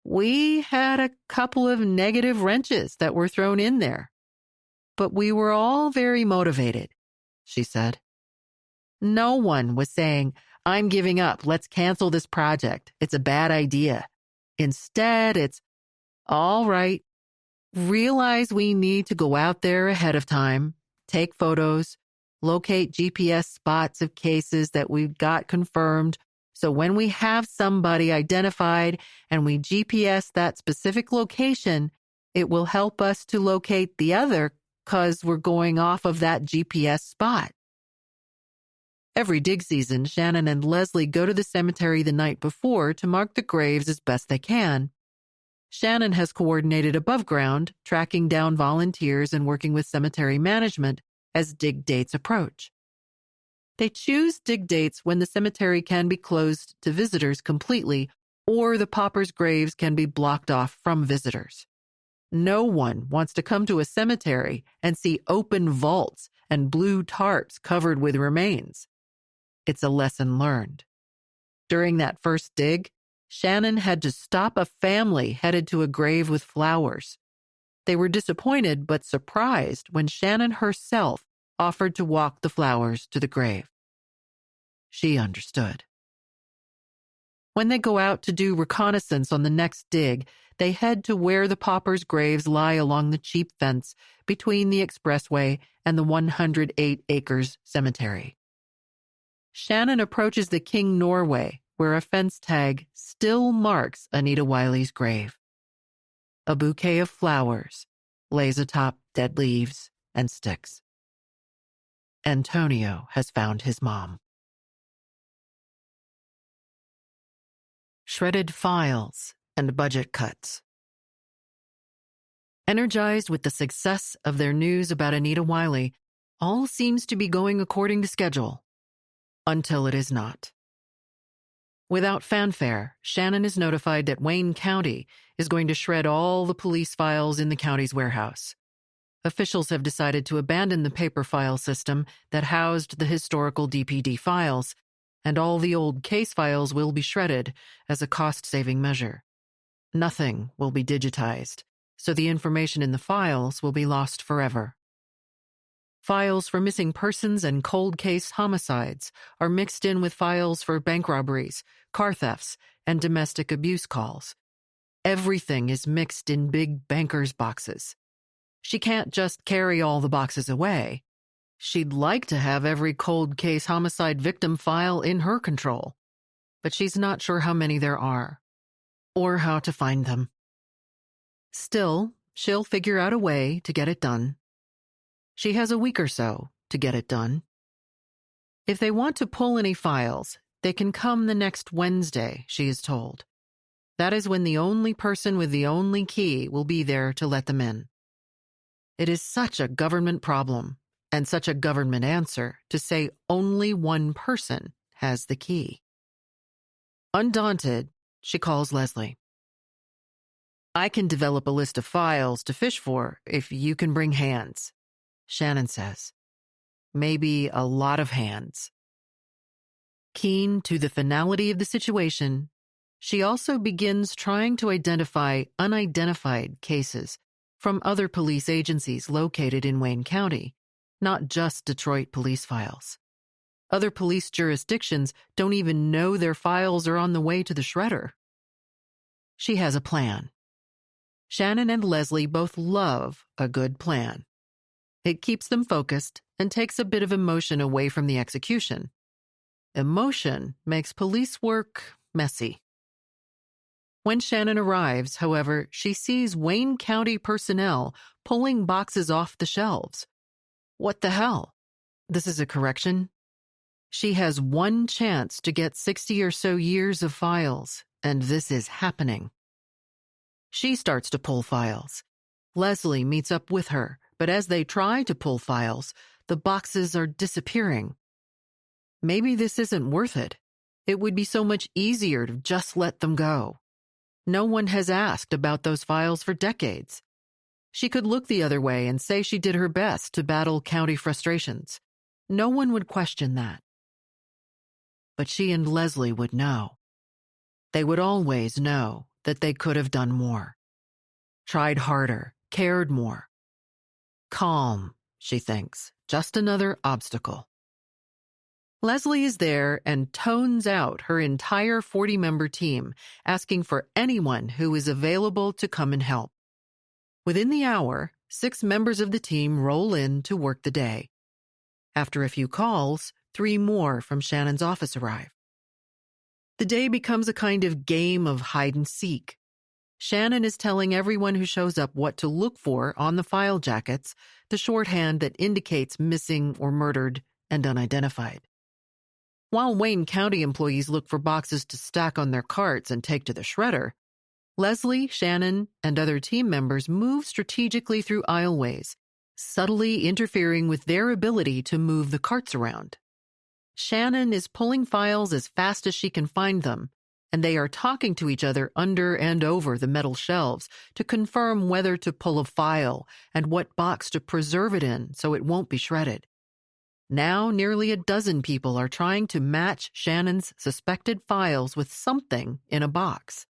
We had a couple of negative wrenches that were thrown in there, but we were all very motivated, she said. No one was saying, I'm giving up, let's cancel this project, it's a bad idea. Instead, it's, all right, realize we need to go out there ahead of time, take photos, locate GPS spots of cases that we've got confirmed, so when we have somebody identified and we GPS that specific location, it will help us to locate the other because we're going off of that GPS spot. Every dig season, Shannon and Leslie go to the cemetery the night before to mark the graves as best they can. Shannon has coordinated above ground, tracking down volunteers and working with cemetery management as dig dates approach. They choose dig dates when the cemetery can be closed to visitors completely or the paupers' graves can be blocked off from visitors. No one wants to come to a cemetery and see open vaults and blue tarps covered with remains. It's a lesson learned. During that first dig, Shannon had to stop a family headed to a grave with flowers. They were disappointed but surprised when Shannon herself offered to walk the flowers to the grave. She understood. When they go out to do reconnaissance on the next dig, they head to where the paupers' graves lie along the cheap fence between the expressway and the 108 acres cemetery. Shannon approaches the King Norway, where a fence tag still marks Anita Wiley's grave. A bouquet of flowers lays atop dead leaves and sticks. Antonio has found his mom. Shredded files and budget cuts. Energized with the success of their news about Anita Wiley, all seems to be going according to schedule. Until it is not. Without fanfare, Shannon is notified that Wayne County is going to shred all the police files in the county's warehouse. Officials have decided to abandon the paper file system that housed the historical DPD files, and all the old case files will be shredded as a cost-saving measure. Nothing will be digitized, so the information in the files will be lost forever. Files for missing persons and cold case homicides are mixed in with files for bank robberies, car thefts, and domestic abuse calls. Everything is mixed in big banker's boxes. She can't just carry all the boxes away. She'd like to have every cold case homicide victim file in her control, but she's not sure how many there are, or how to find them. Still, she'll figure out a way to get it done. She has a week or so to get it done. If they want to pull any files, they can come the next Wednesday, she is told. That is when the only person with the only key will be there to let them in. It is such a government problem and such a government answer to say only one person has the key. Undaunted, she calls Leslie. I can develop a list of files to fish for if you can bring hands, Shannon says. Maybe a lot of hands. Keen to the finality of the situation, she also begins trying to identify unidentified cases from other police agencies located in Wayne County, not just Detroit police files. Other police jurisdictions don't even know their files are on the way to the shredder. She has a plan. Shannon and Leslie both love a good plan. It keeps them focused and takes a bit of emotion away from the execution. Emotion makes police work messy. When Shannon arrives, however, she sees Wayne County personnel pulling boxes off the shelves. What the hell? This is a correction? She has one chance to get 60 or so years of files, and this is happening. She starts to pull files. Leslie meets up with her, but as they try to pull files, the boxes are disappearing. Maybe this isn't worth it. It would be so much easier to just let them go. No one has asked about those files for decades. She could look the other way and say she did her best to battle county frustrations. No one would question that. but she and Leslie would know. They would always know that they could have done more. Tried harder, cared more. Calm, she thinks, just another obstacle. Leslie is there and tones out her entire 40-member team, asking for anyone who is available to come and help. Within the hour, 6 members of the team roll in to work the day. After a few calls, 3 more from Shannon's office arrive. The day becomes a kind of game of hide and seek. Shannon is telling everyone who shows up what to look for on the file jackets, the shorthand that indicates missing or murdered and unidentified. While Wayne County employees look for boxes to stack on their carts and take to the shredder, Leslie, Shannon, and other team members move strategically through aisleways, subtly interfering with their ability to move the carts around. Shannon is pulling files as fast as she can find them, and they are talking to each other under and over the metal shelves to confirm whether to pull a file and what box to preserve it in so it won't be shredded. Now, nearly a dozen people are trying to match Shannon's suspected files with something in a box.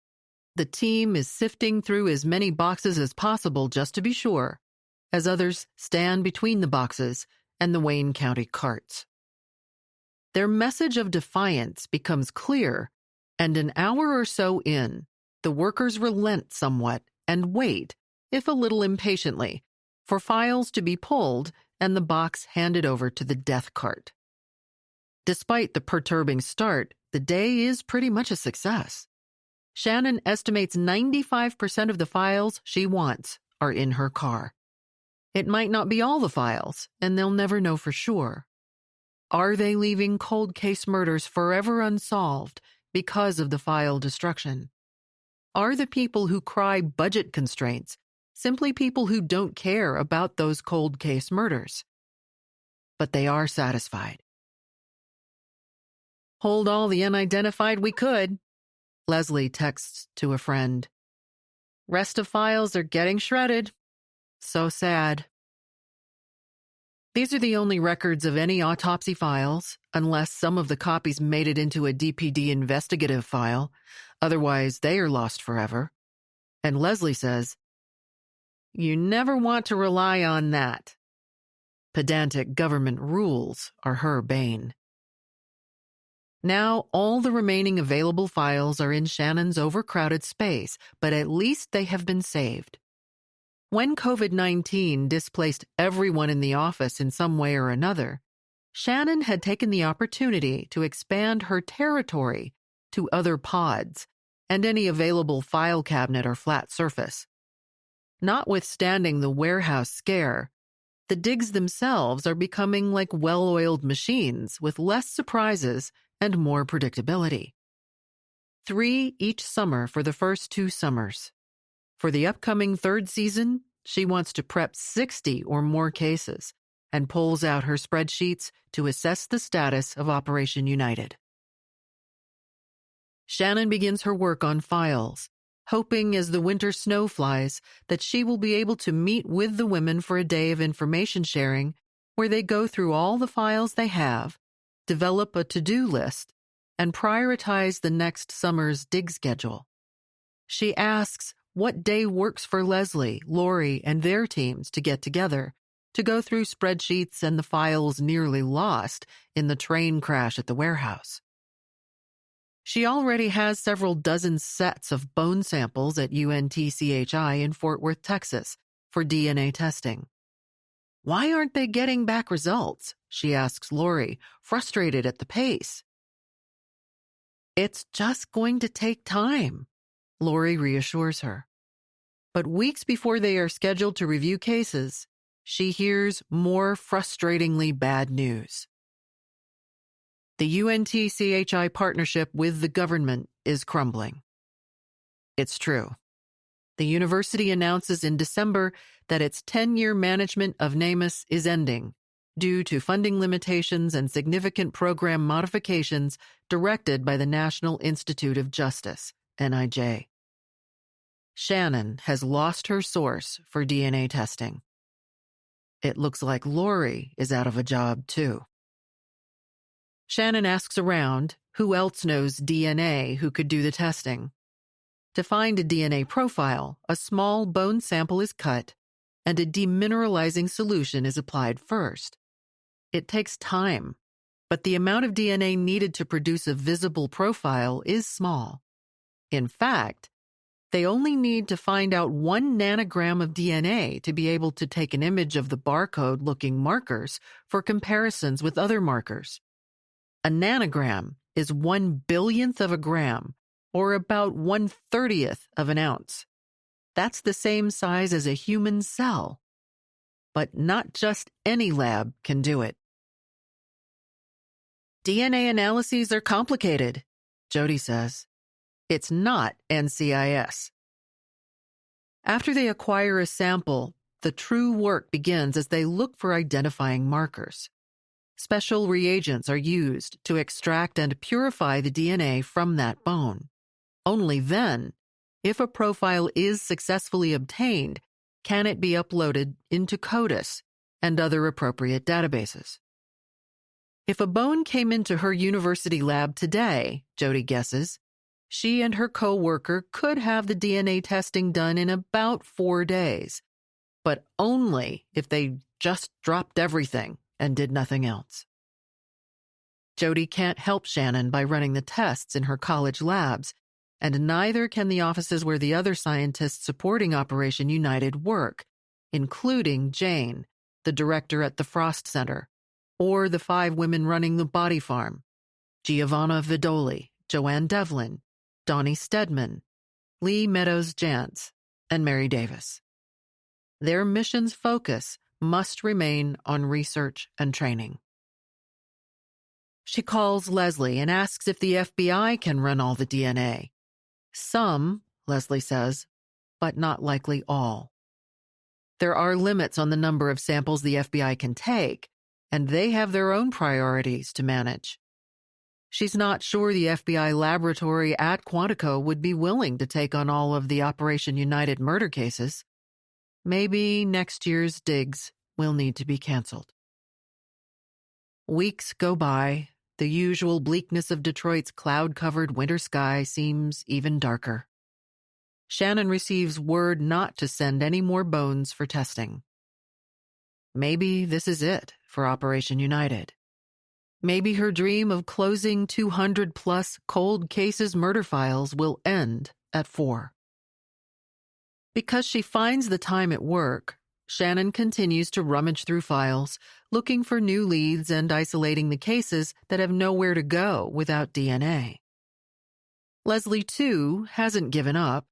The team is sifting through as many boxes as possible just to be sure, as others stand between the boxes and the Wayne County carts. Their message of defiance becomes clear, and an hour or so in, the workers relent somewhat and wait, if a little impatiently, for files to be pulled and the box handed over to the death cart. Despite the perturbing start, the day is pretty much a success. Shannon estimates 95% of the files she wants are in her car. It might not be all the files, and they'll never know for sure. Are they leaving cold case murders forever unsolved because of the file destruction? Are the people who cry budget constraints simply people who don't care about those cold case murders? But they are satisfied. "Hold all the unidentified we could," Leslie texts to a friend. "Rest of files are getting shredded. So sad." These are the only records of any autopsy files, unless some of the copies made it into a DPD investigative file. Otherwise, they are lost forever. And Leslie says, "You never want to rely on that." Pedantic government rules are her bane. Now, all the remaining available files are in Shannon's overcrowded space, but at least they have been saved. When COVID-19 displaced everyone in the office in some way or another, Shannon had taken the opportunity to expand her territory to other pods and any available file cabinet or flat surface. Notwithstanding the warehouse scare, the digs themselves are becoming like well-oiled machines with less surprises and more predictability. 3 each summer for the first 2 summers. For the upcoming 3rd season, she wants to prep 60 or more cases and pulls out her spreadsheets to assess the status of Operation United. Shannon begins her work on files, hoping as the winter snow flies that she will be able to meet with the women for a day of information sharing where they go through all the files they have, develop a to-do list, and prioritize the next summer's dig schedule. She asks what day works for Leslie, Lori, and their teams to get together, to go through spreadsheets and the files nearly lost in the train crash at the warehouse. She already has several dozen sets of bone samples at UNTCHI in Fort Worth, Texas, for DNA testing. Why aren't they getting back results? She asks Lori, frustrated at the pace. It's just going to take time, Lori reassures her. But weeks before they are scheduled to review cases, she hears more frustratingly bad news. The UNTCHI partnership with the government is crumbling. It's true. The university announces in December that its 10-year management of NAMUS is ending due to funding limitations and significant program modifications directed by the National Institute of Justice, NIJ. Shannon has lost her source for DNA testing. It looks like Lori is out of a job, too. Shannon asks around, who else knows DNA who could do the testing? To find a DNA profile, a small bone sample is cut and a demineralizing solution is applied first. It takes time, but the amount of DNA needed to produce a visible profile is small. In fact, they only need to find out 1 nanogram of DNA to be able to take an image of the barcode-looking markers for comparisons with other markers. A nanogram is 1/billionth of a gram, or about 1/30th of an ounce. That's the same size as a human cell. But not just any lab can do it. DNA analyses are complicated, Jody says. It's not NCIS. After they acquire a sample, the true work begins as they look for identifying markers. Special reagents are used to extract and purify the DNA from that bone. Only then, if a profile is successfully obtained, can it be uploaded into CODIS and other appropriate databases. If a bone came into her university lab today, Jody guesses, she and her co-worker could have the DNA testing done in about 4 days, but only if they just dropped everything and did nothing else. Jody can't help Shannon by running the tests in her college labs, and neither can the offices where the other scientists supporting Operation United work, including Jane, the director at the Frost Center, or the 5 women running the Body Farm, Giovanna Vidoli, Joanne Devlin, Donnie Stedman, Lee Meadows Jantz, and Mary Davis. Their mission's focus must remain on research and training. She calls Leslie and asks if the FBI can run all the DNA. Some, Leslie says, but not likely all. There are limits on the number of samples the FBI can take, and they have their own priorities to manage. She's not sure the FBI laboratory at Quantico would be willing to take on all of the Operation United murder cases. Maybe next year's digs will need to be canceled. Weeks go by. The usual bleakness of Detroit's cloud-covered winter sky seems even darker. Shannon receives word not to send any more bones for testing. Maybe this is it for Operation United. Maybe her dream of closing 200-plus cold cases murder files will end at 4. Because she finds the time at work, Shannon continues to rummage through files, looking for new leads and isolating the cases that have nowhere to go without DNA. Leslie, too, hasn't given up.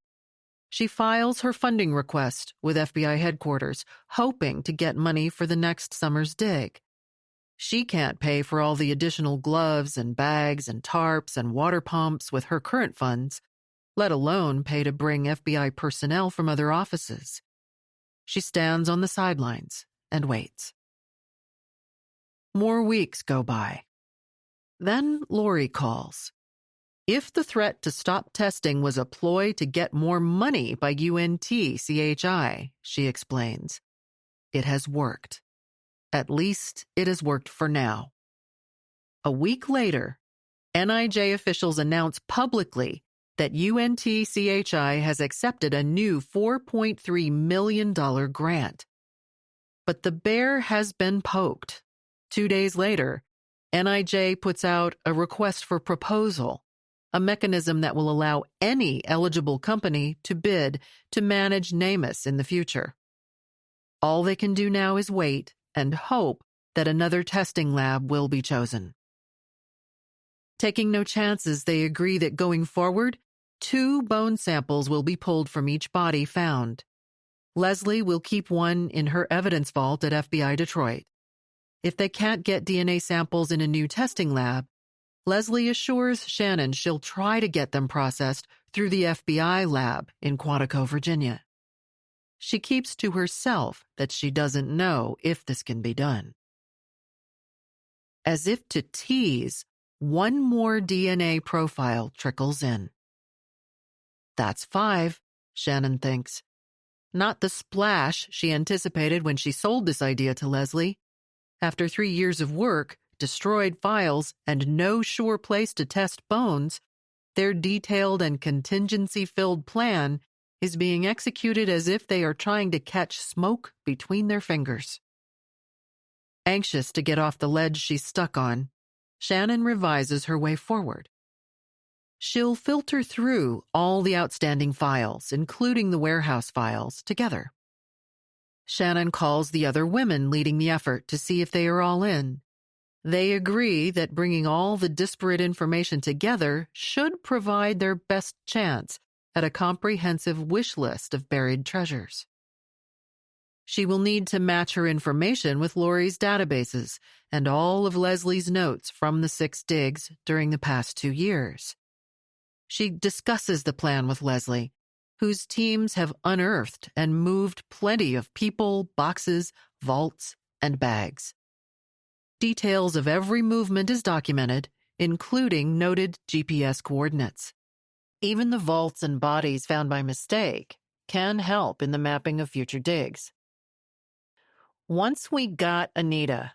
She files her funding request with FBI headquarters, hoping to get money for the next summer's dig. She can't pay for all the additional gloves and bags and tarps and water pumps with her current funds, let alone pay to bring FBI personnel from other offices. She stands on the sidelines and waits. More weeks go by. Then Lori calls. If the threat to stop testing was a ploy to get more money by UNT-CHI, she explains, it has worked. At least it has worked for now. A week later, NIJ officials announce publicly that UNT-CHI has accepted a new $4.3 million grant. But the bear has been poked. 2 days later, NIJ puts out a request for proposal, a mechanism that will allow any eligible company to bid to manage NamUs in the future. All they can do now is wait and hope that another testing lab will be chosen. Taking no chances, they agree that going forward, 2 bone samples will be pulled from each body found. Leslie will keep one in her evidence vault at FBI Detroit. If they can't get DNA samples in a new testing lab, Leslie assures Shannon she'll try to get them processed through the FBI lab in Quantico, Virginia. She keeps to herself that she doesn't know if this can be done. As if to tease, one more DNA profile trickles in. That's 5, Shannon thinks. Not the splash she anticipated when she sold this idea to Leslie. After 3 years of work, destroyed files and no sure place to test bones, their detailed and contingency-filled plan is being executed as if they are trying to catch smoke between their fingers. Anxious to get off the ledge she's stuck on, Shannon revises her way forward. She'll filter through all the outstanding files, including the warehouse files, together. Shannon calls the other women leading the effort to see if they are all in. They agree that bringing all the disparate information together should provide their best chance at a comprehensive wish list of buried treasures. She will need to match her information with Lori's databases and all of Leslie's notes from the 6 digs during the past 2 years. She discusses the plan with Leslie, whose teams have unearthed and moved plenty of people, boxes, vaults, and bags. Details of every movement is documented, including noted GPS coordinates. Even the vaults and bodies found by mistake can help in the mapping of future digs. Once we got Anita,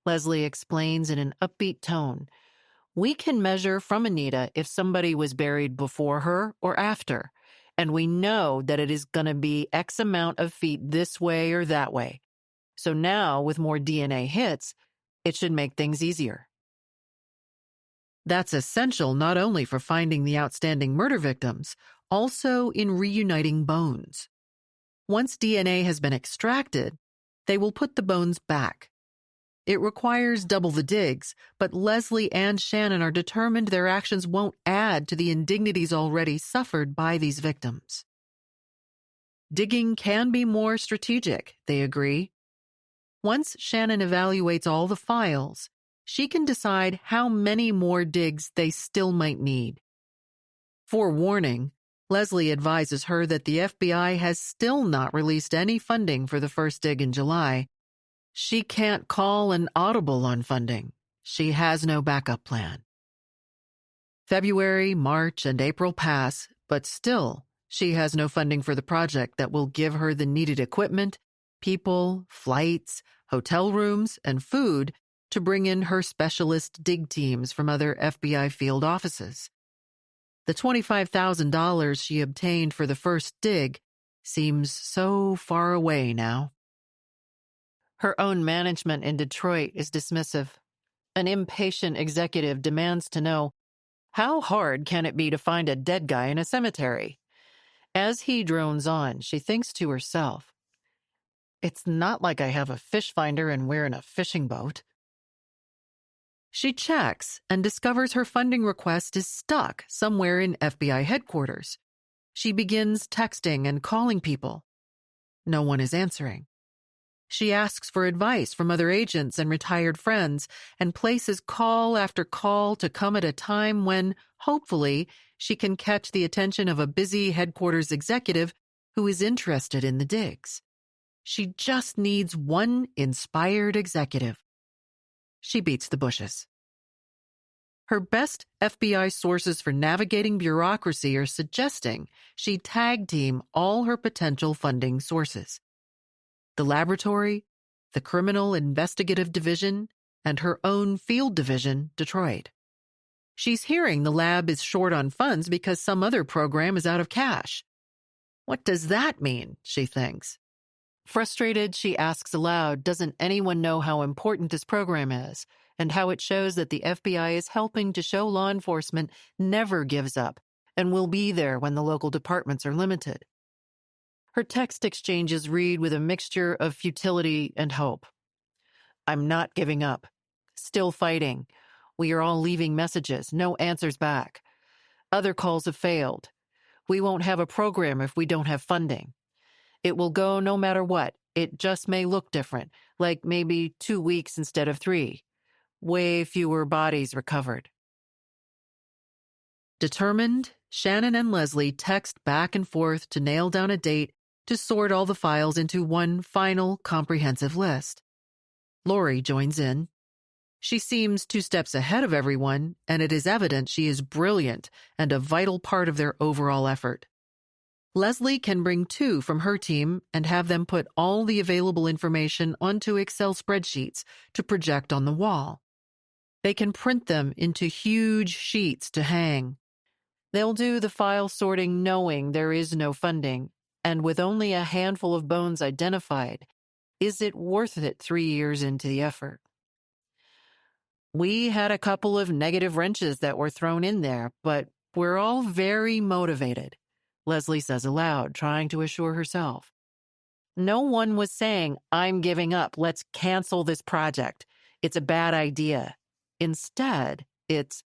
Leslie explains in an upbeat tone, we can measure from Anita if somebody was buried before her or after, and we know that it is going to be X amount of feet this way or that way. So now, with more DNA hits, it should make things easier. That's essential not only for finding the outstanding murder victims, also in reuniting bones. Once DNA has been extracted, they will put the bones back. It requires double the digs, but Leslie and Shannon are determined their actions won't add to the indignities already suffered by these victims. Digging can be more strategic, they agree. Once Shannon evaluates all the files, she can decide how many more digs they still might need. Forewarning, Leslie advises her that the FBI has still not released any funding for the first dig in July. She can't call an audible on funding. She has no backup plan. February, March, and April pass, but still, she has no funding for the project that will give her the needed equipment, people, flights, hotel rooms, and food to bring in her specialist dig teams from other FBI field offices. The $25,000 she obtained for the first dig seems so far away now. Her own management in Detroit is dismissive. An impatient executive demands to know, how hard can it be to find a dead guy in a cemetery? As he drones on, she thinks to herself, it's not like I have a fish finder and we're in a fishing boat. She checks and discovers her funding request is stuck somewhere in FBI headquarters. She begins texting and calling people. No one is answering. She asks for advice from other agents and retired friends and places call after call to come at a time when, hopefully, she can catch the attention of a busy headquarters executive who is interested in the digs. She just needs one inspired executive. She beats the bushes. Her best FBI sources for navigating bureaucracy are suggesting she tag team all her potential funding sources. The laboratory, the Criminal Investigative Division, and her own field division, Detroit. She's hearing the lab is short on funds because some other program is out of cash. What does that mean, she thinks. Frustrated, she asks aloud, doesn't anyone know how important this program is, and how it shows that the FBI is helping to show law enforcement never gives up and will be there when the local departments are limited? Her text exchanges read with a mixture of futility and hope. I'm not giving up. Still fighting. We are all leaving messages, no answers back. Other calls have failed. We won't have a program if we don't have funding. It will go no matter what. It just may look different, like maybe 2 weeks instead of 3. Way fewer bodies recovered. Determined, Shannon and Leslie text back and forth to nail down a date to sort all the files into one final comprehensive list. Lori joins in. She seems 2 steps ahead of everyone, and it is evident she is brilliant and a vital part of their overall effort. Leslie can bring 2 from her team and have them put all the available information onto Excel spreadsheets to project on the wall. They can print them into huge sheets to hang. They'll do the file sorting knowing there is no funding, and with only a handful of bones identified, is it worth it 3 years into the effort? We had a couple of negative wrenches that were thrown in there, but we're all very motivated, Leslie says aloud, trying to assure herself. No one was saying, I'm giving up, let's cancel this project. It's a bad idea. Instead, it's,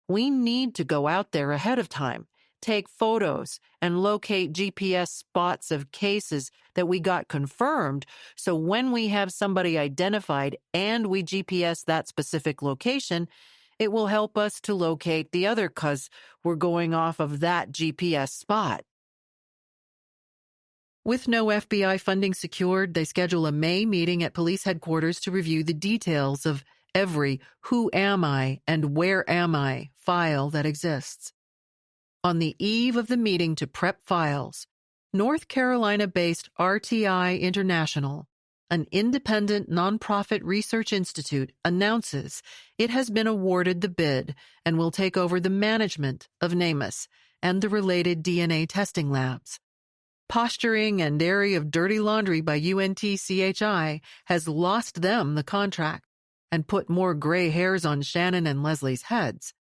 we need to go out there ahead of time, take photos, and locate GPS spots of cases that we got confirmed, so when we have somebody identified and we GPS that specific location, it will help us to locate the other because we're going off of that GPS spot. With no FBI funding secured, they schedule a May meeting at police headquarters to review the details of every "Who am I and where am I" file that exists. On the eve of the meeting to prep files, North Carolina-based RTI International, an independent nonprofit research institute, announces it has been awarded the bid and will take over the management of NamUs and the related DNA testing labs. Posturing and area of dirty laundry by UNTCHI has lost them the contract and put more gray hairs on Shannon and Leslie's heads.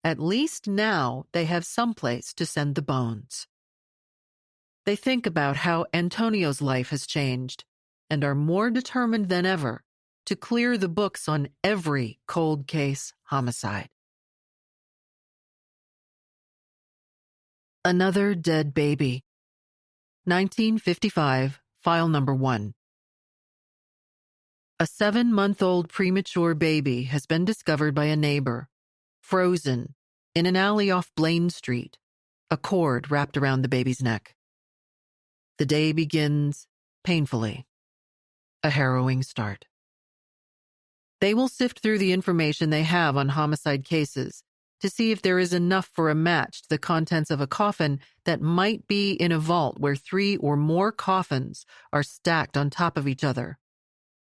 At least now they have someplace to send the bones. They think about how Antonio's life has changed and are more determined than ever to clear the books on every cold case homicide. Another dead baby. 1955, file number 1. A 7-month-old premature baby has been discovered by a neighbor, frozen, in an alley off Blaine Street, a cord wrapped around the baby's neck. The day begins painfully. A harrowing start. They will sift through the information they have on homicide cases to see if there is enough for a match to the contents of a coffin that might be in a vault where 3 or more coffins are stacked on top of each other.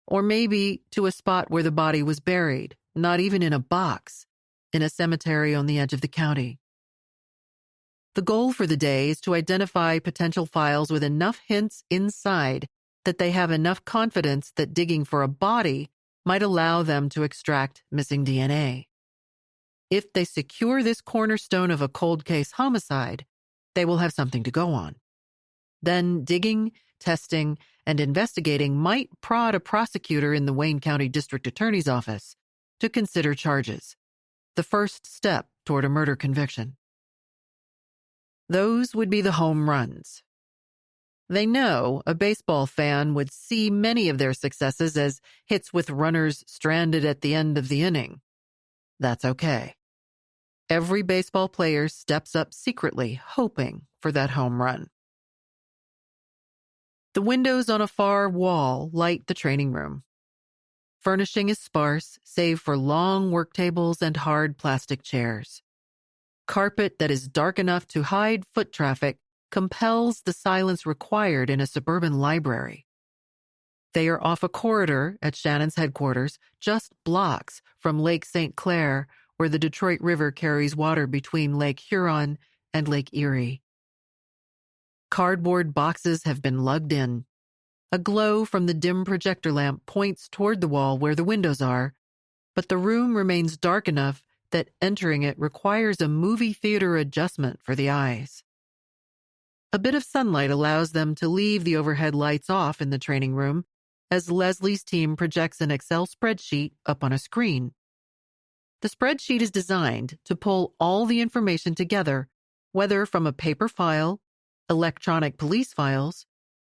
Or maybe to a spot where the body was buried, not even in a box, in a cemetery on the edge of the county. The goal for the day is to identify potential files with enough hints inside that they have enough confidence that digging for a body might allow them to extract missing DNA. If they secure this cornerstone of a cold case homicide, they will have something to go on. Then digging, testing, and investigating might prod a prosecutor in the Wayne County District Attorney's Office to consider charges, the first step toward a murder conviction. Those would be the home runs. They know a baseball fan would see many of their successes as hits with runners stranded at the end of the inning. That's okay. Every baseball player steps up secretly, hoping for that home run. The windows on a far wall light the training room. Furnishing is sparse, save for long work tables and hard plastic chairs. Carpet that is dark enough to hide foot traffic compels the silence required in a suburban library. They are off a corridor at Shannon's headquarters, just blocks from Lake St. Clair, where the Detroit River carries water between Lake Huron and Lake Erie. Cardboard boxes have been lugged in. A glow from the dim projector lamp points toward the wall where the windows are, but the room remains dark enough that entering it requires a movie theater adjustment for the eyes. A bit of sunlight allows them to leave the overhead lights off in the training room as Leslie's team projects an Excel spreadsheet up on a screen. The spreadsheet is designed to pull all the information together, whether from a paper file, electronic police files,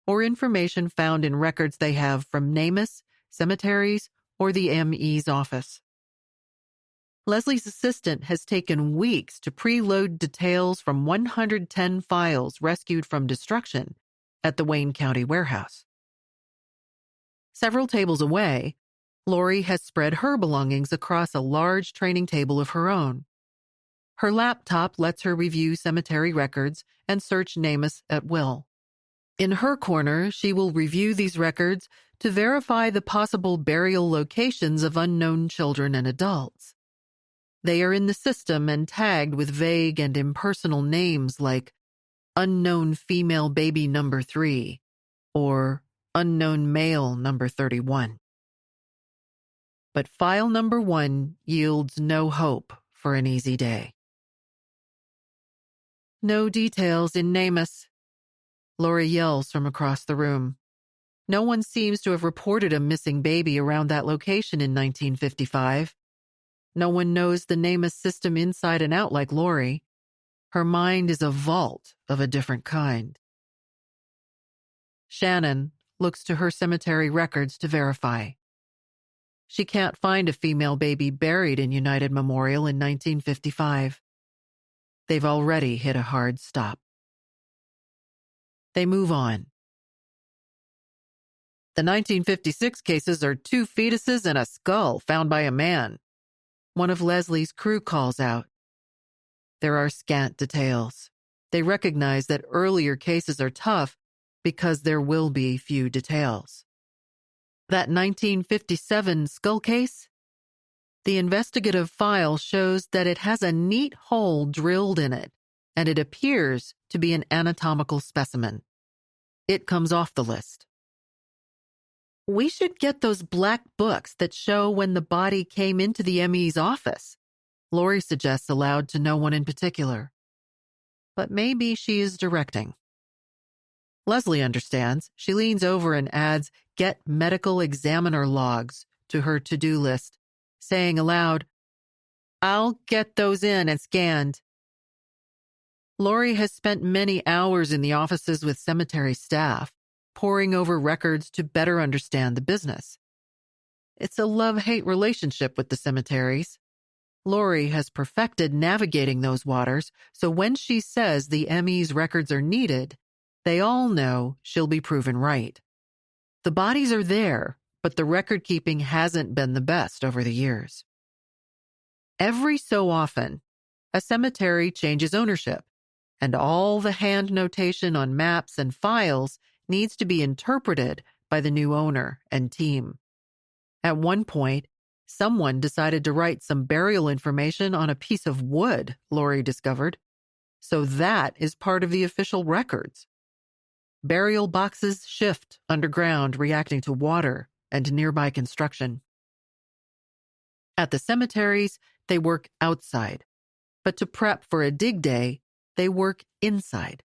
or information found in records they have from NamUs, cemeteries, or the ME's office. Leslie's assistant has taken weeks to preload details from 110 files rescued from destruction at the Wayne County warehouse. Several tables away, Lori has spread her belongings across a large training table of her own. Her laptop lets her review cemetery records and search NamUs at will. In her corner, she will review these records to verify the possible burial locations of unknown children and adults. They are in the system and tagged with vague and impersonal names like unknown female baby number 3 or unknown male number 31. But file number 1 yields no hope for an easy day. No details in NamUs. Lori yells from across the room. No one seems to have reported a missing baby around that location in 1955. No one knows the NamUs system inside and out like Lori. Her mind is a vault of a different kind. Shannon looks to her cemetery records to verify. She can't find a female baby buried in United Memorial in 1955. They've already hit a hard stop. They move on. The 1956 cases are 2 fetuses and a skull found by a man. One of Leslie's crew calls out. There are scant details. They recognize that earlier cases are tough because there will be few details. That 1957 skull case? The investigative file shows that it has a neat hole drilled in it, and it appears to be an anatomical specimen. It comes off the list. We should get those black books that show when the body came into the ME's office, Lori suggests aloud to no one in particular. But maybe she is directing. Leslie understands. She leans over and adds, "Get medical examiner logs" to her to-do list, saying aloud, "I'll get those in and scanned." Lori has spent many hours in the offices with cemetery staff, poring over records to better understand the business. It's a love-hate relationship with the cemeteries. Lori has perfected navigating those waters, so when she says the ME's records are needed, they all know she'll be proven right. The bodies are there, but the record-keeping hasn't been the best over the years. Every so often, a cemetery changes ownership, and all the hand notation on maps and files needs to be interpreted by the new owner and team. At one point, someone decided to write some burial information on a piece of wood, Lori discovered. So that is part of the official records. Burial boxes shift underground, reacting to water and nearby construction. At the cemeteries, they work outside, but to prep for a dig day, they work inside.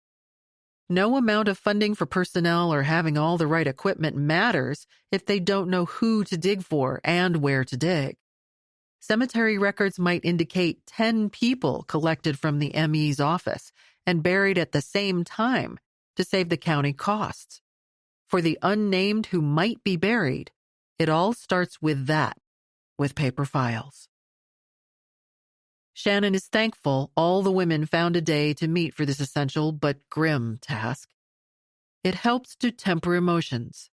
No amount of funding for personnel or having all the right equipment matters if they don't know who to dig for and where to dig. Cemetery records might indicate 10 people collected from the ME's office and buried at the same time to save the county costs. For the unnamed who might be buried, it all starts with that, with paper files. Shannon is thankful all the women found a day to meet for this essential but grim task. It helps to temper emotions.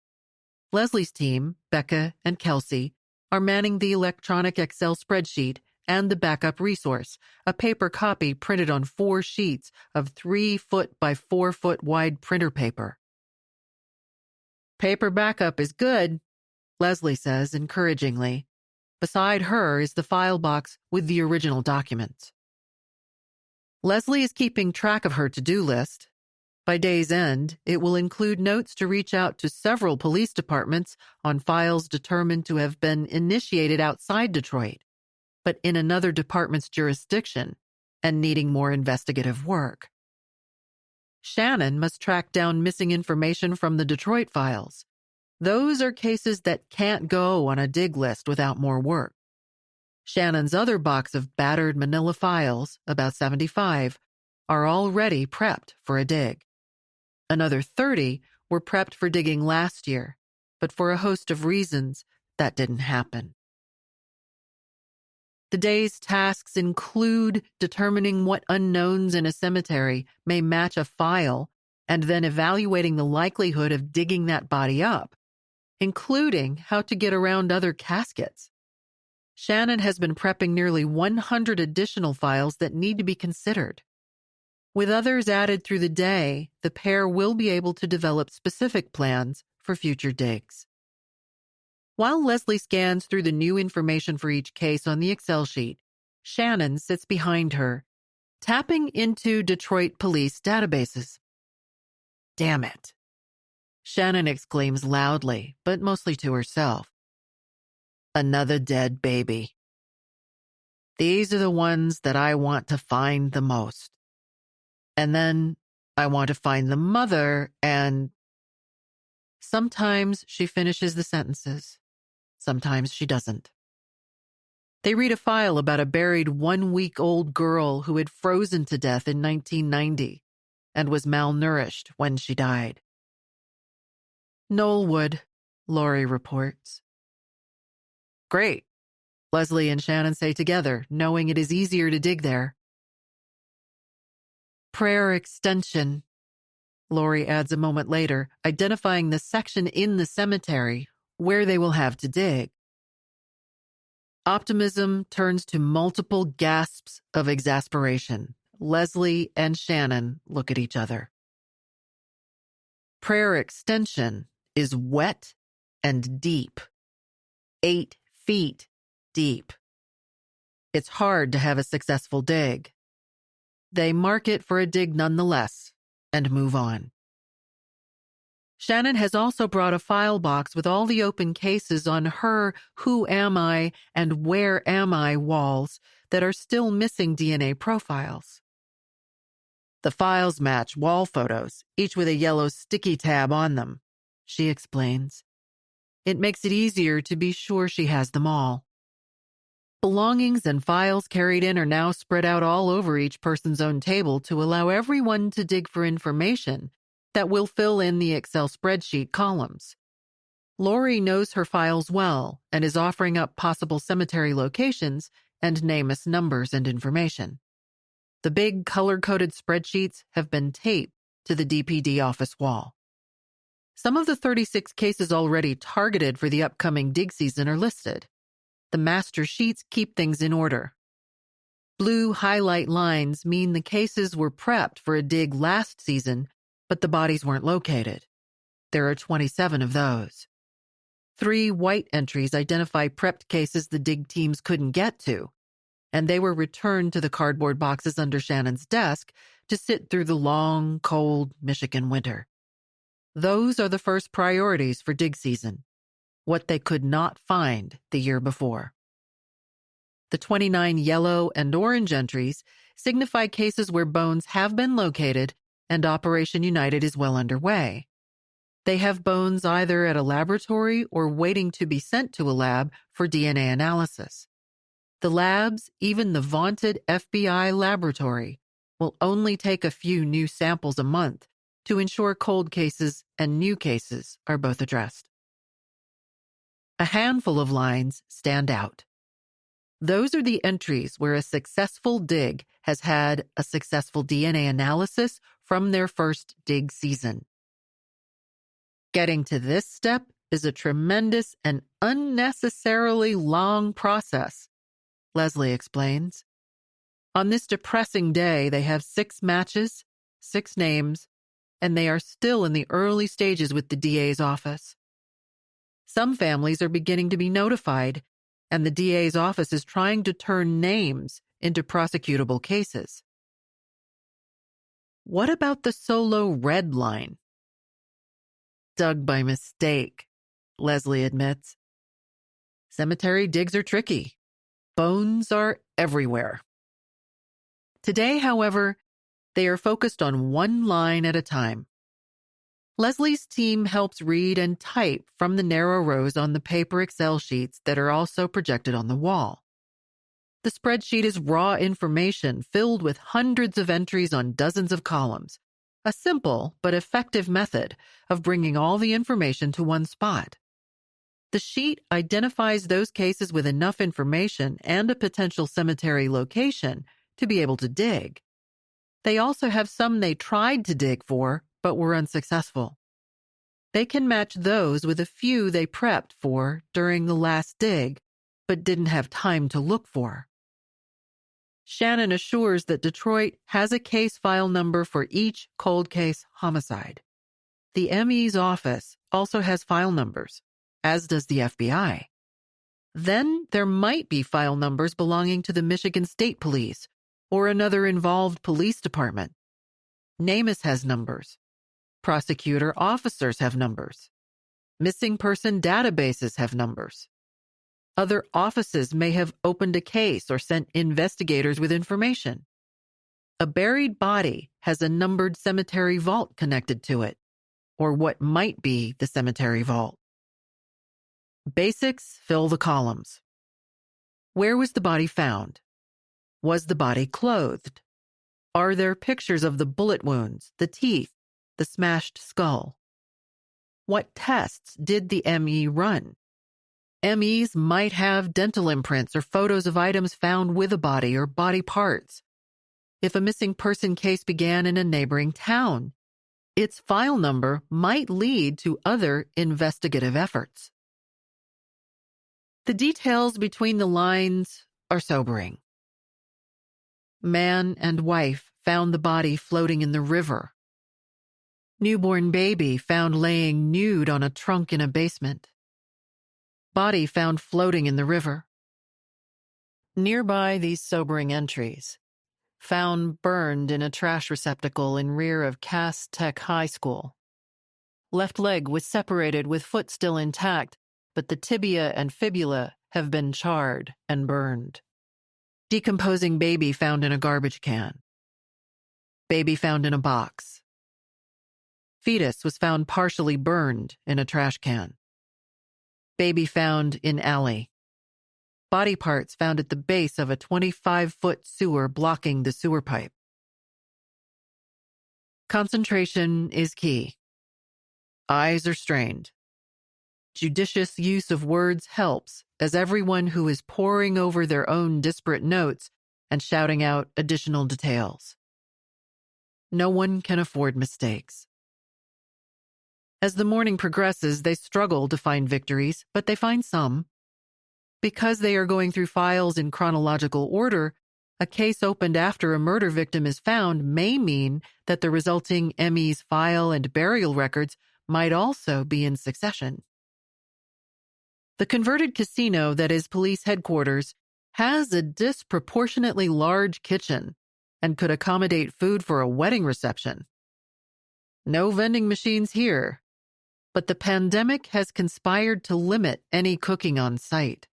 Leslie's team, Becca and Kelsey, are manning the electronic Excel spreadsheet and the backup resource, a paper copy printed on 4 sheets of 3-foot by 4-foot wide printer paper. Paper backup is good, Leslie says encouragingly. Beside her is the file box with the original documents. Leslie is keeping track of her to-do list. By day's end, it will include notes to reach out to several police departments on files determined to have been initiated outside Detroit, but in another department's jurisdiction and needing more investigative work. Shannon must track down missing information from the Detroit files. Those are cases that can't go on a dig list without more work. Shannon's other box of battered manila files, about 75, are already prepped for a dig. Another 30 were prepped for digging last year, but for a host of reasons, that didn't happen. The day's tasks include determining what unknowns in a cemetery may match a file and then evaluating the likelihood of digging that body up, including how to get around other caskets. Shannon has been prepping nearly 100 additional files that need to be considered. With others added through the day, the pair will be able to develop specific plans for future digs. While Leslie scans through the new information for each case on the Excel sheet, Shannon sits behind her, tapping into Detroit police databases. Damn it. Shannon exclaims loudly, but mostly to herself. Another dead baby. These are the ones that I want to find the most. And then I want to find the mother and... Sometimes she finishes the sentences. Sometimes she doesn't. They read a file about a buried 1-week-old girl who had frozen to death in 1990 and was malnourished when she died. Knollwood, Laurie reports. Great, Leslie and Shannon say together, knowing it is easier to dig there. Prayer extension, Laurie adds a moment later, identifying the section in the cemetery where they will have to dig. Optimism turns to multiple gasps of exasperation. Leslie and Shannon look at each other. Prayer extension is wet and deep. 8 feet deep. It's hard to have a successful dig. They mark it for a dig nonetheless and move on. Shannon has also brought a file box with all the open cases on her Who Am I and Where Am I walls that are still missing DNA profiles. The files match wall photos, each with a yellow sticky tab on them, she explains. It makes it easier to be sure she has them all. Belongings and files carried in are now spread out all over each person's own table to allow everyone to dig for information that will fill in the Excel spreadsheet columns. Laurie knows her files well and is offering up possible cemetery locations and NamUs numbers and information. The big color-coded spreadsheets have been taped to the DPD office wall. Some of the 36 cases already targeted for the upcoming dig season are listed. The master sheets keep things in order. Blue highlight lines mean the cases were prepped for a dig last season, but the bodies weren't located. There are 27 of those. 3 white entries identify prepped cases the dig teams couldn't get to, and they were returned to the cardboard boxes under Shannon's desk to sit through the long, cold Michigan winter. Those are the first priorities for dig season, what they could not find the year before. The 29 yellow and orange entries signify cases where bones have been located and Operation United is well underway. They have bones either at a laboratory or waiting to be sent to a lab for DNA analysis. The labs, even the vaunted FBI laboratory, will only take a few new samples a month to ensure cold cases and new cases are both addressed. A handful of lines stand out. Those are the entries where a successful dig has had a successful DNA analysis from their first dig season. Getting to this step is a tremendous and unnecessarily long process, Leslie explains. On this depressing day, they have 6 matches, 6 names, and they are still in the early stages with the DA's office. Some families are beginning to be notified, and the DA's office is trying to turn names into prosecutable cases. What about the solo red line? Dug by mistake, Leslie admits. Cemetery digs are tricky. Bones are everywhere. Today, however, they are focused on one line at a time. Leslie's team helps read and type from the narrow rows on the paper Excel sheets that are also projected on the wall. The spreadsheet is raw information filled with hundreds of entries on dozens of columns, a simple but effective method of bringing all the information to one spot. The sheet identifies those cases with enough information and a potential cemetery location to be able to dig. They also have some they tried to dig for but were unsuccessful. They can match those with a few they prepped for during the last dig, but didn't have time to look for. Shannon assures that Detroit has a case file number for each cold case homicide. The ME's office also has file numbers, as does the FBI. Then there might be file numbers belonging to the Michigan State Police or another involved police department. NamUs has numbers. Prosecutor officers have numbers. Missing person databases have numbers. Other offices may have opened a case or sent investigators with information. A buried body has a numbered cemetery vault connected to it, or what might be the cemetery vault. Basics fill the columns. Where was the body found? Was the body clothed? Are there pictures of the bullet wounds, the teeth, the smashed skull? What tests did the ME run? MEs might have dental imprints or photos of items found with a body or body parts. If a missing person case began in a neighboring town, its file number might lead to other investigative efforts. The details between the lines are sobering. Man and wife found the body floating in the river. Newborn baby found laying nude on a trunk in a basement. Body found floating in the river. Nearby these sobering entries, found burned in a trash receptacle in rear of Cass Tech High School. Left leg was separated with foot still intact, but the tibia and fibula have been charred and burned. Decomposing baby found in a garbage can. Baby found in a box. Fetus was found partially burned in a trash can. Baby found in alley. Body parts found at the base of a 25-foot sewer blocking the sewer pipe. Concentration is key. Eyes are strained. Judicious use of words helps, as everyone who is poring over their own disparate notes and shouting out additional details. No one can afford mistakes. As the morning progresses, they struggle to find victories, but they find some. Because they are going through files in chronological order, a case opened after a murder victim is found may mean that the resulting ME's file and burial records might also be in succession. The converted casino that is police headquarters has a disproportionately large kitchen and could accommodate food for a wedding reception. No vending machines here, but the pandemic has conspired to limit any cooking on site.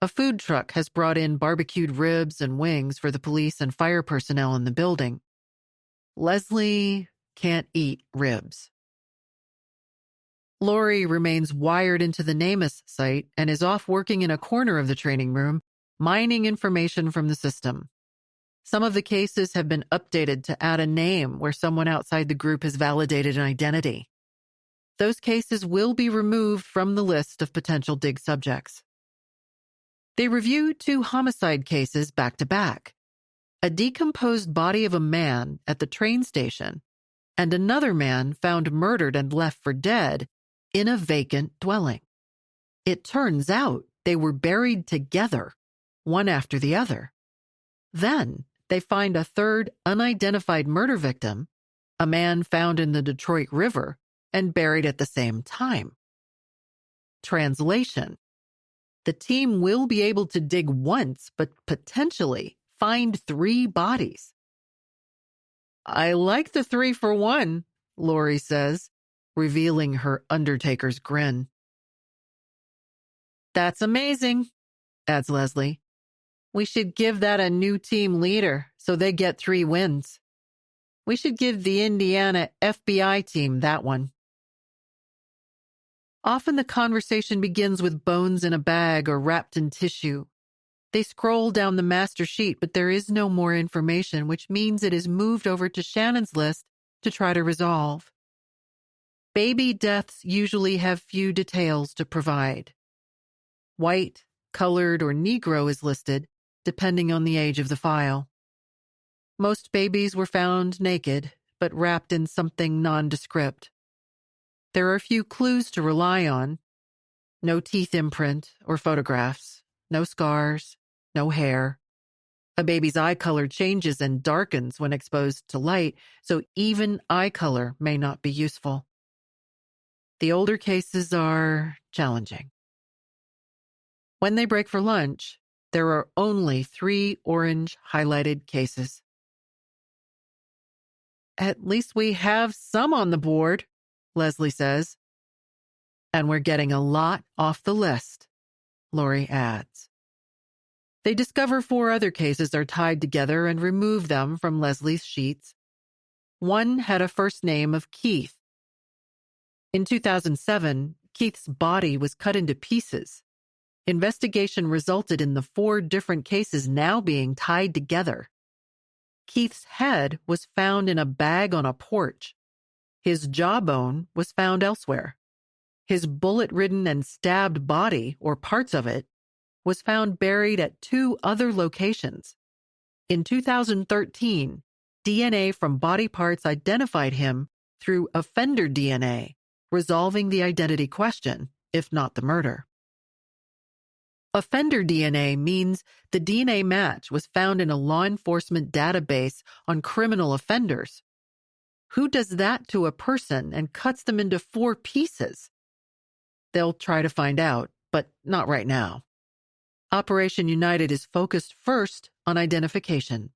A food truck has brought in barbecued ribs and wings for the police and fire personnel in the building. Leslie can't eat ribs. Lori remains wired into the NamUs site and is off working in a corner of the training room, mining information from the system. Some of the cases have been updated to add a name where someone outside the group has validated an identity. Those cases will be removed from the list of potential dig subjects. They review 2 homicide cases back to back. A decomposed body of a man at the train station and another man found murdered and left for dead in a vacant dwelling. It turns out they were buried together, one after the other. Then they find a third unidentified murder victim, a man found in the Detroit River and buried at the same time. Translation: the team will be able to dig once, but potentially find 3 bodies. I like the 3 for 1, Lori says, revealing her Undertaker's grin. That's amazing, adds Leslie. We should give that a new team leader so they get 3 wins. We should give the Indiana FBI team that one. Often the conversation begins with bones in a bag or wrapped in tissue. They scroll down the master sheet, but there is no more information, which means it is moved over to Shannon's list to try to resolve. Baby deaths usually have few details to provide. White, colored, or Negro is listed, depending on the age of the file. Most babies were found naked, but wrapped in something nondescript. There are few clues to rely on. No teeth imprint or photographs, no scars, no hair. A baby's eye color changes and darkens when exposed to light, so even eye color may not be useful. The older cases are challenging. When they break for lunch, there are only 3 orange highlighted cases. At least we have some on the board, Leslie says. And we're getting a lot off the list, Lori adds. They discover 4 other cases are tied together and remove them from Leslie's sheets. One had a first name of Keith. In 2007, Keith's body was cut into pieces. Investigation resulted in the 4 different cases now being tied together. Keith's head was found in a bag on a porch. His jawbone was found elsewhere. His bullet-ridden and stabbed body, or parts of it, was found buried at 2 other locations. In 2013, DNA from body parts identified him through offender DNA, resolving the identity question, if not the murder. Offender DNA means the DNA match was found in a law enforcement database on criminal offenders. Who does that to a person and cuts them into 4 pieces? They'll try to find out, but not right now. Operation United is focused first on identification.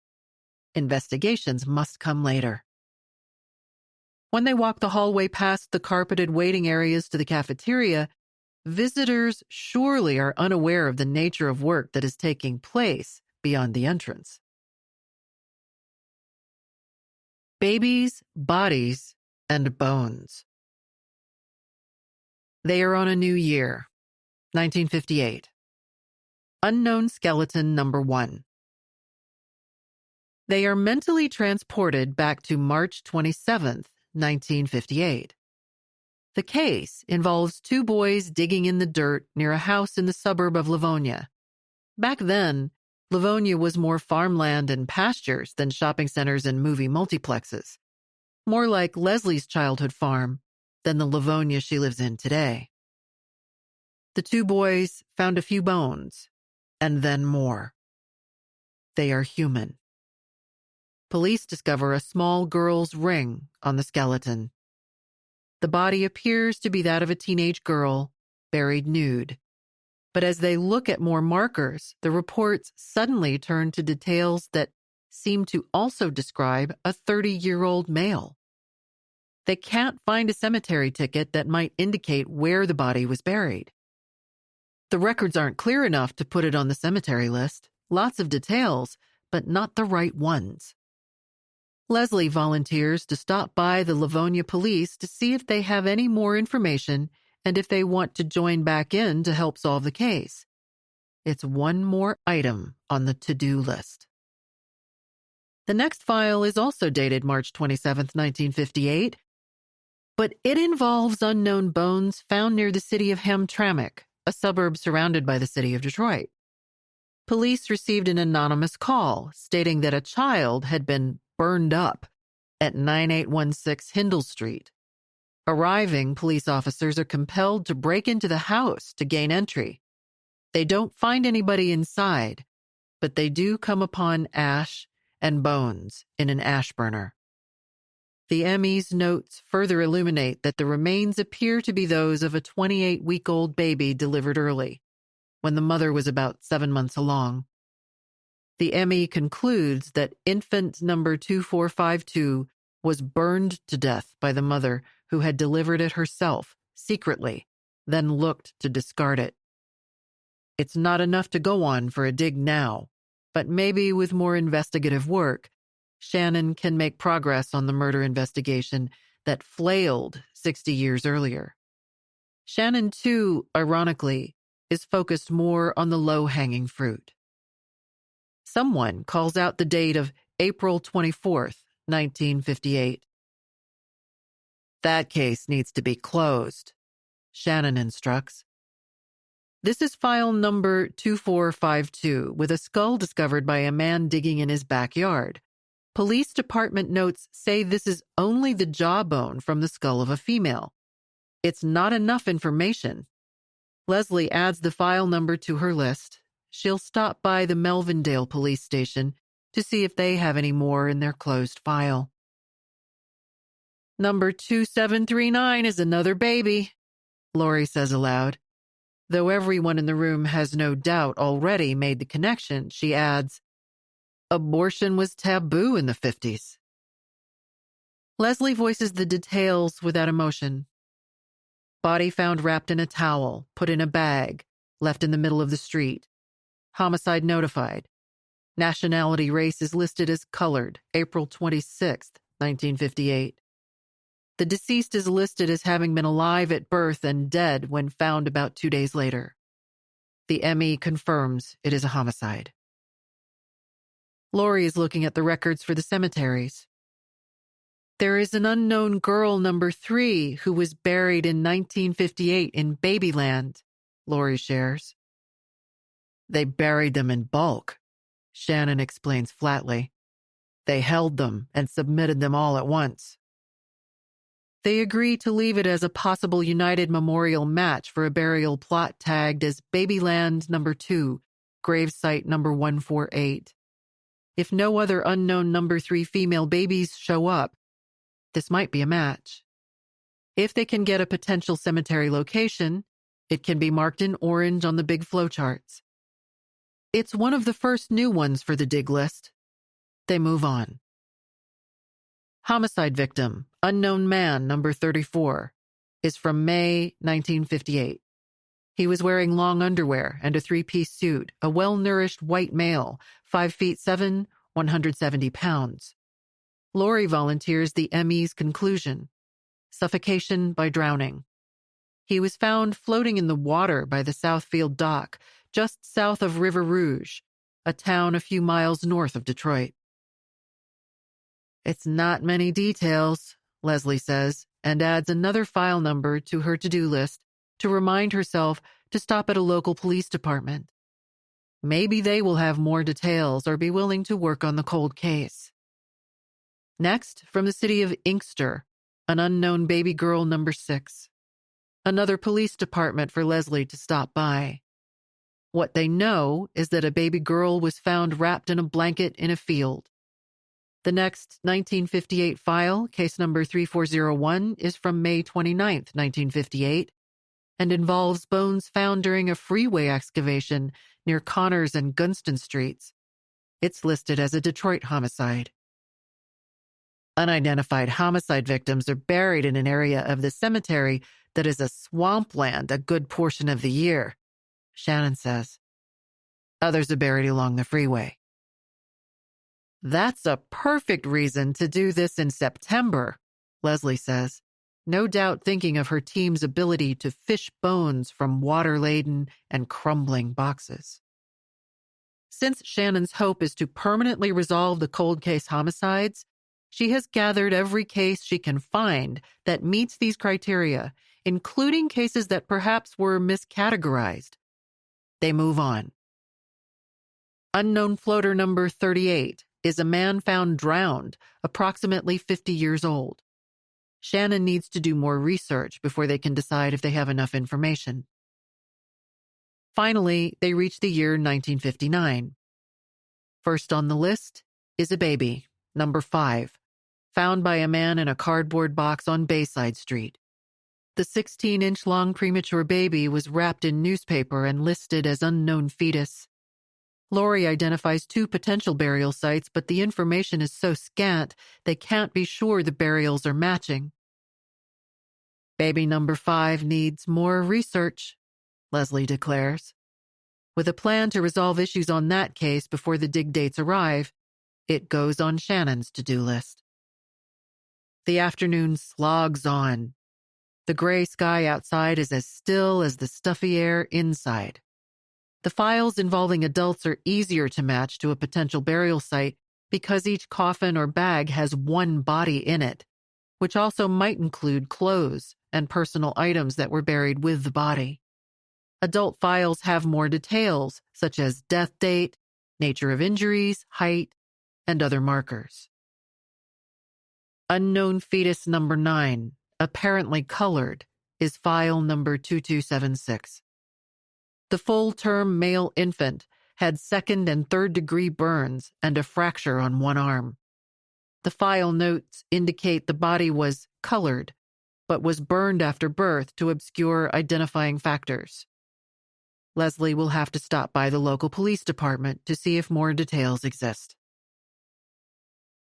Investigations must come later. When they walk the hallway past the carpeted waiting areas to the cafeteria, visitors surely are unaware of the nature of work that is taking place beyond the entrance. Babies, bodies, and bones. They are on a new year, 1958. Unknown skeleton number 1. They are mentally transported back to March 27, 1958. The case involves 2 boys digging in the dirt near a house in the suburb of Livonia. Back then, Livonia was more farmland and pastures than shopping centers and movie multiplexes. More like Leslie's childhood farm than the Livonia she lives in today. The 2 boys found a few bones, and then more. They are human. Police discover a small girl's ring on the skeleton. The body appears to be that of a teenage girl, buried nude. But as they look at more markers, the reports suddenly turn to details that seem to also describe a 30-year-old male. They can't find a cemetery ticket that might indicate where the body was buried. The records aren't clear enough to put it on the cemetery list. Lots of details, but not the right ones. Leslie volunteers to stop by the Livonia police to see if they have any more information and if they want to join back in to help solve the case. It's one more item on the to-do list. The next file is also dated March 27, 1958, but it involves unknown bones found near the city of Hamtramck, a suburb surrounded by the city of Detroit. Police received an anonymous call stating that a child had been burned up at 9816 Hindle Street. Arriving police officers are compelled to break into the house to gain entry. They don't find anybody inside, but they do come upon ash and bones in an ash burner. The ME's notes further illuminate that the remains appear to be those of a 28-week-old baby delivered early, when the mother was about 7 months along. The ME concludes that infant number 2452 was burned to death by the mother who had delivered it herself, secretly, then looked to discard it. It's not enough to go on for a dig now, but maybe with more investigative work, Shannon can make progress on the murder investigation that flailed 60 years earlier. Shannon, too, ironically, is focused more on the low-hanging fruit. Someone calls out the date of April 24th, 1958. That case needs to be closed, Shannon instructs. This is file number 2452, with a skull discovered by a man digging in his backyard. Police department notes say this is only the jawbone from the skull of a female. It's not enough information. Leslie adds the file number to her list she'll stop by the Melvindale police station to see if they have any more in their closed file. Number 2739 is another baby, Lori says aloud. Though everyone in the room has no doubt already made the connection, she adds, abortion was taboo in the 50s. Leslie voices the details without emotion. Body found wrapped in a towel, put in a bag, left in the middle of the street. Homicide notified. Nationality race is listed as colored, April 26, 1958. The deceased is listed as having been alive at birth and dead when found about 2 days later. The ME confirms it is a homicide. Lori is looking at the records for the cemeteries. There is an unknown girl number 3 who was buried in 1958 in Babyland, Lori shares. They buried them in bulk, Shannon explains flatly. They held them and submitted them all at once. They agree to leave it as a possible United Memorial match for a burial plot tagged as Babyland number 2, gravesite number 148. If no other unknown number 3 female babies show up, this might be a match. If they can get a potential cemetery location, it can be marked in orange on the big flowcharts. It's one of the first new ones for the dig list. They move on. Homicide victim, unknown man, number 34, is from May 1958. He was wearing long underwear and a 3-piece suit, a well-nourished white male, 5'7", 170 pounds. Lori volunteers the ME's conclusion: suffocation by drowning. He was found floating in the water by the Southfield dock, just south of River Rouge, a town a few miles north of Detroit. It's not many details, Leslie says, and adds another file number to her to-do list to remind herself to stop at a local police department. Maybe they will have more details or be willing to work on the cold case. Next, from the city of Inkster, an unknown baby girl number 6. Another police department for Leslie to stop by. What they know is that a baby girl was found wrapped in a blanket in a field. The next 1958 file, case number 3401, is from May 29, 1958, and involves bones found during a freeway excavation near Connors and Gunston Streets. It's listed as a Detroit homicide. Unidentified homicide victims are buried in an area of the cemetery that is a swampland a good portion of the year, Shannon says. Others are buried along the freeway. That's a perfect reason to do this in September, Leslie says, no doubt thinking of her team's ability to fish bones from water-laden and crumbling boxes. Since Shannon's hope is to permanently resolve the cold case homicides, she has gathered every case she can find that meets these criteria, including cases that perhaps were miscategorized. They move on. Unknown floater number 38 is a man found drowned, approximately 50 years old. Shannon needs to do more research before they can decide if they have enough information. Finally, they reach the year 1959. First on the list is a baby, number 5, found by a man in a cardboard box on Bayside Street. The 16-inch-long premature baby was wrapped in newspaper and listed as unknown fetus. Lori identifies 2 potential burial sites, but the information is so scant they can't be sure the burials are matching. Baby number 5 needs more research, Leslie declares. With a plan to resolve issues on that case before the dig dates arrive, it goes on Shannon's to-do list. The afternoon slogs on. The gray sky outside is as still as the stuffy air inside. The files involving adults are easier to match to a potential burial site because each coffin or bag has one body in it, which also might include clothes and personal items that were buried with the body. Adult files have more details, such as death date, nature of injuries, height, and other markers. Unknown fetus number 9, apparently colored, is file number 2276. The full-term male infant had second and third degree burns and a fracture on one arm. The file notes indicate the body was colored, but was burned after birth to obscure identifying factors. Leslie will have to stop by the local police department to see if more details exist.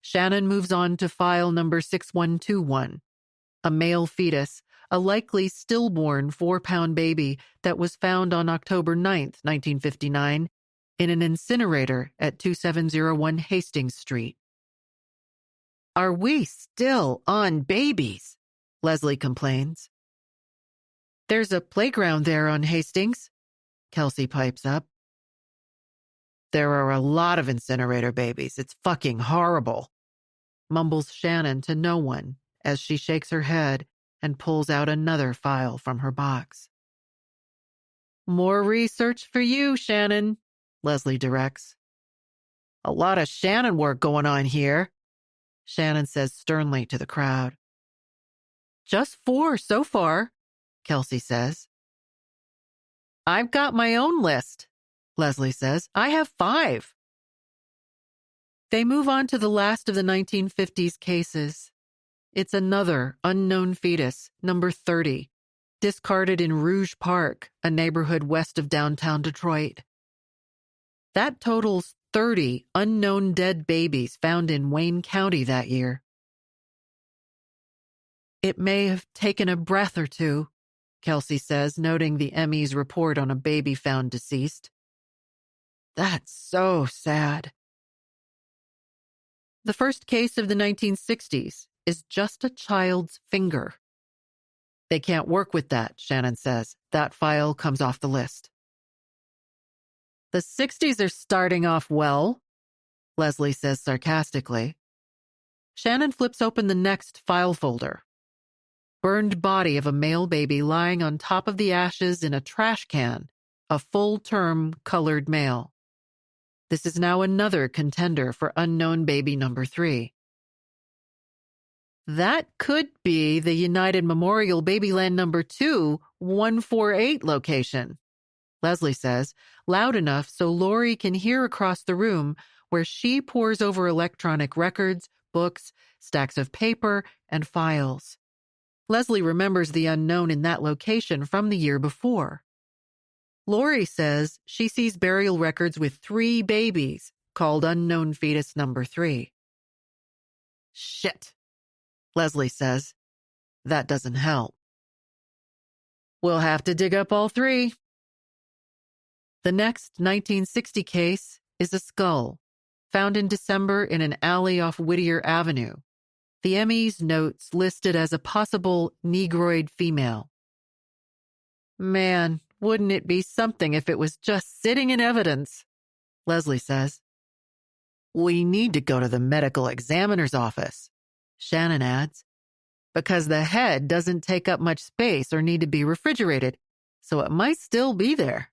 Shannon moves on to file number 6121, a male fetus, a likely stillborn 4-pound baby that was found on October 9, 1959, in an incinerator at 2701 Hastings Street. "Are we still on babies?" Leslie complains. "There's a playground there on Hastings," Kelsey pipes up. "There are a lot of incinerator babies. It's fucking horrible," mumbles Shannon to no one as she shakes her head and pulls out another file from her box. "More research for you, Shannon," Leslie directs. "A lot of Shannon work going on here," Shannon says sternly to the crowd. "Just 4 so far," Kelsey says. "I've got my own list," Leslie says. "I have 5. They move on to the last of the 1950s cases. It's another unknown fetus, number 30, discarded in Rouge Park, a neighborhood west of downtown Detroit. That totals 30 unknown dead babies found in Wayne County that year. "It may have taken a breath or two," Kelsey says, noting the ME's report on a baby found deceased. "That's so sad." The first case of the 1960s is just a child's finger. "They can't work with that," Shannon says. "That file comes off the list." "The 60s are starting off well," Leslie says sarcastically. Shannon flips open the next file folder. Burned body of a male baby lying on top of the ashes in a trash can, a full-term colored male. This is now another contender for unknown baby number 3. "That could be the United Memorial Babyland number 2, 148 location," Leslie says, loud enough so Lori can hear across the room where she pores over electronic records, books, stacks of paper, and files. Leslie remembers the unknown in that location from the year before. Lori says she sees burial records with 3 babies called unknown fetus number 3. "Shit," Leslie says. That doesn't help. "We'll have to dig up all 3. The next 1960 case is a skull, found in December in an alley off Whittier Avenue. The ME's notes listed as a possible Negroid female. "Man, wouldn't it be something if it was just sitting in evidence," Leslie says. "We need to go to the medical examiner's office," Shannon adds, "because the head doesn't take up much space or need to be refrigerated, so it might still be there."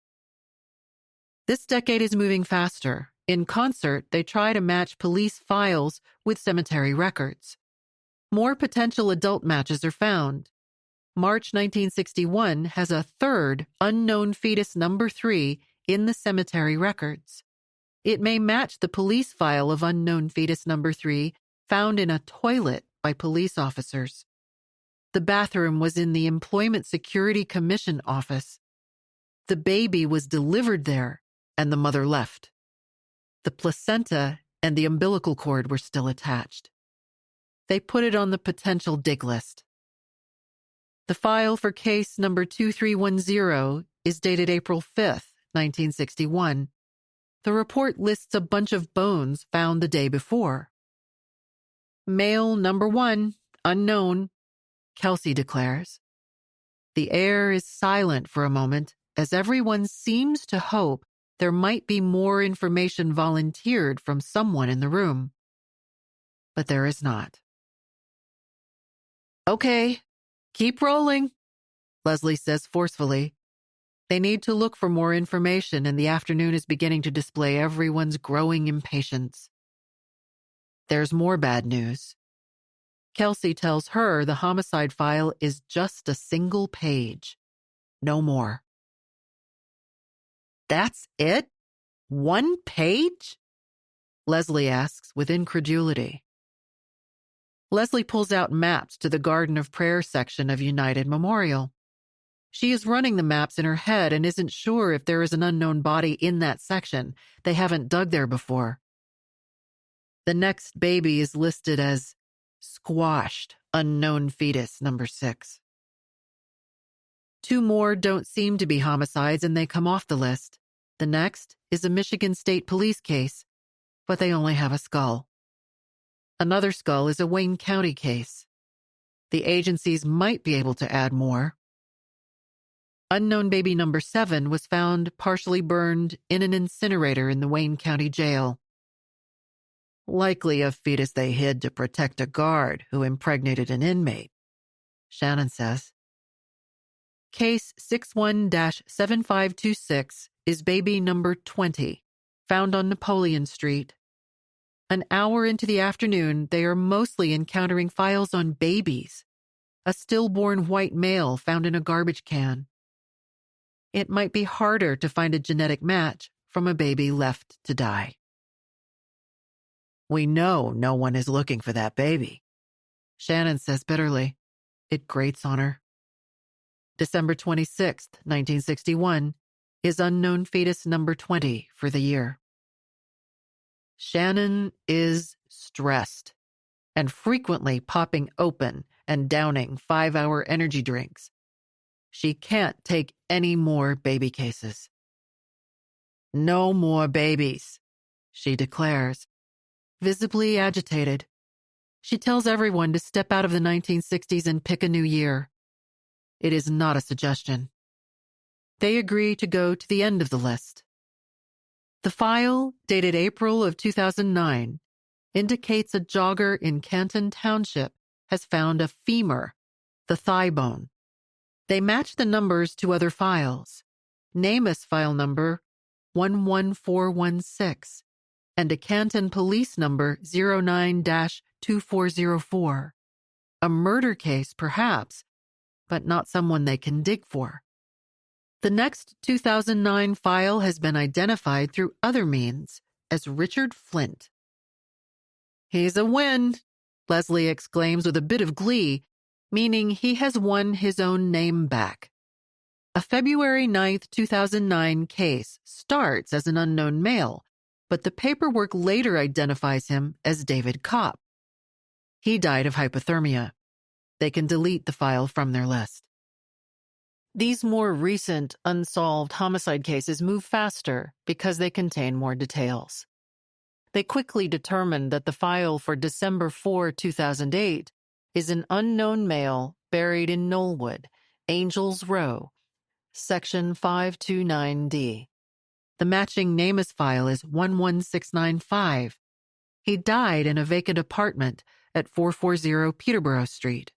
This decade is moving faster. In concert, they try to match police files with cemetery records. More potential adult matches are found. March 1961 has a third unknown fetus number 3 in the cemetery records. It may match the police file of unknown fetus number 3 found in a toilet by police officers. The bathroom was in the Employment Security Commission office. The baby was delivered there, and the mother left. The placenta and the umbilical cord were still attached. They put it on the potential dig list. The file for case number 2310 is dated April 5th, 1961. The report lists a bunch of bones found the day before. "Male number 1, unknown," Kelsey declares. The air is silent for a moment as everyone seems to hope there might be more information volunteered from someone in the room. But there is not. "Okay, keep rolling," Leslie says forcefully. They need to look for more information, and the afternoon is beginning to display everyone's growing impatience. There's more bad news. Kelsey tells her the homicide file is just a single page. No more. "That's it? 1 page? Leslie asks with incredulity. Leslie pulls out maps to the Garden of Prayer section of United Memorial. She is running the maps in her head and isn't sure if there is an unknown body in that section. They haven't dug there before. The next baby is listed as squashed, unknown fetus, number 6. 2 more don't seem to be homicides and they come off the list. The next is a Michigan State Police case, but they only have a skull. Another skull is a Wayne County case. The agencies might be able to add more. Unknown baby number 7 was found partially burned in an incinerator in the Wayne County Jail. Likely a fetus they hid to protect a guard who impregnated an inmate, Shannon says. Case 61-7526 is baby number 20, found on Napoleon Street. An hour into the afternoon, they are mostly encountering files on babies. A stillborn white male found in a garbage can. It might be harder to find a genetic match from a baby left to die. We know no one is looking for that baby, Shannon says bitterly. It grates on her. December 26, 1961, is unknown fetus number 20 for the year. Shannon is stressed and frequently popping open and downing 5-hour energy drinks. She can't take any more baby cases. No more babies, she declares, visibly agitated. She tells everyone to step out of the 1960s and pick a new year. It is not a suggestion. They agree to go to the end of the list. The file, dated April of 2009, indicates a jogger in Canton Township has found a femur, the thigh bone. They match the numbers to other files. NamUs file number 11416 and a Canton police number 09-2404. A murder case, perhaps, but not someone they can dig for. The next 2009 file has been identified through other means as Richard Flint. He's a win, Leslie exclaims with a bit of glee, meaning he has won his own name back. A February 9, 2009 case starts as an unknown male, but the paperwork later identifies him as David Kopp. He died of hypothermia. They can delete the file from their list. These more recent unsolved homicide cases move faster because they contain more details. They quickly determined that the file for December 4, 2008 is an unknown male buried in Knollwood, Angels Row, Section 529D. The matching NamUs file is 11695. He died in a vacant apartment at 440 Peterborough Street.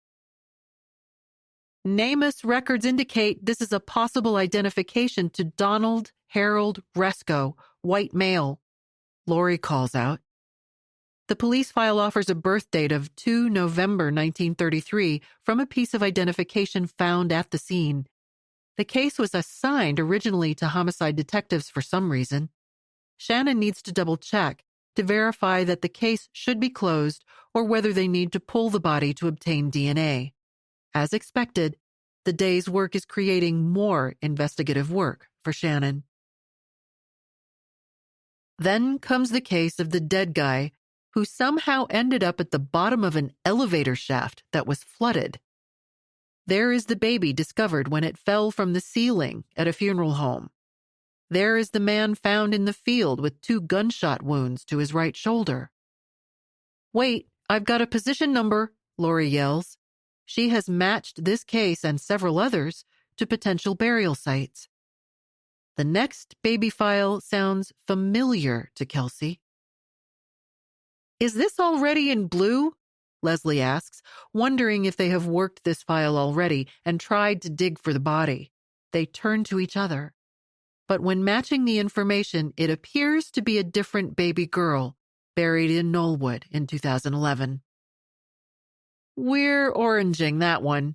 NamUs records indicate this is a possible identification to Donald Harold Resco, white male, Lori calls out. The police file offers a birth date of 2 November 1933 from a piece of identification found at the scene. The case was assigned originally to homicide detectives for some reason. Shannon needs to double-check to verify that the case should be closed or whether they need to pull the body to obtain DNA. As expected, the day's work is creating more investigative work for Shannon. Then comes the case of the dead guy who somehow ended up at the bottom of an elevator shaft that was flooded. There is the baby discovered when it fell from the ceiling at a funeral home. There is the man found in the field with 2 gunshot wounds to his right shoulder. Wait, I've got a position number, Lori yells. She has matched this case and several others to potential burial sites. The next baby file sounds familiar to Kelsey. Is this already in blue? Leslie asks, wondering if they have worked this file already and tried to dig for the body. They turn to each other. But when matching the information, it appears to be a different baby girl buried in Knollwood in 2011. We're oranging that one,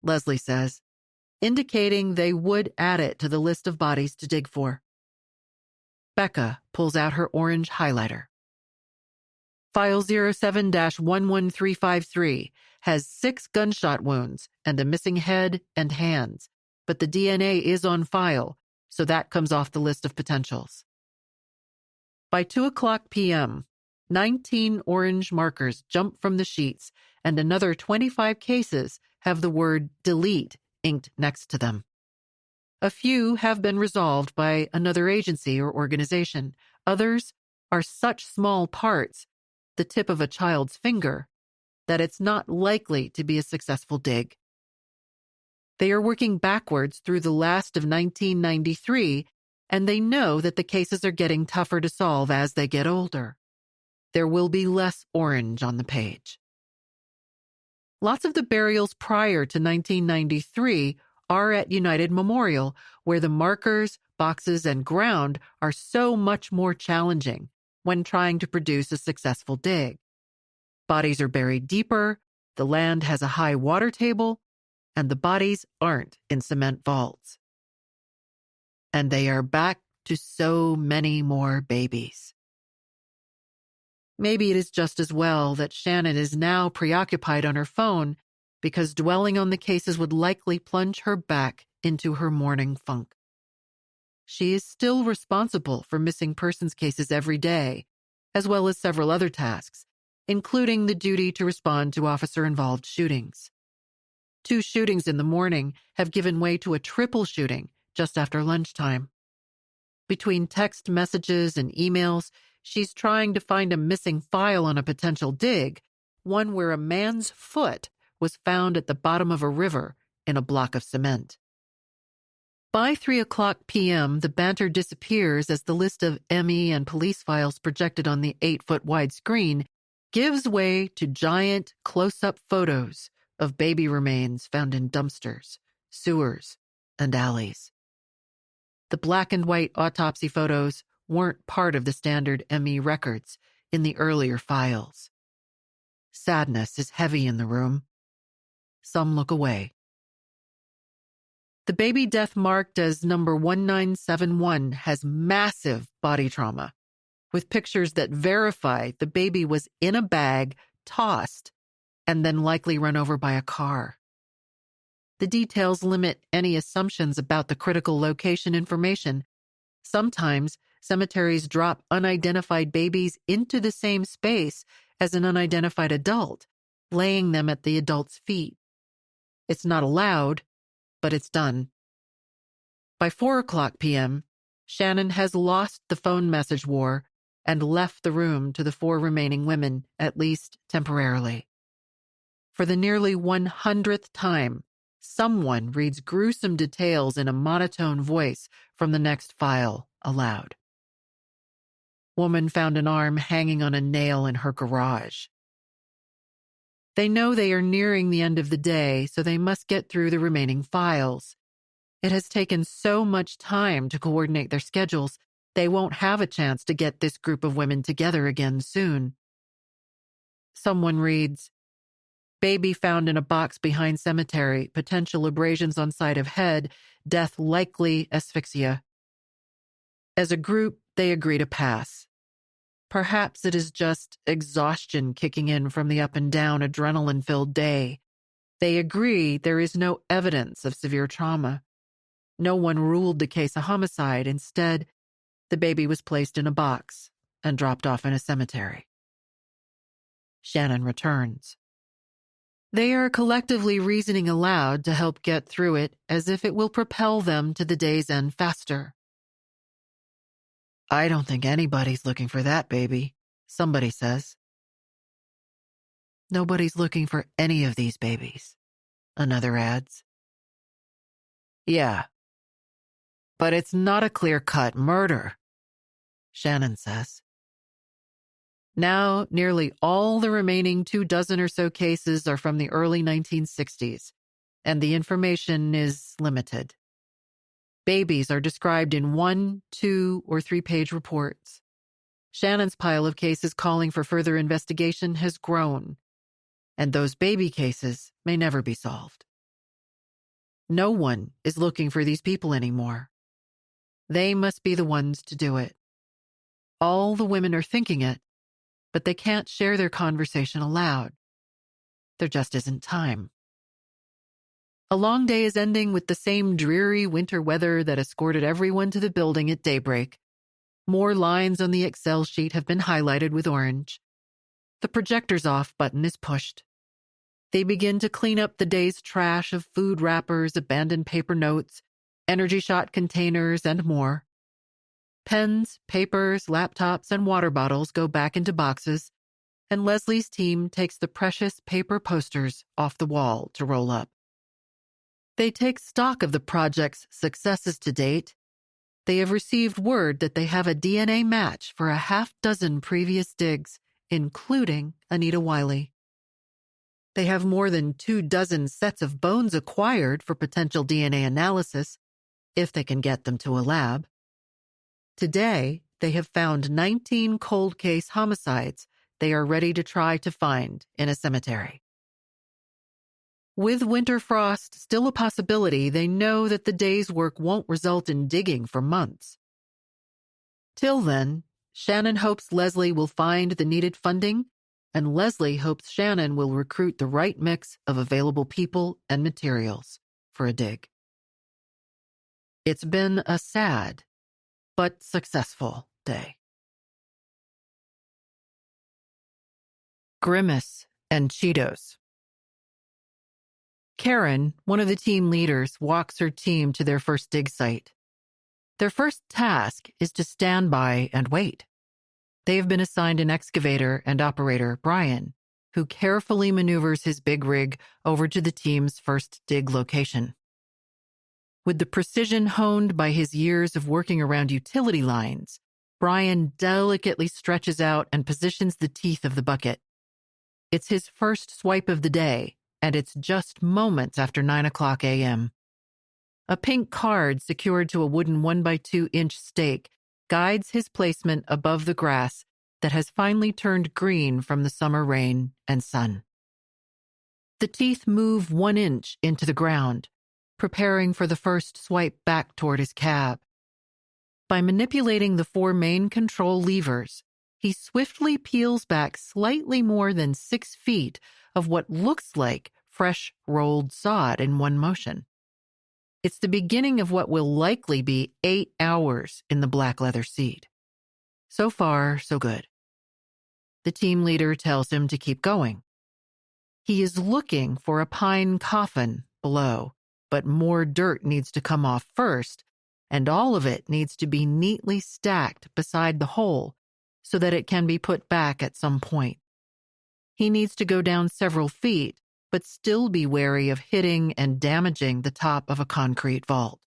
Leslie says, indicating they would add it to the list of bodies to dig for. Becca pulls out her orange highlighter. File 07-11353 has 6 gunshot wounds and a missing head and hands, but the DNA is on file, so that comes off the list of potentials. By 2:00 p.m., 19 orange markers jump from the sheets, and another 25 cases have the word delete inked next to them. A few have been resolved by another agency or organization. Others are such small parts, the tip of a child's finger, that it's not likely to be a successful dig. They are working backwards through the last of 1993, and they know that the cases are getting tougher to solve as they get older. There will be less orange on the page. Lots of the burials prior to 1993 are at United Memorial, where the markers, boxes, and ground are so much more challenging when trying to produce a successful dig. Bodies are buried deeper, the land has a high water table, and the bodies aren't in cement vaults. And they are back to so many more babies. Maybe it is just as well that Shannon is now preoccupied on her phone, because dwelling on the cases would likely plunge her back into her morning funk. She is still responsible for missing persons cases every day, as well as several other tasks, including the duty to respond to officer-involved shootings. 2 shootings in the morning have given way to a triple shooting just after lunchtime. Between text messages and emails, she's trying to find a missing file on a potential dig, one where a man's foot was found at the bottom of a river in a block of cement. By 3:00 p.m., the banter disappears as the list of ME and police files projected on the 8-foot-wide screen gives way to giant close-up photos of baby remains found in dumpsters, sewers, and alleys. The black and white autopsy photos weren't part of the standard ME records in the earlier files. Sadness is heavy in the room. Some look away. The baby death marked as number 1971 has massive body trauma, with pictures that verify the baby was in a bag, tossed, and then likely run over by a car. The details limit any assumptions about the critical location information. Sometimes cemeteries drop unidentified babies into the same space as an unidentified adult, laying them at the adult's feet. It's not allowed, but it's done. By 4:00 p.m., Shannon has lost the phone message war and left the room to the 4 remaining women, at least temporarily. For the nearly 100th time, someone reads gruesome details in a monotone voice from the next file aloud. Woman found an arm hanging on a nail in her garage. They know they are nearing the end of the day, so they must get through the remaining files. It has taken so much time to coordinate their schedules, they won't have a chance to get this group of women together again soon. Someone reads, baby found in a box behind cemetery, potential abrasions on side of head, death likely asphyxia. As a group, they agree to pass. Perhaps it is just exhaustion kicking in from the up and down adrenaline-filled day. They agree there is no evidence of severe trauma. No one ruled the case a homicide. Instead, the baby was placed in a box and dropped off in a cemetery. Shannon returns. They are collectively reasoning aloud to help get through it, as if it will propel them to the day's end faster. I don't think anybody's looking for that baby, somebody says. Nobody's looking for any of these babies, another adds. Yeah, but it's not a clear-cut murder, Shannon says. Now, nearly all the remaining 24 or so cases are from the early 1960s, and the information is limited. Babies are described in 1, 2, or 3-page reports. Shannon's pile of cases calling for further investigation has grown, and those baby cases may never be solved. No one is looking for these people anymore. They must be the ones to do it. All the women are thinking it, but they can't share their conversation aloud. There just isn't time. A long day is ending with the same dreary winter weather that escorted everyone to the building at daybreak. More lines on the Excel sheet have been highlighted with orange. The projector's off button is pushed. They begin to clean up the day's trash of food wrappers, abandoned paper notes, energy shot containers, and more. Pens, papers, laptops, and water bottles go back into boxes, and Leslie's team takes the precious paper posters off the wall to roll up. They take stock of the project's successes to date. They have received word that they have a DNA match for a half-dozen previous digs, including Anita Wiley. They have more than 24 sets of bones acquired for potential DNA analysis, if they can get them to a lab. Today, they have found 19 cold case homicides they are ready to try to find in a cemetery. With winter frost still a possibility, they know that the day's work won't result in digging for months. Till then, Shannon hopes Leslie will find the needed funding, and Leslie hopes Shannon will recruit the right mix of available people and materials for a dig. It's been a sad but successful day. Grimace and Cheetos. Karen, one of the team leaders, walks her team to their first dig site. Their first task is to stand by and wait. They have been assigned an excavator and operator, Brian, who carefully maneuvers his big rig over to the team's first dig location. With the precision honed by his years of working around utility lines, Brian delicately stretches out and positions the teeth of the bucket. It's his first swipe of the day, and it's just moments after 9:00 a.m. A pink card secured to a wooden 1x2-inch stake guides his placement above the grass that has finally turned green from the summer rain and sun. The teeth move 1 inch into the ground, preparing for the first swipe back toward his cab. By manipulating the 4 main control levers, he swiftly peels back slightly more than 6 feet of what looks like fresh rolled sod in one motion. It's the beginning of what will likely be 8 hours in the black leather seat. So far, so good. The team leader tells him to keep going. He is looking for a pine coffin below, but more dirt needs to come off first, and all of it needs to be neatly stacked beside the hole so that it can be put back at some point. He needs to go down several feet, but still be wary of hitting and damaging the top of a concrete vault.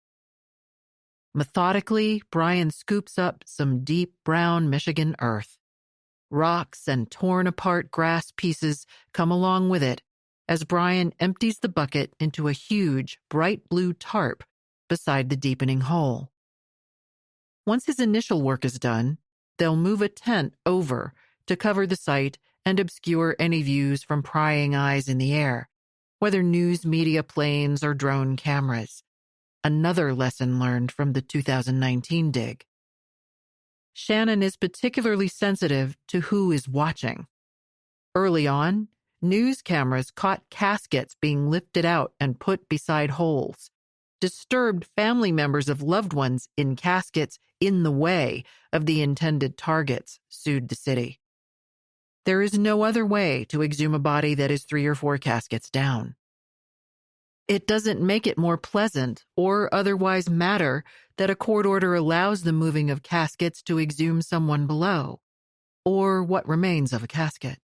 Methodically, Brian scoops up some deep brown Michigan earth. Rocks and torn-apart grass pieces come along with it as Brian empties the bucket into a huge, bright blue tarp beside the deepening hole. Once his initial work is done, they'll move a tent over to cover the site and obscure any views from prying eyes in the air, whether news media planes or drone cameras. Another lesson learned from the 2019 dig. Shannon is particularly sensitive to who is watching. Early on, news cameras caught caskets being lifted out and put beside holes, disturbed family members of loved ones in caskets in the way of the intended targets, sued the city. There is no other way to exhume a body that is 3 or 4 caskets down. It doesn't make it more pleasant or otherwise matter that a court order allows the moving of caskets to exhume someone below, or what remains of a casket.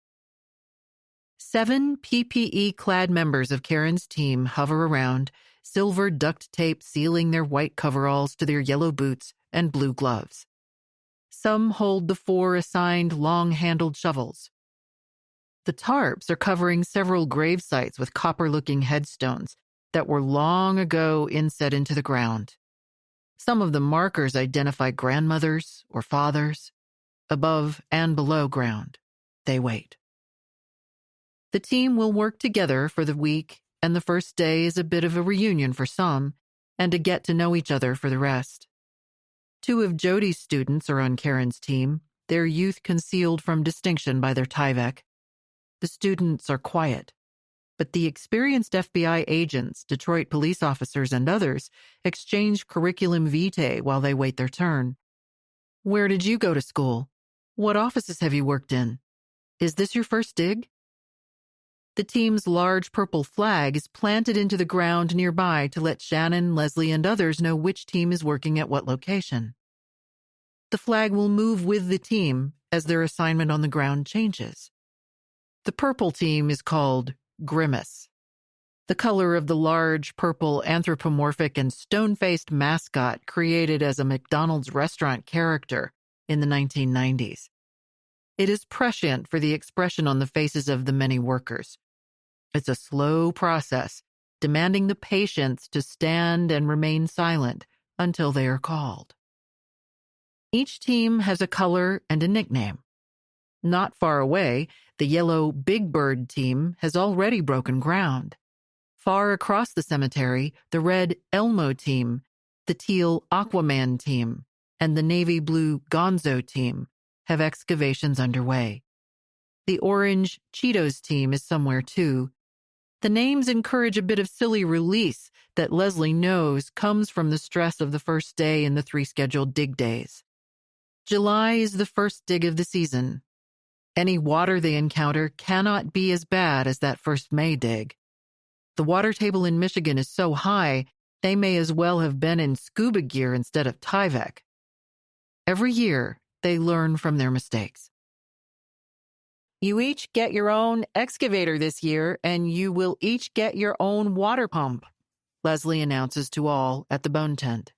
7 PPE-clad members of Karen's team hover around, silver duct tape sealing their white coveralls to their yellow boots and blue gloves. Some hold the 4 assigned long-handled shovels. The tarps are covering several grave sites with copper-looking headstones that were long ago inset into the ground. Some of the markers identify grandmothers or fathers. Above and below ground, they wait. The team will work together for the week, and the first day is a bit of a reunion for some, and a get to know each other for the rest. 2 of Jody's students are on Karen's team, their youth concealed from distinction by their Tyvek. The students are quiet, but the experienced FBI agents, Detroit police officers, and others exchange curriculum vitae while they wait their turn. Where did you go to school? What offices have you worked in? Is this your first dig? The team's large purple flag is planted into the ground nearby to let Shannon, Leslie, and others know which team is working at what location. The flag will move with the team as their assignment on the ground changes. The purple team is called Grimace, the color of the large purple anthropomorphic and stone-faced mascot created as a McDonald's restaurant character in the 1990s. It is prescient for the expression on the faces of the many workers. It's a slow process, demanding the patience to stand and remain silent until they are called. Each team has a color and a nickname. Not far away, the yellow Big Bird team has already broken ground. Far across the cemetery, the red Elmo team, the teal Aquaman team, and the navy blue Gonzo team have excavations underway. The orange Cheetos team is somewhere too. The names encourage a bit of silly release that Leslie knows comes from the stress of the first day in the 3 scheduled dig days. July is the first dig of the season. Any water they encounter cannot be as bad as that first May dig. The water table in Michigan is so high, they may as well have been in scuba gear instead of Tyvek. Every year, they learn from their mistakes. You each get your own excavator this year, and you will each get your own water pump, Leslie announces to all at the bone tent.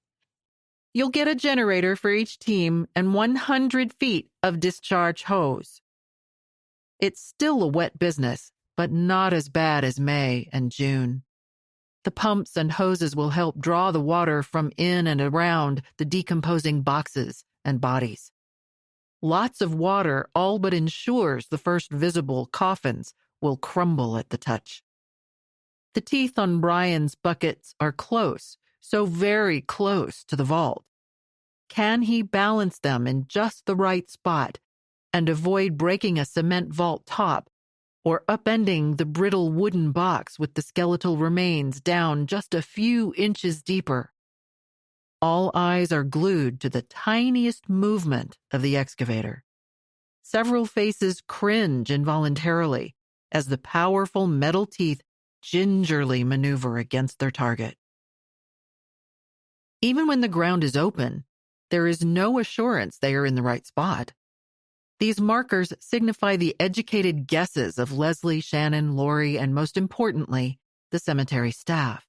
You'll get a generator for each team and 100 feet of discharge hose. It's still a wet business, but not as bad as May and June. The pumps and hoses will help draw the water from in and around the decomposing boxes and bodies. Lots of water all but ensures the first visible coffins will crumble at the touch. The teeth on Brian's buckets are close, so very close to the vault. Can he balance them in just the right spot and avoid breaking a cement vault top or upending the brittle wooden box with the skeletal remains down just a few inches deeper? All eyes are glued to the tiniest movement of the excavator. Several faces cringe involuntarily as the powerful metal teeth gingerly maneuver against their target. Even when the ground is open, there is no assurance they are in the right spot. These markers signify the educated guesses of Leslie, Shannon, Lori, and most importantly, the cemetery staff.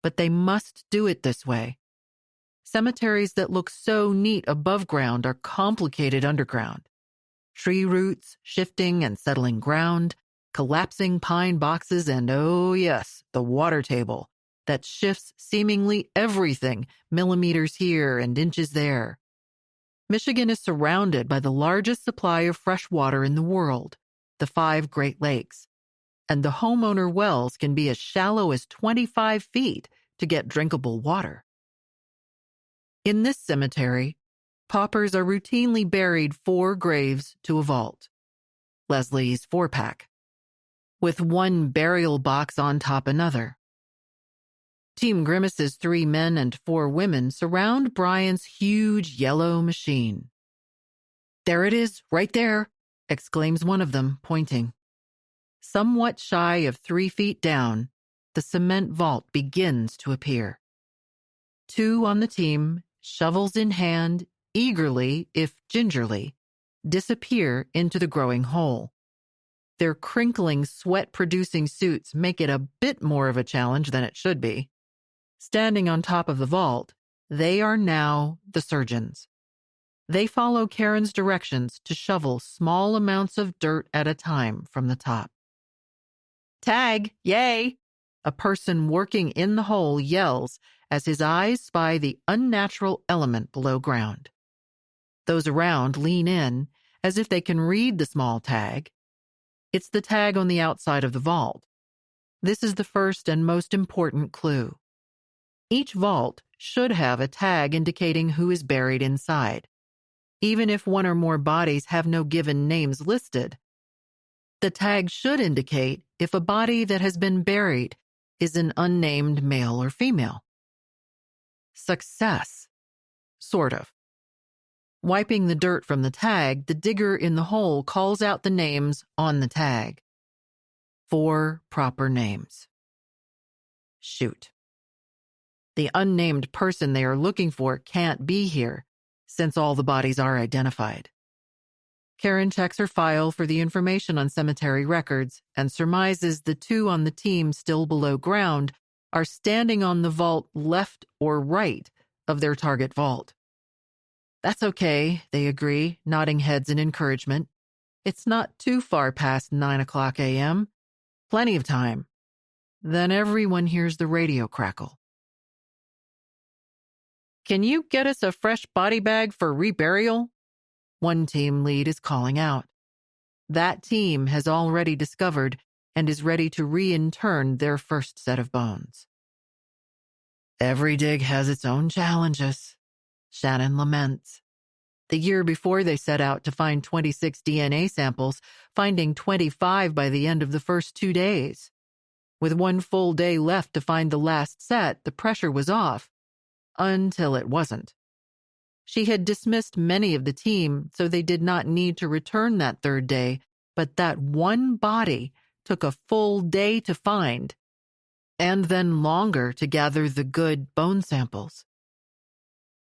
But they must do it this way. Cemeteries that look so neat above ground are complicated underground. Tree roots shifting and settling ground, collapsing pine boxes, and oh yes, the water table that shifts seemingly everything millimeters here and inches there. Michigan is surrounded by the largest supply of fresh water in the world, the 5 Great Lakes, and the homeowner wells can be as shallow as 25 feet to get drinkable water. In this cemetery, paupers are routinely buried 4 graves to a vault, Leslie's 4-pack, with one burial box on top another. Team Grimace's 3 men and 4 women surround Brian's huge yellow machine. "There it is, right there," exclaims one of them, pointing. Somewhat shy of 3 feet down, the cement vault begins to appear. 2 on the team, shovels in hand, eagerly, if gingerly, disappear into the growing hole. Their crinkling, sweat-producing suits make it a bit more of a challenge than it should be. Standing on top of the vault, they are now the surgeons. They follow Karen's directions to shovel small amounts of dirt at a time from the top. "Tag, yay!" a person working in the hole yells as his eyes spy the unnatural element below ground. Those around lean in as if they can read the small tag. It's the tag on the outside of the vault. This is the first and most important clue. Each vault should have a tag indicating who is buried inside. even if one or more bodies have no given names listed. The tag should indicate if a body that has been buried is an unnamed male or female. Success. Sort of. Wiping the dirt from the tag, the digger in the hole calls out the names on the tag. 4 proper names. Shoot. The unnamed person they are looking for can't be here, since all the bodies are identified. Karen checks her file for the information on cemetery records and surmises the 2 on the team still below ground are standing on the vault left or right of their target vault. That's okay, they agree, nodding heads in encouragement. It's not too far past 9:00 a.m. Plenty of time. Then everyone hears the radio crackle. Can you get us a fresh body bag for reburial? One team lead is calling out. That team has already discovered and is ready to reinturn their first set of bones. Every dig has its own challenges, Shannon laments. The year before they set out to find 26 DNA samples, finding 25 by the end of the first 2 days. With 1 full day left to find the last set, the pressure was off. Until it wasn't. She had dismissed many of the team, so they did not need to return that 3rd day, but that one body took a full day to find, and then longer to gather the good bone samples.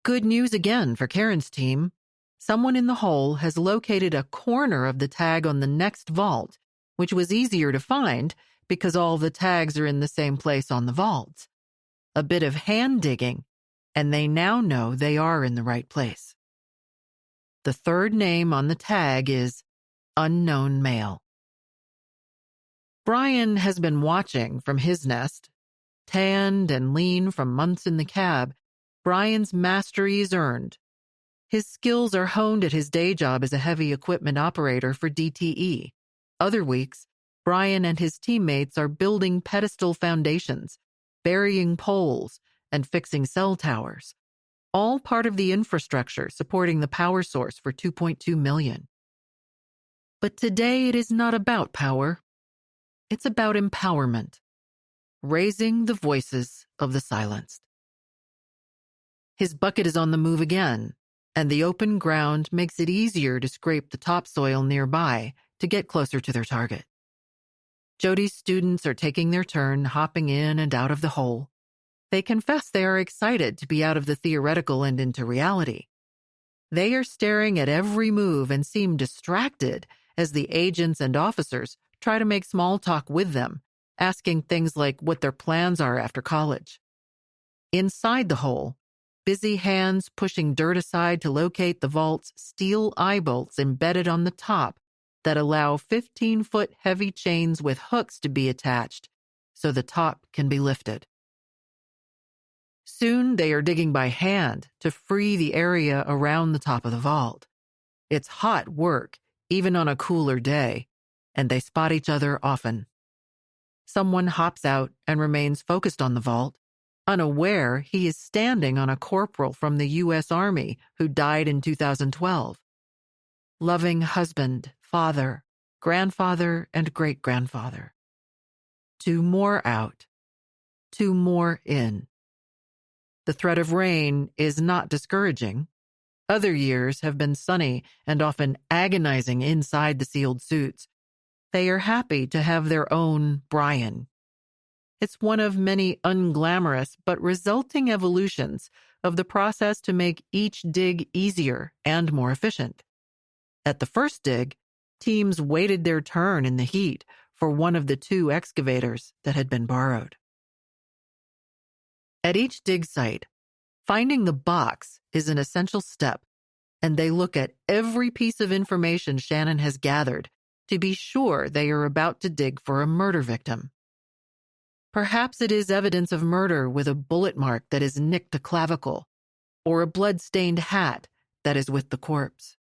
Good news again for Karen's team. Someone in the hole has located a corner of the tag on the next vault, which was easier to find because all the tags are in the same place on the vault. A bit of hand digging, and they now know they are in the right place. The 3rd name on the tag is Unknown Male. Brian has been watching from his nest. Tanned and lean from months in the cab, Brian's mastery is earned. His skills are honed at his day job as a heavy equipment operator for DTE. Other weeks, Brian and his teammates are building pedestal foundations, burying poles, and fixing cell towers, all part of the infrastructure supporting the power source for 2.2 million. But today it is not about power. It's about empowerment, raising the voices of the silenced. His bucket is on the move again, and the open ground makes it easier to scrape the topsoil nearby to get closer to their target. Jody's students are taking their turn hopping in and out of the hole. They confess they are excited to be out of the theoretical and into reality. They are staring at every move and seem distracted as the agents and officers try to make small talk with them, asking things like what their plans are after college. Inside the hole, busy hands pushing dirt aside to locate the vault's steel eye bolts embedded on the top that allow 15-foot heavy chains with hooks to be attached so the top can be lifted. Soon they are digging by hand to free the area around the top of the vault. It's hot work, even on a cooler day, and they spot each other often. Someone hops out and remains focused on the vault, unaware he is standing on a corporal from the U.S. Army who died in 2012. Loving husband, father, grandfather, and great-grandfather. 2 more out. 2 more in. The threat of rain is not discouraging. Other years have been sunny and often agonizing inside the sealed suits. They are happy to have their own Brian. It's one of many unglamorous but resulting evolutions of the process to make each dig easier and more efficient. At the first dig, teams waited their turn in the heat for one of the 2 excavators that had been borrowed. At each dig site, finding the box is an essential step, and they look at every piece of information Shannon has gathered to be sure they are about to dig for a murder victim. Perhaps it is evidence of murder with a bullet mark that has nicked a clavicle, or a blood-stained hat that is with the corpse.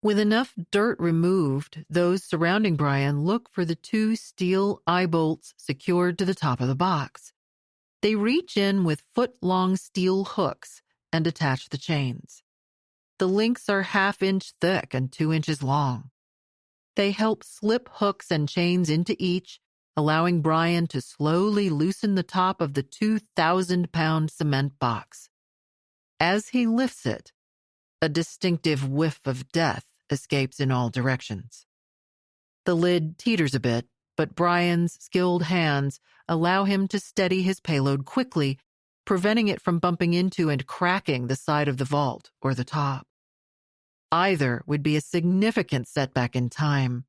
With enough dirt removed, those surrounding Brian look for the 2 steel eye bolts secured to the top of the box. They reach in with foot-long steel hooks and attach the chains. The links are ½ inch thick and 2 inches long. They help slip hooks and chains into each, allowing Brian to slowly loosen the top of the 2,000-pound cement box. As he lifts it, a distinctive whiff of death escapes in all directions. The lid teeters a bit, but Brian's skilled hands allow him to steady his payload quickly, preventing it from bumping into and cracking the side of the vault or the top. Either would be a significant setback in time.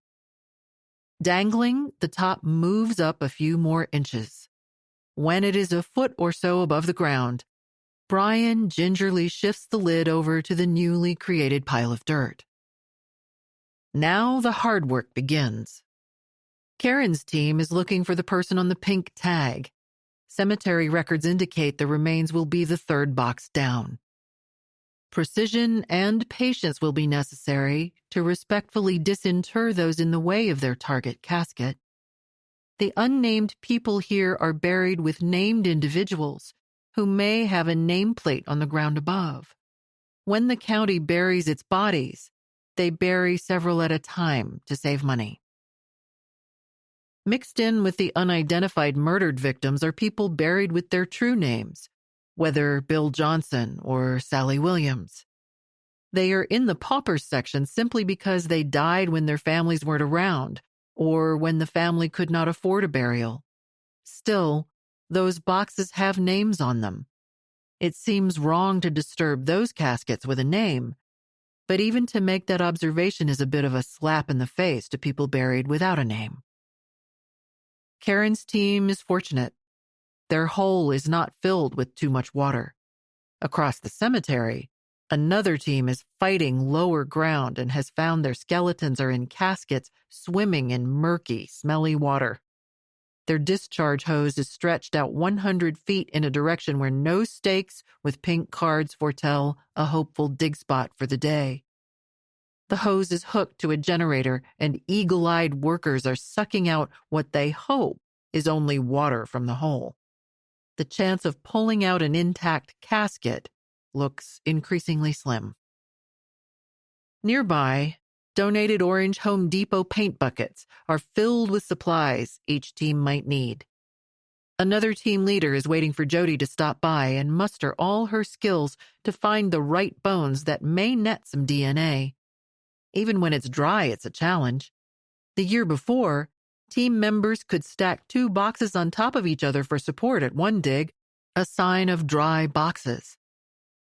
Dangling, the top moves up a few more inches. When it is a foot or so above the ground, Brian gingerly shifts the lid over to the newly created pile of dirt. Now the hard work begins. Karen's team is looking for the person on the pink tag. Cemetery records indicate the remains will be the third box down. Precision and patience will be necessary to respectfully disinter those in the way of their target casket. The unnamed people here are buried with named individuals who may have a nameplate on the ground above. When the county buries its bodies, they bury several at a time to save money. Mixed in with the unidentified murdered victims are people buried with their true names, whether Bill Johnson or Sally Williams. They are in the paupers section simply because they died when their families weren't around or when the family could not afford a burial. Still, those boxes have names on them. It seems wrong to disturb those caskets with a name, but even to make that observation is a bit of a slap in the face to people buried without a name. Karen's team is fortunate. Their hole is not filled with too much water. Across the cemetery, another team is fighting lower ground and has found their skeletons are in caskets swimming in murky, smelly water. Their discharge hose is stretched out 100 feet in a direction where no stakes with pink cards foretell a hopeful dig spot for the day. The hose is hooked to a generator, and eagle-eyed workers are sucking out what they hope is only water from the hole. The chance of pulling out an intact casket looks increasingly slim. Nearby, donated orange Home Depot paint buckets are filled with supplies each team might need. Another team leader is waiting for Jody to stop by and muster all her skills to find the right bones that may net some DNA. Even when it's dry, it's a challenge. The year before, team members could stack 2 boxes on top of each other for support at one dig, a sign of dry boxes.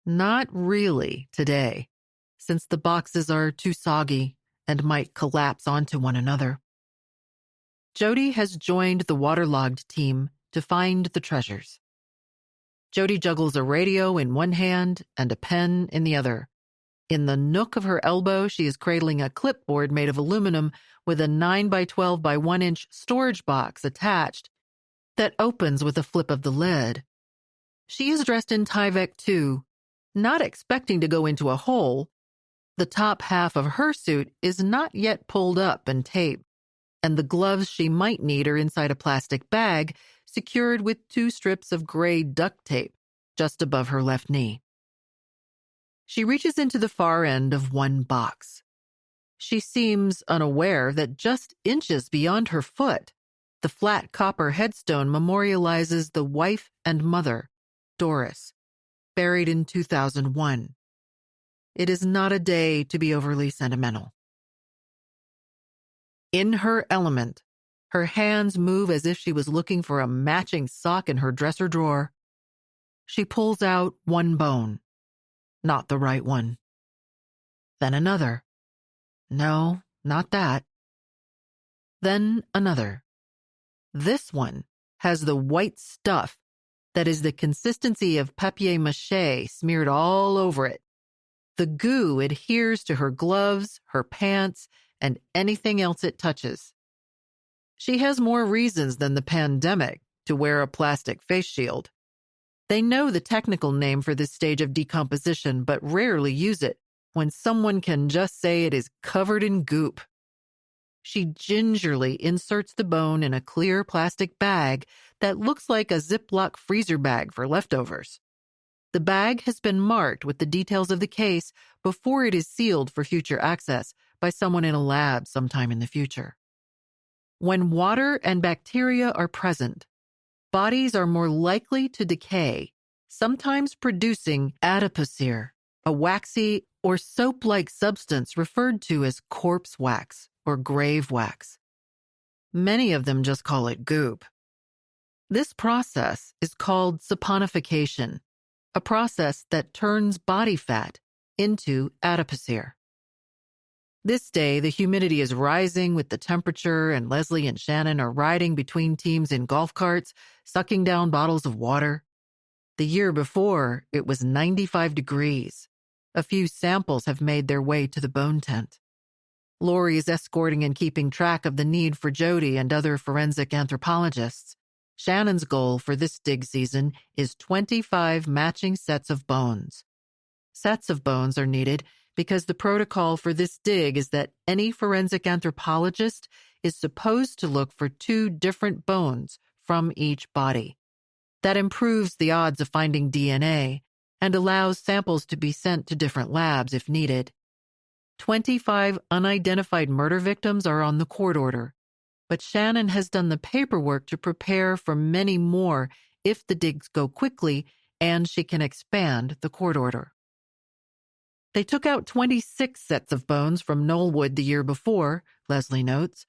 Not really today, since the boxes are too soggy and might collapse onto one another. Jody has joined the waterlogged team to find the treasures. Jody juggles a radio in one hand and a pen in the other. In the nook of her elbow, she is cradling a clipboard made of aluminum with a 9 by 12 by 1 inch storage box attached that opens with a flip of the lid. She is dressed in Tyvek too, not expecting to go into a hole. The top half of her suit is not yet pulled up and taped, and the gloves she might need are inside a plastic bag secured with 2 strips of gray duct tape just above her left knee. She reaches into the far end of one box. She seems unaware that just inches beyond her foot, the flat copper headstone memorializes the wife and mother, Doris, buried in 2001. It is not a day to be overly sentimental. In her element, her hands move as if she was looking for a matching sock in her dresser drawer. She pulls out one bone. Not the right one. Then another. No, not that. Then another. This one has the white stuff that is the consistency of papier-mâché smeared all over it. The goo adheres to her gloves, her pants, and anything else it touches. She has more reasons than the pandemic to wear a plastic face shield. They know the technical name for this stage of decomposition, but rarely use it when someone can just say it is covered in goop. She gingerly inserts the bone in a clear plastic bag that looks like a Ziploc freezer bag for leftovers. The bag has been marked with the details of the case before it is sealed for future access by someone in a lab sometime in the future. When water and bacteria are present, bodies are more likely to decay, sometimes producing adipocere, a waxy or soap-like substance referred to as corpse wax or grave wax. Many of them just call it goop. This process is called saponification, a process that turns body fat into adipocere. This day, the humidity is rising with the temperature, and Leslie and Shannon are riding between teams in golf carts, sucking down bottles of water. The year before, it was 95 degrees. A few samples have made their way to the bone tent. Lori is escorting and keeping track of the need for Jody and other forensic anthropologists. Shannon's goal for this dig season is 25 matching sets of bones. Sets of bones are needed because the protocol for this dig is that any forensic anthropologist is supposed to look for 2 different bones from each body. That improves the odds of finding DNA and allows samples to be sent to different labs if needed. 25 unidentified murder victims are on the court order, but Shannon has done the paperwork to prepare for many more if the digs go quickly and she can expand the court order. They took out 26 sets of bones from Knollwood the year before, Leslie notes,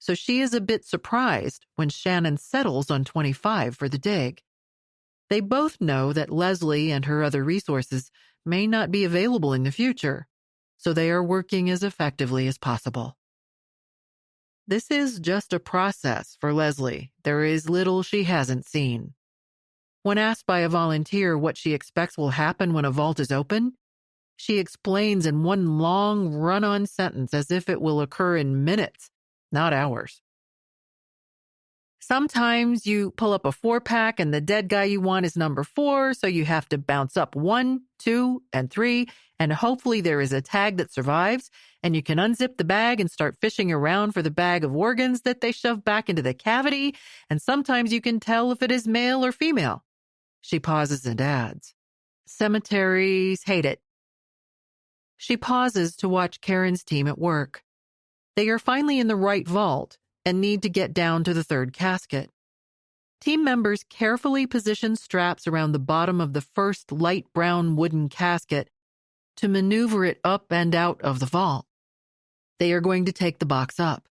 so she is a bit surprised when Shannon settles on 25 for the dig. They both know that Leslie and her other resources may not be available in the future, so they are working as effectively as possible. This is just a process for Leslie. There is little she hasn't seen. When asked by a volunteer what she expects will happen when a vault is open, she explains in one long run-on sentence as if it will occur in minutes, not hours. Sometimes you pull up a 4-pack and the dead guy you want is number 4, so you have to bounce up 1, 2, and 3, and hopefully there is a tag that survives, and you can unzip the bag and start fishing around for the bag of organs that they shove back into the cavity, and sometimes you can tell if it is male or female. She pauses and adds, "Cemeteries hate it." She pauses to watch Karen's team at work. They are finally in the right vault and need to get down to the 3rd casket. Team members carefully position straps around the bottom of the first light brown wooden casket to maneuver it up and out of the vault. They are going to take the box up.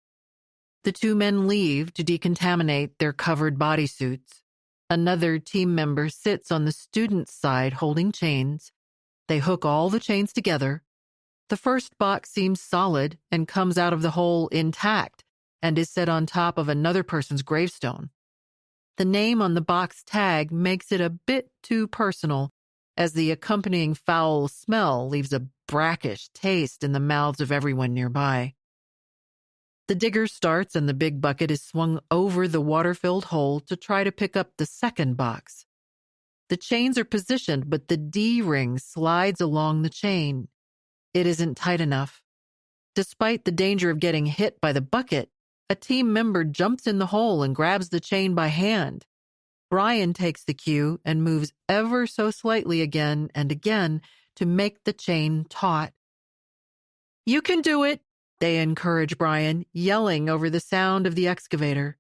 The 2 men leave to decontaminate their covered bodysuits. Another team member sits on the student's side holding chains. They hook all the chains together. The first box seems solid and comes out of the hole intact and is set on top of another person's gravestone. The name on the box tag makes it a bit too personal, as the accompanying foul smell leaves a brackish taste in the mouths of everyone nearby. The digger starts and the big bucket is swung over the water-filled hole to try to pick up the second box. The chains are positioned, but the D-ring slides along the chain. It isn't tight enough. Despite the danger of getting hit by the bucket, a team member jumps in the hole and grabs the chain by hand. Brian takes the cue and moves ever so slightly again and again to make the chain taut. "You can do it," they encourage Brian, yelling over the sound of the excavator.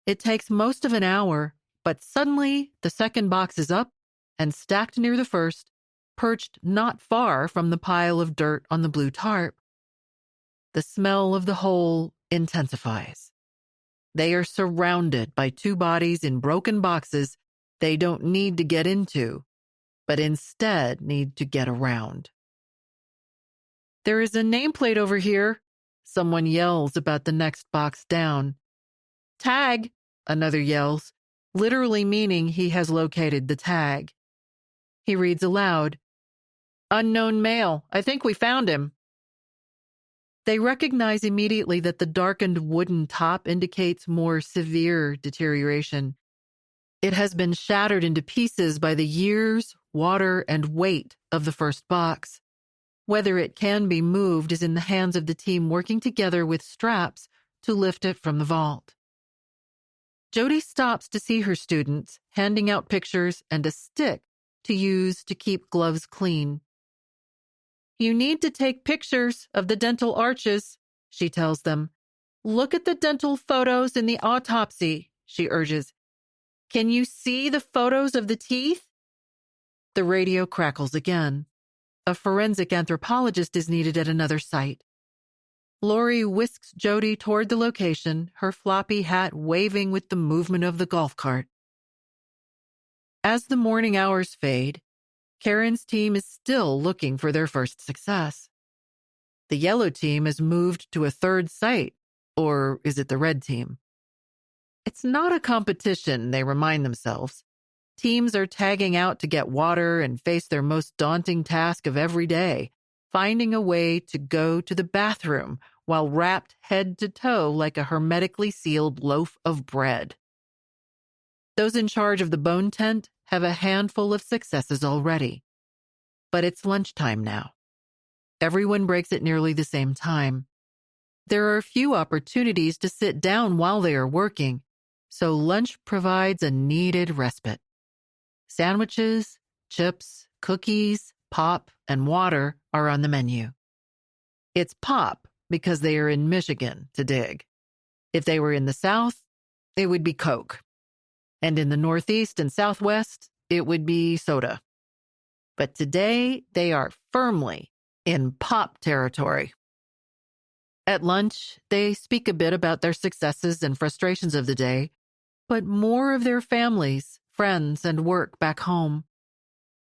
It takes most of an hour, but suddenly the second box is up and stacked near the first, perched not far from the pile of dirt on the blue tarp. The smell of the hole intensifies. They are surrounded by 2 bodies in broken boxes they don't need to get into, but instead need to get around. "There is a nameplate over here," someone yells about the next box down. "Tag," another yells, literally meaning he has located the tag. He reads aloud, "Unknown male. I think we found him." They recognize immediately that the darkened wooden top indicates more severe deterioration. It has been shattered into pieces by the years, water, and weight of the first box. Whether it can be moved is in the hands of the team working together with straps to lift it from the vault. Jody stops to see her students, handing out pictures and a stick to use to keep gloves clean. You need to take pictures of the dental arches, she tells them. Look at the dental photos in the autopsy, she urges. Can you see the photos of the teeth? The radio crackles again. A forensic anthropologist is needed at another site. Lori whisks Jody toward the location, her floppy hat waving with the movement of the golf cart. As the morning hours fade, Karen's team is still looking for their first success. The yellow team has moved to a third site, or is it the red team? It's not a competition, they remind themselves. Teams are tagging out to get water and face their most daunting task of every day, finding a way to go to the bathroom while wrapped head to toe like a hermetically sealed loaf of bread. Those in charge of the bone tent have a handful of successes already. But it's lunchtime now. Everyone breaks at nearly the same time. There are few opportunities to sit down while they are working, so lunch provides a needed respite. Sandwiches, chips, cookies, pop, and water are on the menu. It's pop because they are in Michigan to dig. If they were in the South, it would be Coke. And in the Northeast and Southwest, it would be soda. But today, they are firmly in pop territory. At lunch, they speak a bit about their successes and frustrations of the day, but more of their families, friends, and work back home.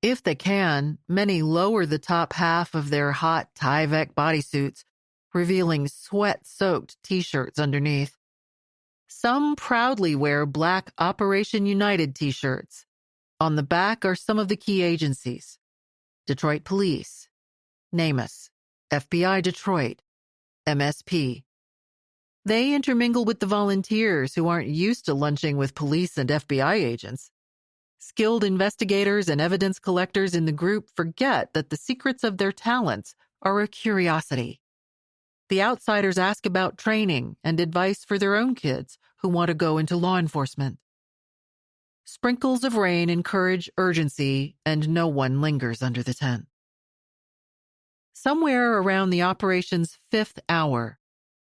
If they can, many lower the top half of their hot Tyvek bodysuits, revealing sweat-soaked t-shirts underneath. Some proudly wear black Operation United t-shirts. On the back are some of the key agencies: Detroit Police, NamUs, FBI Detroit, MSP. They intermingle with the volunteers who aren't used to lunching with police and FBI agents. Skilled investigators and evidence collectors in the group forget that the secrets of their talents are a curiosity. The outsiders ask about training and advice for their own kids who want to go into law enforcement. Sprinkles of rain encourage urgency, and no one lingers under the tent. Somewhere around the operation's 5th hour,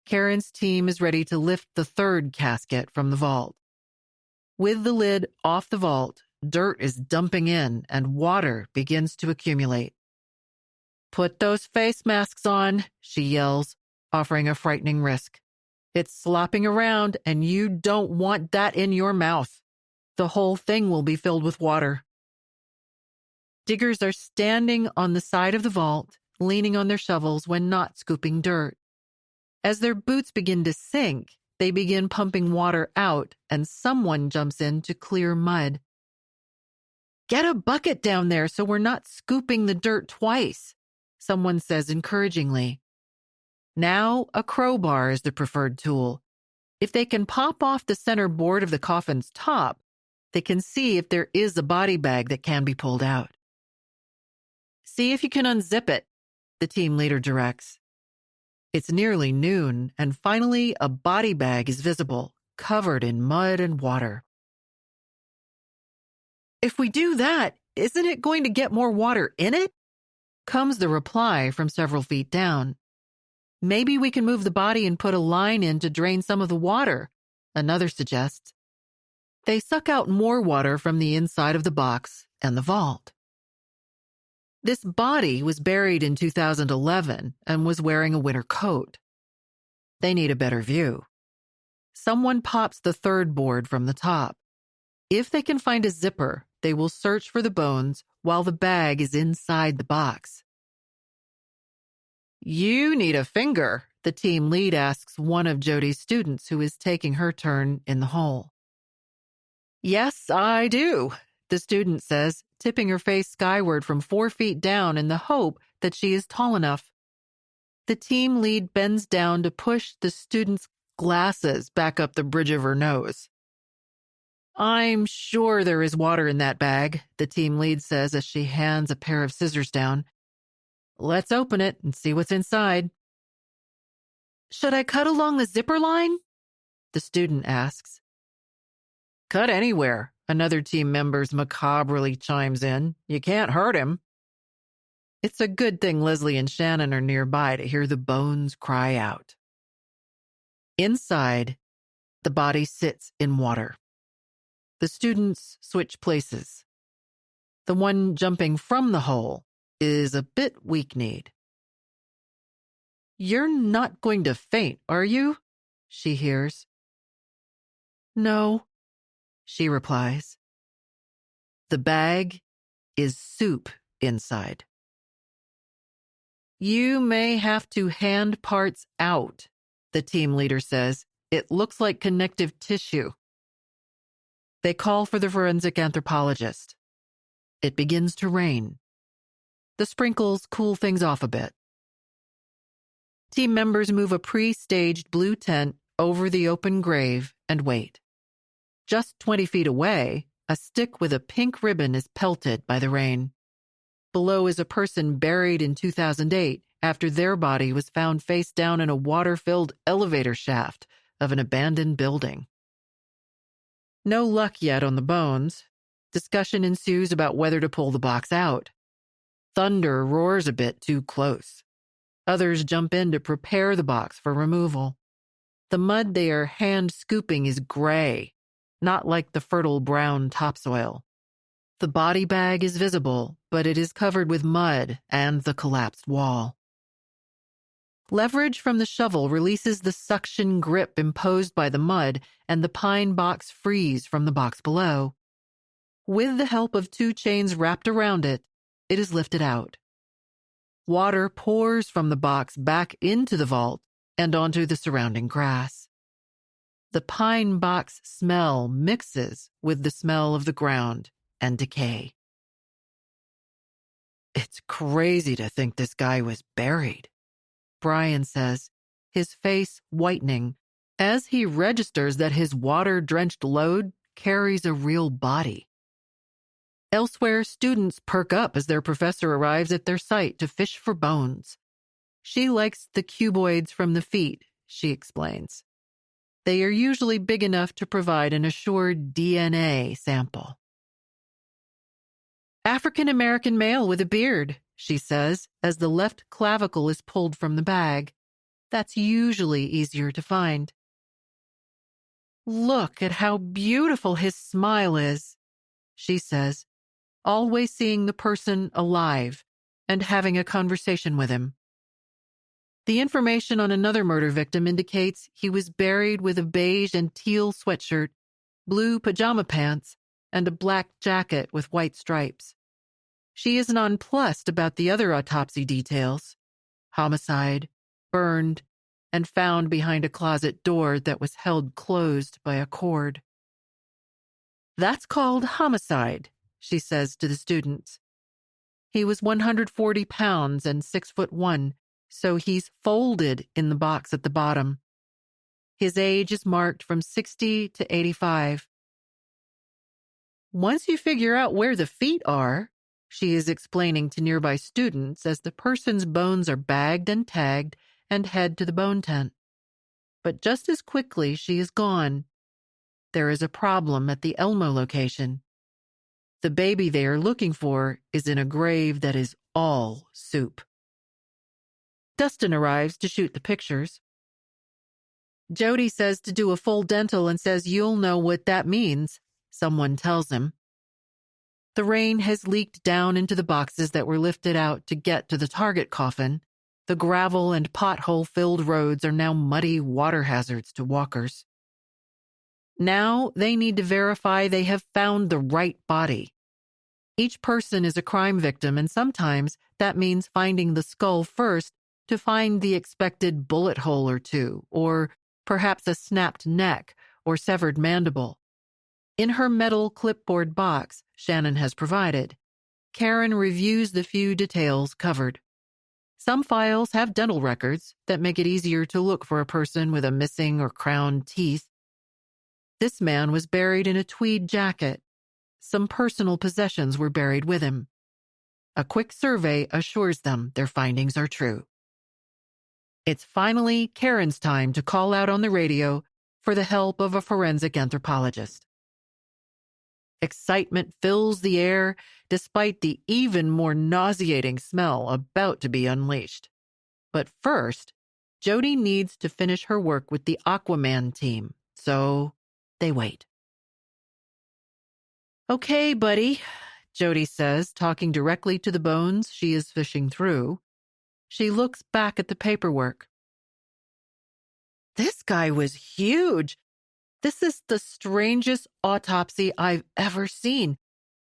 Karen's team is ready to lift the third casket from the vault. With the lid off the vault, dirt is dumping in and water begins to accumulate. "Put those face masks on," she yells, offering a frightening risk. "It's slopping around and you don't want that in your mouth. The whole thing will be filled with water." Diggers are standing on the side of the vault, leaning on their shovels when not scooping dirt. As their boots begin to sink, they begin pumping water out and someone jumps in to clear mud. "Get a bucket down there so we're not scooping the dirt twice," someone says encouragingly. Now, a crowbar is the preferred tool. If they can pop off the center board of the coffin's top, they can see if there is a body bag that can be pulled out. "See if you can unzip it," the team leader directs. It's nearly noon, and finally a body bag is visible, covered in mud and water. "If we do that, isn't it going to get more water in it?" comes the reply from several feet down. "Maybe we can move the body and put a line in to drain some of the water," another suggests. They suck out more water from the inside of the box and the vault. This body was buried in 2011 and was wearing a winter coat. They need a better view. Someone pops the third board from the top. If they can find a zipper, they will search for the bones while the bag is inside the box. "You need a finger," the team lead asks one of Jody's students who is taking her turn in the hole. "Yes, I do," the student says, tipping her face skyward from 4 feet down in the hope that she is tall enough. The team lead bends down to push the student's glasses back up the bridge of her nose. "I'm sure there is water in that bag," the team lead says as she hands a pair of scissors down. "Let's open it and see what's inside." "Should I cut along the zipper line?" the student asks. "Cut anywhere. Another team member's macabrely chimes in. You can't hurt him. It's a good thing Leslie and Shannon are nearby to hear the bones cry out. Inside, the body sits in water. The students switch places. The one jumping from the hole is a bit weak-kneed. You're not going to faint, are you? She hears. No, she replies. The bag is soup inside. You may have to hand parts out, the team leader says. It looks like connective tissue. They call for the forensic anthropologist. It begins to rain. The sprinkles cool things off a bit. Team members move a pre-staged blue tent over the open grave and wait. Just 20 feet away, a stick with a pink ribbon is pelted by the rain. Below is a person buried in 2008 after their body was found face down in a water-filled elevator shaft of an abandoned building. No luck yet on the bones. Discussion ensues about whether to pull the box out. Thunder roars a bit too close. Others jump in to prepare the box for removal. The mud they are hand scooping is gray, not like the fertile brown topsoil. The body bag is visible, but it is covered with mud and the collapsed wall. Leverage from the shovel releases the suction grip imposed by the mud, and the pine box frees from the box below. With the help of 2 chains wrapped around it, it is lifted out. Water pours from the box back into the vault and onto the surrounding grass. The pine box smell mixes with the smell of the ground and decay. It's crazy to think this guy was buried, Brian says, his face whitening as he registers that his water-drenched load carries a real body. Elsewhere, students perk up as their professor arrives at their site to fish for bones. She likes the cuboids from the feet, she explains. They are usually big enough to provide an assured DNA sample. African-American male with a beard, she says, as the left clavicle is pulled from the bag. That's usually easier to find. Look at how beautiful his smile is, she says, always seeing the person alive and having a conversation with him. The information on another murder victim indicates he was buried with a beige and teal sweatshirt, blue pajama pants, and a black jacket with white stripes. She is nonplussed about the other autopsy details: homicide, burned, and found behind a closet door that was held closed by a cord. That's called homicide, she says to the students. He was 140 pounds and 6'1", so he's folded in the box at the bottom. His age is marked from 60 to 85. Once you figure out where the feet are, she is explaining to nearby students as the person's bones are bagged and tagged and head to the bone tent. But just as quickly, she is gone. There is a problem at the Elmo location. The baby they are looking for is in a grave that is all soup. Dustin arrives to shoot the pictures. Jody says to do a full dental and says you'll know what that means, someone tells him. The rain has leaked down into the boxes that were lifted out to get to the target coffin. The gravel and pothole-filled roads are now muddy water hazards to walkers. Now they need to verify they have found the right body. Each person is a crime victim, and sometimes that means finding the skull first to find the expected bullet hole or two, or perhaps a snapped neck or severed mandible. In her metal clipboard box Shannon has provided, Karen reviews the few details covered. Some files have dental records that make it easier to look for a person with a missing or crowned teeth. This man was buried in a tweed jacket. Some personal possessions were buried with him. A quick survey assures them their findings are true. It's finally Karen's time to call out on the radio for the help of a forensic anthropologist. Excitement fills the air, despite the even more nauseating smell about to be unleashed. But first, Jody needs to finish her work with the Aquaman team, so they wait. "Okay, buddy," Jody says, talking directly to the bones she is fishing through. She looks back at the paperwork. "This guy was huge. This is the strangest autopsy I've ever seen.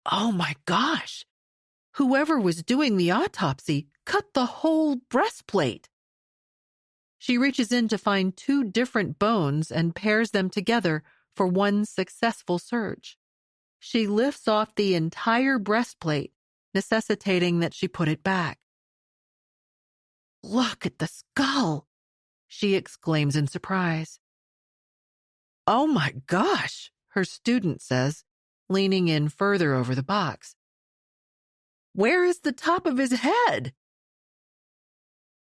Oh my gosh. Whoever was doing the autopsy cut the whole breastplate." She reaches in to find 2 different bones and pairs them together for one successful search. She lifts off the entire breastplate, necessitating that she put it back. "Look at the skull," she exclaims in surprise. "Oh my gosh," her student says, leaning in further over the box. "Where is the top of his head?"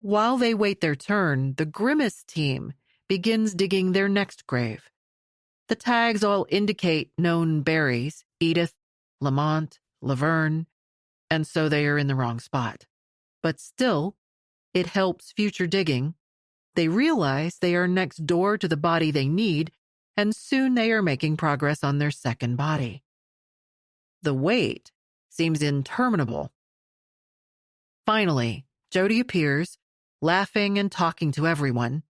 While they wait their turn, the Grimace team begins digging their next grave. The tags all indicate known Barrys, Edith, Lamont, Laverne, and so they are in the wrong spot. But still, it helps future digging. They realize they are next door to the body they need, and soon they are making progress on their second body. The wait seems interminable. Finally, Jody appears, laughing and talking to everyone.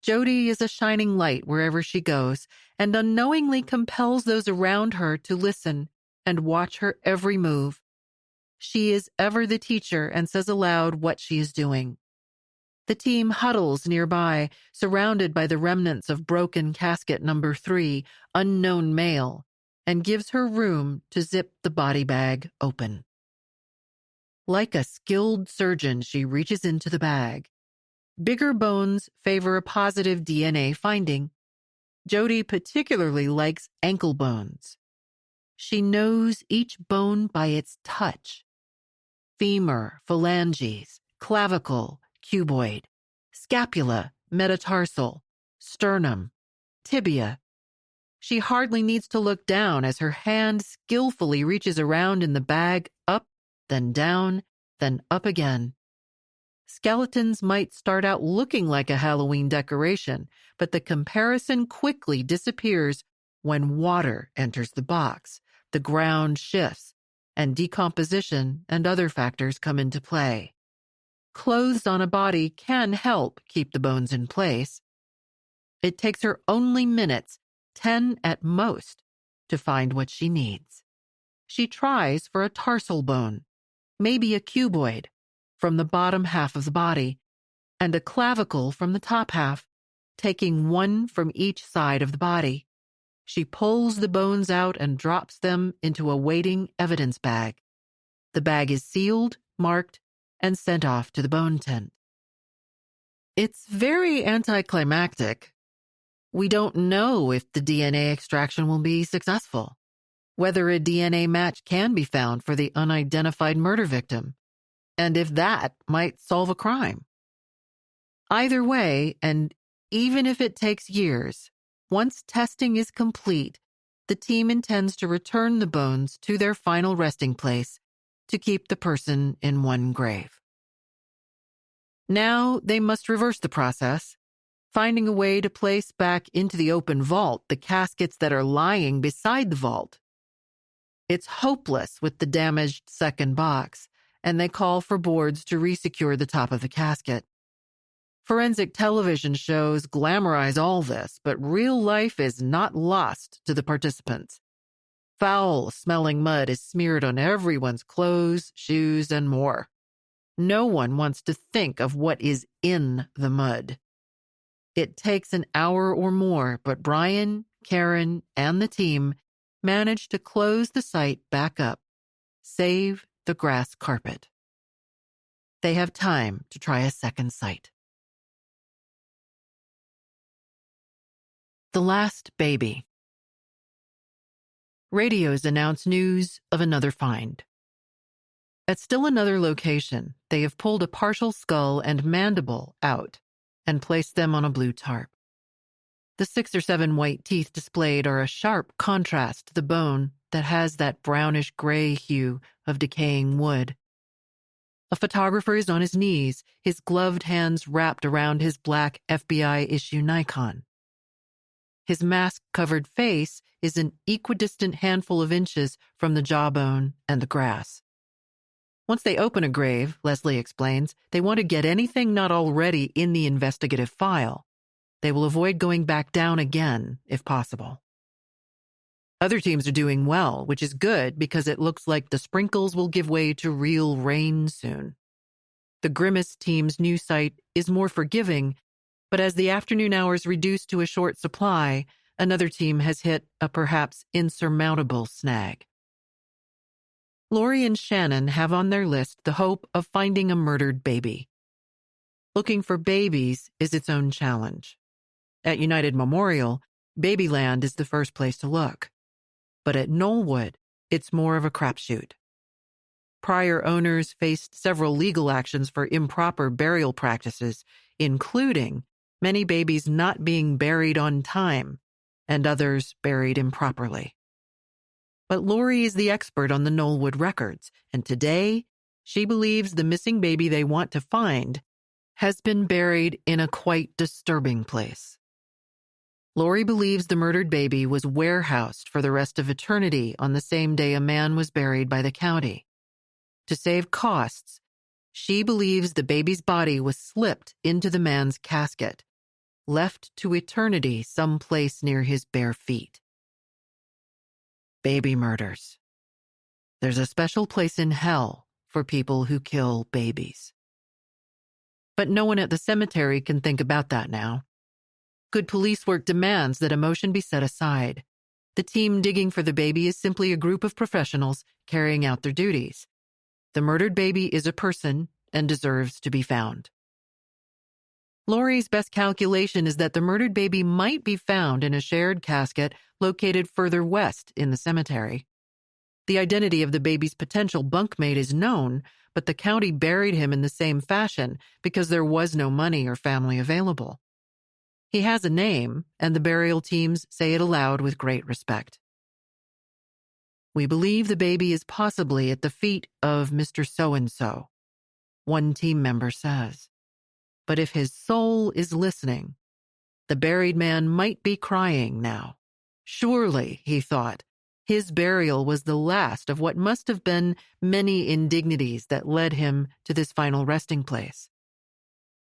Jody is a shining light wherever she goes, and unknowingly compels those around her to listen and watch her every move. She is ever the teacher and says aloud what she is doing. The team huddles nearby, surrounded by the remnants of broken casket number 3, unknown male, and gives her room to zip the body bag open. Like a skilled surgeon, she reaches into the bag. Bigger bones favor a positive DNA finding. Jody particularly likes ankle bones. She knows each bone by its touch. Femur, phalanges, clavicle, cuboid, scapula, metatarsal, sternum, tibia. She hardly needs to look down as her hand skillfully reaches around in the bag, up, then down, then up again. Skeletons might start out looking like a Halloween decoration, but the comparison quickly disappears when water enters the box, the ground shifts, and decomposition and other factors come into play. Clothes on a body can help keep the bones in place. It takes her only minutes, 10 at most, to find what she needs. She tries for a tarsal bone, maybe a cuboid, from the bottom half of the body, and a clavicle from the top half, taking one from each side of the body. She pulls the bones out and drops them into a waiting evidence bag. The bag is sealed, marked, and sent off to the bone tent. It's very anticlimactic. We don't know if the DNA extraction will be successful, whether a DNA match can be found for the unidentified murder victim, and if that might solve a crime. Either way, and even if it takes years, once testing is complete, the team intends to return the bones to their final resting place to keep the person in one grave. Now they must reverse the process, finding a way to place back into the open vault the caskets that are lying beside the vault. It's hopeless with the damaged second box, and they call for boards to resecure the top of the casket. Forensic television shows glamorize all this, but real life is not lost to the participants. Foul-smelling mud is smeared on everyone's clothes, shoes, and more. No one wants to think of what is in the mud. It takes an hour or more, but Brian, Karen, and the team manage to close the site back up, save the grass carpet. They have time to try a second site. The Last Baby. Radios announce news of another find. At still another location, they have pulled a partial skull and mandible out and placed them on a blue tarp. The 6 or 7 white teeth displayed are a sharp contrast to the bone that has that brownish-gray hue of decaying wood. A photographer is on his knees, his gloved hands wrapped around his black FBI-issue Nikon. His mask-covered face is an equidistant handful of inches from the jawbone and the grass. Once they open a grave, Leslie explains, they want to get anything not already in the investigative file. They will avoid going back down again, if possible. Other teams are doing well, which is good because it looks like the sprinkles will give way to real rain soon. The Grimace team's new site is more forgiving, but as the afternoon hours reduce to a short supply, another team has hit a perhaps insurmountable snag. Lori and Shannon have on their list the hope of finding a murdered baby. Looking for babies is its own challenge. At United Memorial, Babyland is the first place to look. But at Knollwood, it's more of a crapshoot. Prior owners faced several legal actions for improper burial practices, including many babies not being buried on time and others buried improperly. But Lori is the expert on the Knollwood records, and today she believes the missing baby they want to find has been buried in a quite disturbing place. Lori believes the murdered baby was warehoused for the rest of eternity on the same day a man was buried by the county. To save costs, she believes the baby's body was slipped into the man's casket, left to eternity someplace near his bare feet. Baby murders. There's a special place in hell for people who kill babies. But no one at the cemetery can think about that now. Good police work demands that emotion be set aside. The team digging for the baby is simply a group of professionals carrying out their duties. The murdered baby is a person and deserves to be found. Lori's best calculation is that the murdered baby might be found in a shared casket located further west in the cemetery. The identity of the baby's potential bunkmate is known, but the county buried him in the same fashion because there was no money or family available. He has a name, and the burial teams say it aloud with great respect. We believe the baby is possibly at the feet of Mr. So-and-so, one team member says. But if his soul is listening, the buried man might be crying now. Surely, he thought, his burial was the last of what must have been many indignities that led him to this final resting place.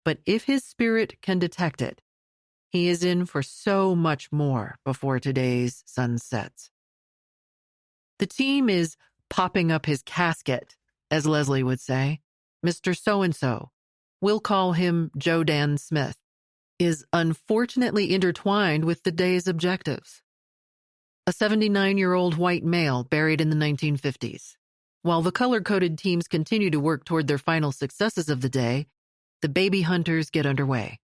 But if his spirit can detect it, he is in for so much more before today's sun sets. The team is popping up his casket, as Leslie would say. Mr. So-and-so, we'll call him Joe Dan Smith, is unfortunately intertwined with the day's objectives. A 79-year-old white male buried in the 1950s. While the color-coded teams continue to work toward their final successes of the day, the baby hunters get underway.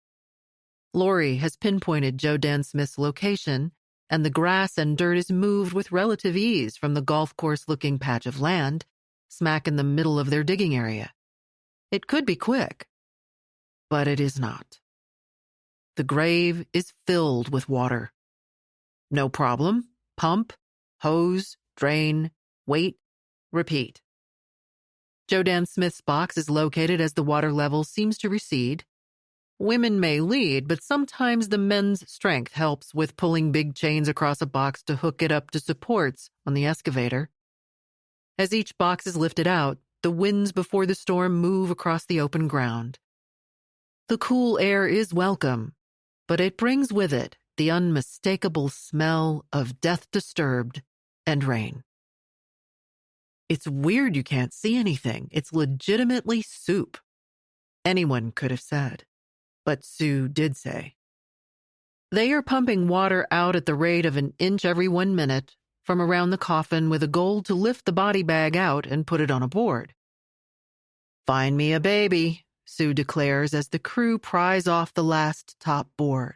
Lori has pinpointed Joe Dan Smith's location, and the grass and dirt is moved with relative ease from the golf course-looking patch of land, smack in the middle of their digging area. It could be quick, but it is not. The grave is filled with water. No problem. Pump, hose, drain, wait, repeat. Joe Dan Smith's box is located as the water level seems to recede. Women may lead, but sometimes the men's strength helps with pulling big chains across a box to hook it up to supports on the excavator. As each box is lifted out, the winds before the storm move across the open ground. The cool air is welcome, but it brings with it the unmistakable smell of death disturbed and rain. It's weird you can't see anything. It's legitimately soup. Anyone could have said, but Sue did say. They are pumping water out at the rate of an inch every 1 minute from around the coffin with a goal to lift the body bag out and put it on a board. Find me a baby, Sue declares as the crew pries off the last top board.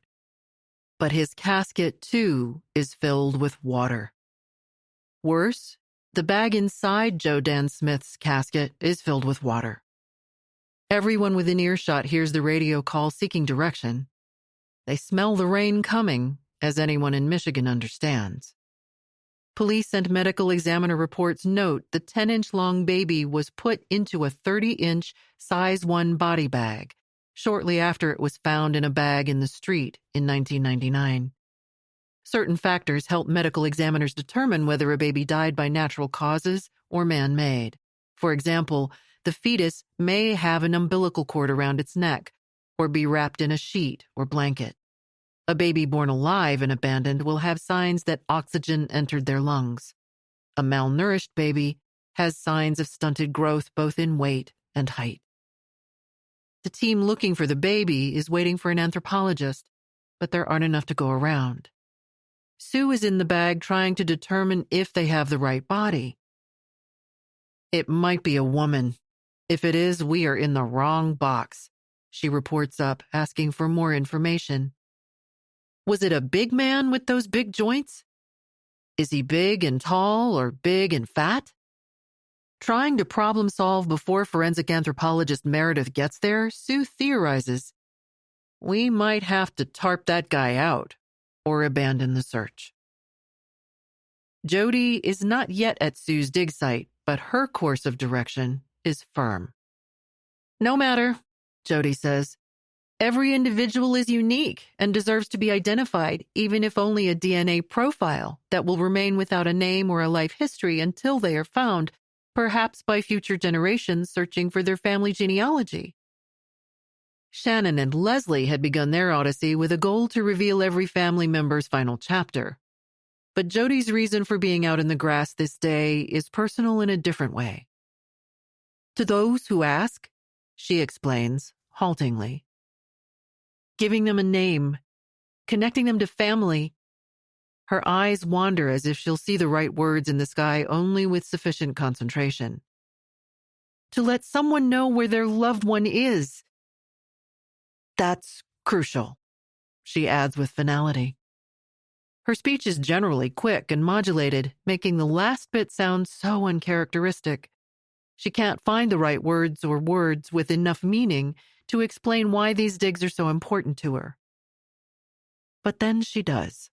But his casket, too, is filled with water. Worse, the bag inside Joe Dan Smith's casket is filled with water. Everyone within earshot hears the radio call seeking direction. They smell the rain coming, as anyone in Michigan understands. Police and medical examiner reports note the 10-inch-long baby was put into a 30-inch size 1 body bag shortly after it was found in a bag in the street in 1999. Certain factors help medical examiners determine whether a baby died by natural causes or man-made. For example, the fetus may have an umbilical cord around its neck or be wrapped in a sheet or blanket. A baby born alive and abandoned will have signs that oxygen entered their lungs. A malnourished baby has signs of stunted growth both in weight and height. The team looking for the baby is waiting for an anthropologist, but there aren't enough to go around. Sue is in the bag trying to determine if they have the right body. It might be a woman. If it is, we are in the wrong box, she reports up, asking for more information. Was it a big man with those big joints? Is he big and tall or big and fat? Trying to problem solve before forensic anthropologist Meredith gets there, Sue theorizes, we might have to tarp that guy out or abandon the search. Jody is not yet at Sue's dig site, but her course of direction is firm. No matter, Jody says. Every individual is unique and deserves to be identified, even if only a DNA profile that will remain without a name or a life history until they are found, perhaps by future generations searching for their family genealogy. Shannon and Leslie had begun their odyssey with a goal to reveal every family member's final chapter. But Jody's reason for being out in the grass this day is personal in a different way. To those who ask, she explains, haltingly. Giving them a name, connecting them to family. Her eyes wander as if she'll see the right words in the sky only with sufficient concentration. To let someone know where their loved one is. That's crucial, she adds with finality. Her speech is generally quick and modulated, making the last bit sound so uncharacteristic. She can't find the right words or words with enough meaning to explain why these digs are so important to her. But then she does.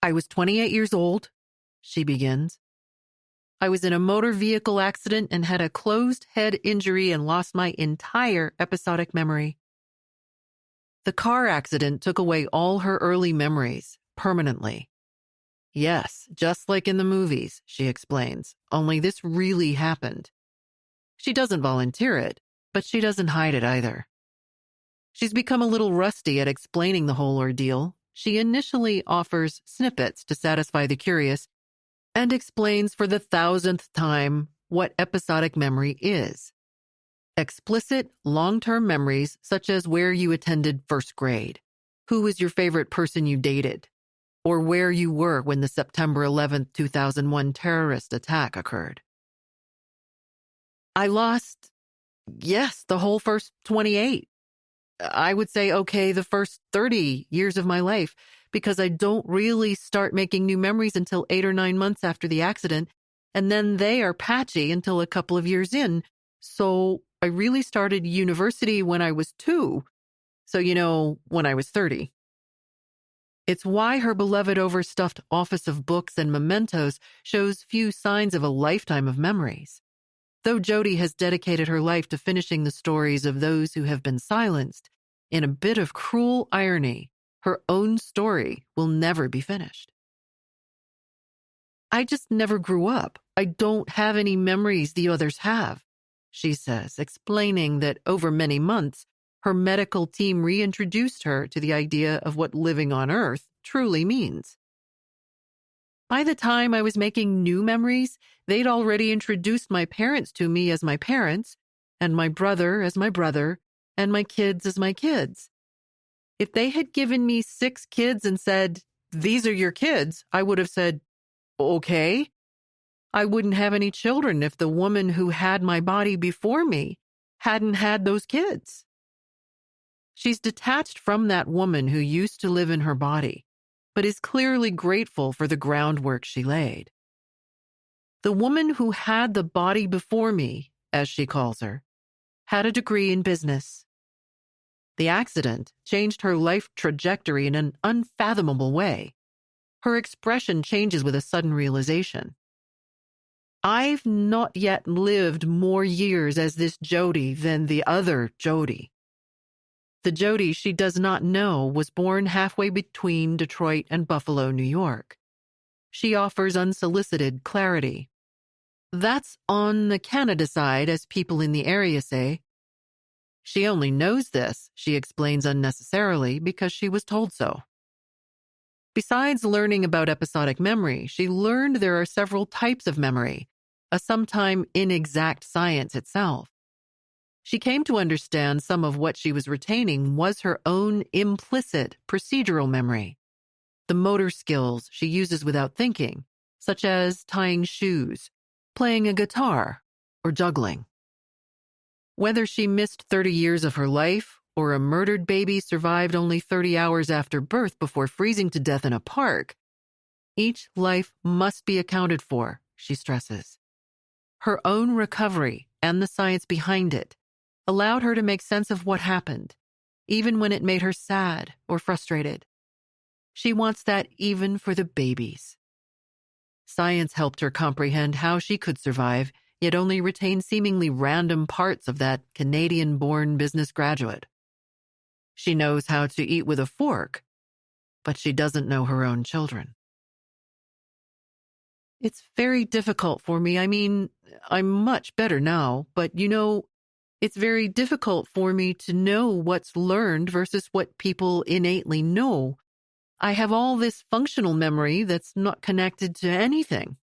I was 28 years old, she begins. I was in a motor vehicle accident and had a closed head injury and lost my entire episodic memory. The car accident took away all her early memories, permanently. Yes, just like in the movies, she explains, only this really happened. She doesn't volunteer it, but she doesn't hide it either. She's become a little rusty at explaining the whole ordeal. She initially offers snippets to satisfy the curious and explains for the 1,000th time what episodic memory is. Explicit, long-term memories such as where you attended first grade, who was your favorite person you dated, or where you were when the September 11th, 2001 terrorist attack occurred. I lost, yes, the whole first 28. I would say, okay, the first 30 years of my life, because I don't really start making new memories until 8 or 9 months after the accident, and then they are patchy until a couple of years in. So I really started university when I was 2. So, when I was 30. It's why her beloved overstuffed office of books and mementos shows few signs of a lifetime of memories. Though Jody has dedicated her life to finishing the stories of those who have been silenced, in a bit of cruel irony, her own story will never be finished. I just never grew up. I don't have any memories the others have, she says, explaining that over many months, her medical team reintroduced her to the idea of what living on Earth truly means. By the time I was making new memories, they'd already introduced my parents to me as my parents, and my brother as my brother, and my kids as my kids. If they had given me 6 kids and said, "These are your kids," I would have said, "Okay." I wouldn't have any children if the woman who had my body before me hadn't had those kids. She's detached from that woman who used to live in her body, but is clearly grateful for the groundwork she laid. The woman who had the body before me, as she calls her, had a degree in business. The accident changed her life trajectory in an unfathomable way. Her expression changes with a sudden realization. I've not yet lived more years as this Jody than the other Jody. The Jody she does not know was born halfway between Detroit and Buffalo, New York. She offers unsolicited clarity. That's on the Canada side, as people in the area say. She only knows this, she explains unnecessarily, because she was told so. Besides learning about episodic memory, she learned there are several types of memory, a sometime inexact science itself. She came to understand some of what she was retaining was her own implicit procedural memory, the motor skills she uses without thinking, such as tying shoes, playing a guitar, or juggling. Whether she missed 30 years of her life or a murdered baby survived only 30 hours after birth before freezing to death in a park, each life must be accounted for, she stresses. Her own recovery and the science behind it allowed her to make sense of what happened, even when it made her sad or frustrated. She wants that even for the babies. Science helped her comprehend how she could survive, yet only retain seemingly random parts of that Canadian-born business graduate. She knows how to eat with a fork, but she doesn't know her own children. It's very difficult for me. I mean, I'm much better now, but it's very difficult for me to know what's learned versus what people innately know. I have all this functional memory that's not connected to anything.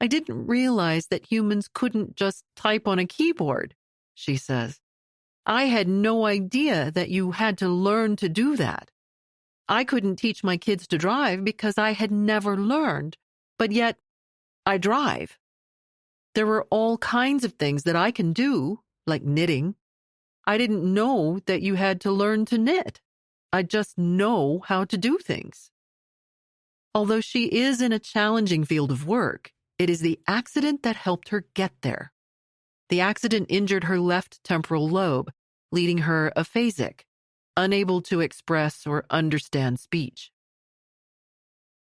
I didn't realize that humans couldn't just type on a keyboard, she says. I had no idea that you had to learn to do that. I couldn't teach my kids to drive because I had never learned, but yet I drive. There are all kinds of things that I can do, like knitting. I didn't know that you had to learn to knit. I just know how to do things. Although she is in a challenging field of work, it is the accident that helped her get there. The accident injured her left temporal lobe, leaving her aphasic, unable to express or understand speech.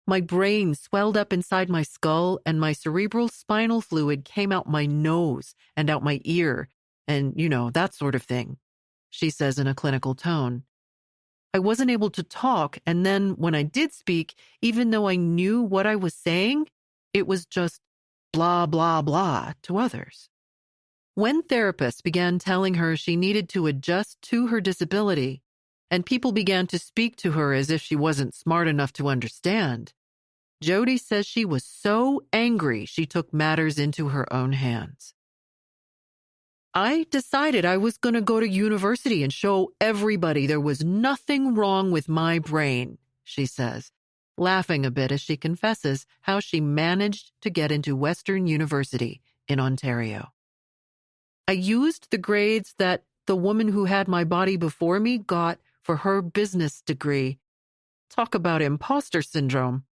My brain swelled up inside my skull and my cerebral spinal fluid came out my nose and out my ear and, that sort of thing, she says in a clinical tone. I wasn't able to talk, and then when I did speak, even though I knew what I was saying, it was just blah, blah, blah to others. When therapists began telling her she needed to adjust to her disability, and people began to speak to her as if she wasn't smart enough to understand, Jody says she was so angry she took matters into her own hands. I decided I was going to go to university and show everybody there was nothing wrong with my brain, she says, laughing a bit as she confesses how she managed to get into Western University in Ontario. I used the grades that the woman who had my body before me got for her business degree. Talk about imposter syndrome.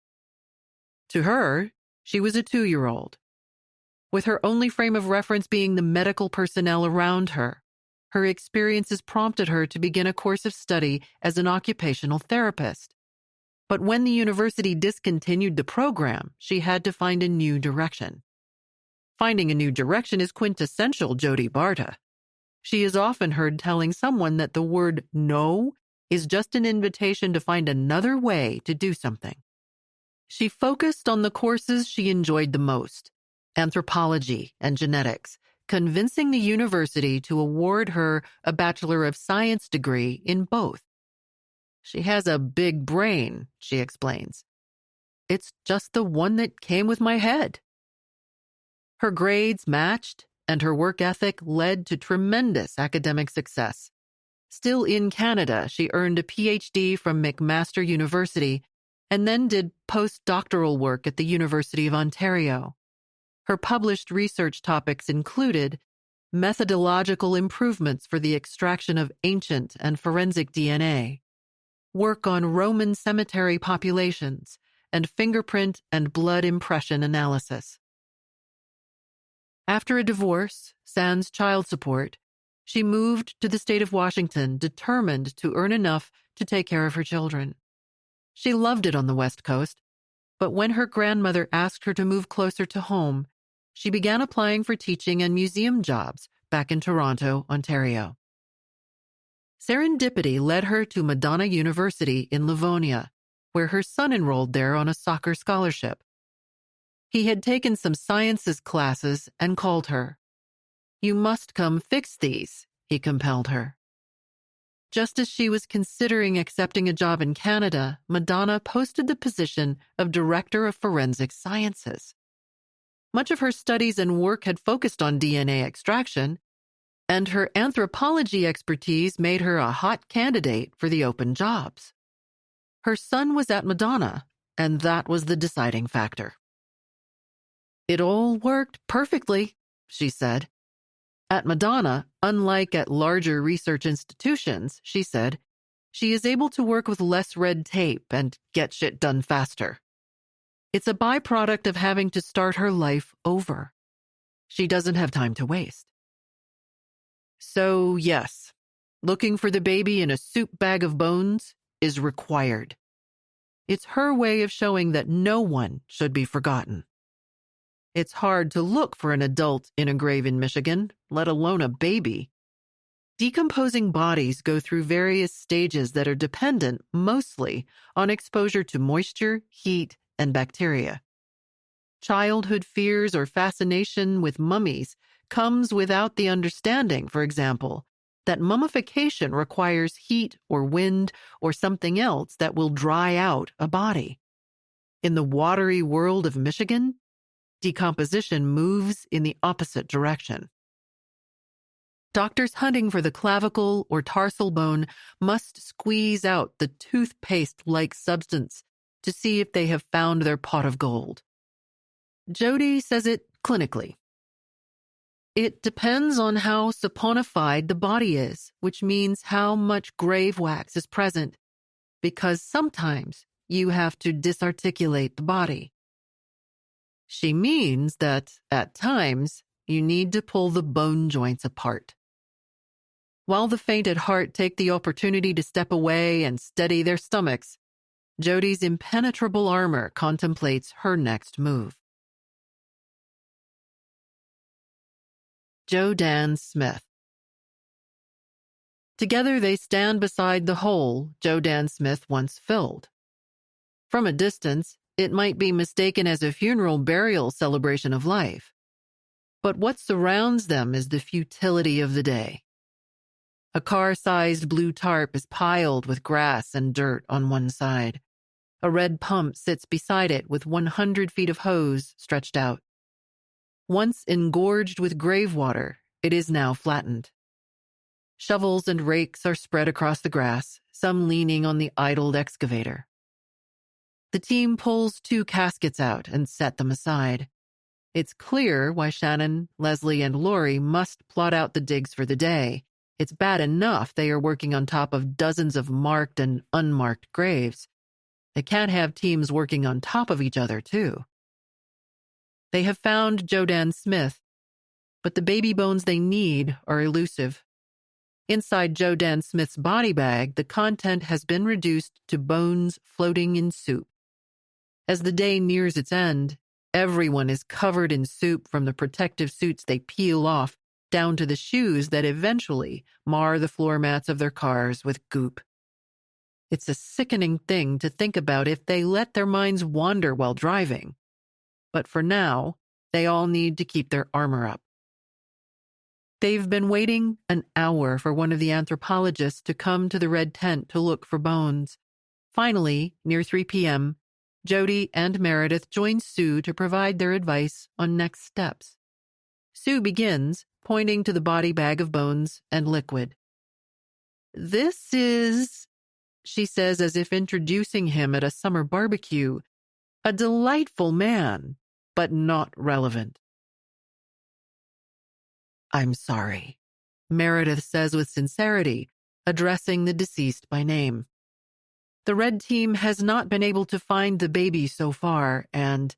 To her, she was a 2-year-old. With her only frame of reference being the medical personnel around her, her experiences prompted her to begin a course of study as an occupational therapist. But when the university discontinued the program, she had to find a new direction. Finding a new direction is quintessential Jody Barta. She is often heard telling someone that the word no is just an invitation to find another way to do something. She focused on the courses she enjoyed the most, anthropology and genetics, convincing the university to award her a Bachelor of Science degree in both. She has a big brain, she explains. It's just the one that came with my head. Her grades matched, and her work ethic led to tremendous academic success. Still in Canada, she earned a PhD from McMaster University and then did postdoctoral work at the University of Ontario. Her published research topics included methodological improvements for the extraction of ancient and forensic DNA, work on Roman cemetery populations, and fingerprint and blood impression analysis. After a divorce, sans child support, she moved to the state of Washington, determined to earn enough to take care of her children. She loved it on the West Coast, But when her grandmother asked her to move closer to home, she began applying for teaching and museum jobs back in Toronto, Ontario. Serendipity led her to Madonna University in Livonia, where her son enrolled there on a soccer scholarship. He had taken some sciences classes and called her. "You must come fix these," he compelled her. Just as she was considering accepting a job in Canada, Madonna posted the position of Director of Forensic Sciences. Much of her studies and work had focused on DNA extraction, and her anthropology expertise made her a hot candidate for the open jobs. Her son was at Madonna, and that was the deciding factor. "It all worked perfectly," she said. At Madonna, unlike at larger research institutions, she said, she is able to work with less red tape and get shit done faster. It's a byproduct of having to start her life over. She doesn't have time to waste. So, yes, looking for the baby in a soup bag of bones is required. It's her way of showing that no one should be forgotten. It's hard to look for an adult in a grave in Michigan, let alone a baby. Decomposing bodies go through various stages that are dependent mostly on exposure to moisture, heat, and bacteria. Childhood fears or fascination with mummies comes without the understanding, for example, that mummification requires heat or wind or something else that will dry out a body. In the watery world of Michigan, decomposition moves in the opposite direction. Doctors hunting for the clavicle or tarsal bone must squeeze out the toothpaste-like substance to see if they have found their pot of gold. Jody says it clinically. It depends on how saponified the body is, which means how much grave wax is present, because sometimes you have to disarticulate the body. She means that, at times, you need to pull the bone joints apart. While the faint at heart take the opportunity to step away and steady their stomachs, Jody's impenetrable armor contemplates her next move. Joe Dan Smith. Together they stand beside the hole Joe Dan Smith once filled. From a distance, it might be mistaken as a funeral burial celebration of life. But what surrounds them is the futility of the day. A car-sized blue tarp is piled with grass and dirt on one side. A red pump sits beside it with 100 feet of hose stretched out. Once engorged with grave water, it is now flattened. Shovels and rakes are spread across the grass, some leaning on the idled excavator. The team pulls 2 caskets out and set them aside. It's clear why Shannon, Leslie, and Lori must plot out the digs for the day. It's bad enough they are working on top of dozens of marked and unmarked graves. They can't have teams working on top of each other, too. They have found Joe Dan Smith, but the baby bones they need are elusive. Inside Joe Dan Smith's body bag, the content has been reduced to bones floating in soup. As the day nears its end, everyone is covered in soup from the protective suits they peel off down to the shoes that eventually mar the floor mats of their cars with goop. It's a sickening thing to think about if they let their minds wander while driving. But for now, they all need to keep their armor up. They've been waiting an hour for one of the anthropologists to come to the red tent to look for bones. Finally, near 3 p.m., Jody and Meredith join Sue to provide their advice on next steps. Sue begins, pointing to the body bag of bones and liquid. "This is," she says as if introducing him at a summer barbecue, "a delightful man, but not relevant." "I'm sorry," Meredith says with sincerity, addressing the deceased by name. "The red team has not been able to find the baby so far, and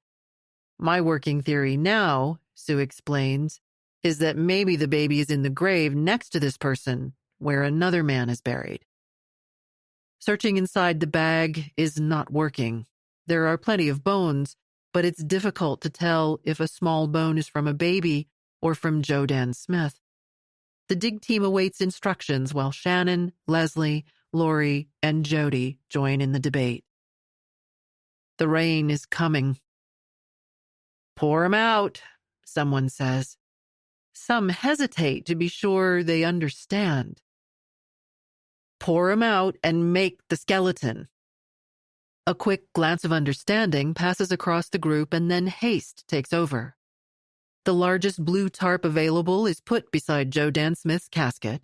my working theory now," Sue explains, "is that maybe the baby is in the grave next to this person, where another man is buried." Searching inside the bag is not working. There are plenty of bones, but it's difficult to tell if a small bone is from a baby or from Joe Dan Smith. The dig team awaits instructions while Shannon, Leslie, Lori, and Jody join in the debate. The rain is coming. "Pour 'em out," someone says. Some hesitate to be sure they understand. "Pour 'em out and make the skeleton." A quick glance of understanding passes across the group, and then haste takes over. The largest blue tarp available is put beside Joe Dan Smith's casket.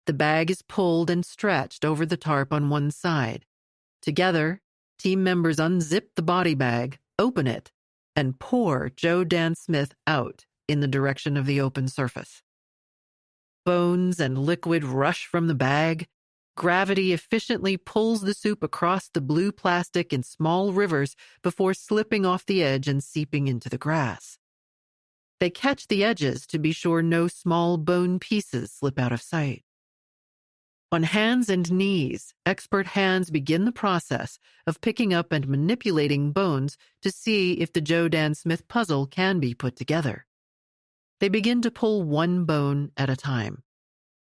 The bag is pulled and stretched over the tarp on one side. Together, team members unzip the body bag, open it, and pour Joe Dan Smith out in the direction of the open surface. Bones and liquid rush from the bag. Gravity efficiently pulls the soup across the blue plastic in small rivers before slipping off the edge and seeping into the grass. They catch the edges to be sure no small bone pieces slip out of sight. On hands and knees, expert hands begin the process of picking up and manipulating bones to see if the Joe Dan Smith puzzle can be put together. They begin to pull one bone at a time.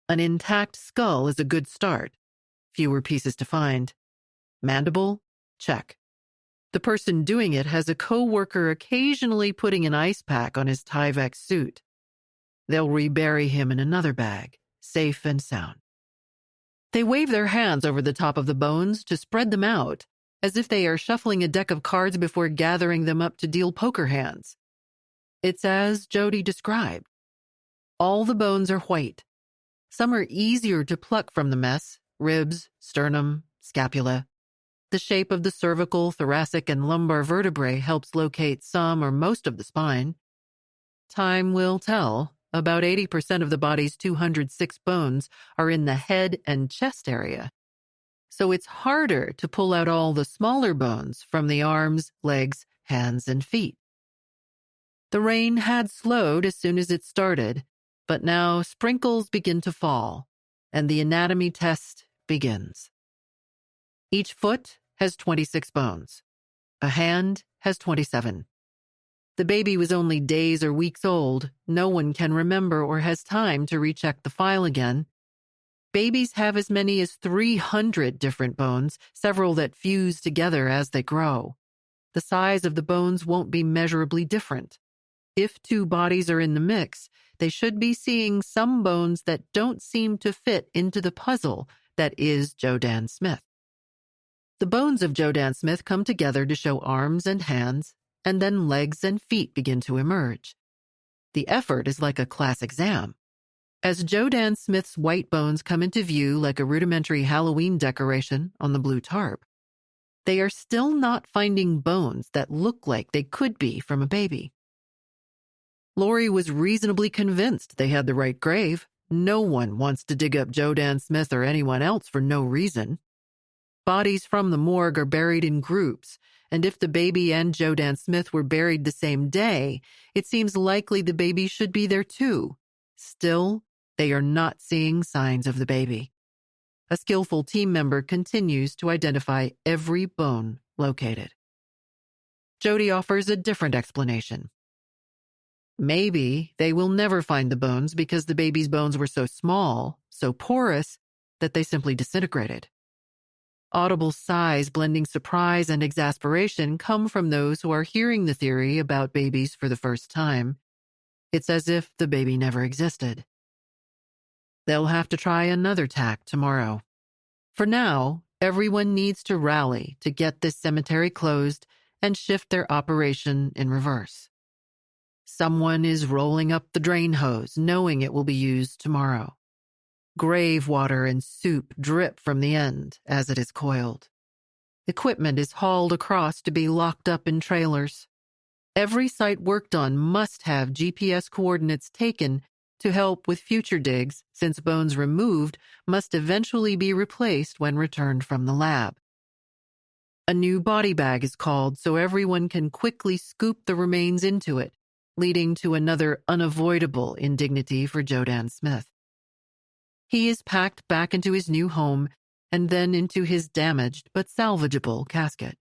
An intact skull is a good start. Fewer pieces to find. Mandible? Check. The person doing it has a co-worker occasionally putting an ice pack on his Tyvek suit. They'll rebury him in another bag, safe and sound. They wave their hands over the top of the bones to spread them out, as if they are shuffling a deck of cards before gathering them up to deal poker hands. It's as Jody described. All the bones are white. Some are easier to pluck from the mess: ribs, sternum, scapula. The shape of the cervical, thoracic, and lumbar vertebrae helps locate some or most of the spine. Time will tell. About 80% of the body's 206 bones are in the head and chest area. So it's harder to pull out all the smaller bones from the arms, legs, hands, and feet. The rain had slowed as soon as it started, but now sprinkles begin to fall, and the anatomy test begins. Each foot has 26 bones. A hand has 27. The baby was only days or weeks old. No one can remember or has time to recheck the file again. Babies have as many as 300 different bones, several that fuse together as they grow. The size of the bones won't be measurably different. If two bodies are in the mix, they should be seeing some bones that don't seem to fit into the puzzle that is Joe Dan Smith. The bones of Joe Dan Smith come together to show arms and hands, and then legs and feet begin to emerge. The effort is like a class exam. As Joe Dan Smith's white bones come into view like a rudimentary Halloween decoration on the blue tarp, they are still not finding bones that look like they could be from a baby. Lori was reasonably convinced they had the right grave. No one wants to dig up Joe Dan Smith or anyone else for no reason. Bodies from the morgue are buried in groups, and if the baby and Joe Dan Smith were buried the same day, it seems likely the baby should be there too. Still, they are not seeing signs of the baby. A skillful team member continues to identify every bone located. Jody offers a different explanation. Maybe they will never find the bones because the baby's bones were so small, so porous, that they simply disintegrated. Audible sighs blending surprise and exasperation come from those who are hearing the theory about babies for the first time. It's as if the baby never existed. They'll have to try another tack tomorrow. For now, everyone needs to rally to get this cemetery closed and shift their operation in reverse. Someone is rolling up the drain hose, knowing it will be used tomorrow. Grave water and soup drip from the end as it is coiled. Equipment is hauled across to be locked up in trailers. Every site worked on must have GPS coordinates taken to help with future digs, since bones removed must eventually be replaced when returned from the lab. A new body bag is called so everyone can quickly scoop the remains into it, leading to another unavoidable indignity for Joe Dan Smith. He is packed back into his new home and then into his damaged but salvageable casket.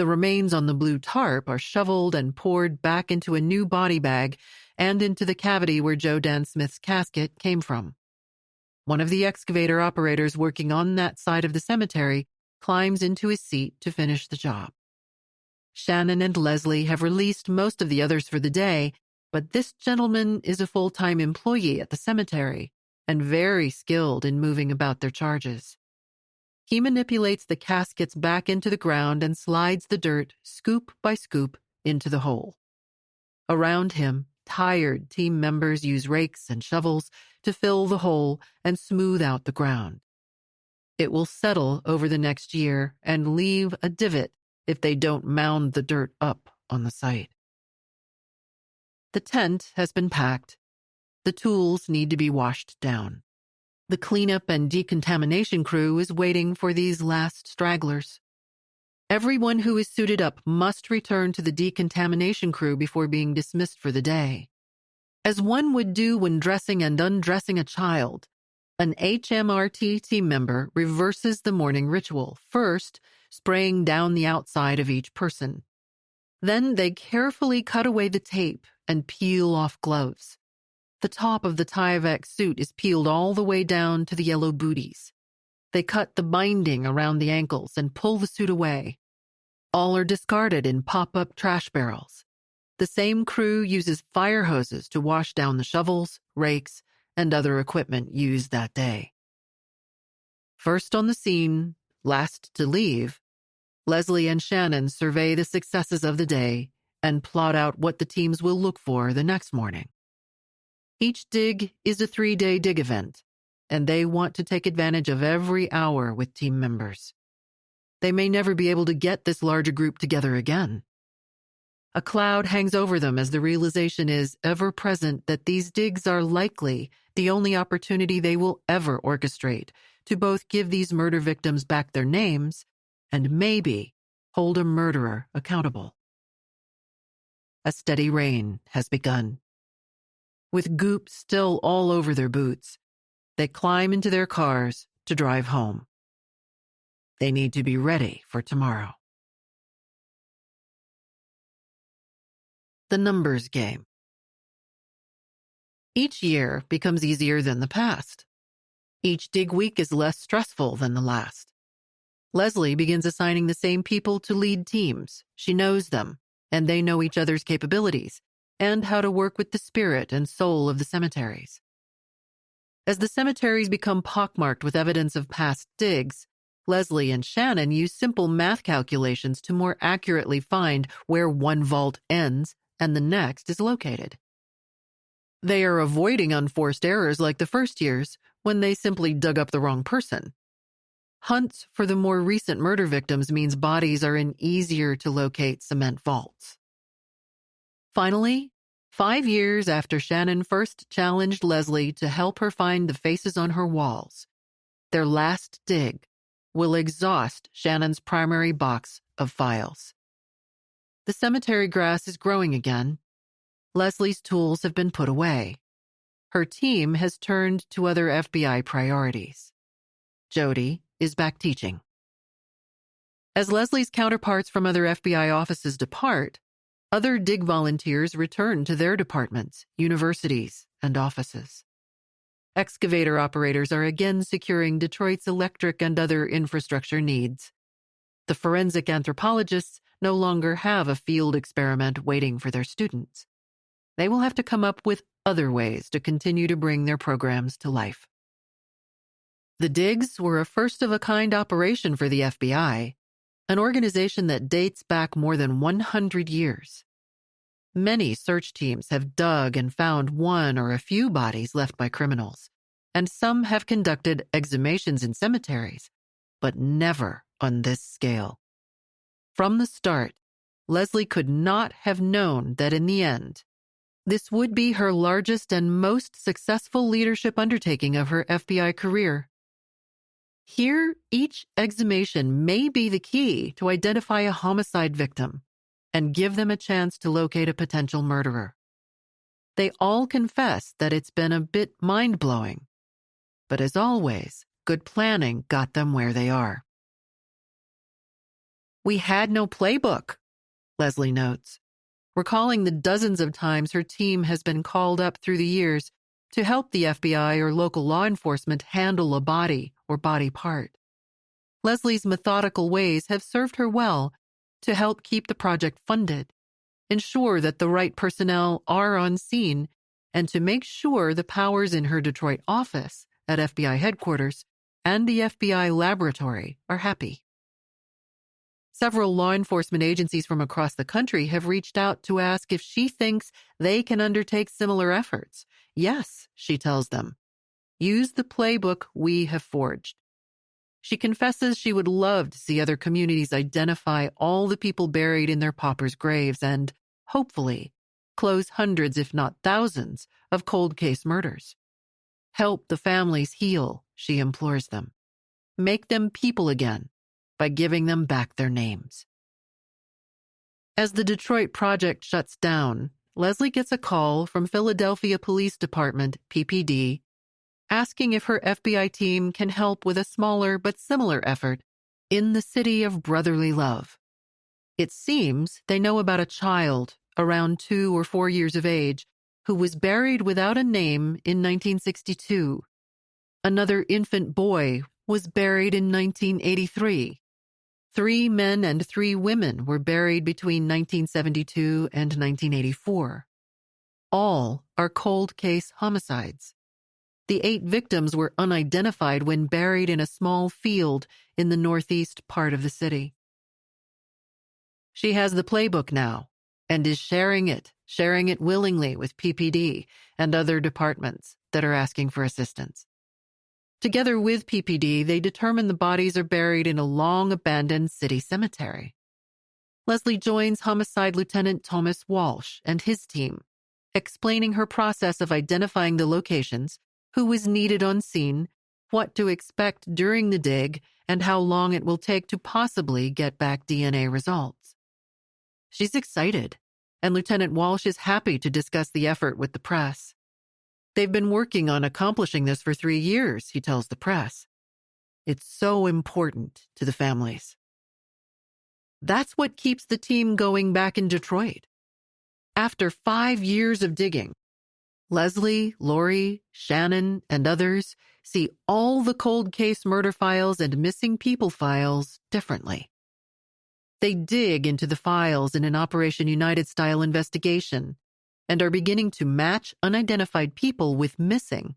The remains on the blue tarp are shoveled and poured back into a new body bag and into the cavity where Joe Dan Smith's casket came from. One of the excavator operators working on that side of the cemetery climbs into his seat to finish the job. Shannon and Leslie have released most of the others for the day, but this gentleman is a full-time employee at the cemetery and very skilled in moving about their charges. He manipulates the caskets back into the ground and slides the dirt, scoop by scoop, into the hole. Around him, tired team members use rakes and shovels to fill the hole and smooth out the ground. It will settle over the next year and leave a divot if they don't mound the dirt up on the site. The tent has been packed. The tools need to be washed down. The cleanup and decontamination crew is waiting for these last stragglers. Everyone who is suited up must return to the decontamination crew before being dismissed for the day. As one would do when dressing and undressing a child, an HMRT team member reverses the morning ritual, first spraying down the outside of each person. Then they carefully cut away the tape and peel off gloves. The top of the Tyvek suit is peeled all the way down to the yellow booties. They cut the binding around the ankles and pull the suit away. All are discarded in pop-up trash barrels. The same crew uses fire hoses to wash down the shovels, rakes, and other equipment used that day. First on the scene, last to leave, Leslie and Shannon survey the successes of the day and plot out what the teams will look for the next morning. Each dig is a 3-day dig event, and they want to take advantage of every hour with team members. They may never be able to get this larger group together again. A cloud hangs over them as the realization is ever present that these digs are likely the only opportunity they will ever orchestrate to both give these murder victims back their names and maybe hold a murderer accountable. A steady rain has begun. With goop still all over their boots, they climb into their cars to drive home. They need to be ready for tomorrow. The numbers game. Each year becomes easier than the past. Each dig week is less stressful than the last. Leslie begins assigning the same people to lead teams. She knows them, and they know each other's capabilities and how to work with the spirit and soul of the cemeteries. As the cemeteries become pockmarked with evidence of past digs, Leslie and Shannon use simple math calculations to more accurately find where one vault ends and the next is located. They are avoiding unforced errors like the first years, when they simply dug up the wrong person. Hunts for the more recent murder victims means bodies are in easier-to-locate cement vaults. Finally, 5 years after Shannon first challenged Leslie to help her find the faces on her walls, their last dig will exhaust Shannon's primary box of files. The cemetery grass is growing again. Leslie's tools have been put away. Her team has turned to other FBI priorities. Jody is back teaching. As Leslie's counterparts from other FBI offices depart, other dig volunteers return to their departments, universities, and offices. Excavator operators are again securing Detroit's electric and other infrastructure needs. The forensic anthropologists no longer have a field experiment waiting for their students. They will have to come up with other ways to continue to bring their programs to life. The digs were a first-of-a-kind operation for the FBI, an organization that dates back more than 100 years. Many search teams have dug and found one or a few bodies left by criminals, and some have conducted exhumations in cemeteries, but never on this scale. From the start, Leslie could not have known that in the end, this would be her largest and most successful leadership undertaking of her FBI career. Here, each exhumation may be the key to identify a homicide victim and give them a chance to locate a potential murderer. They all confess that it's been a bit mind-blowing, but as always, good planning got them where they are. We had no playbook, Leslie notes, recalling the dozens of times her team has been called up through the years to help the FBI or local law enforcement handle a body or body part. Leslie's methodical ways have served her well to help keep the project funded, ensure that the right personnel are on scene, and to make sure the powers in her Detroit office at FBI headquarters and the FBI laboratory are happy. Several law enforcement agencies from across the country have reached out to ask if she thinks they can undertake similar efforts. Yes, she tells them. Use the playbook we have forged. She confesses she would love to see other communities identify all the people buried in their paupers' graves and, hopefully, close hundreds, if not thousands, of cold case murders. Help the families heal, she implores them. Make them people again by giving them back their names. As the Detroit project shuts down, Leslie gets a call from Philadelphia Police Department, PPD, asking if her FBI team can help with a smaller but similar effort in the city of brotherly love. It seems they know about a child around 2 or 4 years of age who was buried without a name in 1962. Another infant boy was buried in 1983. 3 men and 3 women were buried between 1972 and 1984. All are cold case homicides. The 8 victims were unidentified when buried in a small field in the northeast part of the city. She has the playbook now and is sharing it willingly with PPD and other departments that are asking for assistance. Together with PPD, they determine the bodies are buried in a long-abandoned city cemetery. Leslie joins Homicide Lieutenant Thomas Walsh and his team, explaining her process of identifying the locations, who was needed on scene, what to expect during the dig, and how long it will take to possibly get back DNA results. She's excited, and Lieutenant Walsh is happy to discuss the effort with the press. They've been working on accomplishing this for 3 years, he tells the press. It's so important to the families. That's what keeps the team going back in Detroit. After 5 years of digging, Leslie, Lori, Shannon, and others see all the cold case murder files and missing people files differently. They dig into the files in an Operation United-style investigation and are beginning to match unidentified people with missing,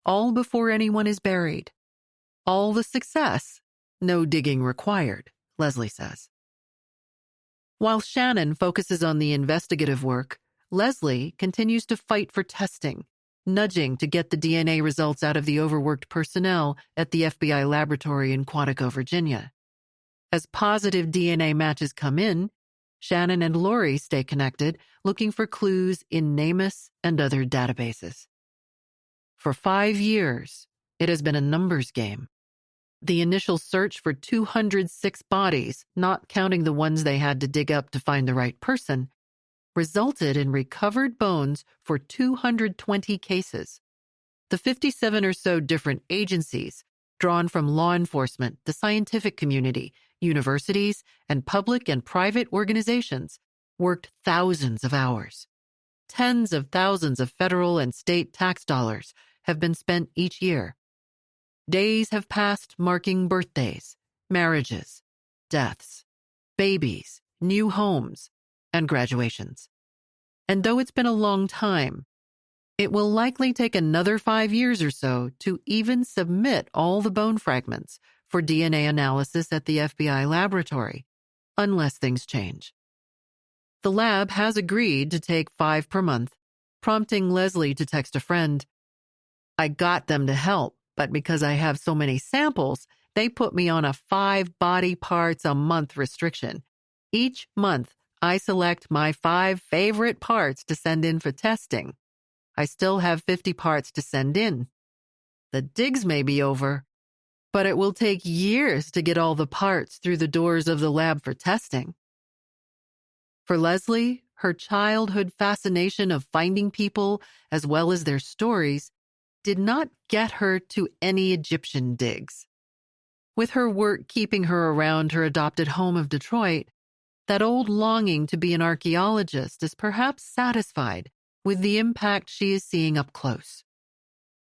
all before anyone is buried. All the success, no digging required, Leslie says. While Shannon focuses on the investigative work, Leslie continues to fight for testing, nudging to get the DNA results out of the overworked personnel at the FBI laboratory in Quantico, Virginia. As positive DNA matches come in, Shannon and Lori stay connected, looking for clues in NamUs and other databases. For 5 years, it has been a numbers game. The initial search for 206 bodies, not counting the ones they had to dig up to find the right person, resulted in recovered bones for 220 cases. The 57 or so different agencies, drawn from law enforcement, the scientific community, universities, and public and private organizations, worked thousands of hours. Tens of thousands of federal and state tax dollars have been spent each year. Days have passed marking birthdays, marriages, deaths, babies, new homes, and graduations. And though it's been a long time, it will likely take another 5 years or so to even submit all the bone fragments for DNA analysis at the FBI laboratory, unless things change. The lab has agreed to take 5 per month, prompting Leslie to text a friend, "I got them to help, but because I have so many samples, they put me on a 5 body parts a month restriction. Each month, I select my 5 favorite parts to send in for testing. I still have 50 parts to send in. The digs may be over, but it will take years to get all the parts through the doors of the lab for testing." For Leslie, her childhood fascination of finding people as well as their stories did not get her to any Egyptian digs. With her work keeping her around her adopted home of Detroit, that old longing to be an archaeologist is perhaps satisfied with the impact she is seeing up close.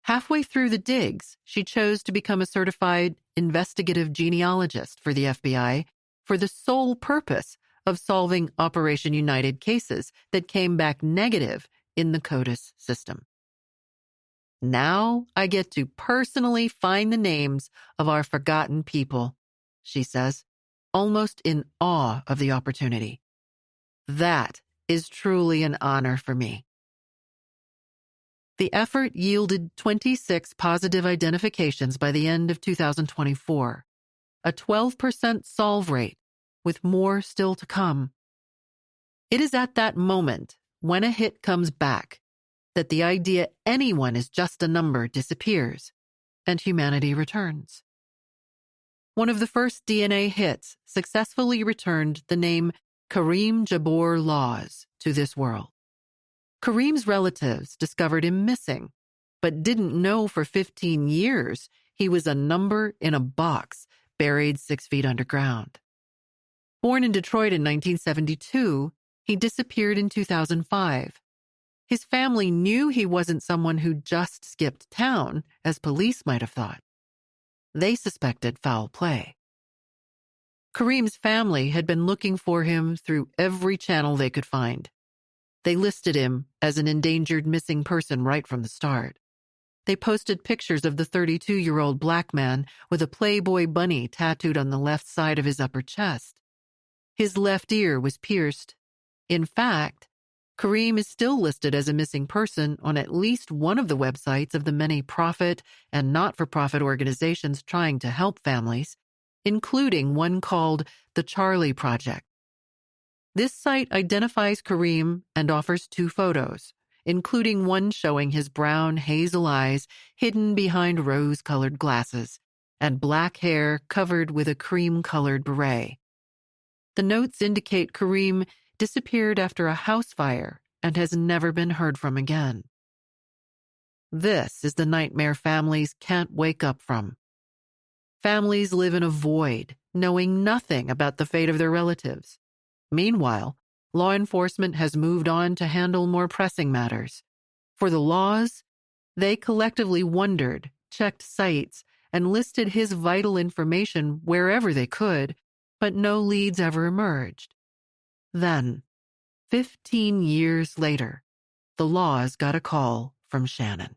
Halfway through the digs, she chose to become a certified investigative genealogist for the FBI for the sole purpose of solving Operation United cases that came back negative in the CODIS system. Now I get to personally find the names of our forgotten people, she says, almost in awe of the opportunity. That is truly an honor for me. The effort yielded 26 positive identifications by the end of 2024, a 12% solve rate, with more still to come. It is at that moment, when a hit comes back, that the idea anyone is just a number disappears, and humanity returns. One of the first DNA hits successfully returned the name Kareem Jabbour Laws to this world. Kareem's relatives discovered him missing, but didn't know for 15 years he was a number in a box buried 6 feet underground. Born in Detroit in 1972, he disappeared in 2005. His family knew he wasn't someone who just skipped town, as police might have thought. They suspected foul play. Kareem's family had been looking for him through every channel they could find. They listed him as an endangered missing person right from the start. They posted pictures of the 32-year-old black man with a Playboy bunny tattooed on the left side of his upper chest. His left ear was pierced. In fact, Kareem is still listed as a missing person on at least one of the websites of the many profit and not-for-profit organizations trying to help families, including one called the Charlie Project. This site identifies Kareem and offers 2 photos, including one showing his brown hazel eyes hidden behind rose-colored glasses and black hair covered with a cream-colored beret. The notes indicate Kareem disappeared after a house fire and has never been heard from again. This is the nightmare families can't wake up from. Families live in a void, knowing nothing about the fate of their relatives. Meanwhile, law enforcement has moved on to handle more pressing matters. For the laws, they collectively wondered, checked sites, and listed his vital information wherever they could, but no leads ever emerged. Then, 15 years later, the laws got a call from Shannon.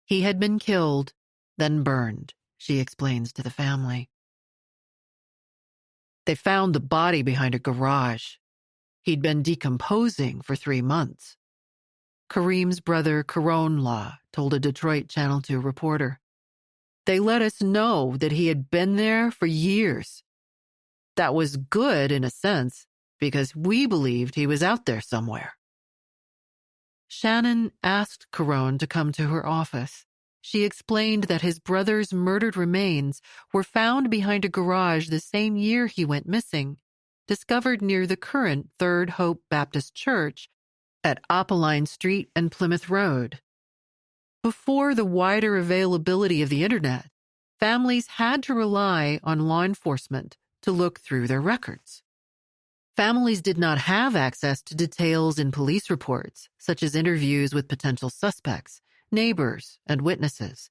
He had been killed, then burned, she explains to the family. They found the body behind a garage. He'd been decomposing for 3 months. Kareem's brother, Caron Law, told a Detroit Channel 2 reporter. They let us know that he had been there for years. That was good in a sense, because we believed he was out there somewhere. Shannon asked Caron to come to her office. She explained that his brother's murdered remains were found behind a garage the same year he went missing, discovered near the current Third Hope Baptist Church at Apolline Street and Plymouth Road. Before the wider availability of the internet, families had to rely on law enforcement to look through their records. Families did not have access to details in police reports, such as interviews with potential suspects, neighbors, and witnesses.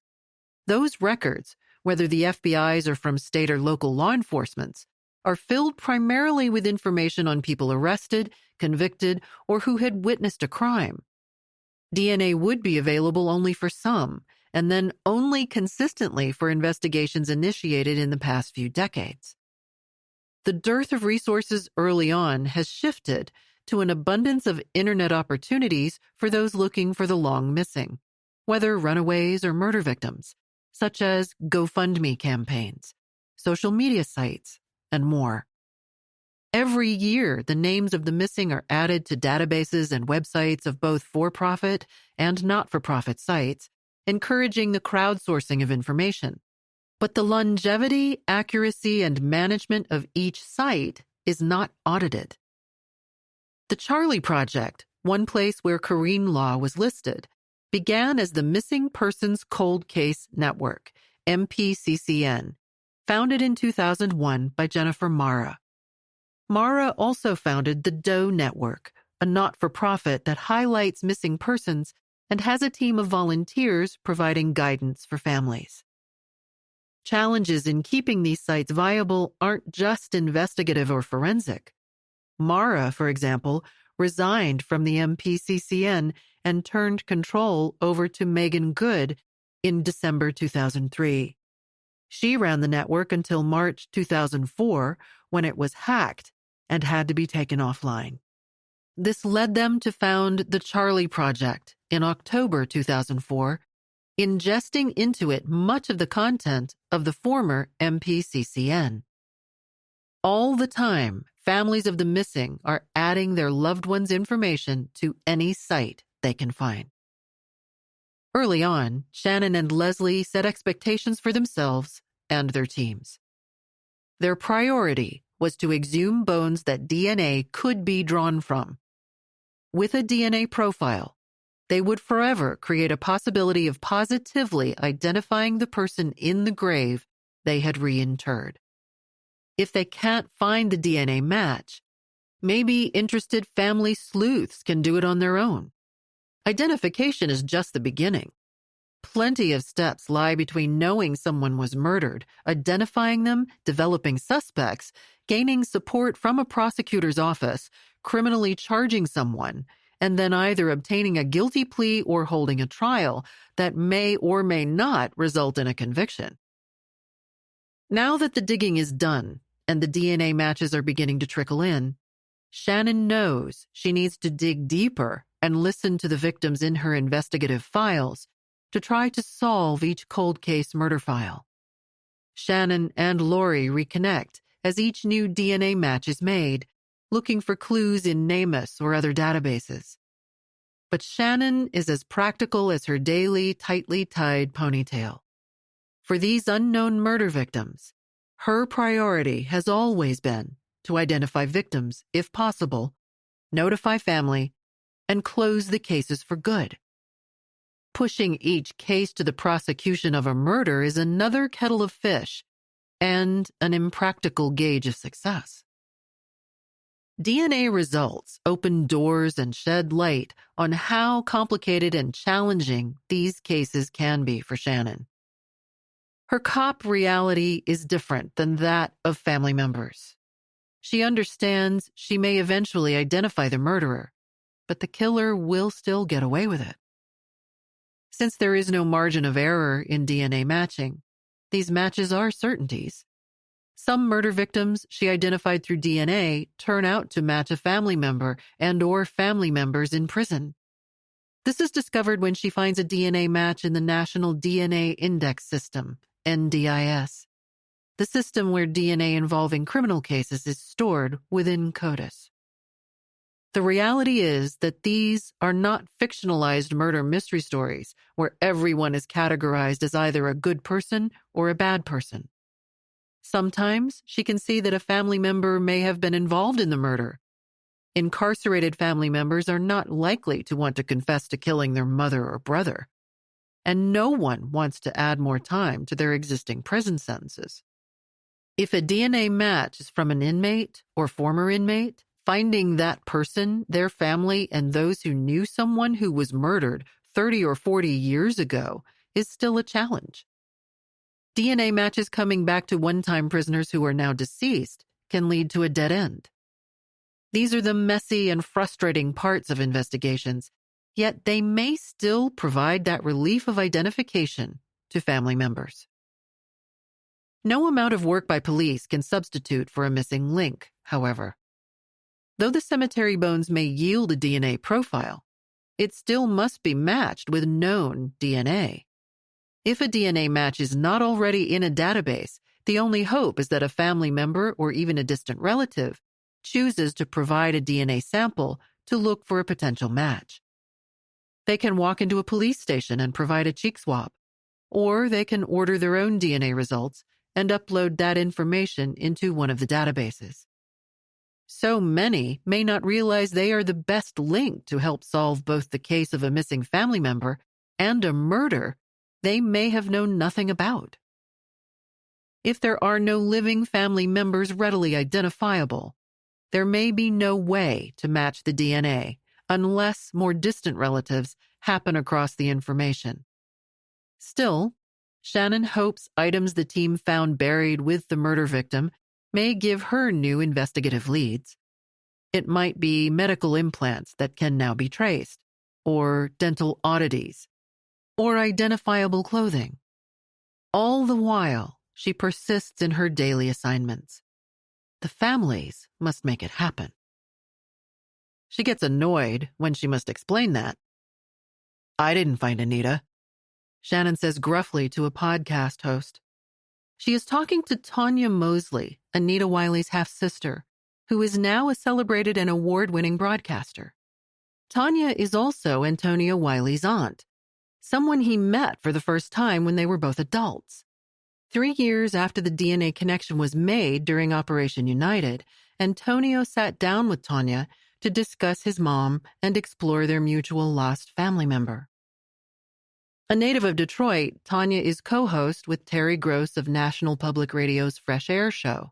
Those records, whether the FBI's or from state or local law enforcement's, are filled primarily with information on people arrested, convicted, or who had witnessed a crime. DNA would be available only for some, and then only consistently for investigations initiated in the past few decades. The dearth of resources early on has shifted to an abundance of internet opportunities for those looking for the long missing, whether runaways or murder victims, such as GoFundMe campaigns, social media sites, and more. Every year, the names of the missing are added to databases and websites of both for-profit and not-for-profit sites, encouraging the crowdsourcing of information. But the longevity, accuracy, and management of each site is not audited. The Charlie Project, one place where Kareem Law was listed, began as the Missing Persons Cold Case Network MPCCN, founded in 2001 by Jennifer Mara. Mara also founded the Doe Network, a not-for-profit that highlights missing persons and has a team of volunteers providing guidance for families. Challenges in keeping these sites viable aren't just investigative or forensic. Mara, for example, resigned from the MPCCN and turned control over to Megan Good in December 2003. She ran the network until March 2004, when it was hacked and had to be taken offline. This led them to found the Charlie Project in October 2004, ingesting into it much of the content of the former MPCCN. All the time, families of the missing are adding their loved ones' information to any site they can find. Early on, Shannon and Leslie set expectations for themselves and their teams. Their priority was to exhume bones that DNA could be drawn from. With a DNA profile, they would forever create a possibility of positively identifying the person in the grave they had reinterred. If they can't find the DNA match, maybe interested family sleuths can do it on their own. Identification is just the beginning. Plenty of steps lie between knowing someone was murdered, identifying them, developing suspects, gaining support from a prosecutor's office, criminally charging someone, and then either obtaining a guilty plea or holding a trial that may or may not result in a conviction. Now that the digging is done and the DNA matches are beginning to trickle in, Shannon knows she needs to dig deeper and listen to the victims in her investigative files to try to solve each cold case murder file. Shannon and Lori reconnect as each new DNA match is made, looking for clues in NamUs or other databases. But Shannon is as practical as her daily, tightly tied ponytail. For these unknown murder victims, her priority has always been to identify victims, if possible, notify family, and close the cases for good. Pushing each case to the prosecution of a murder is another kettle of fish and an impractical gauge of success. DNA results open doors and shed light on how complicated and challenging these cases can be for Shannon. Her cop reality is different than that of family members. She understands she may eventually identify the murderer, but the killer will still get away with it. Since there is no margin of error in DNA matching, these matches are certainties. Some murder victims she identified through DNA turn out to match a family member and/or family members in prison. This is discovered when she finds a DNA match in the National DNA Index System, NDIS, the system where DNA involving criminal cases is stored within CODIS. The reality is that these are not fictionalized murder mystery stories where everyone is categorized as either a good person or a bad person. Sometimes she can see that a family member may have been involved in the murder. Incarcerated family members are not likely to want to confess to killing their mother or brother, and no one wants to add more time to their existing prison sentences. If a DNA match is from an inmate or former inmate, finding that person, their family, and those who knew someone who was murdered 30 or 40 years ago is still a challenge. DNA matches coming back to one-time prisoners who are now deceased can lead to a dead end. These are the messy and frustrating parts of investigations, yet they may still provide that relief of identification to family members. No amount of work by police can substitute for a missing link, however. Though the cemetery bones may yield a DNA profile, it still must be matched with known DNA. If a DNA match is not already in a database, the only hope is that a family member or even a distant relative chooses to provide a DNA sample to look for a potential match. They can walk into a police station and provide a cheek swab, or they can order their own DNA results and upload that information into one of the databases. So many may not realize they are the best link to help solve both the case of a missing family member and a murder they may have known nothing about. If there are no living family members readily identifiable, there may be no way to match the DNA unless more distant relatives happen across the information. Still, Shannon hopes items the team found buried with the murder victim may give her new investigative leads. It might be medical implants that can now be traced, or dental oddities, or identifiable clothing. All the while, she persists in her daily assignments. The families must make it happen. She gets annoyed when she must explain that. "I didn't find Anita," Shannon says gruffly to a podcast host. She is talking to Tanya Mosley, Anita Wiley's half-sister, who is now a celebrated and award-winning broadcaster. Tanya is also Antonia Wiley's aunt, someone he met for the first time when they were both adults. 3 years after the DNA connection was made during Operation United, Antonio sat down with Tanya to discuss his mom and explore their mutual lost family member. A native of Detroit, Tanya is co-host with Terry Gross of National Public Radio's Fresh Air show.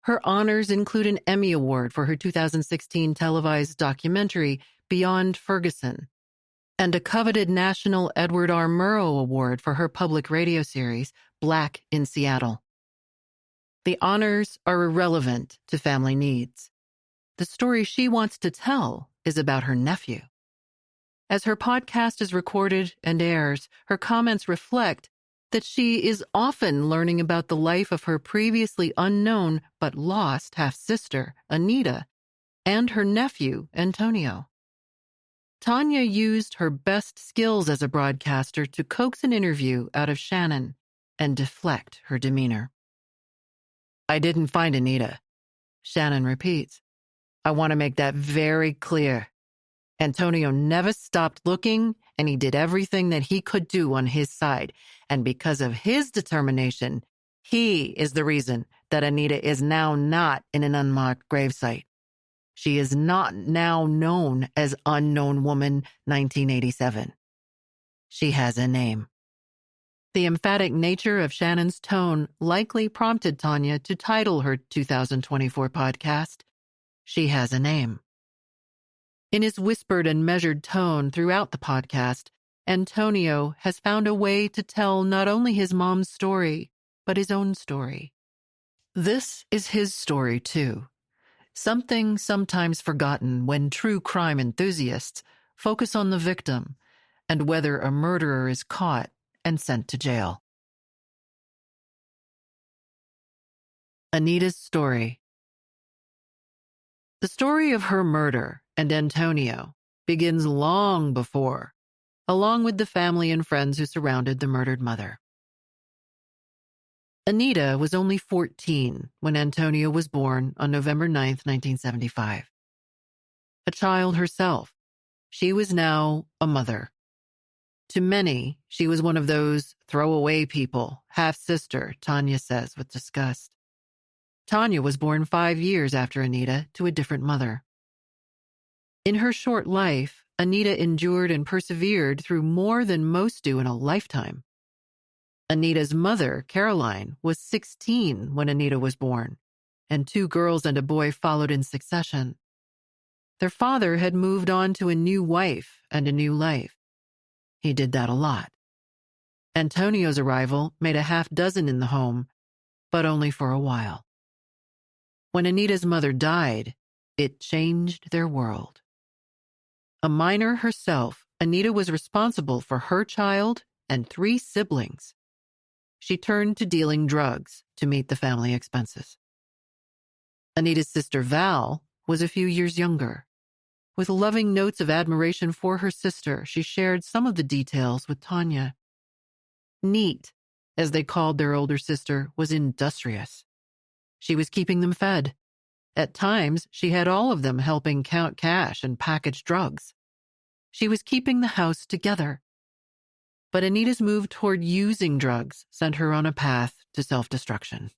Her honors include an Emmy Award for her 2016 televised documentary, Beyond Ferguson, and a coveted National Edward R. Murrow Award for her public radio series, Black in Seattle. The honors are irrelevant to family needs. The story she wants to tell is about her nephew. As her podcast is recorded and airs, her comments reflect that she is often learning about the life of her previously unknown but lost half-sister, Anita, and her nephew, Antonio. Tanya used her best skills as a broadcaster to coax an interview out of Shannon and deflect her demeanor. "I didn't find Anita," Shannon repeats. "I want to make that very clear. Antonio never stopped looking, and he did everything that he could do on his side. And because of his determination, he is the reason that Anita is now not in an unmarked gravesite. She is not now known as Unknown Woman 1987. She has a name." The emphatic nature of Shannon's tone likely prompted Tanya to title her 2024 podcast, She Has a Name. In his whispered and measured tone throughout the podcast, Antonio has found a way to tell not only his mom's story, but his own story. This is his story, too. Something sometimes forgotten when true crime enthusiasts focus on the victim and whether a murderer is caught and sent to jail. Anita's story. The story of her murder and Antonio begins long before, along with the family and friends who surrounded the murdered mother. Anita was only 14 when Antonio was born on November 9, 1975. A child herself, she was now a mother. To many, she was one of those throwaway people, half-sister, Tanya says with disgust. Tanya was born 5 years after Anita to a different mother. In her short life, Anita endured and persevered through more than most do in a lifetime. Anita's mother, Caroline, was 16 when Anita was born, and 2 girls and a boy followed in succession. Their father had moved on to a new wife and a new life. He did that a lot. Antonio's arrival made a half-dozen in the home, but only for a while. When Anita's mother died, it changed their world. A minor herself, Anita was responsible for her child and 3 siblings. She turned to dealing drugs to meet the family expenses. Anita's sister Val was a few years younger. With loving notes of admiration for her sister, she shared some of the details with Tanya. Neat, as they called their older sister, was industrious. She was keeping them fed. At times, she had all of them helping count cash and package drugs. She was keeping the house together. But Anita's move toward using drugs sent her on a path to self-destruction.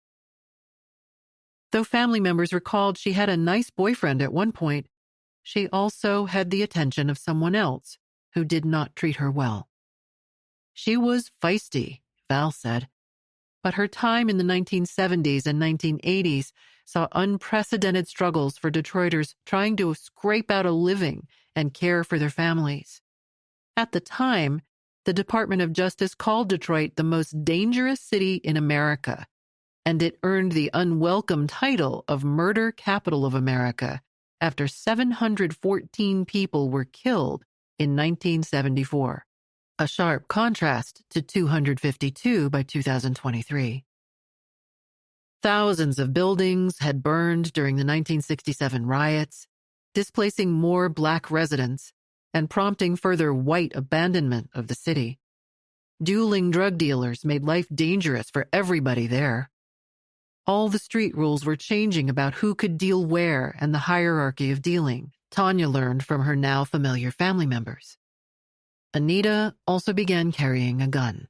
Though family members recalled she had a nice boyfriend at one point, she also had the attention of someone else who did not treat her well. She was feisty, Val said, but her time in the 1970s and 1980s saw unprecedented struggles for Detroiters trying to scrape out a living and care for their families. At the time, the Department of Justice called Detroit the most dangerous city in America, and it earned the unwelcome title of Murder Capital of America after 714 people were killed in 1974, a sharp contrast to 252 by 2023. Thousands of buildings had burned during the 1967 riots, displacing more Black residents and prompting further white abandonment of the city. Dueling drug dealers made life dangerous for everybody there. All the street rules were changing about who could deal where and the hierarchy of dealing, Tanya learned from her now familiar family members. Anita also began carrying a gun.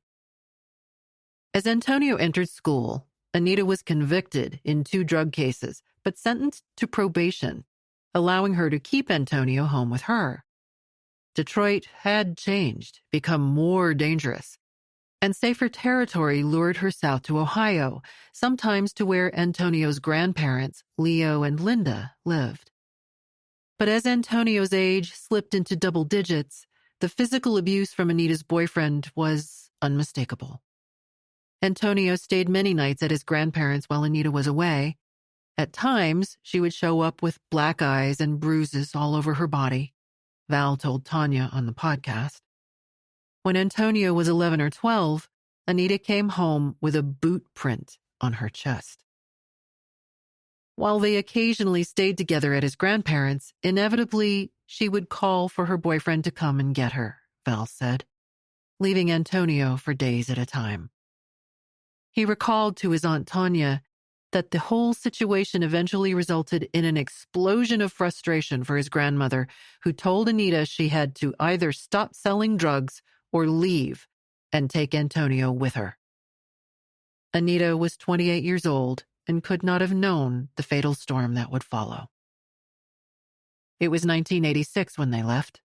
As Antonio entered school, Anita was convicted in 2 drug cases, but sentenced to probation, allowing her to keep Antonio home with her. Detroit had changed, become more dangerous, and safer territory lured her south to Ohio, sometimes to where Antonio's grandparents, Leo and Linda, lived. But as Antonio's age slipped into double digits, the physical abuse from Anita's boyfriend was unmistakable. Antonio stayed many nights at his grandparents' while Anita was away. At times, she would show up with black eyes and bruises all over her body, Val told Tanya on the podcast. When Antonio was 11 or 12, Anita came home with a boot print on her chest. While they occasionally stayed together at his grandparents', inevitably, she would call for her boyfriend to come and get her, Val said, leaving Antonio for days at a time. He recalled to his Aunt Tanya that the whole situation eventually resulted in an explosion of frustration for his grandmother, who told Anita she had to either stop selling drugs or leave and take Antonio with her. Anita was 28 years old and could not have known the fatal storm that would follow. It was 1986 when they left.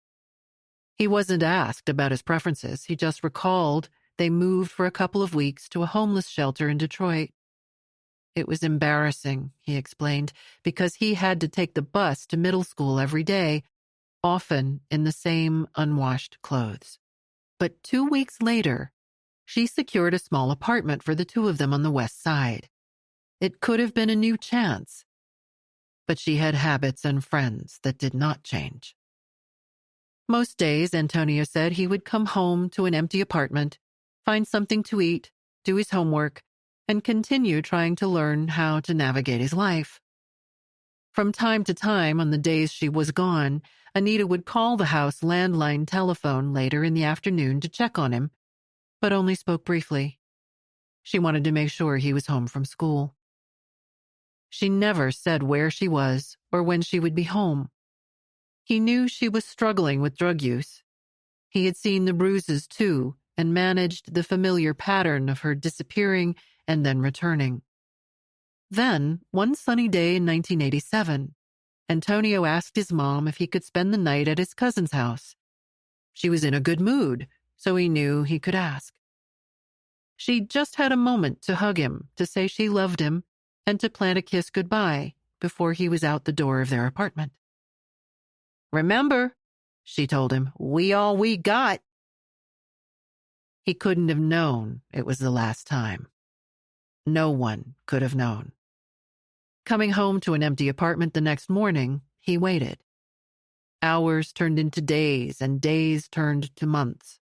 He wasn't asked about his preferences. He just recalled they moved for a couple of weeks to a homeless shelter in Detroit. It was embarrassing, he explained, because he had to take the bus to middle school every day, often in the same unwashed clothes. But 2 weeks later, she secured a small apartment for the 2 of them on the west side. It could have been a new chance, but she had habits and friends that did not change. Most days, Antonio said, he would come home to an empty apartment, find something to eat, do his homework, and continue trying to learn how to navigate his life. From time to time, on the days she was gone, Anita would call the house landline telephone later in the afternoon to check on him, but only spoke briefly. She wanted to make sure he was home from school. She never said where she was or when she would be home. He knew she was struggling with drug use. He had seen the bruises, too, and managed the familiar pattern of her disappearing and then returning. Then, one sunny day in 1987, Antonio asked his mom if he could spend the night at his cousin's house. She was in a good mood, so he knew he could ask. She just had a moment to hug him, to say she loved him, and to plant a kiss goodbye before he was out the door of their apartment. "Remember," she told him, "we all we got." He couldn't have known it was the last time. No one could have known. Coming home to an empty apartment the next morning, he waited. Hours turned into days, and days turned to months.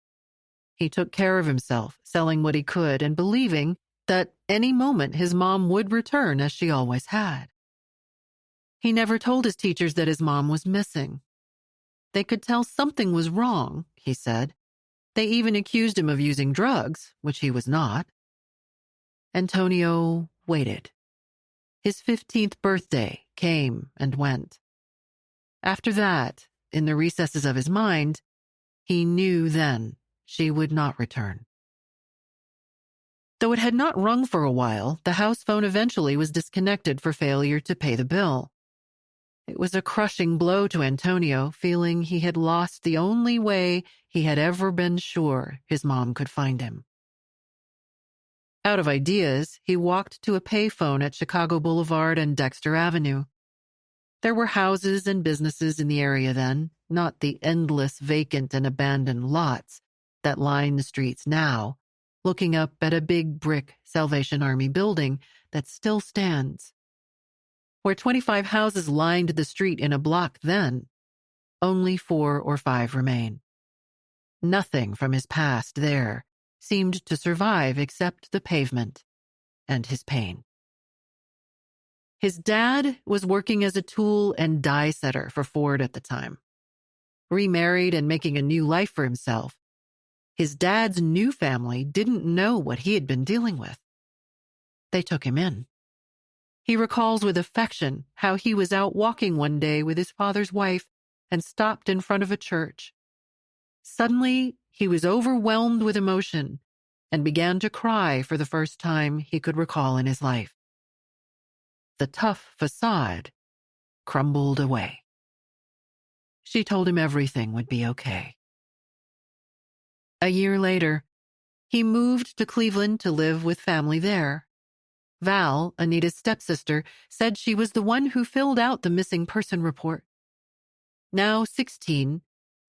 He took care of himself, selling what he could and believing that any moment his mom would return as she always had. He never told his teachers that his mom was missing. They could tell something was wrong, he said. They even accused him of using drugs, which he was not. Antonio waited. His 15th birthday came and went. After that, in the recesses of his mind, he knew then she would not return. Though it had not rung for a while, the house phone eventually was disconnected for failure to pay the bill. It was a crushing blow to Antonio, feeling he had lost the only way he had ever been sure his mom could find him. Out of ideas, he walked to a payphone at Chicago Boulevard and Dexter Avenue. There were houses and businesses in the area then, not the endless vacant and abandoned lots that line the streets now, looking up at a big brick Salvation Army building that still stands. Where 25 houses lined the street in a block then, only 4 or 5 remain. Nothing from his past there seemed to survive except the pavement and his pain. His dad was working as a tool and die setter for Ford at the time. Remarried and making a new life for himself, his dad's new family didn't know what he had been dealing with. They took him in. He recalls with affection how he was out walking one day with his father's wife and stopped in front of a church. Suddenly, he was overwhelmed with emotion and began to cry for the first time he could recall in his life. The tough facade crumbled away. She told him everything would be okay. A year later, he moved to Cleveland to live with family there. Val, Anita's stepsister, said she was the one who filled out the missing person report. Now 16,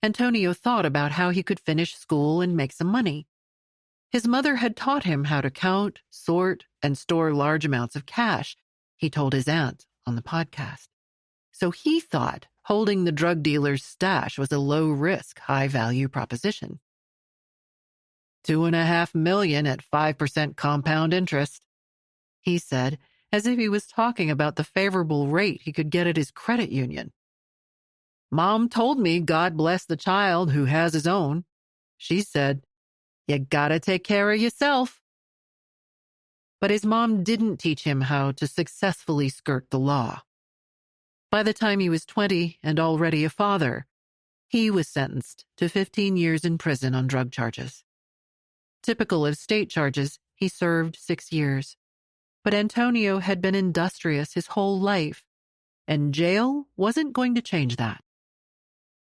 Antonio thought about how he could finish school and make some money. His mother had taught him how to count, sort, and store large amounts of cash, he told his aunt on the podcast. So he thought holding the drug dealer's stash was a low-risk, high-value proposition. $2.5 million at 5% compound interest, he said, as if he was talking about the favorable rate he could get at his credit union. Mom told me God bless the child who has his own. She said, "You gotta take care of yourself." But his mom didn't teach him how to successfully skirt the law. By the time he was 20 and already a father, he was sentenced to 15 years in prison on drug charges. Typical of state charges, he served 6 years. But Antonio had been industrious his whole life, and jail wasn't going to change that.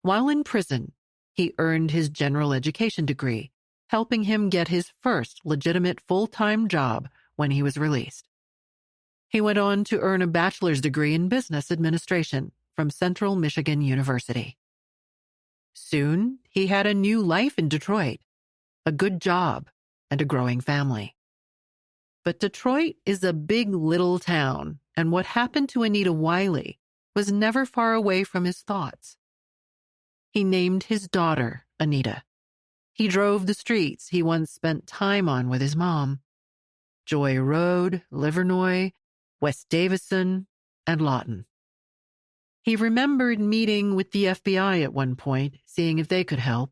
While in prison, he earned his general education degree, helping him get his first legitimate full-time job when he was released. He went on to earn a bachelor's degree in business administration from Central Michigan University. Soon, he had a new life in Detroit, a good job, and a growing family. But Detroit is a big little town, and what happened to Anita Wiley was never far away from his thoughts. He named his daughter Anita. He drove the streets he once spent time on with his mom: Joy Road, Livernois, West Davison, and Lawton. He remembered meeting with the FBI at one point, seeing if they could help.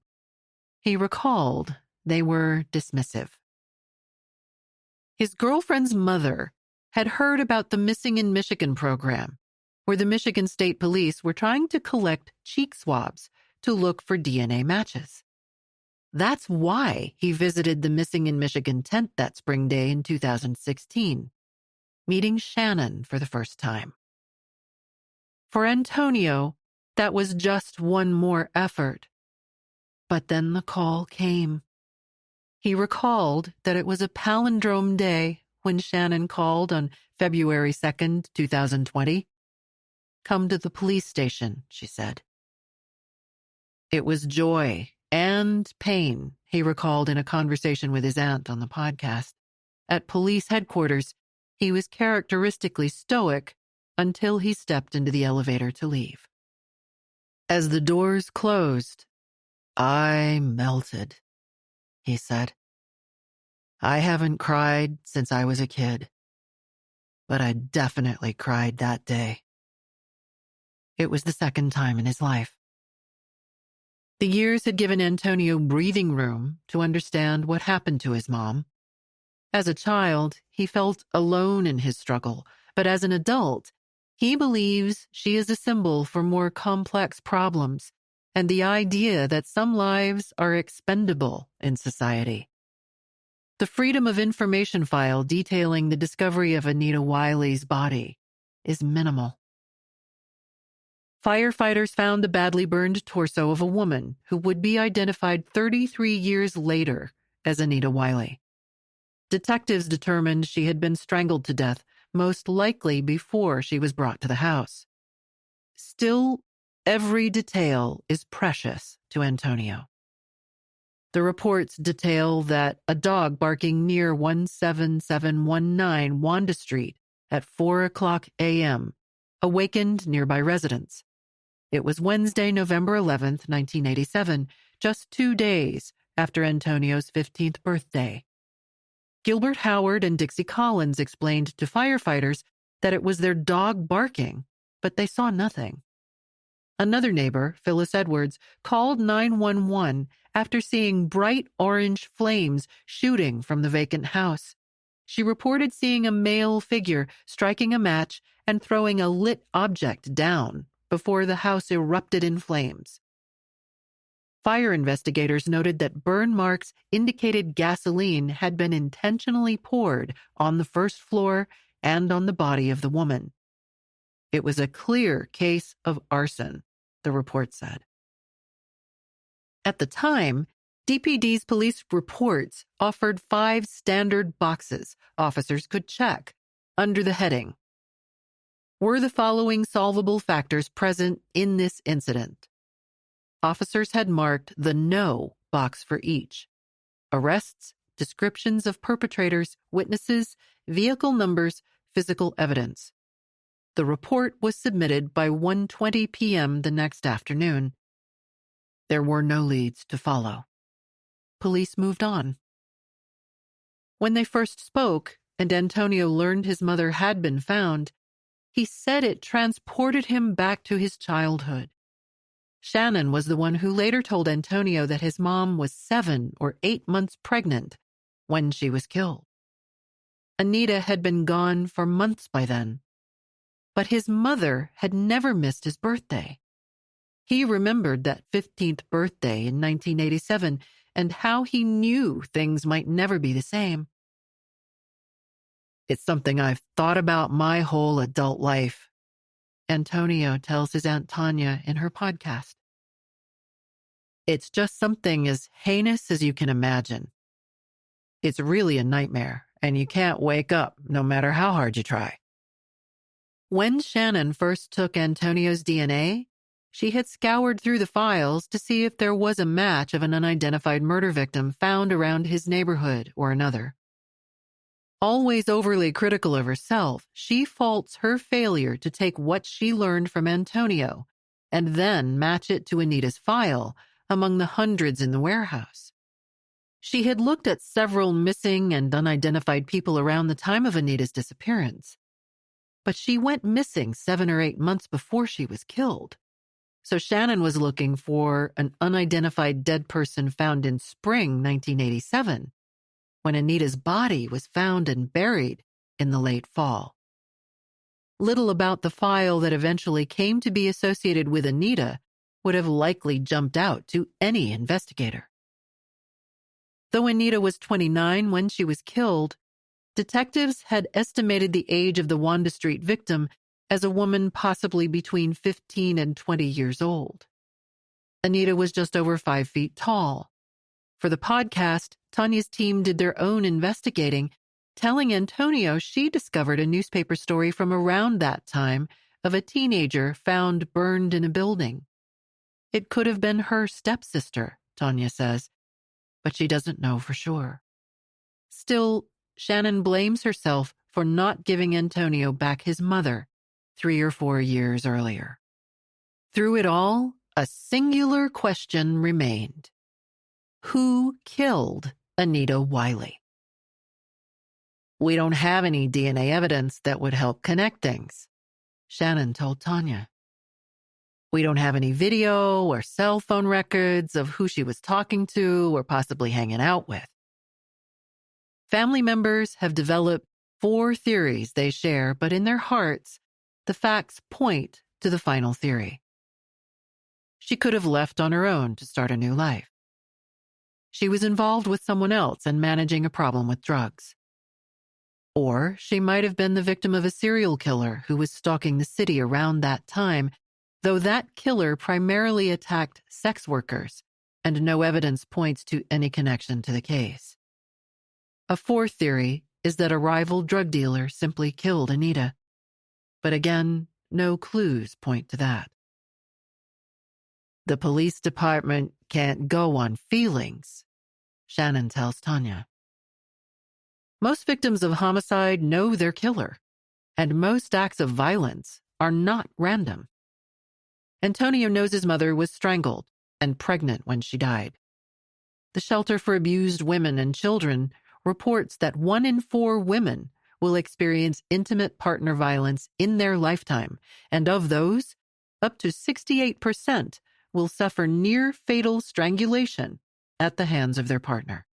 He recalled they were dismissive. His girlfriend's mother had heard about the Missing in Michigan program, where the Michigan State Police were trying to collect cheek swabs to look for DNA matches. That's why he visited the Missing in Michigan tent that spring day in 2016, meeting Shannon for the first time. For Antonio, that was just one more effort. But then the call came. He recalled that it was a palindrome day when Shannon called on February 2nd, 2020. "Come to the police station," she said. It was joy and pain, he recalled in a conversation with his aunt on the podcast. At police headquarters, he was characteristically stoic until he stepped into the elevator to leave. As the doors closed, "I melted," he said. "I haven't cried since I was a kid, but I definitely cried that day." It was the second time in his life. The years had given Antonio breathing room to understand what happened to his mom. As a child, he felt alone in his struggle, but as an adult, he believes she is a symbol for more complex problems and the idea that some lives are expendable in society. The Freedom of Information file detailing the discovery of Anita Wiley's body is minimal. Firefighters found the badly burned torso of a woman who would be identified 33 years later as Anita Wiley. Detectives determined she had been strangled to death, most likely before she was brought to the house. Still, every detail is precious to Antonio. The reports detail that a dog barking near 17719 Wanda Street at 4:00 a.m. awakened nearby residents. It was Wednesday, November 11th, 1987, just 2 days after Antonio's 15th birthday. Gilbert Howard and Dixie Collins explained to firefighters that it was their dog barking, but they saw nothing. Another neighbor, Phyllis Edwards, called 911 after seeing bright orange flames shooting from the vacant house. She reported seeing a male figure striking a match and throwing a lit object down before the house erupted in flames. Fire investigators noted that burn marks indicated gasoline had been intentionally poured on the first floor and on the body of the woman. It was a clear case of arson, the report said. At the time, DPD's police reports offered 5 standard boxes officers could check under the heading, "Were the following solvable factors present in this incident?" Officers had marked the no box for each: arrests, descriptions of perpetrators, witnesses, vehicle numbers, physical evidence. The report was submitted by 1:20 p.m. the next afternoon. There were no leads to follow. Police moved on. When they first spoke, and Antonio learned his mother had been found, he said it transported him back to his childhood. Shannon was the one who later told Antonio that his mom was 7 or 8 months pregnant when she was killed. Anita had been gone for months by then, but his mother had never missed his birthday. He remembered that 15th birthday in 1987 and how he knew things might never be the same. "It's something I've thought about my whole adult life," Antonio tells his Aunt Tanya in her podcast. "It's just something as heinous as you can imagine. It's really a nightmare, and you can't wake up no matter how hard you try." When Shannon first took Antonio's DNA, she had scoured through the files to see if there was a match of an unidentified murder victim found around his neighborhood or another. Always overly critical of herself, she faults her failure to take what she learned from Antonio and then match it to Anita's file among the hundreds in the warehouse. She had looked at several missing and unidentified people around the time of Anita's disappearance, but she went missing 7 or 8 months before she was killed. So Shannon was looking for an unidentified dead person found in spring 1987, when Anita's body was found and buried in the late fall. Little about the file that eventually came to be associated with Anita would have likely jumped out to any investigator. Though Anita was 29 when she was killed, detectives had estimated the age of the Wanda Street victim as a woman possibly between 15 and 20 years old. Anita was just over 5 feet tall. For the podcast, Tanya's team did their own investigating, telling Antonio she discovered a newspaper story from around that time of a teenager found burned in a building. It could have been her stepsister, Tanya says, but she doesn't know for sure. Still, Shannon blames herself for not giving Antonio back his mother 3 or 4 years earlier. Through it all, a singular question remained. Who killed Anita Wiley? "We don't have any DNA evidence that would help connect things," Shannon told Tanya. "We don't have any video or cell phone records of who she was talking to or possibly hanging out with." Family members have developed 4 theories they share, but in their hearts, the facts point to the final theory. She could have left on her own to start a new life. She was involved with someone else and managing a problem with drugs. Or she might have been the victim of a serial killer who was stalking the city around that time, though that killer primarily attacked sex workers, and no evidence points to any connection to the case. A fourth theory is that a rival drug dealer simply killed Anita. But again, no clues point to that. The police department can't go on feelings, Shannon tells Tanya. Most victims of homicide know their killer, and most acts of violence are not random. Antonio knows his mother was strangled and pregnant when she died. The Shelter for Abused Women and Children reports that 1 in 4 women will experience intimate partner violence in their lifetime, and of those, up to 68% will suffer near-fatal strangulation at the hands of their partner.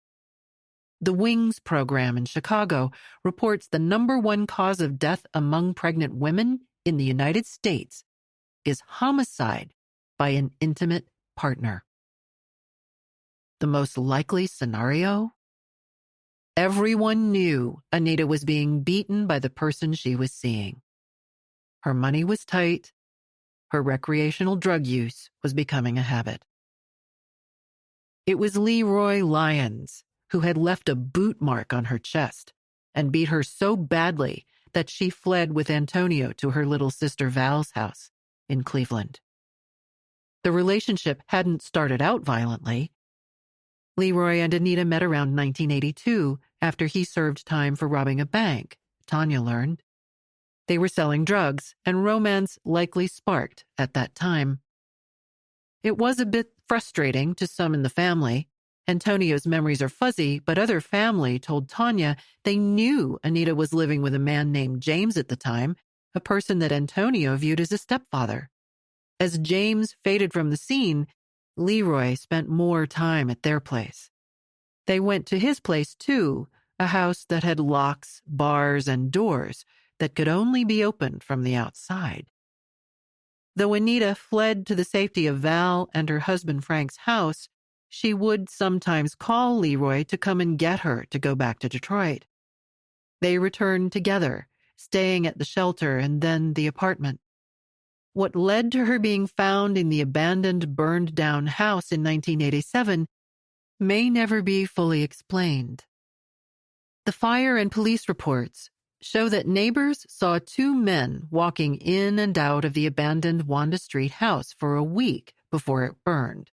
The WINGS program in Chicago reports the #1 cause of death among pregnant women in the United States is homicide by an intimate partner. The most likely scenario? Everyone knew Anita was being beaten by the person she was seeing. Her money was tight. Her recreational drug use was becoming a habit. It was Leroy Lyons who had left a boot mark on her chest and beat her so badly that she fled with Antonio to her little sister Val's house in Cleveland. The relationship hadn't started out violently. Leroy and Anita met around 1982 after he served time for robbing a bank, Tanya learned. They were selling drugs, and romance likely sparked at that time. It was a bit frustrating to some in the family. Antonio's memories are fuzzy, but other family told Tanya they knew Anita was living with a man named James at the time, a person that Antonio viewed as a stepfather. As James faded from the scene, Leroy spent more time at their place. They went to his place too, a house that had locks, bars, and doors that could only be opened from the outside. Though Anita fled to the safety of Val and her husband Frank's house, she would sometimes call Leroy to come and get her to go back to Detroit. They returned together, staying at the shelter and then the apartment. What led to her being found in the abandoned, burned-down house in 1987 may never be fully explained. The fire and police reports show that neighbors saw 2 men walking in and out of the abandoned Wanda Street house for a week before it burned.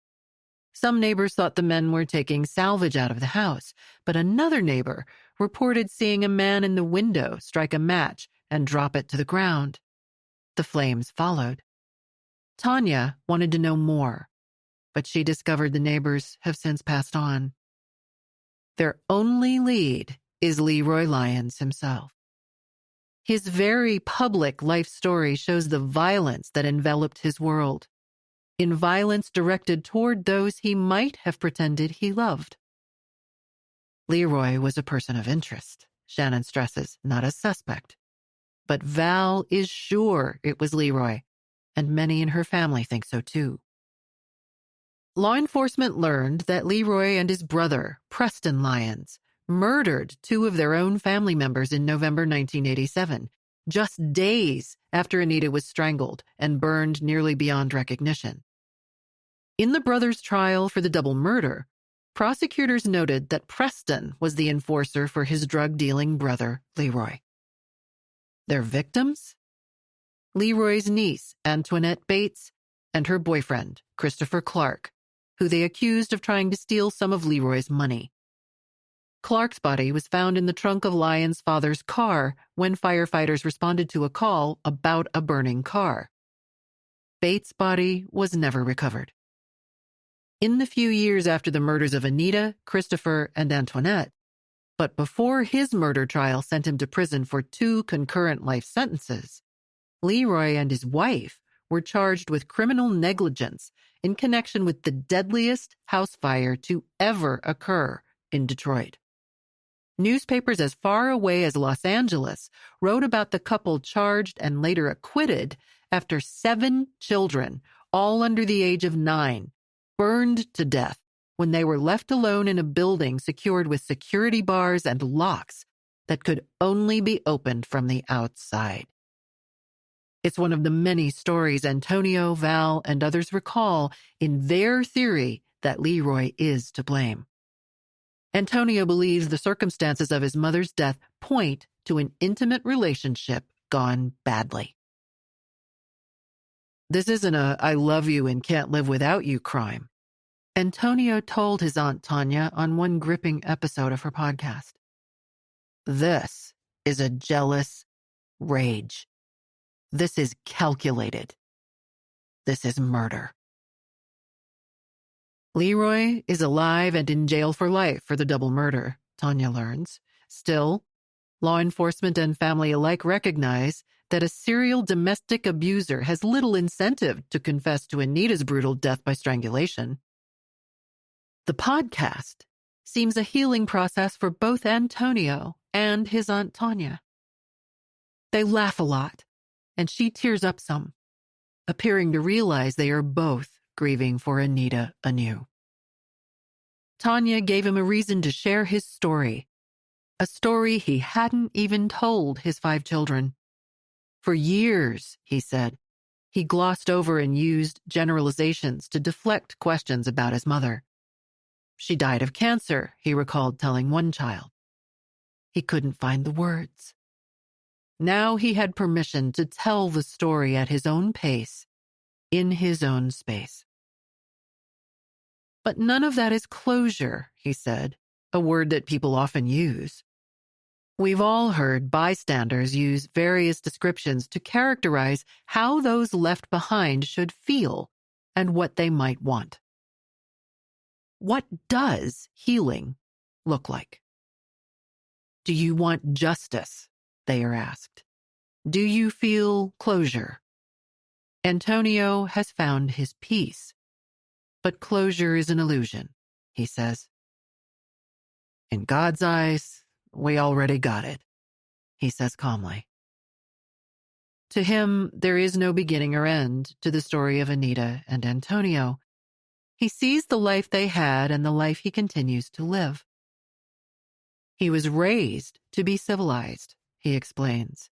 Some neighbors thought the men were taking salvage out of the house, but another neighbor reported seeing a man in the window strike a match and drop it to the ground. The flames followed. Tanya wanted to know more, but she discovered the neighbors have since passed on. Their only lead is Leroy Lyons himself. His very public life story shows the violence that enveloped his world, in violence directed toward those he might have pretended he loved. Leroy was a person of interest, Shannon stresses, not a suspect. But Val is sure it was Leroy, and many in her family think so too. Law enforcement learned that Leroy and his brother, Preston Lyons, murdered 2 of their own family members in November 1987, just days after Anita was strangled and burned nearly beyond recognition. In the brothers' trial for the double murder, prosecutors noted that Preston was the enforcer for his drug-dealing brother, Leroy. Their victims? Leroy's niece, Antoinette Bates, and her boyfriend, Christopher Clark, who they accused of trying to steal some of Leroy's money. Clark's body was found in the trunk of Lyon's father's car when firefighters responded to a call about a burning car. Bates' body was never recovered. In the few years after the murders of Anita, Christopher, and Antoinette, but before his murder trial sent him to prison for 2 concurrent life sentences, Leroy and his wife were charged with criminal negligence in connection with the deadliest house fire to ever occur in Detroit. Newspapers as far away as Los Angeles wrote about the couple charged and later acquitted after 7 children, all under the age of 9, burned to death when they were left alone in a building secured with security bars and locks that could only be opened from the outside. It's one of the many stories Antonio, Val, and others recall in their theory that Leroy is to blame. Antonio believes the circumstances of his mother's death point to an intimate relationship gone badly. This isn't a "I love you and can't live without you" crime, Antonio told his Aunt Tanya on one gripping episode of her podcast. This is a jealous rage. This is calculated. This is murder. Leroy is alive and in jail for life for the double murder, Tanya learns. Still, law enforcement and family alike recognize that a serial domestic abuser has little incentive to confess to Anita's brutal death by strangulation. The podcast seems a healing process for both Antonio and his Aunt Tanya. They laugh a lot, and she tears up some, appearing to realize they are both grieving for Anita anew. Tanya gave him a reason to share his story, a story he hadn't even told his 5 children. For years, he said, he glossed over and used generalizations to deflect questions about his mother. She died of cancer, he recalled telling one child. He couldn't find the words. Now he had permission to tell the story at his own pace, in his own space. But none of that is closure, he said, a word that people often use. We've all heard bystanders use various descriptions to characterize how those left behind should feel and what they might want. What does healing look like? Do you want justice? They are asked. Do you feel closure? Antonio has found his peace, but closure is an illusion, he says. In God's eyes, we already got it, he says calmly. To him, there is no beginning or end to the story of Anita and Antonio. He sees the life they had and the life he continues to live. He was raised to be civilized, he explains,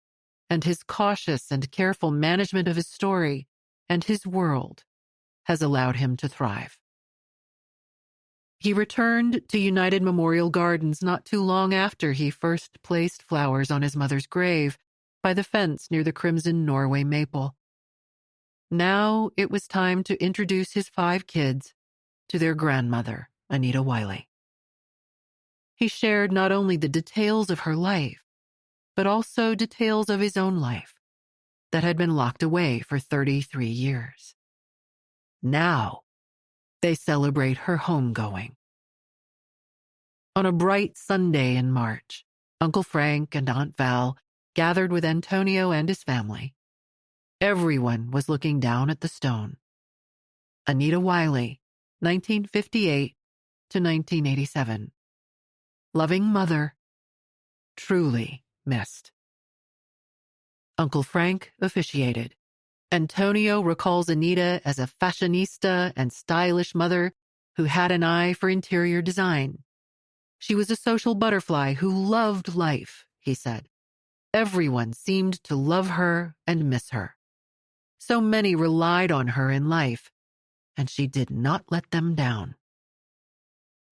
and his cautious and careful management of his story and his world has allowed him to thrive. He returned to United Memorial Gardens not too long after he first placed flowers on his mother's grave by the fence near the crimson Norway maple. Now it was time to introduce his 5 kids to their grandmother, Anita Wiley. He shared not only the details of her life, but also details of his own life that had been locked away for 33 years. Now they celebrate her homegoing. On a bright Sunday in March, Uncle Frank and Aunt Val gathered with Antonio and his family. Everyone was looking down at the stone. Anita Wiley, 1958 to 1987. Loving mother, truly missed. Uncle Frank officiated. Antonio recalls Anita as a fashionista and stylish mother who had an eye for interior design. She was a social butterfly who loved life, he said. Everyone seemed to love her and miss her. So many relied on her in life, and she did not let them down.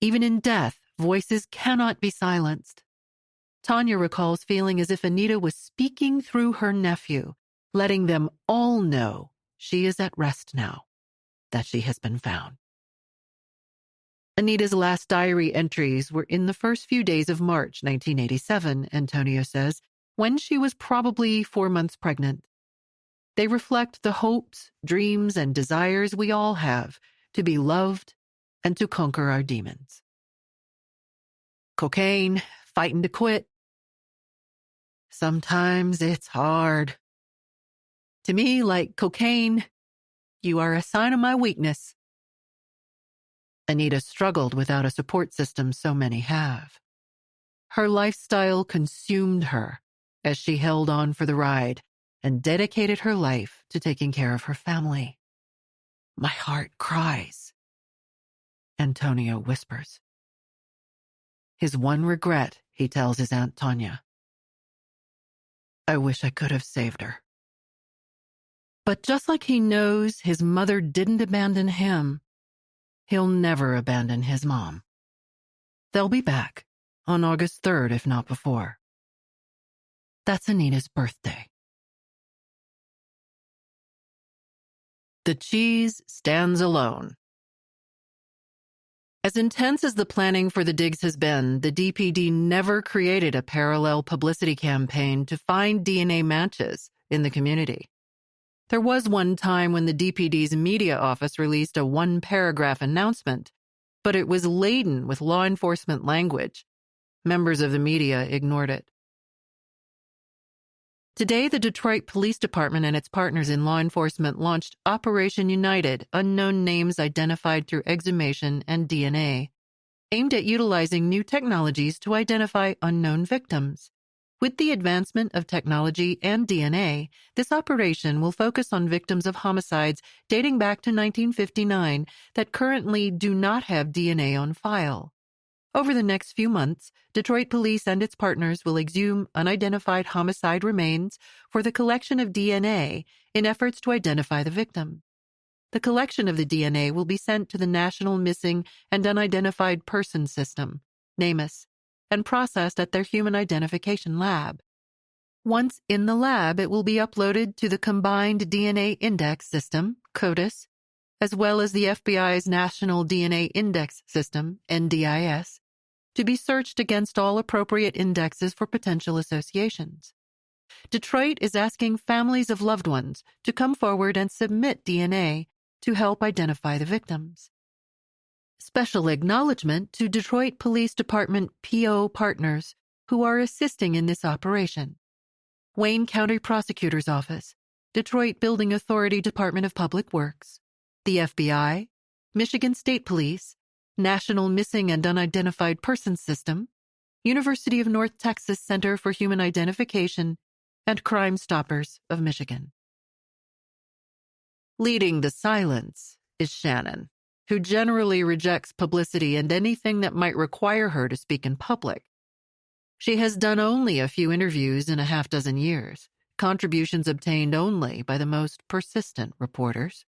Even in death, voices cannot be silenced. Tanya recalls feeling as if Anita was speaking through her nephew, letting them all know she is at rest now, that she has been found. Anita's last diary entries were in the first few days of March 1987, Antonio says, when she was probably 4 months pregnant. They reflect the hopes, dreams, and desires we all have to be loved and to conquer our demons. Cocaine, fighting to quit. Sometimes it's hard. To me, like cocaine, you are a sign of my weakness. Anita struggled without a support system so many have. Her lifestyle consumed her as she held on for the ride and dedicated her life to taking care of her family. My heart cries, Antonio whispers. His one regret, he tells his Aunt Tanya. I wish I could have saved her. But just like he knows his mother didn't abandon him, he'll never abandon his mom. They'll be back on August 3rd, if not before. That's Anita's birthday. The cheese stands alone. As intense as the planning for the digs has been, the DPD never created a parallel publicity campaign to find DNA matches in the community. There was one time when the DPD's media office released a one-paragraph announcement, but it was laden with law enforcement language. Members of the media ignored it. Today, the Detroit Police Department and its partners in law enforcement launched Operation United, Unknown Names Identified Through Exhumation and DNA, aimed at utilizing new technologies to identify unknown victims. With the advancement of technology and DNA, this operation will focus on victims of homicides dating back to 1959 that currently do not have DNA on file. Over the next few months, Detroit Police and its partners will exhume unidentified homicide remains for the collection of DNA in efforts to identify the victim. The collection of the DNA will be sent to the National Missing and Unidentified Persons System, NamUs, and processed at their Human Identification Lab. Once in the lab, it will be uploaded to the Combined DNA Index System, CODIS, as well as the FBI's National DNA Index System, NDIS, to be searched against all appropriate indexes for potential associations. Detroit is asking families of loved ones to come forward and submit DNA to help identify the victims. Special acknowledgement to Detroit Police Department PO partners who are assisting in this operation. Wayne County Prosecutor's Office, Detroit Building Authority Department of Public Works, the FBI, Michigan State Police, National Missing and Unidentified Persons System, University of North Texas Center for Human Identification, and Crime Stoppers of Michigan. Leading the silence is Shannon, who generally rejects publicity and anything that might require her to speak in public. She has done only a few interviews in a half-dozen years, contributions obtained only by the most persistent reporters.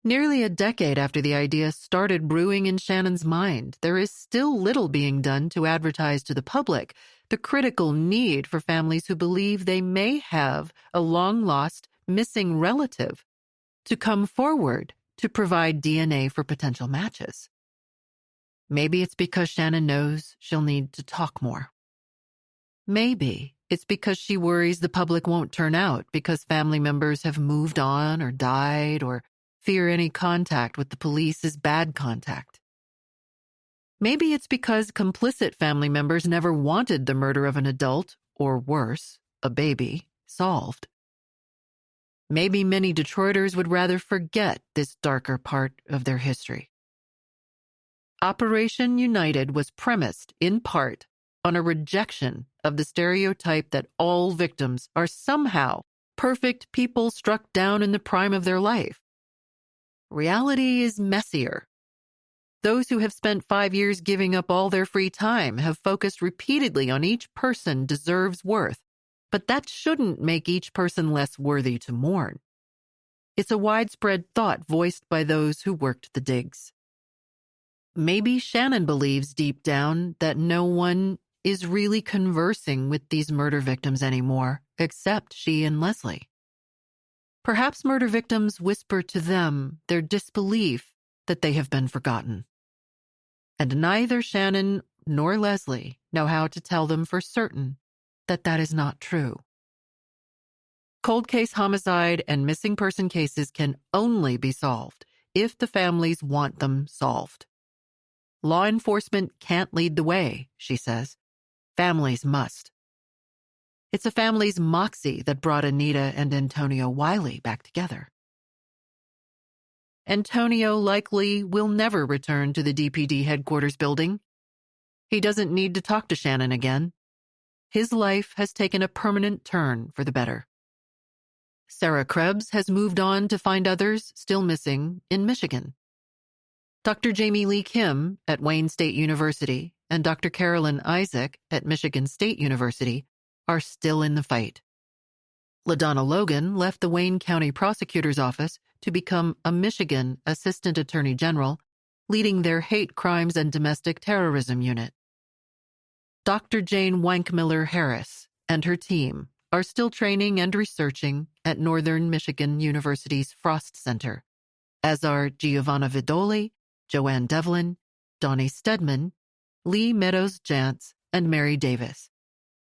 Nearly a decade after the idea started brewing in Shannon's mind, there is still little being done to advertise to the public the critical need for families who believe they may have a long-lost, missing relative to come forward to provide DNA for potential matches. Maybe it's because Shannon knows she'll need to talk more. Maybe it's because she worries the public won't turn out because family members have moved on or died or fear any contact with the police is bad contact. Maybe it's because complicit family members never wanted the murder of an adult, or worse, a baby, solved. Maybe many Detroiters would rather forget this darker part of their history. Operation United was premised, in part, on a rejection of the stereotype that all victims are somehow perfect people struck down in the prime of their life. Reality is messier. Those who have spent 5 years giving up all their free time have focused repeatedly on each person deserves worth, but that shouldn't make each person less worthy to mourn. It's a widespread thought voiced by those who worked the digs. Maybe Shannon believes deep down that no one is really conversing with these murder victims anymore, except she and Leslie. Perhaps murder victims whisper to them their disbelief that they have been forgotten. And neither Shannon nor Leslie know how to tell them for certain that that is not true. Cold case homicide and missing person cases can only be solved if the families want them solved. Law enforcement can't lead the way, she says. Families must. It's a family's moxie that brought Anita and Antonio Wiley back together. Antonio likely will never return to the DPD headquarters building. He doesn't need to talk to Shannon again. His life has taken a permanent turn for the better. Sarah Krebs has moved on to find others still missing in Michigan. Dr. Jamie Lee Kim at Wayne State University and Dr. Carolyn Isaac at Michigan State University are still in the fight. LaDonna Logan left the Wayne County Prosecutor's Office to become a Michigan Assistant Attorney General leading their hate crimes and domestic terrorism unit. Dr. Jane Wankmiller Harris and her team are still training and researching at Northern Michigan University's Frost Center, as are Giovanna Vidoli, Joanne Devlin, Donnie Stedman, Lee Meadows-Jantz, and Mary Davis,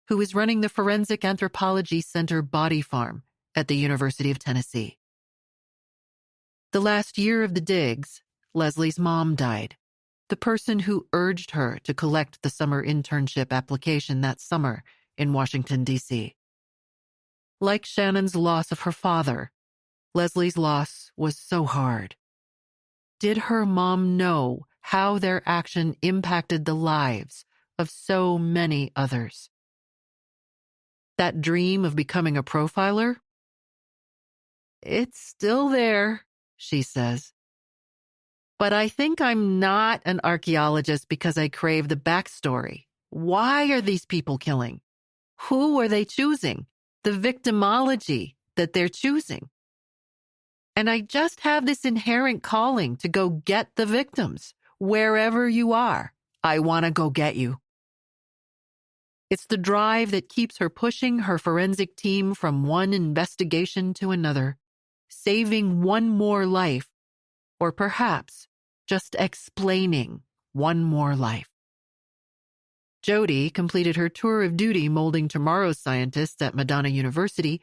who is running the Forensic Anthropology Center Body Farm at the University of Tennessee. The last year of the digs, Leslie's mom died, the person who urged her to collect the summer internship application that summer in Washington, D.C. Like Shannon's loss of her father, Leslie's loss was so hard. Did her mom know how their action impacted the lives of so many others? That dream of becoming a profiler? It's still there, she says. But I think I'm not an archaeologist because I crave the backstory. Why are these people killing? Who are they choosing? The victimology that they're choosing. And I just have this inherent calling to go get the victims. Wherever you are, I want to go get you. It's the drive that keeps her pushing her forensic team from one investigation to another, saving one more life, or perhaps just explaining one more life. Jody completed her tour of duty molding tomorrow's scientists at Madonna University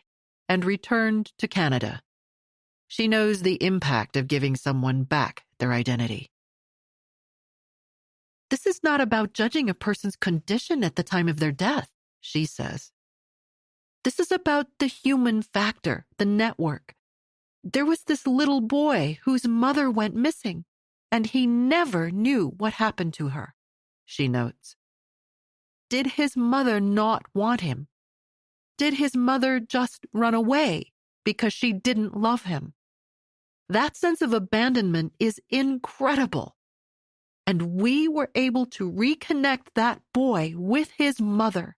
and returned to Canada. She knows the impact of giving someone back their identity. This is not about judging a person's condition at the time of their death, she says. This is about the human factor, the network. There was this little boy whose mother went missing, and he never knew what happened to her, she notes. Did his mother not want him? Did his mother just run away because she didn't love him? That sense of abandonment is incredible. And we were able to reconnect that boy with his mother.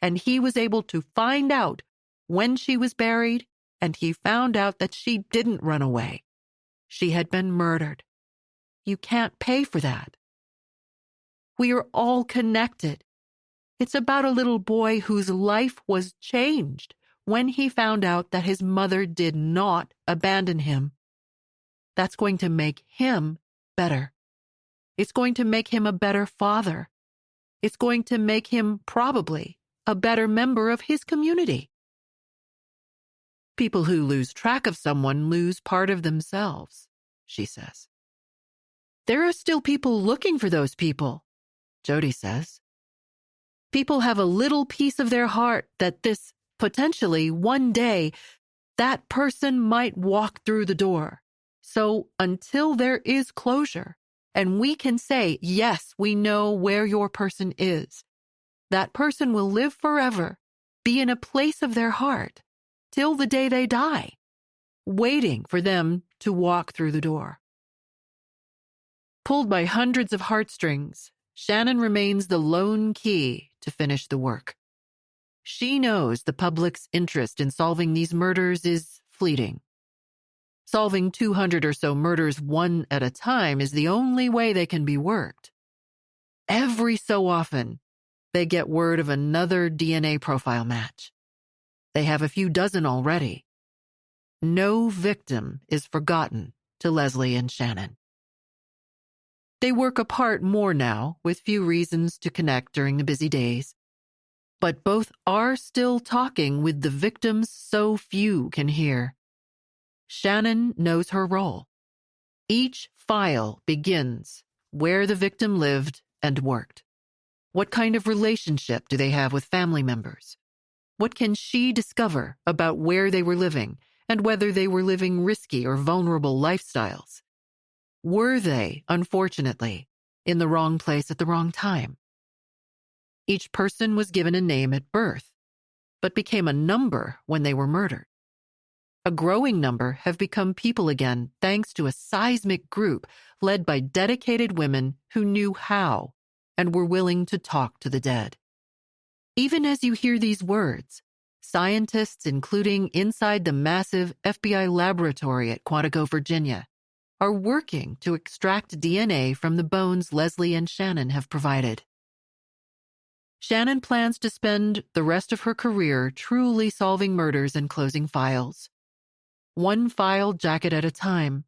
And he was able to find out when she was buried, and he found out that she didn't run away. She had been murdered. You can't pay for that. We are all connected. It's about a little boy whose life was changed when he found out that his mother did not abandon him. That's going to make him better. It's going to make him a better father. It's going to make him probably a better member of his community. People who lose track of someone lose part of themselves, she says. There are still people looking for those people, Jody says. People have a little piece of their heart that this, potentially, one day, that person might walk through the door. So until there is closure, and we can say, yes, we know where your person is, that person will live forever, be in a place of their heart, till the day they die, waiting for them to walk through the door. Pulled by hundreds of heartstrings, Shannon remains the lone key to finish the work. She knows the public's interest in solving these murders is fleeting. Solving 200 or so murders one at a time is the only way they can be worked. Every so often, they get word of another DNA profile match. They have a few dozen already. No victim is forgotten to Leslie and Shannon. They work apart more now, with few reasons to connect during the busy days. But both are still talking with the victims so few can hear. Shannon knows her role. Each file begins where the victim lived and worked. What kind of relationship do they have with family members? What can she discover about where they were living and whether they were living risky or vulnerable lifestyles? Were they, unfortunately, in the wrong place at the wrong time? Each person was given a name at birth, but became a number when they were murdered. A growing number have become people again thanks to a seismic group led by dedicated women who knew how and were willing to talk to the dead. Even as you hear these words, scientists, including inside the massive FBI laboratory at Quantico, Virginia, are working to extract DNA from the bones Leslie and Shannon have provided. Shannon plans to spend the rest of her career truly solving murders and closing files. One file jacket at a time.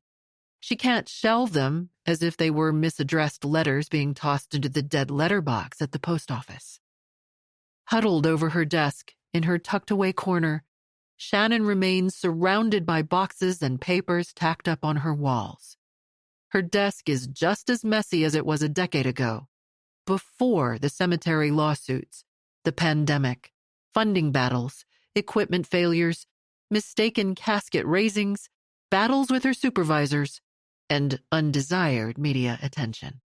She can't shelve them as if they were misaddressed letters being tossed into the dead letter box at the post office. Huddled over her desk, in her tucked-away corner, Shannon remains surrounded by boxes and papers tacked up on her walls. Her desk is just as messy as it was a decade ago, before the cemetery lawsuits, the pandemic, funding battles, equipment failures, mistaken casket raisings, battles with her supervisors, and undesired media attention.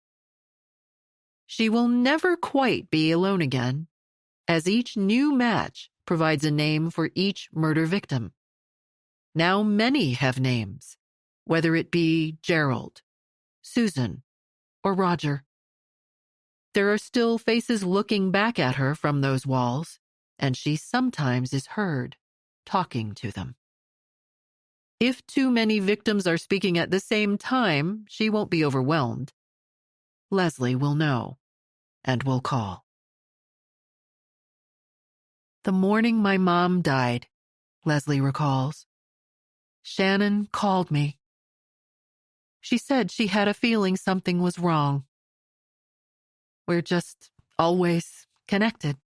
She will never quite be alone again, as each new match provides a name for each murder victim. Now many have names, whether it be Gerald, Susan, or Roger. There are still faces looking back at her from those walls, and she sometimes is heard talking to them. If too many victims are speaking at the same time, she won't be overwhelmed. Leslie will know and will call. The morning my mom died, Leslie recalls, Shannon called me. She said she had a feeling something was wrong. We're just always connected.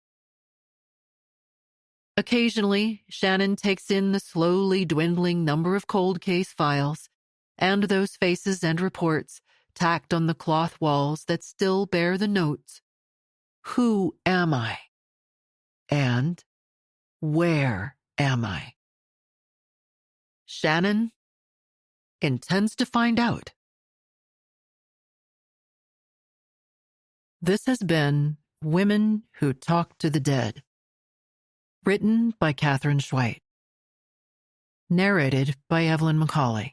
Occasionally, Shannon takes in the slowly dwindling number of cold case files and those faces and reports tacked on the cloth walls that still bear the notes. Who am I? And where am I? Shannon intends to find out. This has been Women Who Talk to the Dead, written by Katherine Schweit, narrated by Evelyn McCauley.